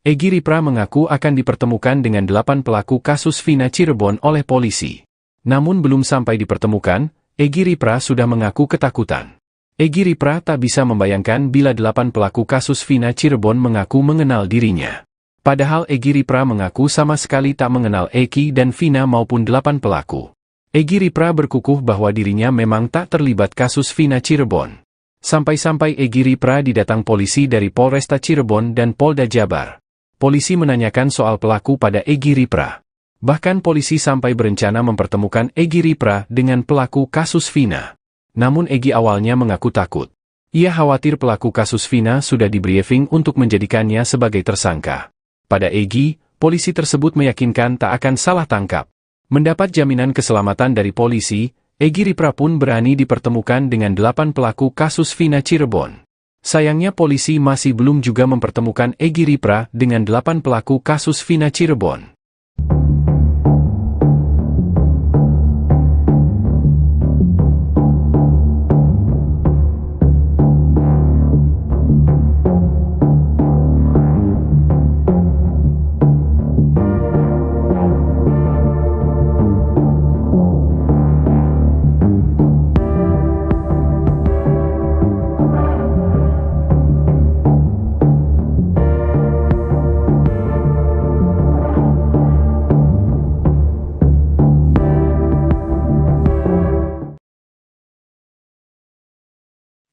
Egy Ripra mengaku akan dipertemukan dengan 8 pelaku kasus Vina Cirebon oleh polisi. Namun belum sampai dipertemukan, Egy Ripra sudah mengaku ketakutan. Egy Ripra tak bisa membayangkan bila 8 pelaku kasus Vina Cirebon mengaku mengenal dirinya. Padahal Egy Ripra mengaku sama sekali tak mengenal Eki dan Vina maupun 8 pelaku. Egy Ripra berkukuh bahwa dirinya memang tak terlibat kasus Vina Cirebon. Sampai-sampai Egy Ripra didatang polisi dari Polresta Cirebon dan Polda Jabar. Polisi menanyakan soal pelaku pada Egy Ripra. Bahkan polisi sampai berencana mempertemukan Egy Ripra dengan pelaku kasus Vina. Namun Egy awalnya mengaku takut. Ia khawatir pelaku kasus Vina sudah di-briefing untuk menjadikannya sebagai tersangka. Pada Egy, polisi tersebut meyakinkan tak akan salah tangkap. Mendapat jaminan keselamatan dari polisi, Egy Ripra pun berani dipertemukan dengan 8 pelaku kasus Vina Cirebon. Sayangnya polisi masih belum juga mempertemukan Egy Ripra dengan 8 pelaku kasus Vina Cirebon.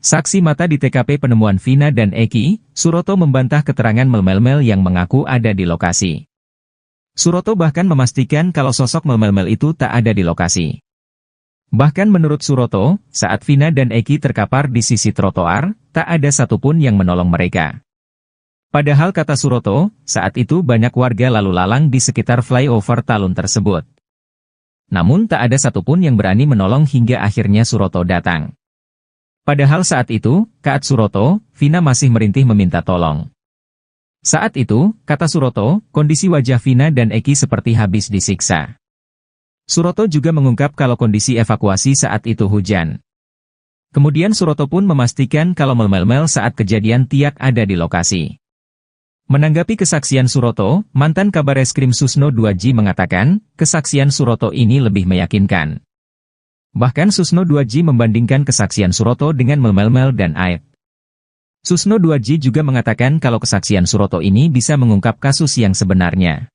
Saksi mata di TKP penemuan Vina dan Eki, Suroto membantah keterangan mel-mel yang mengaku ada di lokasi. Suroto bahkan memastikan kalau sosok mel-mel itu tak ada di lokasi. Bahkan menurut Suroto, saat Vina dan Eki terkapar di sisi trotoar, tak ada satupun yang menolong mereka. Padahal kata Suroto, saat itu banyak warga lalu lalang di sekitar flyover Talun tersebut. Namun tak ada satupun yang berani menolong hingga akhirnya Suroto datang. Padahal saat itu, kata Suroto, Vina masih merintih meminta tolong. Saat itu, kata Suroto, kondisi wajah Vina dan Eki seperti habis disiksa. Suroto juga mengungkap kalau kondisi evakuasi saat itu hujan. Kemudian Suroto pun memastikan kalau mel-mel saat kejadian tiak ada di lokasi. Menanggapi kesaksian Suroto, mantan Kabareskrim Susno 2J mengatakan, kesaksian Suroto ini lebih meyakinkan. Bahkan Susno 2J membandingkan kesaksian Suroto dengan mel-mel dan Aib. Susno 2J juga mengatakan kalau kesaksian Suroto ini bisa mengungkap kasus yang sebenarnya.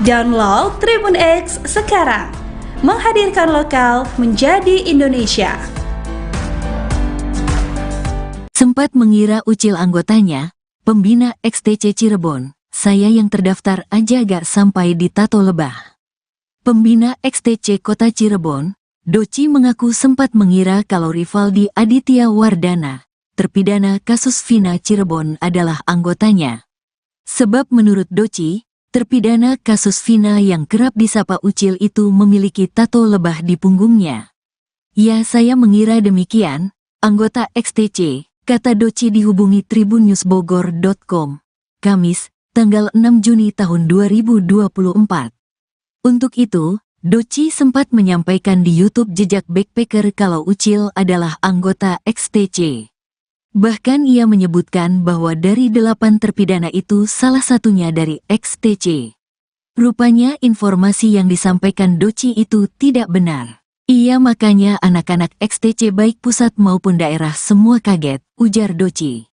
Download Tribun X sekarang. Menghadirkan lokal menjadi Indonesia. Sempat mengira Ucil anggotanya, pembina XTC Cirebon, saya yang terdaftar aja gak sampai di tato lebah. Pembina XTC Kota Cirebon, Doci mengaku sempat mengira kalau Rivaldi Aditya Wardana, terpidana kasus Vina Cirebon adalah anggotanya. Sebab menurut Doci, terpidana kasus Vina yang kerap disapa Ucil itu memiliki tato lebah di punggungnya. Ya, saya mengira demikian, anggota XTC, kata Doci dihubungi tribunnews.bogor.com, Kamis, tanggal 6 Juni tahun 2024. Untuk itu, Doci sempat menyampaikan di YouTube Jejak Backpacker kalau Ucil adalah anggota XTC. Bahkan ia menyebutkan bahwa dari 8 terpidana itu salah satunya dari XTC. Rupanya informasi yang disampaikan Doci itu tidak benar. Iya, makanya anak-anak XTC baik pusat maupun daerah semua kaget, ujar Doci.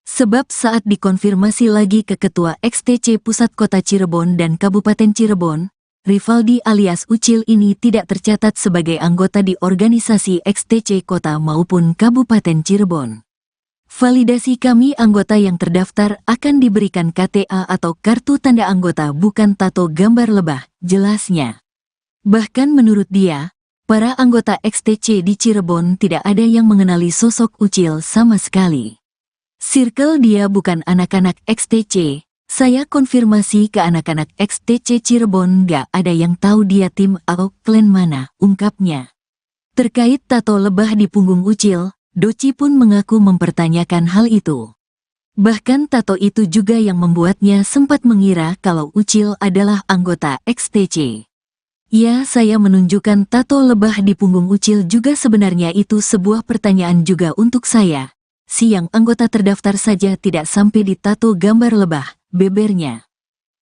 Sebab saat dikonfirmasi lagi ke Ketua XTC Pusat Kota Cirebon dan Kabupaten Cirebon, Rivaldi alias Ucil ini tidak tercatat sebagai anggota di organisasi XTC Kota maupun Kabupaten Cirebon. Validasi kami anggota yang terdaftar akan diberikan KTA atau kartu tanda anggota bukan tato gambar lebah, jelasnya. Bahkan menurut dia, para anggota XTC di Cirebon tidak ada yang mengenali sosok Ucil sama sekali. Circle dia bukan anak-anak XTC, saya konfirmasi ke anak-anak XTC Cirebon gak ada yang tahu dia tim atau klan mana, ungkapnya. Terkait tato lebah di punggung Ucil, Doci pun mengaku mempertanyakan hal itu. Bahkan tato itu juga yang membuatnya sempat mengira kalau Ucil adalah anggota XTC. Ya, saya menunjukkan tato lebah di punggung Ucil juga sebenarnya itu sebuah pertanyaan juga untuk saya. Siang anggota terdaftar saja tidak sampai di tato gambar lebah, bebernya.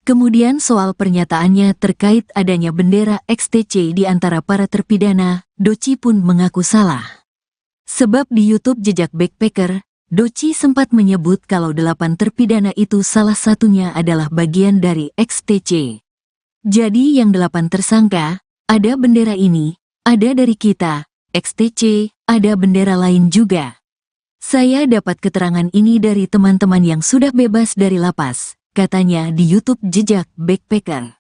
Kemudian soal pernyataannya terkait adanya bendera XTC di antara para terpidana, Doci pun mengaku salah. Sebab di YouTube Jejak Backpacker, Doci sempat menyebut kalau 8 terpidana itu salah satunya adalah bagian dari XTC. Jadi yang 8 tersangka, ada bendera ini, ada dari kita, XTC, ada bendera lain juga. Saya dapat keterangan ini dari teman-teman yang sudah bebas dari lapas, katanya di YouTube Jejak Backpacker.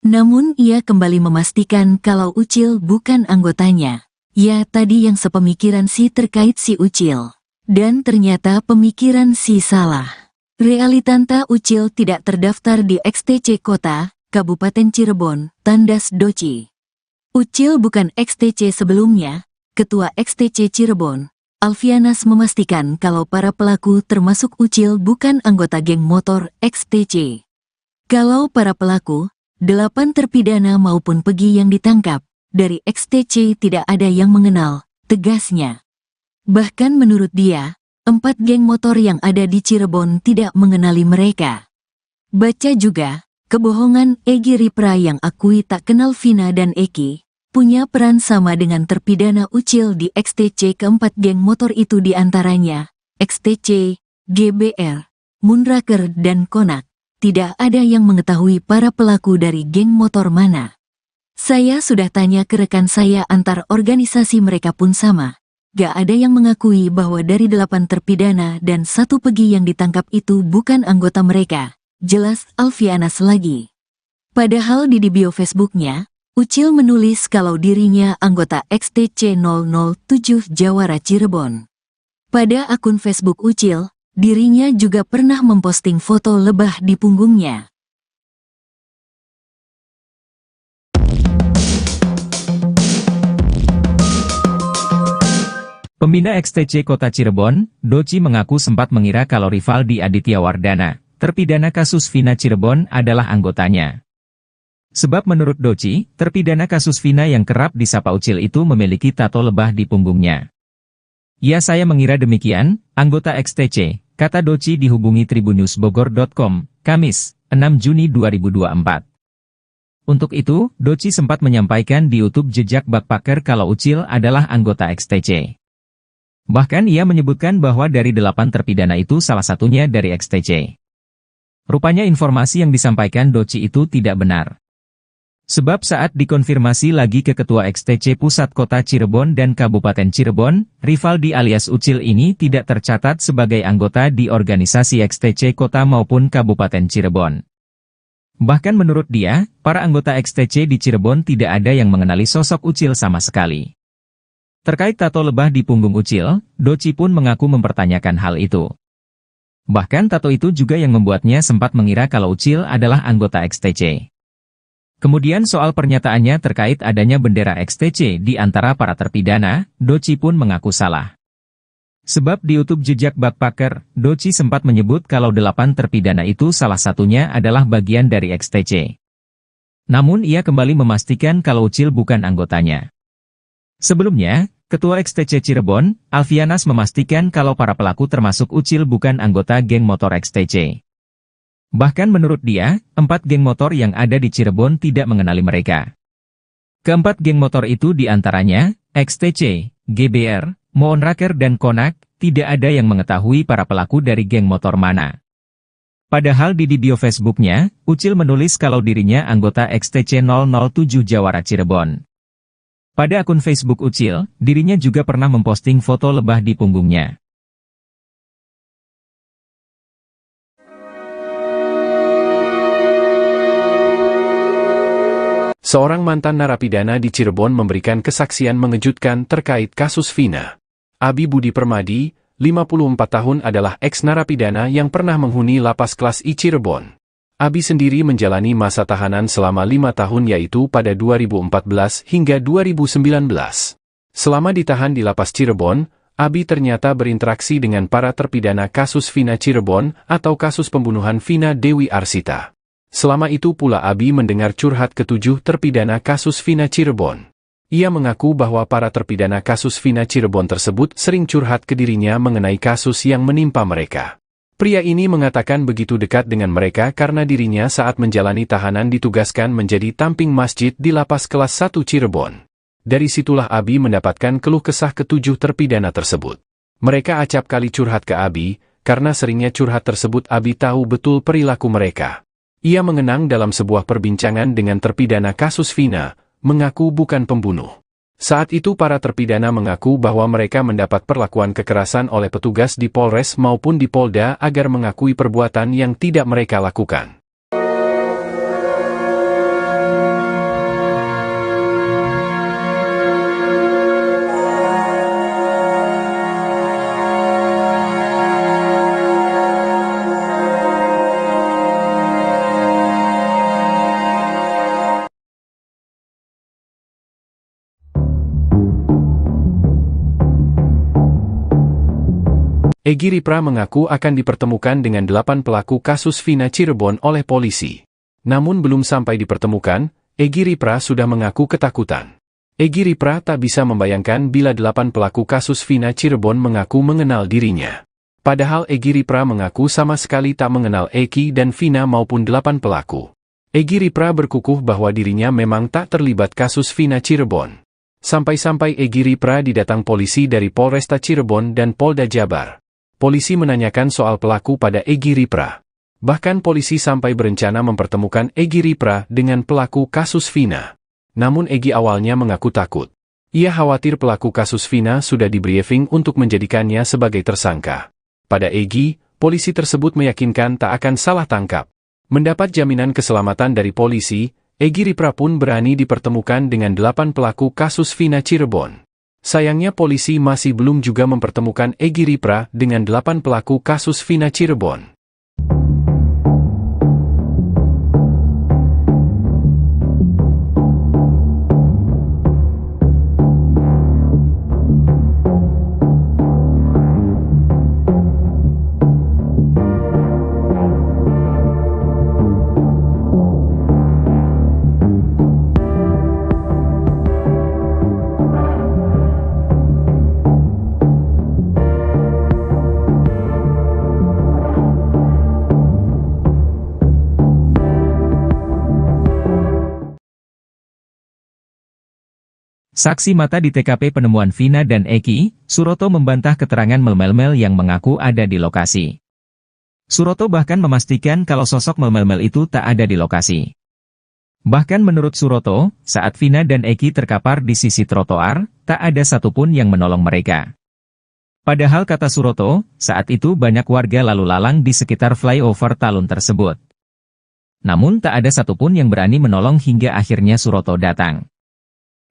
Namun ia kembali memastikan kalau Ucil bukan anggotanya. Ya, tadi yang sepemikiran si terkait si Ucil. Dan ternyata pemikiran si salah. Realitanta Ucil tidak terdaftar di XTC Kota, Kabupaten Cirebon, tandas Doci. Ucil bukan XTC sebelumnya. Ketua XTC Cirebon, Alfianas memastikan kalau para pelaku termasuk Ucil bukan anggota geng motor XTC. Kalau para pelaku, 8 terpidana maupun pegi yang ditangkap, dari XTC tidak ada yang mengenal, tegasnya. Bahkan menurut dia, 4 geng motor yang ada di Cirebon tidak mengenali mereka. Baca juga, kebohongan Egy Ripra yang akui tak kenal Vina dan Eki, punya peran sama dengan terpidana Ucil di XTC. Keempat geng motor itu diantaranya, XTC, GBR, Moonraker dan Konak. Tidak ada yang mengetahui para pelaku dari geng motor mana. Saya sudah tanya ke rekan saya antar organisasi mereka pun sama. Gak ada yang mengakui bahwa dari 8 terpidana dan 1 pegi yang ditangkap itu bukan anggota mereka. Jelas Alfianas lagi. Padahal di bio Facebooknya, Ucil menulis kalau dirinya anggota XTC 007 Jawara Cirebon. Pada akun Facebook Ucil, dirinya juga pernah memposting foto lebah di punggungnya. Pembina XTC Kota Cirebon, Doci mengaku sempat mengira kalau Rivaldi Aditya Wardana, terpidana kasus Vina Cirebon adalah anggotanya. Sebab menurut Doci, terpidana kasus Vina yang kerap disapa Ucil itu memiliki tato lebah di punggungnya. Ya, saya mengira demikian, anggota XTC, kata Doci dihubungi tribunnews.bogor.com, Kamis, 6 Juni 2024. Untuk itu, Doci sempat menyampaikan di YouTube Jejak Backpacker kalau Ucil adalah anggota XTC. Bahkan ia menyebutkan bahwa dari 8 terpidana itu salah satunya dari XTC. Rupanya informasi yang disampaikan Doci itu tidak benar. Sebab saat dikonfirmasi lagi ke Ketua XTC Pusat Kota Cirebon dan Kabupaten Cirebon, Rivaldi alias Ucil ini tidak tercatat sebagai anggota di organisasi XTC Kota maupun Kabupaten Cirebon. Bahkan menurut dia, para anggota XTC di Cirebon tidak ada yang mengenali sosok Ucil sama sekali. Terkait tato lebah di punggung Ucil, Doci pun mengaku mempertanyakan hal itu. Bahkan tato itu juga yang membuatnya sempat mengira kalau Ucil adalah anggota XTC. Kemudian soal pernyataannya terkait adanya bendera XTC di antara para terpidana, Doci pun mengaku salah. Sebab di YouTube Jejak Backpacker, Doci sempat menyebut kalau 8 terpidana itu salah satunya adalah bagian dari XTC. Namun ia kembali memastikan kalau Ucil bukan anggotanya. Sebelumnya, Ketua XTC Cirebon, Alfianas memastikan kalau para pelaku termasuk Ucil bukan anggota geng motor XTC. Bahkan menurut dia, 4 geng motor yang ada di Cirebon tidak mengenali mereka. Keempat geng motor itu diantaranya, XTC, GBR, Moonraker dan Konak, tidak ada yang mengetahui para pelaku dari geng motor mana. Padahal di bio Facebooknya, Ucil menulis kalau dirinya anggota XTC 007 Jawara Cirebon. Pada akun Facebook Ucil, dirinya juga pernah memposting foto lebah di punggungnya. Seorang mantan narapidana di Cirebon memberikan kesaksian mengejutkan terkait kasus Vina. Abi Budi Permadi, 54 tahun adalah eks-narapidana yang pernah menghuni lapas kelas I Cirebon. Abi sendiri menjalani masa tahanan selama 5 tahun yaitu pada 2014 hingga 2019. Selama ditahan di lapas Cirebon, Abi ternyata berinteraksi dengan para terpidana kasus Vina Cirebon atau kasus pembunuhan Vina Dewi Arsita. Selama itu pula Abi mendengar curhat ke-7 terpidana kasus Vina Cirebon. Ia mengaku bahwa para terpidana kasus Vina Cirebon tersebut sering curhat ke dirinya mengenai kasus yang menimpa mereka. Pria ini mengatakan begitu dekat dengan mereka karena dirinya saat menjalani tahanan ditugaskan menjadi tamping masjid di lapas kelas 1 Cirebon. Dari situlah Abi mendapatkan keluh kesah ke-7 terpidana tersebut. Mereka acap kali curhat ke Abi, karena seringnya curhat tersebut Abi tahu betul perilaku mereka. Ia mengenang dalam sebuah perbincangan dengan terpidana kasus Vina, mengaku bukan pembunuh. Saat itu para terpidana mengaku bahwa mereka mendapat perlakuan kekerasan oleh petugas di Polres maupun di Polda agar mengakui perbuatan yang tidak mereka lakukan. Egy Ripra mengaku akan dipertemukan dengan 8 pelaku kasus Vina Cirebon oleh polisi. Namun belum sampai dipertemukan, Egy Ripra sudah mengaku ketakutan. Egy Ripra tak bisa membayangkan bila 8 pelaku kasus Vina Cirebon mengaku mengenal dirinya. Padahal Egy Ripra mengaku sama sekali tak mengenal Eki dan Vina maupun 8 pelaku. Egy Ripra berkukuh bahwa dirinya memang tak terlibat kasus Vina Cirebon. Sampai-sampai Egy Ripra didatang polisi dari Polresta Cirebon dan Polda Jabar. Polisi menanyakan soal pelaku pada Egy Ripra. Bahkan polisi sampai berencana mempertemukan Egy Ripra dengan pelaku kasus Vina. Namun Egy awalnya mengaku takut. Ia khawatir pelaku kasus Vina sudah di-briefing untuk menjadikannya sebagai tersangka. Pada Egy, polisi tersebut meyakinkan tak akan salah tangkap. Mendapat jaminan keselamatan dari polisi, Egy Ripra pun berani dipertemukan dengan 8 pelaku kasus Vina Cirebon. Sayangnya polisi masih belum juga mempertemukan Egy Ripra dengan 8 pelaku kasus Vina Cirebon. Saksi mata di TKP penemuan Vina dan Eki, Suroto membantah keterangan mel-mel yang mengaku ada di lokasi. Suroto bahkan memastikan kalau sosok mel-mel itu tak ada di lokasi. Bahkan menurut Suroto, saat Vina dan Eki terkapar di sisi trotoar, tak ada satupun yang menolong mereka. Padahal kata Suroto, saat itu banyak warga lalu lalang di sekitar flyover Talun tersebut. Namun tak ada satupun yang berani menolong hingga akhirnya Suroto datang.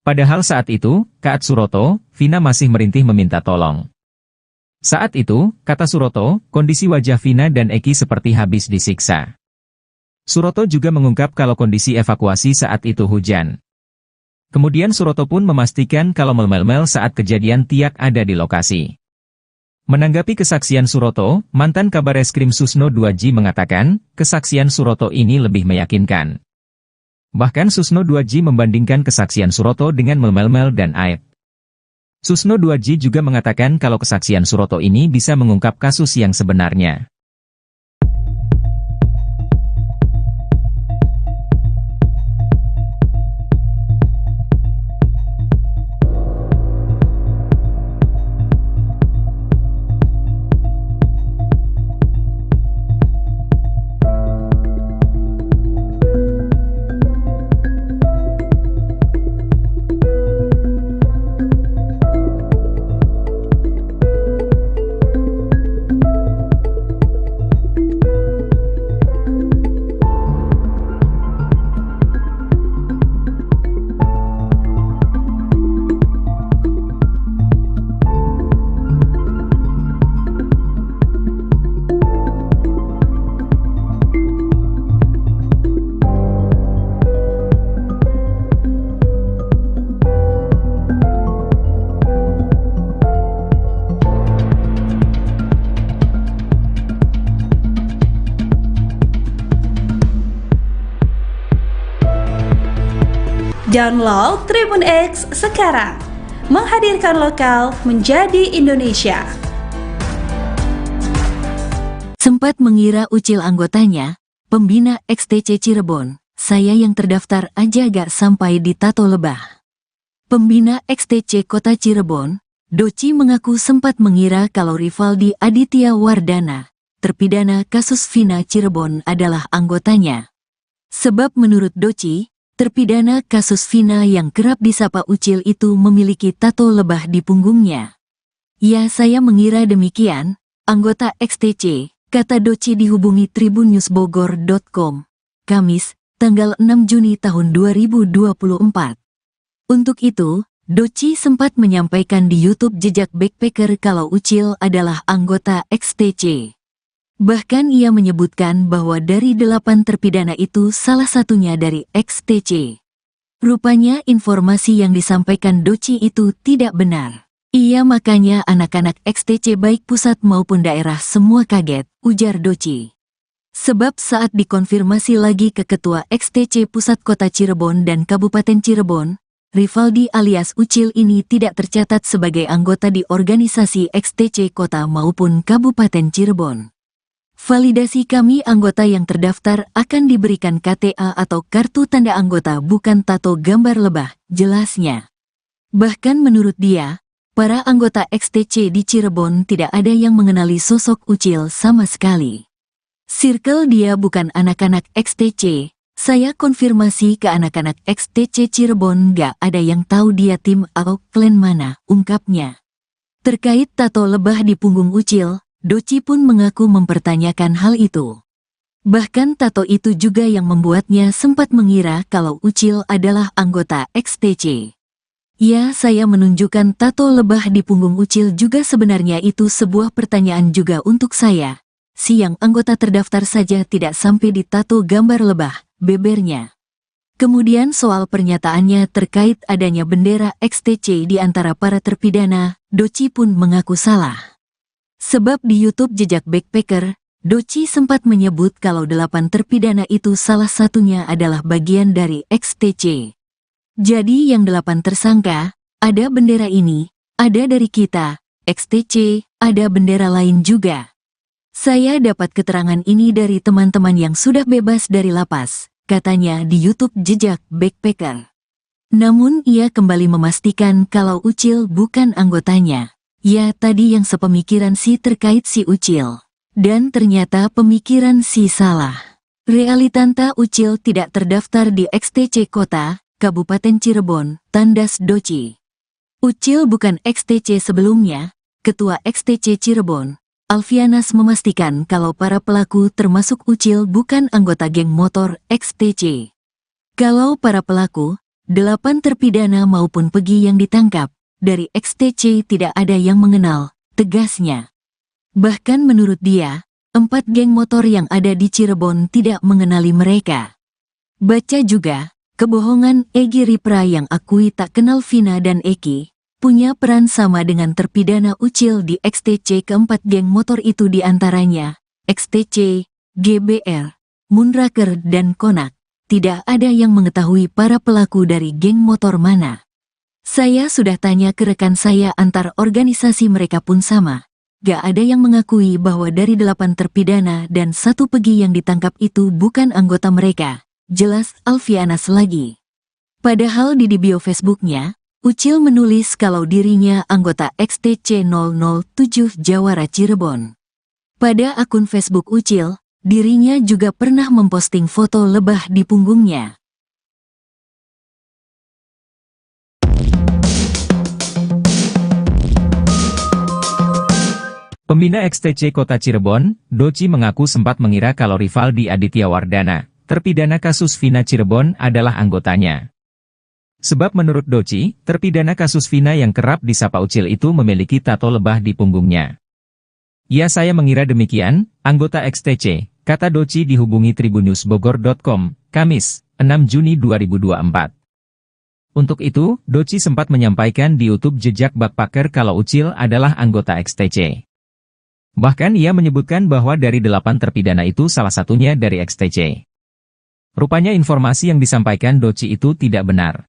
Padahal saat itu, kata Suroto, Vina masih merintih meminta tolong. Saat itu, kata Suroto, kondisi wajah Vina dan Eki seperti habis disiksa. Suroto juga mengungkap kalau kondisi evakuasi saat itu hujan. Kemudian Suroto pun memastikan kalau mel-mel saat kejadian Tiak ada di lokasi. Menanggapi kesaksian Suroto, mantan Kabar Eskrim Susno 2J mengatakan, kesaksian Suroto ini lebih meyakinkan. Bahkan Susno 2J membandingkan kesaksian Suroto dengan mel-mel dan Aib. Susno 2J juga mengatakan kalau kesaksian Suroto ini bisa mengungkap kasus yang sebenarnya. Download Tribun X sekarang, menghadirkan lokal menjadi Indonesia. Sempat mengira Ucil anggotanya, pembina XTC Cirebon, saya yang terdaftar aja gak sampai di Tato Lebah. Pembina XTC Kota Cirebon, Doci mengaku sempat mengira kalau Rivaldi Aditya Wardana, terpidana kasus Vina Cirebon adalah anggotanya. Sebab menurut Doci, terpidana kasus Vina yang kerap disapa Ucil itu memiliki tato lebah di punggungnya. Ya, saya mengira demikian, anggota XTC, kata Doci dihubungi tribunnews.bogor.com, Kamis, tanggal 6 Juni tahun 2024. Untuk itu, Doci sempat menyampaikan di YouTube Jejak Backpacker kalau Ucil adalah anggota XTC. Bahkan ia menyebutkan bahwa dari 8 terpidana itu salah satunya dari XTC. Rupanya informasi yang disampaikan Doci itu tidak benar. Iya, makanya anak-anak XTC baik pusat maupun daerah semua kaget, ujar Doci. Sebab saat dikonfirmasi lagi ke Ketua XTC Pusat Kota Cirebon dan Kabupaten Cirebon, Rivaldi alias Ucil ini tidak tercatat sebagai anggota di organisasi XTC Kota maupun Kabupaten Cirebon. Validasi kami anggota yang terdaftar akan diberikan KTA atau kartu tanda anggota bukan tato gambar lebah, jelasnya. Bahkan menurut dia, para anggota XTC di Cirebon tidak ada yang mengenali sosok Ucil sama sekali. Circle dia bukan anak-anak XTC, saya konfirmasi ke anak-anak XTC Cirebon gak ada yang tahu dia tim atau klan mana, ungkapnya. Terkait tato lebah di punggung Ucil, Doci pun mengaku mempertanyakan hal itu. Bahkan tato itu juga yang membuatnya sempat mengira kalau Ucil adalah anggota XTC. Ya, saya menunjukkan tato lebah di punggung Ucil juga sebenarnya itu sebuah pertanyaan juga untuk saya. Si yang anggota terdaftar saja tidak sampai di tato gambar lebah, bebernya. Kemudian soal pernyataannya terkait adanya bendera XTC di antara para terpidana, Doci pun mengaku salah. Sebab di YouTube Jejak Backpacker, Doci sempat menyebut kalau 8 terpidana itu salah satunya adalah bagian dari XTC. Jadi yang 8 tersangka, ada bendera ini, ada dari kita, XTC, ada bendera lain juga. Saya dapat keterangan ini dari teman-teman yang sudah bebas dari lapas, katanya di YouTube Jejak Backpacker. Namun ia kembali memastikan kalau Ucil bukan anggotanya. Ya, tadi yang sepemikiran si terkait si Ucil. Dan ternyata pemikiran si salah. Realitanta Ucil tidak terdaftar di XTC Kota, Kabupaten Cirebon, tandas Doci. Ucil bukan XTC sebelumnya. Ketua XTC Cirebon, Alfianas memastikan kalau para pelaku termasuk Ucil bukan anggota geng motor XTC. Kalau para pelaku, 8 terpidana maupun Pegi yang ditangkap, dari XTC tidak ada yang mengenal, tegasnya. Bahkan menurut dia, 4 geng motor yang ada di Cirebon tidak mengenali mereka. Baca juga, kebohongan Egy Ripra yang akui tak kenal Vina dan Eki, punya peran sama dengan terpidana Ucil di XTC. Keempat geng motor itu diantaranya, XTC, GBR, Moonraker dan Konak. Tidak ada yang mengetahui para pelaku dari geng motor mana. Saya sudah tanya ke rekan saya antar organisasi mereka pun sama. Gak ada yang mengakui bahwa dari 8 terpidana dan 1 Pegi yang ditangkap itu bukan anggota mereka. Jelas Alfianas lagi. Padahal di bio Facebooknya, Ucil menulis kalau dirinya anggota XTC 007 Jawara Cirebon. Pada akun Facebook Ucil, dirinya juga pernah memposting foto lebah di punggungnya. Pembina XTC Kota Cirebon, Doci mengaku sempat mengira kalau Rivaldi Aditya Wardana, terpidana kasus Vina Cirebon adalah anggotanya. Sebab menurut Doci, terpidana kasus Vina yang kerap disapa Ucil itu memiliki tato lebah di punggungnya. Ya, saya mengira demikian, anggota XTC, kata Doci dihubungi tribunnewsbogor.com, Kamis, 6 Juni 2024. Untuk itu, Doci sempat menyampaikan di YouTube Jejak Backpacker kalau Ucil adalah anggota XTC. Bahkan ia menyebutkan bahwa dari 8 terpidana itu salah satunya dari XTC. Rupanya informasi yang disampaikan Doci itu tidak benar.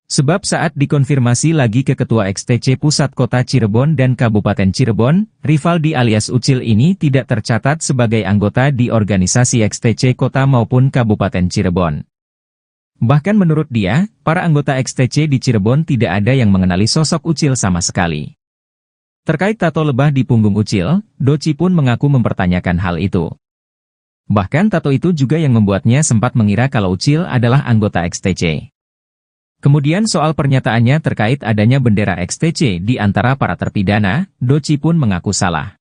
Sebab saat dikonfirmasi lagi ke Ketua XTC Pusat Kota Cirebon dan Kabupaten Cirebon, Rivaldi alias Ucil ini tidak tercatat sebagai anggota di organisasi XTC Kota maupun Kabupaten Cirebon. Bahkan menurut dia, para anggota XTC di Cirebon tidak ada yang mengenali sosok Ucil sama sekali. Terkait tato lebah di punggung Ucil, Doci pun mengaku mempertanyakan hal itu. Bahkan tato itu juga yang membuatnya sempat mengira kalau Ucil adalah anggota XTC. Kemudian soal pernyataannya terkait adanya bendera XTC di antara para terpidana, Doci pun mengaku salah.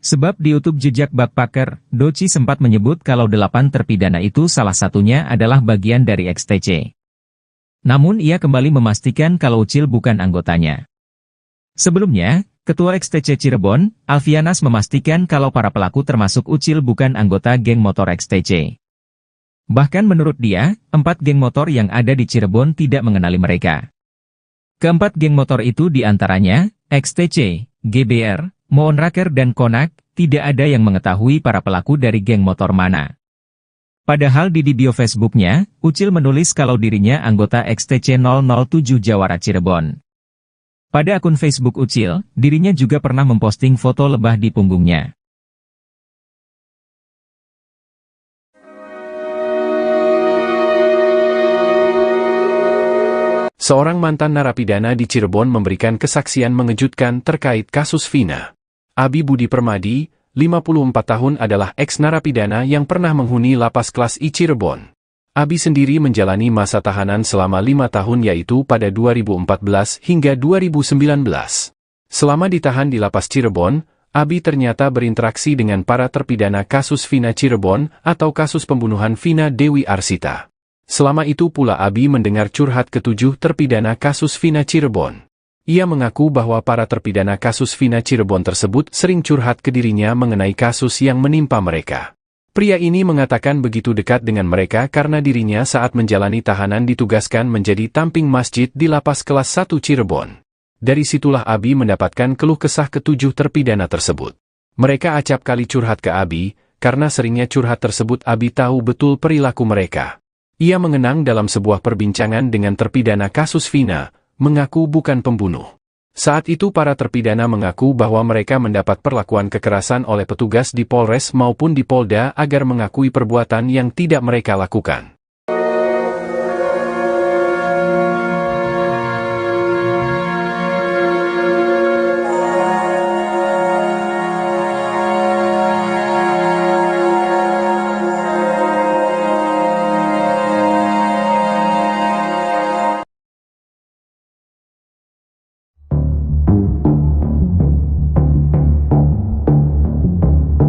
Sebab di YouTube Jejak Backpacker, Doci sempat menyebut kalau 8 terpidana itu salah satunya adalah bagian dari XTC. Namun ia kembali memastikan kalau Ucil bukan anggotanya. Sebelumnya, Ketua XTC Cirebon, Alfianas memastikan kalau para pelaku termasuk Ucil bukan anggota geng motor XTC. Bahkan menurut dia, 4 geng motor yang ada di Cirebon tidak mengenali mereka. Keempat geng motor itu diantaranya, XTC, GBR, Moonraker dan Konak, tidak ada yang mengetahui para pelaku dari geng motor mana. Padahal di bio Facebooknya, Ucil menulis kalau dirinya anggota XTC 007 Jawara Cirebon. Pada akun Facebook Ucil, dirinya juga pernah memposting foto lebah di punggungnya. Seorang mantan narapidana di Cirebon memberikan kesaksian mengejutkan terkait kasus Vina. Abi Budi Permadi, 54 tahun adalah eks-narapidana yang pernah menghuni lapas kelas I Cirebon. Abi sendiri menjalani masa tahanan selama 5 tahun yaitu pada 2014 hingga 2019. Selama ditahan di lapas Cirebon, Abi ternyata berinteraksi dengan para terpidana kasus Vina Cirebon atau kasus pembunuhan Vina Dewi Arsita. Selama itu pula Abi mendengar curhat ke-7 terpidana kasus Vina Cirebon. Ia mengaku bahwa para terpidana kasus Vina Cirebon tersebut sering curhat ke dirinya mengenai kasus yang menimpa mereka. Pria ini mengatakan begitu dekat dengan mereka karena dirinya saat menjalani tahanan ditugaskan menjadi tamping masjid di lapas kelas 1 Cirebon. Dari situlah Abi mendapatkan keluh kesah ke-7 terpidana tersebut. Mereka acap kali curhat ke Abi, karena seringnya curhat tersebut Abi tahu betul perilaku mereka. Ia mengenang dalam sebuah perbincangan dengan terpidana kasus Vina, mengaku bukan pembunuh. Saat itu para terpidana mengaku bahwa mereka mendapat perlakuan kekerasan oleh petugas di Polres maupun di Polda agar mengakui perbuatan yang tidak mereka lakukan.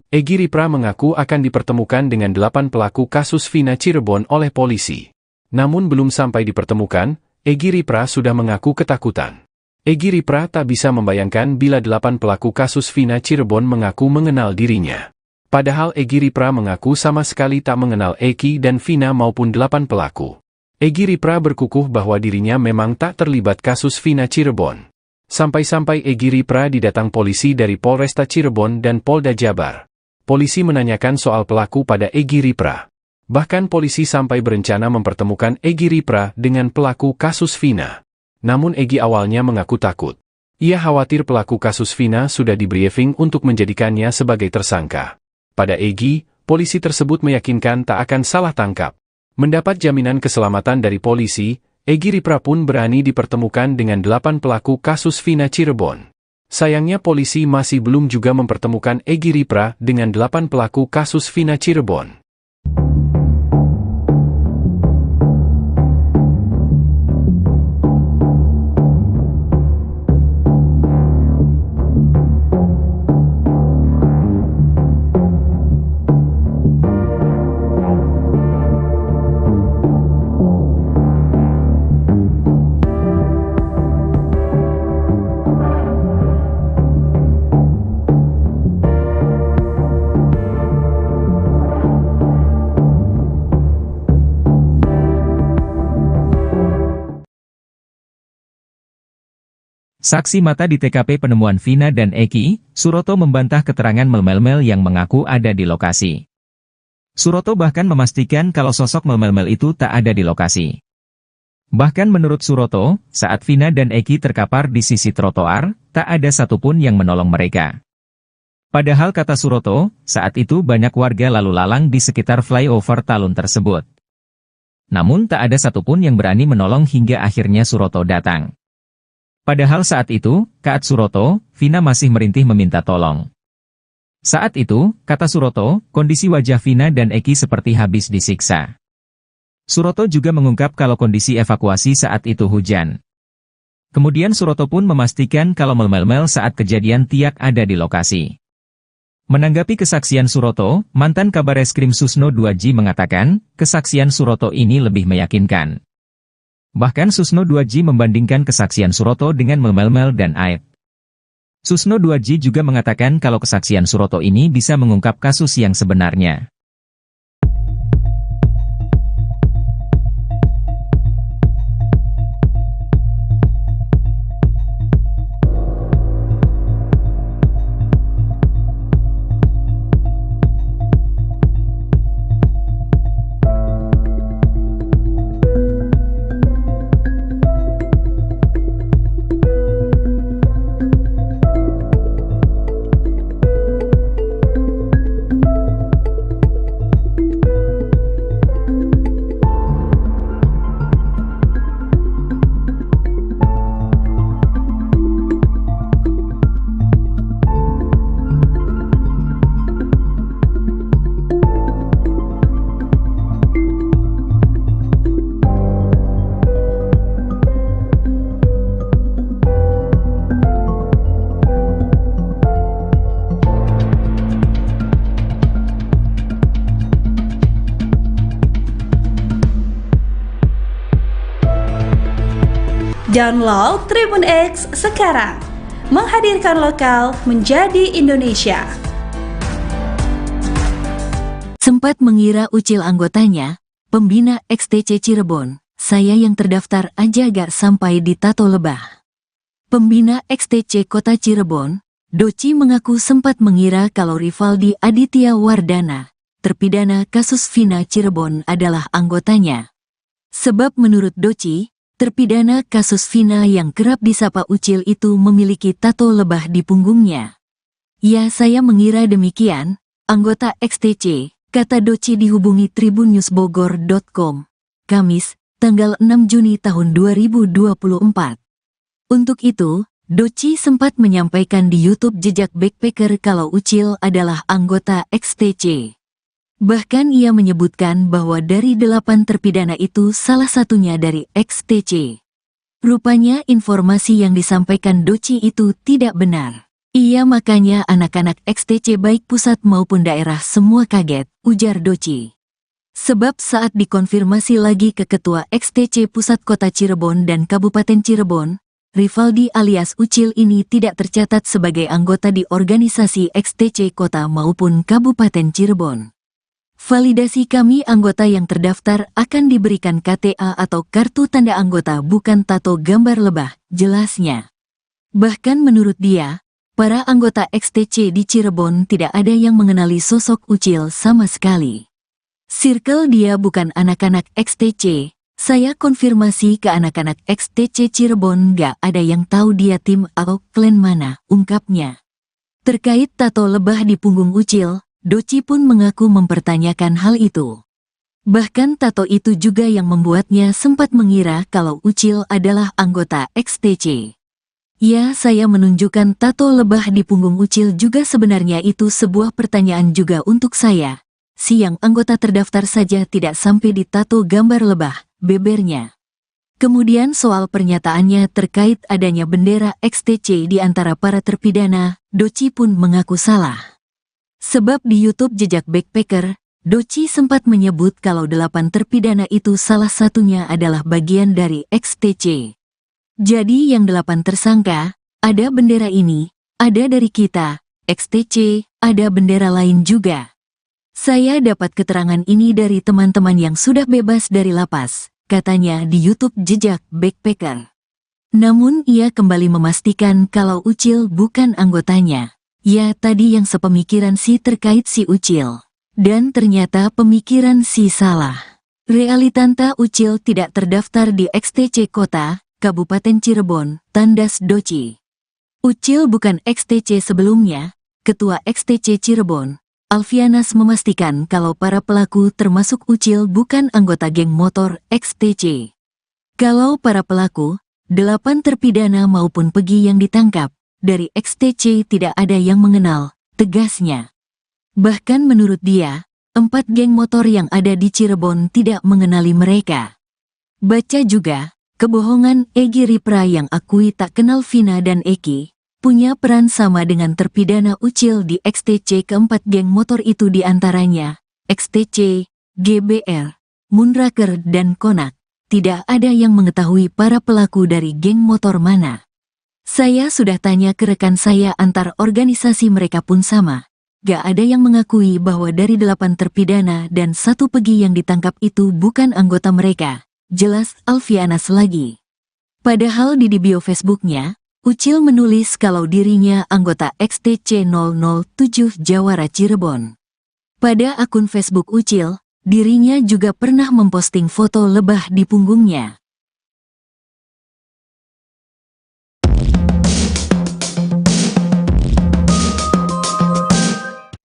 Egy Ripra mengaku akan dipertemukan dengan 8 pelaku kasus Vina Cirebon oleh polisi. Namun belum sampai dipertemukan, Egy Ripra sudah mengaku ketakutan. Egy Ripra tak bisa membayangkan bila 8 pelaku kasus Vina Cirebon mengaku mengenal dirinya. Padahal Egy Ripra mengaku sama sekali tak mengenal Eki dan Vina maupun 8 pelaku. Egy Ripra berkukuh bahwa dirinya memang tak terlibat kasus Vina Cirebon. Sampai-sampai Egy Ripra didatang polisi dari Polresta Cirebon dan Polda Jabar. Polisi menanyakan soal pelaku pada Egy Ripra. Bahkan polisi sampai berencana mempertemukan Egy Ripra dengan pelaku kasus Vina. Namun Egy awalnya mengaku takut. Ia khawatir pelaku kasus Vina sudah di-briefing untuk menjadikannya sebagai tersangka. Pada Egy, polisi tersebut meyakinkan tak akan salah tangkap. Mendapat jaminan keselamatan dari polisi, Egy Ripra pun berani dipertemukan dengan 8 pelaku kasus Vina Cirebon. Sayangnya polisi masih belum juga mempertemukan Egy Ripra dengan 8 pelaku kasus Vina Cirebon. Saksi mata di TKP penemuan Vina dan Eki, Suroto membantah keterangan mel-mel yang mengaku ada di lokasi. Suroto bahkan memastikan kalau sosok mel-mel itu tak ada di lokasi. Bahkan menurut Suroto, saat Vina dan Eki terkapar di sisi trotoar, tak ada satupun yang menolong mereka. Padahal kata Suroto, saat itu banyak warga lalu lalang di sekitar flyover Talun tersebut. Namun tak ada satupun yang berani menolong hingga akhirnya Suroto datang. Padahal saat itu, kata Suroto, Vina masih merintih meminta tolong. Saat itu, kata Suroto, kondisi wajah Vina dan Eki seperti habis disiksa. Suroto juga mengungkap kalau kondisi evakuasi saat itu hujan. Kemudian Suroto pun memastikan kalau mel-mel saat kejadian tiak ada di lokasi. Menanggapi kesaksian Suroto, mantan Kabareskrim Susno 2J mengatakan, kesaksian Suroto ini lebih meyakinkan. Bahkan Susno 2J membandingkan kesaksian Suroto dengan mel-mel dan Aib. Susno 2J juga mengatakan kalau kesaksian Suroto ini bisa mengungkap kasus yang sebenarnya. Download Tribun X sekarang, menghadirkan lokal menjadi Indonesia. Sempat mengira ucil anggotanya, pembina XTC Cirebon, saya yang terdaftar aja gak sampai di tato lebah. Pembina XTC Kota Cirebon, Doci mengaku sempat mengira kalau Rivaldi Aditya Wardana, terpidana kasus Vina Cirebon adalah anggotanya. Sebab menurut Doci, terpidana kasus Vina yang kerap disapa Ucil itu memiliki tato lebah di punggungnya. Ya, saya mengira demikian, anggota XTC, kata Doci dihubungi tribunnews.bogor.com, Kamis, tanggal 6 Juni tahun 2024. Untuk itu, Doci sempat menyampaikan di YouTube Jejak Backpacker kalau Ucil adalah anggota XTC. Bahkan ia menyebutkan bahwa dari 8 terpidana itu salah satunya dari XTC. Rupanya informasi yang disampaikan Doci itu tidak benar. Ia Iya makanya anak-anak XTC baik pusat maupun daerah semua kaget, ujar Doci. Sebab saat dikonfirmasi lagi ke Ketua XTC Pusat Kota Cirebon dan Kabupaten Cirebon, Rivaldi alias Ucil ini tidak tercatat sebagai anggota di organisasi XTC Kota maupun Kabupaten Cirebon. Validasi kami anggota yang terdaftar akan diberikan KTA atau kartu tanda anggota bukan tato gambar lebah, jelasnya. Bahkan menurut dia, para anggota XTC di Cirebon tidak ada yang mengenali sosok Ucil sama sekali. Circle dia bukan anak-anak XTC. Saya konfirmasi ke anak-anak XTC Cirebon gak ada yang tahu dia tim atau klan mana, ungkapnya. Terkait tato lebah di punggung Ucil, Doci pun mengaku mempertanyakan hal itu. Bahkan tato itu juga yang membuatnya sempat mengira kalau Ucil adalah anggota XTC. Ya, saya menunjukkan tato lebah di punggung Ucil juga sebenarnya itu sebuah pertanyaan juga untuk saya. Si yang anggota terdaftar saja tidak sampai di tato gambar lebah, bebernya. Kemudian soal pernyataannya terkait adanya bendera XTC di antara para terpidana, Doci pun mengaku salah. Sebab di YouTube Jejak Backpacker, Doci sempat menyebut kalau 8 terpidana itu salah satunya adalah bagian dari XTC. Jadi yang 8 tersangka, ada bendera ini, ada dari kita, XTC, ada bendera lain juga. Saya dapat keterangan ini dari teman-teman yang sudah bebas dari lapas, katanya di YouTube Jejak Backpacker. Namun ia kembali memastikan kalau Ucil bukan anggotanya. Ya tadi yang sepemikiran si terkait si Ucil. Dan ternyata pemikiran si salah. Realitanta Ucil tidak terdaftar di XTC Kota, Kabupaten Cirebon, tandas Doci. Ucil bukan XTC sebelumnya, Ketua XTC Cirebon, Alfianas memastikan kalau para pelaku termasuk Ucil bukan anggota geng motor XTC. Kalau para pelaku, 8 terpidana maupun Pegi yang ditangkap, dari XTC tidak ada yang mengenal, tegasnya. Bahkan menurut dia, 4 geng motor yang ada di Cirebon tidak mengenali mereka. Baca juga, kebohongan Egy Ripra yang akui tak kenal Vina dan Eki, punya peran sama dengan terpidana Ucil di XTC keempat geng motor itu diantaranya, XTC, GBR, Moonraker dan Konak. Tidak ada yang mengetahui para pelaku dari geng motor mana. Saya sudah tanya ke rekan saya antar organisasi mereka pun sama. Gak ada yang mengakui bahwa dari 8 terpidana dan 1 Pegi yang ditangkap itu bukan anggota mereka. Jelas Alfianas lagi. Padahal di bio Facebooknya, Ucil menulis kalau dirinya anggota XTC 007 Jawara Cirebon. Pada akun Facebook Ucil, dirinya juga pernah memposting foto lebah di punggungnya.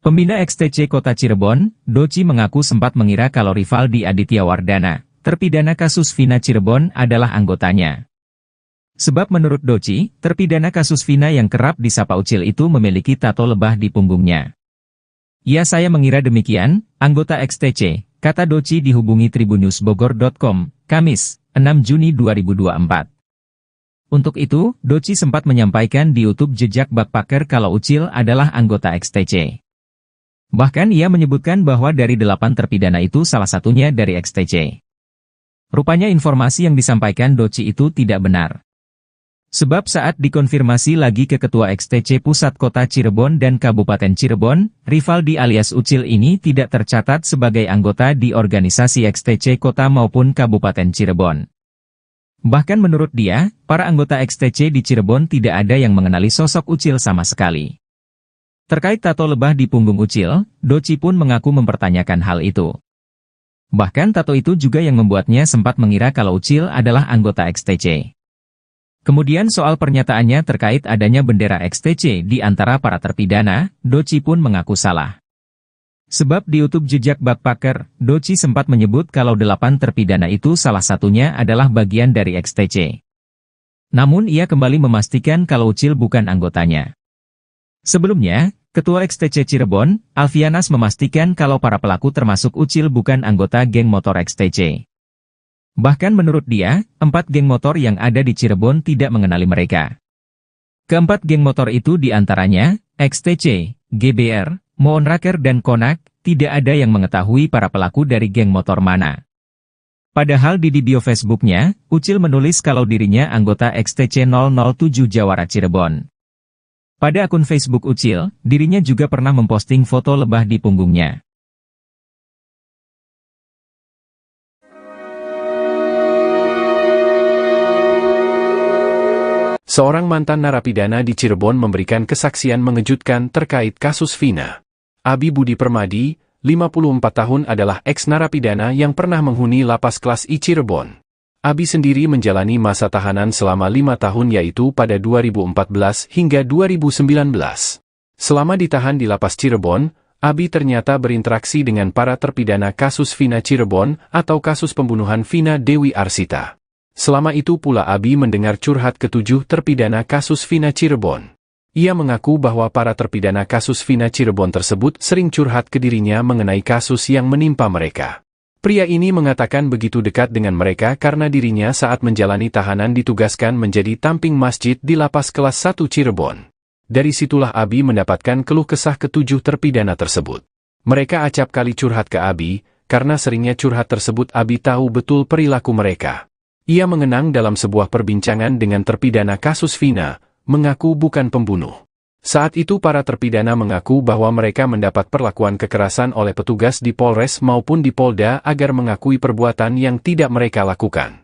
Pembina XTC Kota Cirebon, Doci mengaku sempat mengira kalau Rivaldi Aditya Wardana, terpidana kasus Vina Cirebon adalah anggotanya. Sebab menurut Doci, terpidana kasus Vina yang kerap disapa Ucil itu memiliki tato lebah di punggungnya. Ya saya mengira demikian, anggota XTC, kata Doci dihubungi tribunnewsbogor.com, Kamis, 6 Juni 2024. Untuk itu, Doci sempat menyampaikan di YouTube Jejak Backpacker kalau Ucil adalah anggota XTC. Bahkan ia menyebutkan bahwa dari 8 terpidana itu salah satunya dari XTC. Rupanya informasi yang disampaikan Doci itu tidak benar. Sebab saat dikonfirmasi lagi ke Ketua XTC Pusat Kota Cirebon dan Kabupaten Cirebon, Rivaldi alias Ucil ini tidak tercatat sebagai anggota di organisasi XTC Kota maupun Kabupaten Cirebon. Bahkan menurut dia, para anggota XTC di Cirebon tidak ada yang mengenali sosok Ucil sama sekali. Terkait tato lebah di punggung Ucil, Doci pun mengaku mempertanyakan hal itu. Bahkan tato itu juga yang membuatnya sempat mengira kalau Ucil adalah anggota XTC. Kemudian soal pernyataannya terkait adanya bendera XTC di antara para terpidana, Doci pun mengaku salah. Sebab di YouTube Jejak Backpacker, Doci sempat menyebut kalau 8 terpidana itu salah satunya adalah bagian dari XTC. Namun ia kembali memastikan kalau Ucil bukan anggotanya. Sebelumnya, Ketua XTC Cirebon, Alfianas memastikan kalau para pelaku termasuk Ucil bukan anggota geng motor XTC. Bahkan menurut dia, 4 geng motor yang ada di Cirebon tidak mengenali mereka. Keempat geng motor itu diantaranya, XTC, GBR, Moonraker dan Konak, tidak ada yang mengetahui para pelaku dari geng motor mana. Padahal di bio Facebooknya, Ucil menulis kalau dirinya anggota XTC 007 Jawara Cirebon. Pada akun Facebook Ucil, dirinya juga pernah memposting foto lebah di punggungnya. Seorang mantan narapidana di Cirebon memberikan kesaksian mengejutkan terkait kasus Vina. Abi Budi Permadi, 54 tahun adalah ex-narapidana yang pernah menghuni lapas kelas I Cirebon. Abi sendiri menjalani masa tahanan selama 5 tahun yaitu pada 2014 hingga 2019. Selama ditahan di lapas Cirebon, Abi ternyata berinteraksi dengan para terpidana kasus Vina Cirebon atau kasus pembunuhan Vina Dewi Arsita. Selama itu pula Abi mendengar curhat ketujuh terpidana kasus Vina Cirebon. Ia mengaku bahwa para terpidana kasus Vina Cirebon tersebut sering curhat ke dirinya mengenai kasus yang menimpa mereka. Pria ini mengatakan begitu dekat dengan mereka karena dirinya saat menjalani tahanan ditugaskan menjadi tamping masjid di lapas kelas 1 Cirebon. Dari situlah Abi mendapatkan keluh kesah ketujuh terpidana tersebut. Mereka acap kali curhat ke Abi, karena seringnya curhat tersebut Abi tahu betul perilaku mereka. Ia mengenang dalam sebuah perbincangan dengan terpidana kasus Vina, mengaku bukan pembunuh. Saat itu para terpidana mengaku bahwa mereka mendapat perlakuan kekerasan oleh petugas di Polres maupun di Polda agar mengakui perbuatan yang tidak mereka lakukan.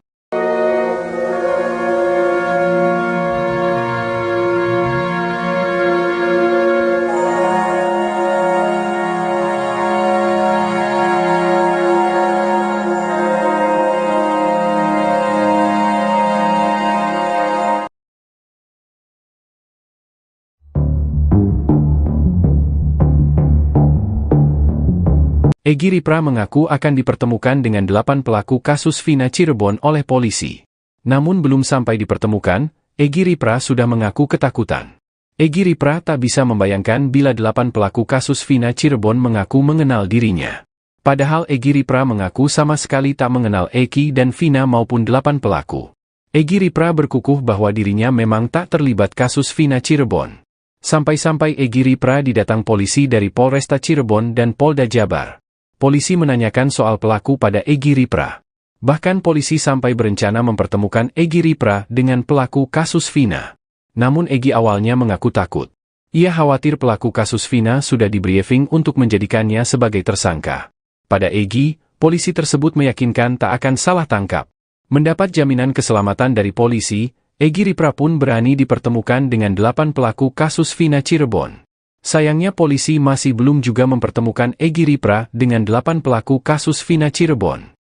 Egy Ripra mengaku akan dipertemukan dengan 8 pelaku kasus Vina Cirebon oleh polisi. Namun belum sampai dipertemukan, Egy Ripra sudah mengaku ketakutan. Egy Ripra tak bisa membayangkan bila 8 pelaku kasus Vina Cirebon mengaku mengenal dirinya. Padahal Egy Ripra mengaku sama sekali tak mengenal Eki dan Vina maupun 8 pelaku. Egy Ripra berkukuh bahwa dirinya memang tak terlibat kasus Vina Cirebon. Sampai-sampai Egy Ripra didatang polisi dari Polresta Cirebon dan Polda Jabar. Polisi menanyakan soal pelaku pada Egy Ripra. Bahkan polisi sampai berencana mempertemukan Egy Ripra dengan pelaku kasus Vina. Namun Egy awalnya mengaku takut. Ia khawatir pelaku kasus Vina sudah di-briefing untuk menjadikannya sebagai tersangka. Pada Egy, polisi tersebut meyakinkan tak akan salah tangkap. Mendapat jaminan keselamatan dari polisi, Egy Ripra pun berani dipertemukan dengan 8 pelaku kasus Vina Cirebon. Sayangnya polisi masih belum juga mempertemukan Egy Ripra dengan 8 pelaku kasus Vina Cirebon.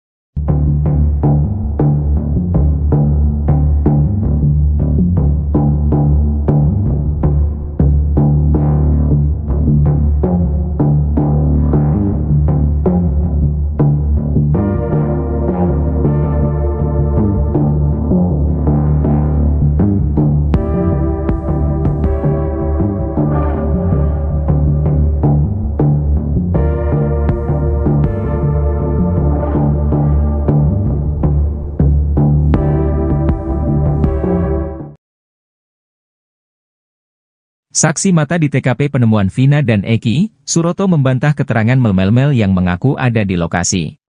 Saksi mata di TKP penemuan Vina dan Eki, Suroto membantah keterangan mel-mel yang mengaku ada di lokasi.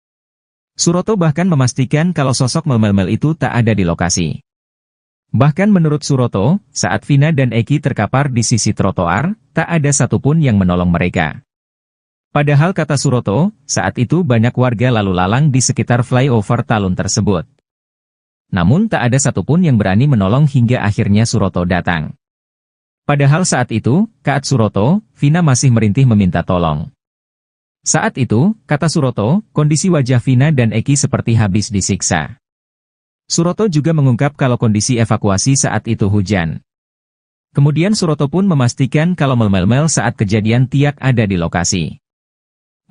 Suroto bahkan memastikan kalau sosok mel-mel itu tak ada di lokasi. Bahkan menurut Suroto, saat Vina dan Eki terkapar di sisi trotoar, tak ada satupun yang menolong mereka. Padahal kata Suroto, saat itu banyak warga lalu lalang di sekitar flyover Talun tersebut. Namun tak ada satupun yang berani menolong hingga akhirnya Suroto datang. Padahal saat itu, kata Suroto, Vina masih merintih meminta tolong. Saat itu, kata Suroto, kondisi wajah Vina dan Eki seperti habis disiksa. Suroto juga mengungkap kalau kondisi evakuasi saat itu hujan. Kemudian Suroto pun memastikan kalau mel-mel saat kejadian tiak ada di lokasi.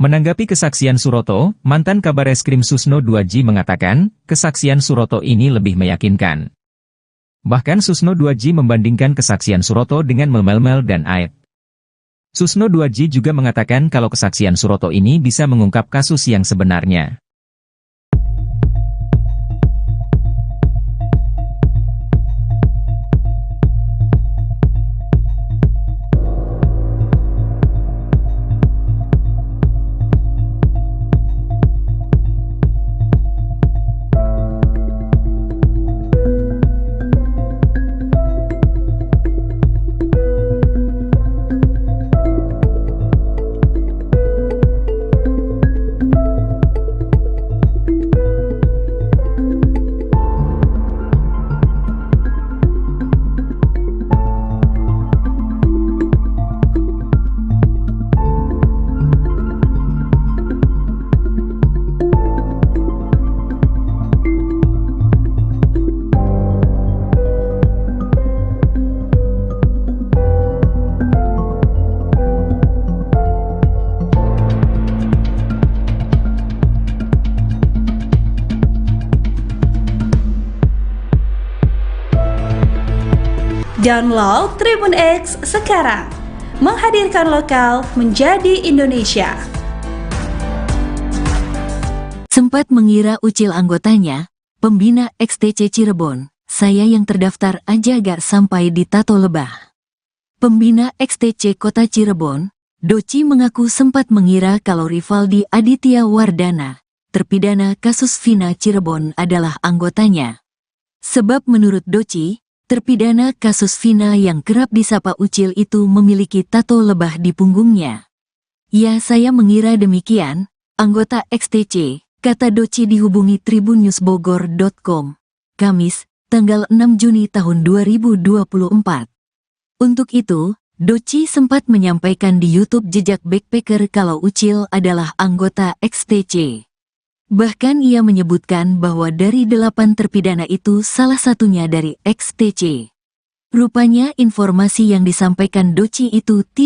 Menanggapi kesaksian Suroto, mantan Kabareskrim Susno 2J mengatakan, kesaksian Suroto ini lebih meyakinkan. Bahkan Susno 2J membandingkan kesaksian Suroto dengan mel-mel dan Aib. Susno 2J juga mengatakan kalau kesaksian Suroto ini bisa mengungkap kasus yang sebenarnya. Download Tribun X sekarang. Menghadirkan lokal menjadi Indonesia. Sempat mengira Ucil anggotanya, pembina XTC Cirebon, saya yang terdaftar aja gak sampai di tato lebah. Pembina XTC Kota Cirebon, Doci mengaku sempat mengira kalau Rivaldi Aditya Wardana, terpidana kasus Vina Cirebon adalah anggotanya. Sebab menurut Doci, terpidana kasus Vina yang kerap disapa Ucil itu memiliki tato lebah di punggungnya. Ya, saya mengira demikian, anggota XTC, kata Doci dihubungi tribunnews.bogor.com, Kamis, tanggal 6 Juni tahun 2024. Untuk itu, Doci sempat menyampaikan di YouTube Jejak Backpacker kalau Ucil adalah anggota XTC. Bahkan ia menyebutkan bahwa dari 8 terpidana itu salah satunya dari XTC. Rupanya informasi yang disampaikan Doci itu tidak